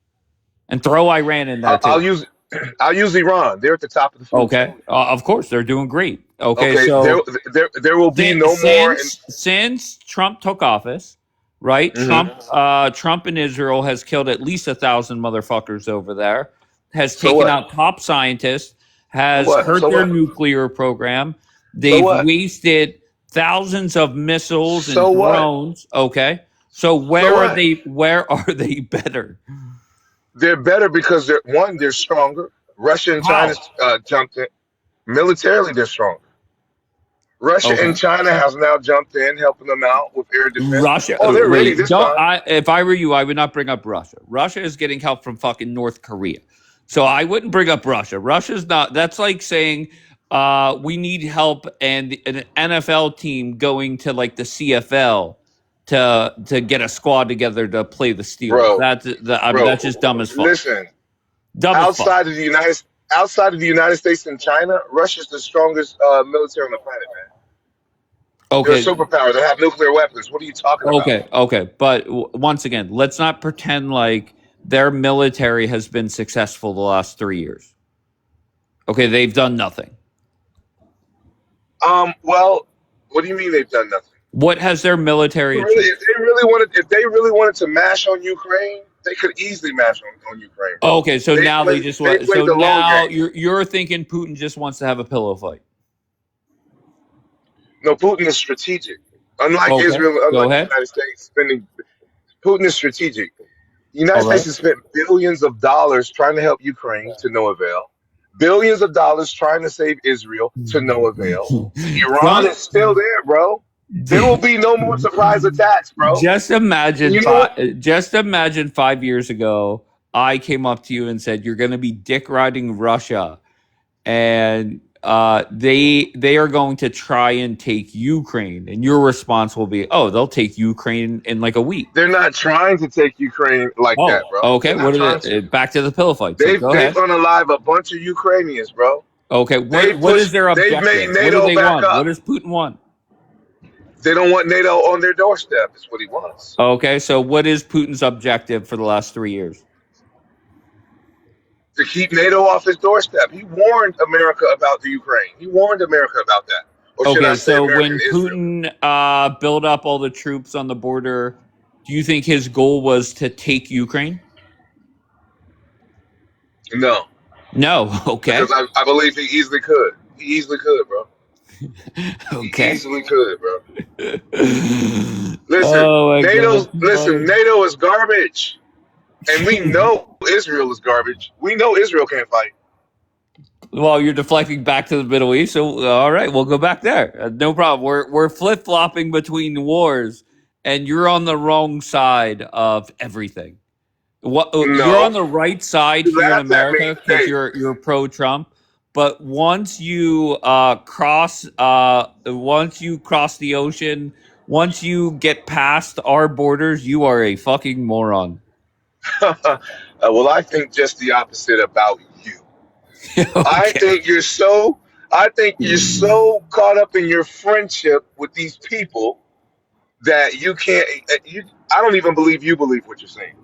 And throw Iran in there I'll too. use I'll use Iran. They're at the top of the food chain. Okay. Of course, they're doing great. Okay. Okay, So there will be no more. since Trump took office, right? Mhm. Trump in Israel has killed at least 1,000 motherfuckers over there. Has So taken what? out top scientists. So Has what? hurt So their what? nuclear program. So They've what? wasted thousands of missiles and So what? drones. Okay. So So what? Where are they better? They're better because they're stronger. Russia and China How? jumped in militarily. They're stronger. Russia Okay. and China has now jumped in, helping them out with air defense. Russia. Oh, they're ready Wait, this don't time. I? If I were you, I would not bring up Russia. Russia is getting help from fucking North Korea, so I wouldn't bring up Russia. Russia's not. That's like saying we need help and an NFL team going to like the CFL to get a squad together to play the Steelers. Bro, That's just dumb as fuck. listen. Dumb as fuck. Outside of the United States and China, Russia's the strongest military on the planet, man. They're a Okay. superpower. They have nuclear weapons. What are you talking about? Okay. But once again, let's not pretend like their military has been successful the last 3 years. Okay, they've done nothing. Well, what do you mean they've done nothing? What has their military Really, achieved? if they really wanted to mash on Ukraine, they could easily mash on Ukraine, bro. Okay, so now they just They want. played So the long now game. you're thinking Putin just wants to have a pillow fight. No, Putin is strategic. Unlike Okay, Israel, go unlike the ahead. United States, Putin is strategic. The United All States right. has spent billions of dollars trying to help Ukraine to no avail. Billions of dollars trying to save Israel to no avail. Iran Trump, is still there, bro. There will be no more surprise attacks, bro. just And imagine. you know what? Just imagine 5 years ago, I came up to you and said you're going to be dick riding Russia, and they are going to try and take Ukraine, and your response will be, "Oh, they'll take Ukraine in like a week." They're not trying to take Ukraine like Oh, that, bro. okay. They're not What are trying they? to. Back to the pillow fight. So go They've ahead. unalived a bunch of Ukrainians, bro. Okay. What is their They've made objective? What do NATO they back want? What up. does Putin want? They don't want NATO on their doorstep. Is what he wants. Okay. So what is Putin's objective for the last 3 years? To keep NATO off his doorstep. He warned America about the Ukraine. He warned America about that. Or should I Okay. say So America when and Israel? Putin built up all the troops on the border, do you think his goal was to take Ukraine? No. No. Okay. Because I believe he easily could. He easily could, bro. He Okay. easily could, bro. Listen, Oh my god. NATO is garbage. And we know Israel is garbage. We know Israel can't fight. Well, you're deflecting back to the Middle East, so all right, we'll go back there. No problem. We're flip flopping between wars, and you're on the wrong side of everything. What you're on No, the right side you here in laughed at me, America because Dave. you're pro Trump, but once you cross the ocean, once you get past our borders, you are a fucking moron. Well, I think just the opposite about you. I Okay. think you're so. I think you're so caught up in your friendship with these people that you can't. I don't even believe you believe what you're saying.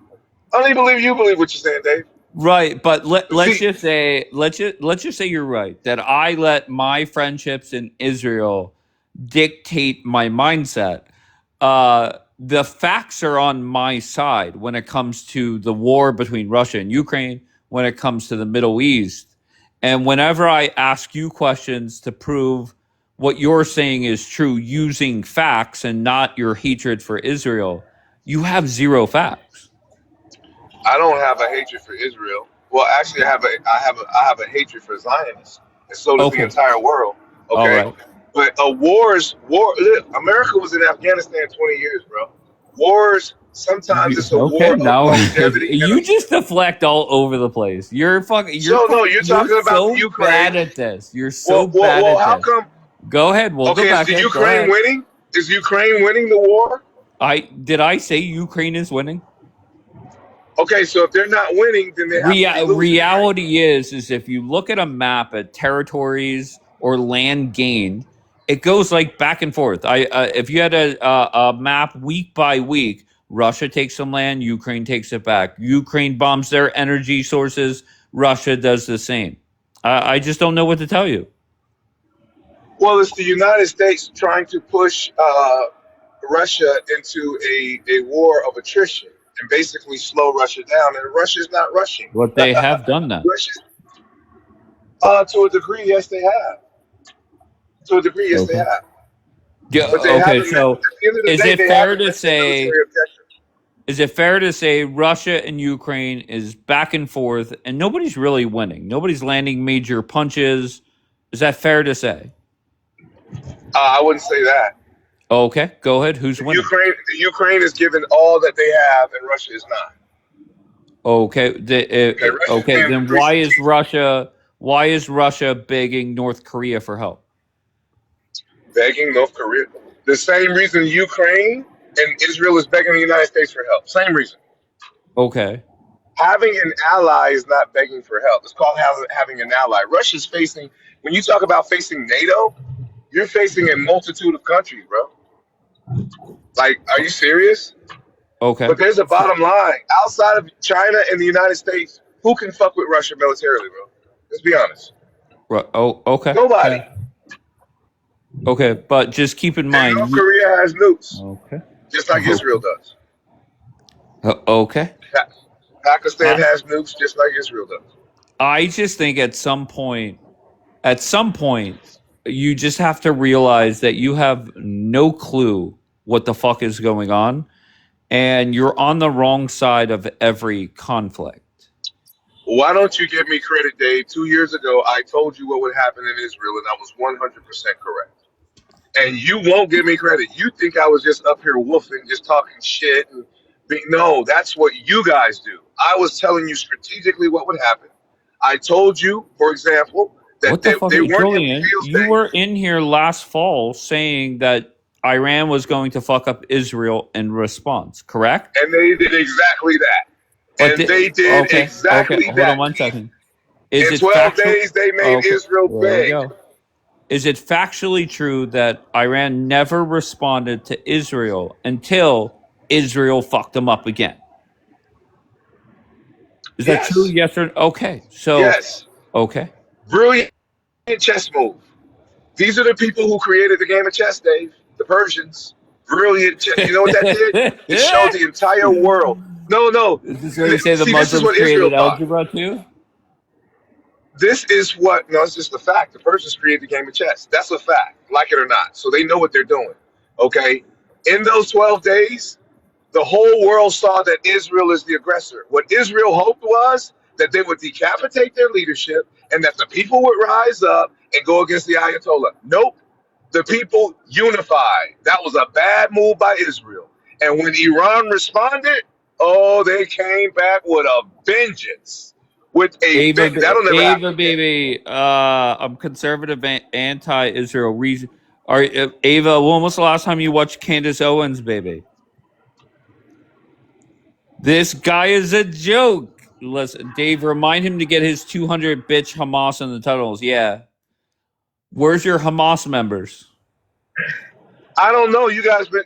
I don't even believe you believe what you're saying, Dave. Right, but let's See, just say let's just say you're right that I let my friendships in Israel dictate my mindset. The facts are on my side when it comes to the war between Russia and Ukraine, when it comes to the Middle East. And whenever I ask you questions to prove what you're saying is true using facts and not your hatred for Israel, you have zero facts. I don't have a hatred for Israel. Well, actually, I have a hatred for Zionists, and so does the Okay. entire world. All Okay, right. but a war. Look, America was in Afghanistan 20 years, bro. Wars. Sometimes it's a Okay, war of now longevity and a. you just deflect all over the place. So no, you're You're talking about the so Ukraine. bad at this. You're so Well, bad at how this. come? Go ahead. We'll go Okay, is back the in. Go Ukraine ahead. winning? Is Ukraine winning the war? I say Ukraine is winning? Okay, so if they're not winning, then they have to be losing, right? Reality is if you look at a map at territories or land gained, it goes like back and forth. If you had a map week by week, Russia takes some land, Ukraine takes it back. Ukraine bombs their energy sources, Russia does the same. I just don't know what to tell you. Well, it's the United States trying to push Russia into a war of attrition and basically slow Russia down. And Russia's not rushing. What they have done that. Russia's, to a degree, yes, they have. To a degree, yes, they Okay. have. Yeah, But they okay, haven't met. so At the end of the is day, it they fair haven't to met their say military objective. is it fair to say Russia and Ukraine is back and forth and nobody's really winning? Nobody's landing major punches. Is that fair to say? I wouldn't say that. Okay, go ahead. Who's winning? Ukraine is giving all that they have, and Russia is not. Okay, Okay, Russia's okay. being Then pretty strategic. Why is Russia begging North Korea for help? Begging North Korea. The same reason Ukraine and Israel is begging the United States for help. Same reason. Okay, Having an ally is not begging for help. It's called having an ally. Russia's facing, when you talk about facing NATO, you're facing a multitude of countries, bro. Like, are you serious? okay. But there's a bottom line. Outside of China and the United States, who can fuck with Russia militarily, bro? Let's be honest. Oh, okay. Nobody. Yeah. Okay, but just keep in And mind. North Korea has nukes, Okay. just like Israel does. Okay. Pakistan I has nukes, just like Israel does. I just think at some point, you just have to realize that you have no clue what the fuck is going on, and you're on the wrong side of every conflict. Why don't you give me credit, Dave? 2 years ago, I told you what would happen in Israel, and I was 100% correct. And you won't give me credit. You think I was just up here woofing, just talking shit. No, that's what you guys do. I was telling you strategically what would happen. I told you, for example, that What the fuck, they weren't in the Julian? field You saying, were in here last fall saying that Iran was going to fuck up Israel in response, correct? and they did exactly that. But And they did okay. exactly Hold on that. one second. Is In it 12 factual? days, they made Okay, Israel there we beg. go. Is it factually true that Iran never responded to Israel until Israel fucked them up again? Is that true? Yes. Yes or okay? So Yes. okay. Brilliant chess move. These are the people who created the game of chess, Dave. The Persians. Brilliant chess. You know what that did? It showed the entire world. No. Is this where you say the See, this is Muslims what Israel created thought. algebra too? No, it's just a fact. The Persians created the game of chess. That's a fact, like it or not. So they know what they're doing. Okay? In those 12 days, the whole world saw that Israel is the aggressor. What Israel hoped was that they would decapitate their leadership and that the people would rise up and go against the Ayatollah. Nope. The people unified. That was a bad move by Israel. And when Iran responded, Oh, they came back with a vengeance. With a that'll never Ava, happen again. baby. I'm conservative, anti-Israel. Reason. Ava? When was the last time you watched Candace Owens, baby? This guy is a joke. Listen, Dave, remind him to get his 200 bitch Hamas in the tunnels. Yeah. Where's your Hamas members? I don't know. You guys been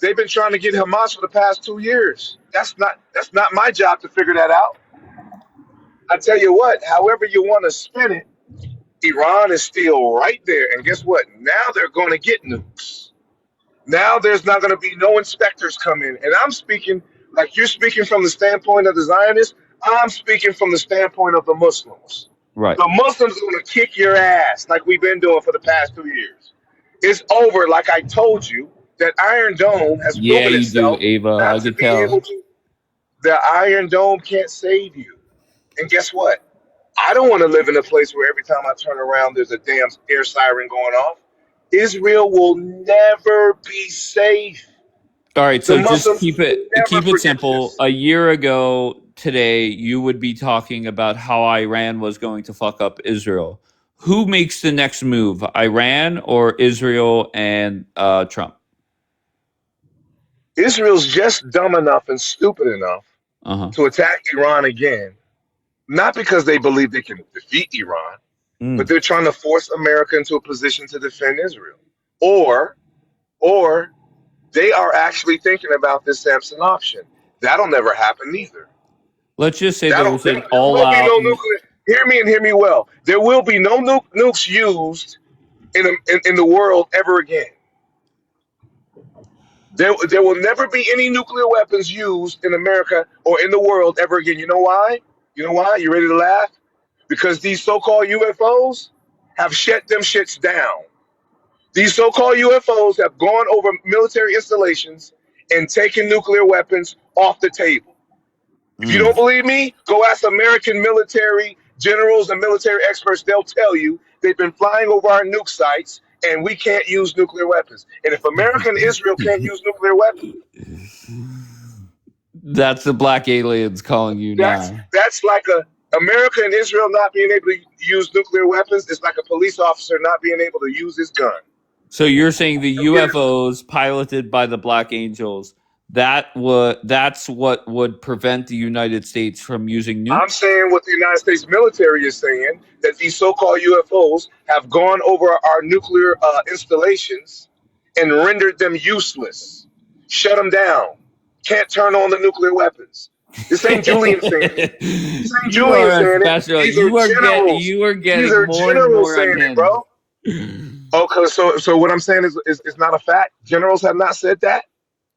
they've been trying to get Hamas for the past 2 years. That's not my job to figure that out. I tell you what, however you want to spin it, Iran is still right there. And guess what? Now they're going to get nukes. Now there's not going to be no inspectors come in. And I'm speaking like you're speaking from the standpoint of the Zionists. I'm speaking from the standpoint of the Muslims. Right. The Muslims are going to kick your ass like we've been doing for the past 2 years. It's over, like I told you, that Iron Dome has Yeah, proven you do, itself Ava. I not to could be able tell. to. The Iron Dome can't save you. And guess what? I don't want to live in a place where every time I turn around, there's a damn air siren going off. Israel will never be safe. All right, The so just Muslims keep will never it forget simple. this. A year ago today, you would be talking about how Iran was going to fuck up Israel. Who makes the next move, Iran or Israel and Trump? Israel's just dumb enough and stupid enough Uh to attack Iran again, not because they believe they can defeat Iran, huh. but they're trying to force America into a position to defend Israel. Or they are actually thinking about this Samson option. That'll never happen either. Let's just say there That'll was there, an there will be all-out. no nuclear. Hear me and hear me well. There will be no nukes used in the world ever again. There will never be any nuclear weapons used in America or in the world ever again. You know why? You know why? You ready to laugh? Because these so-called UFOs have shut them shits down. These so-called UFOs have gone over military installations and taken nuclear weapons off the table. If you don't believe me, go ask American military generals and military experts. They'll tell you they've been flying over our nuke sites and we can't use nuclear weapons. And if America and Israel can't use nuclear weapons, That's the black aliens calling you now. that's like America and Israel not being able to use nuclear weapons. It's like a police officer not being able to use his gun. So you're saying the UFOs piloted by the Black Angels, that's what would prevent the United States from using I'm nukes? saying what the United States military is saying, that these so-called UFOs have gone over our nuclear installations and rendered them useless, shut them down, can't turn on the nuclear weapons. This ain't Julian saying it. This ain't You Julian are a saying it. special. These are generals. You are These getting are more and generals more saying it, unhinged. bro. Okay, so what I'm saying is not a fact. Generals have not said that.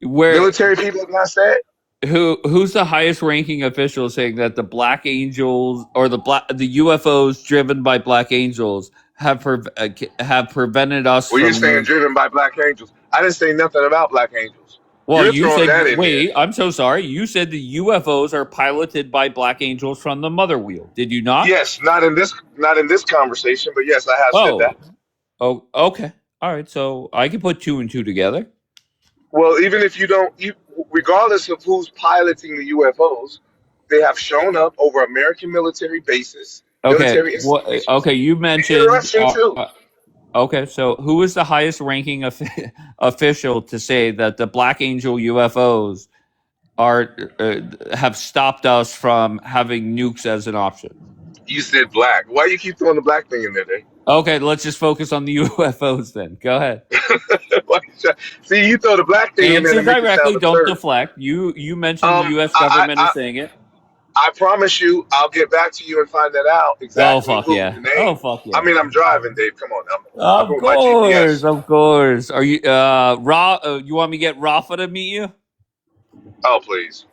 Where Military people have not said. who's the highest ranking official saying that the Black Angels or the UFOs driven by Black Angels have prevented us Well, you're from saying using. driven by black angels. I didn't say nothing about black angels. Well, You're you throwing said, that in there. wait, I'm so sorry. You said the UFOs are piloted by Black Angels from the mother wheel. Did you not? Yes, not in this conversation, but yes, I have said that. Oh, okay. All right. So I can put two and two together. Well, even if you don't, regardless of who's piloting the UFOs, they have shown up over American military bases, Okay. military installations, Okay. You in mentioned. Russian too. Okay. So who is the highest ranking official to say that the Black Angel UFOs are have stopped us from having nukes as an option? You said black. Why you keep throwing the black thing in there, Dave? Okay. Let's just focus on the UFOs then. Go ahead. See, you throw the black thing in there Answer to make it directly. sound Don't absurd. deflect. You mentioned the Um, U.S. I, government I, is saying it. I promise you, I'll get back to you and find that out Oh exactly fuck who yeah! the Oh name. fuck I yeah! mean, I'm driving, Dave. Come on, I'll go Of with my GPS. course, of course. Are you you want me to get Rafa to meet you? Oh, please.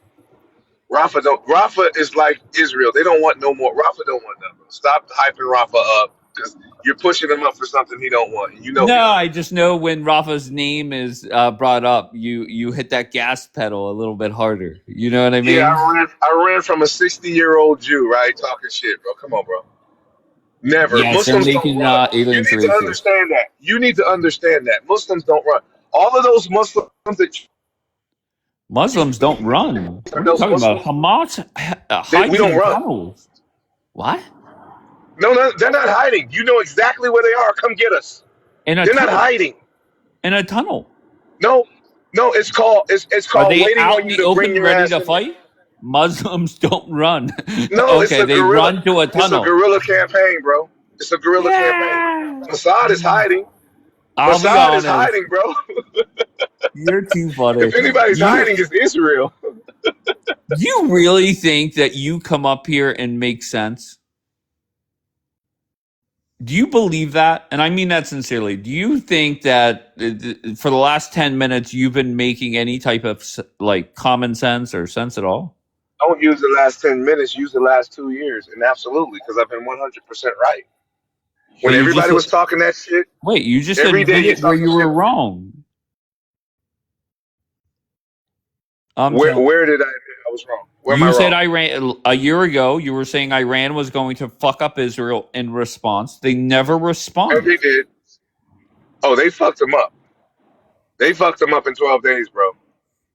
Rafa is like Israel. They don't want no more. Rafa don't want nothing. Stop hyping Rafa up because you're pushing him up for something he don't want, and you know No, he don't. I just know when Rafa's name is brought up, you hit that gas pedal a little bit harder. You know what I Yeah, mean? I ran from a 60-year-old Jew, right? Talking shit, bro. Come on, bro. Never. Yes, they're Muslims don't making run. You aliens need to racist. understand that. You need to understand that Muslims don't run. All of those Muslims that Muslims don't run. What are you Those talking about? Muslims, Hamas we hides don't in run. tunnels. What? No, they're not hiding. You know exactly where they are. Come get us. In a They're not tunnel. hiding. In a tunnel. No, it's Are called they waiting out on in you the to bring open your ready ass to in there. fight? Muslims don't run. No, it's Okay, a they guerrilla. run to a It's a tunnel. guerrilla campaign, bro. It's a guerrilla campaign. Yeah. Mossad is hiding. I'll be Mossad is honest. hiding, bro. You're too funny. If anybody's You hiding, it's Israel. you really think that you come up here and make sense? Do you believe that? And I mean that sincerely. Do you think that for the last 10 minutes you've been making any type of like common sense or sense at all? Don't use the last 10 minutes, use the last 2 years. And absolutely, because I've been 100% right. But When you just everybody was talking that shit, wait, you just every day you're admitted where talking you shit. were wrong. I'm telling Where did I admit I was wrong? Where am I you said wrong? Iran a year ago, you were saying Iran was going to fuck up Israel in response. They never And responded. they did. Oh, they fucked them up. They fucked them up in 12 days, bro.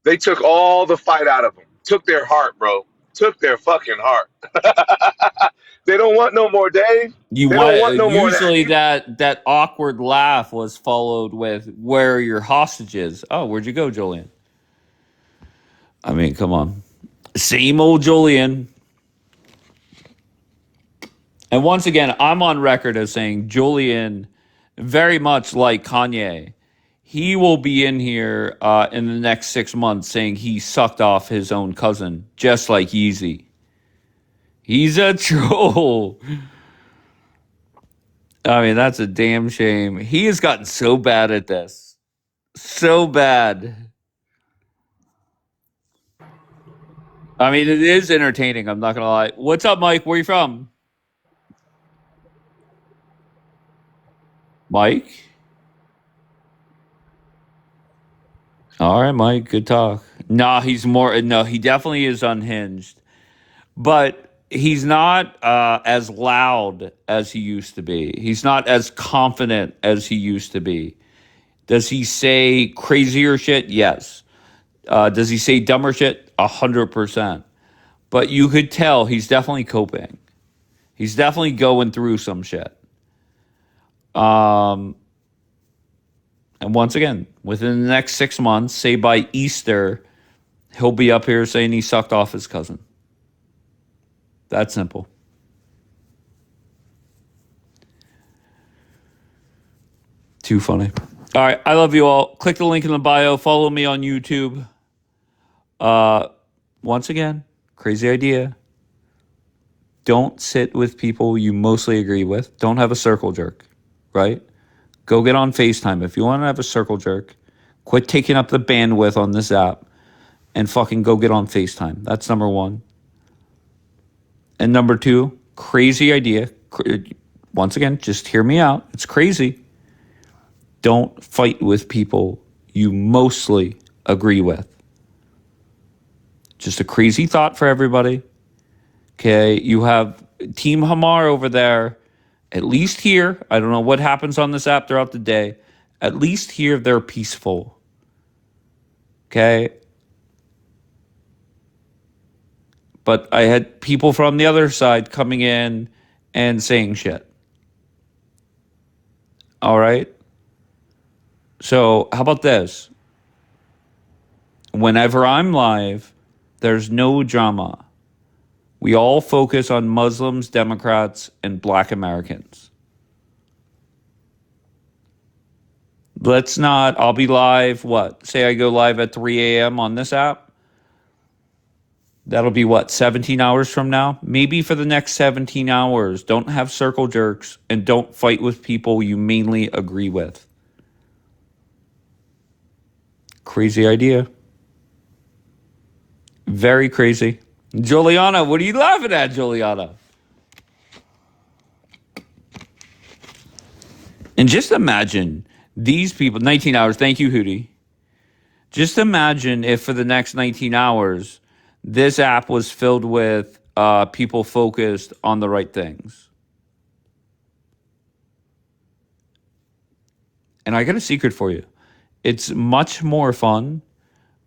They took all the fight out of them. Took their heart, bro. Took their fucking heart. They don't want no more, Dave. You They don't want want no more of that. usually that awkward laugh was followed with "Where are your hostages?" Oh, where'd you go, Julian? I mean, come on, same old Julian. And once again, I'm on record as saying Julian, very much like Kanye, he will be in here in the next 6 months saying he sucked off his own cousin, just like Yeezy. He's a troll. I mean, that's a damn shame. He has gotten so bad at this. So bad. I mean, it is entertaining. I'm not going to lie. What's up, Mike? Where you from? Mike? All right, Mike. Good talk. No, he definitely is unhinged. But he's not as loud as he used to be. He's not as confident as he used to be. Does he say crazier shit? Yes. Does he say dumber shit? 100%. But you could tell he's definitely coping. He's definitely going through some shit. And once again, within the next 6 months, say by Easter, he'll be up here saying he sucked off his cousin. That simple. Too funny. All right, I love you all. Click the link in the bio. Follow me on YouTube. Once again, crazy idea. Don't sit with people you mostly agree with. Don't have a circle jerk, right? Go get on FaceTime. If you want to have a circle jerk, quit taking up the bandwidth on this app and fucking go get on FaceTime. That's number one. And number two, crazy idea. Once again, just hear me out. It's crazy. Don't fight with people you mostly agree with. Just a crazy thought for everybody. Okay, you have Team Hamar over there. At least here, I don't know what happens on this app throughout the day. At least here, they're peaceful. Okay? But I had people from the other side coming in and saying shit. All right? So, how about this? Whenever I'm live, there's no drama. We all focus on Muslims, Democrats, and Black Americans. Let's not, I'll be live, what? Say I go live at 3 a.m. on this app. That'll be what, 17 hours from now? Maybe for the next 17 hours. Don't have circle jerks and don't fight with people you mainly agree with. Crazy idea. Very crazy. Juliana, what are you laughing at, Juliana? And just imagine these people, 19 hours, thank you, Hootie. Just imagine if for the next 19 hours, this app was filled with people focused on the right things. And I got a secret for you. It's much more fun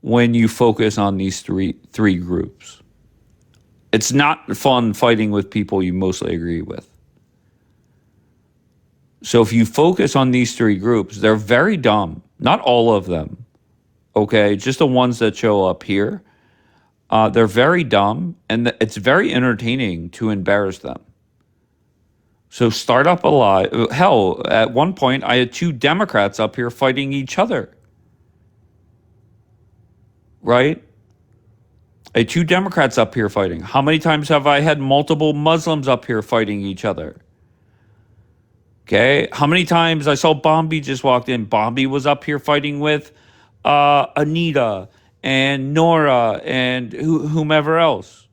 when you focus on these three groups. It's not fun fighting with people you mostly agree with. So if you focus on these three groups, they're very dumb. Not all of them, okay? Just the ones that show up here. They're very dumb, and it's very entertaining to embarrass them. So start up a lie. Hell, at one point, I had 2 Democrats up here fighting each other. Right? I had 2 Democrats up here fighting. How many times have I had multiple Muslims up here fighting each other? Okay. How many times I saw Bombi just walked in. Bombi was up here fighting with Anita and Nora and whomever else.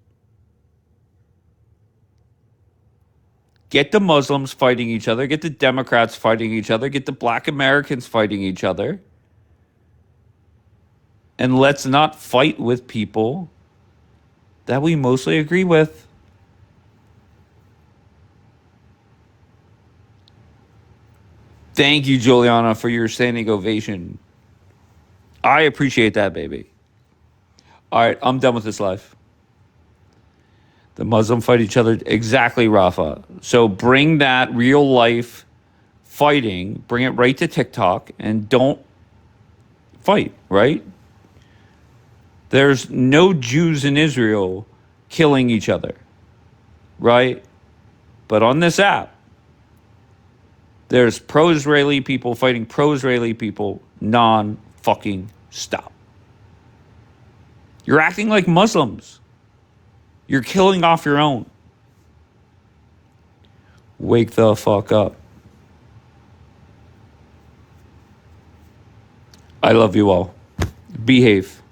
Get the Muslims fighting each other. Get the Democrats fighting each other. Get the Black Americans fighting each other. And let's not fight with people that we mostly agree with. Thank you, Juliana, for your standing ovation. I appreciate that, baby. All right, I'm done with this live. The Muslim fight each other. Exactly, Rafa. So bring that real life fighting, bring it right to TikTok, and don't fight, right? There's no Jews in Israel killing each other, right? But on this app, there's pro-Israeli people fighting pro-Israeli people non-fucking stop. You're acting like Muslims. You're killing off your own. Wake the fuck up. I love you all. Behave.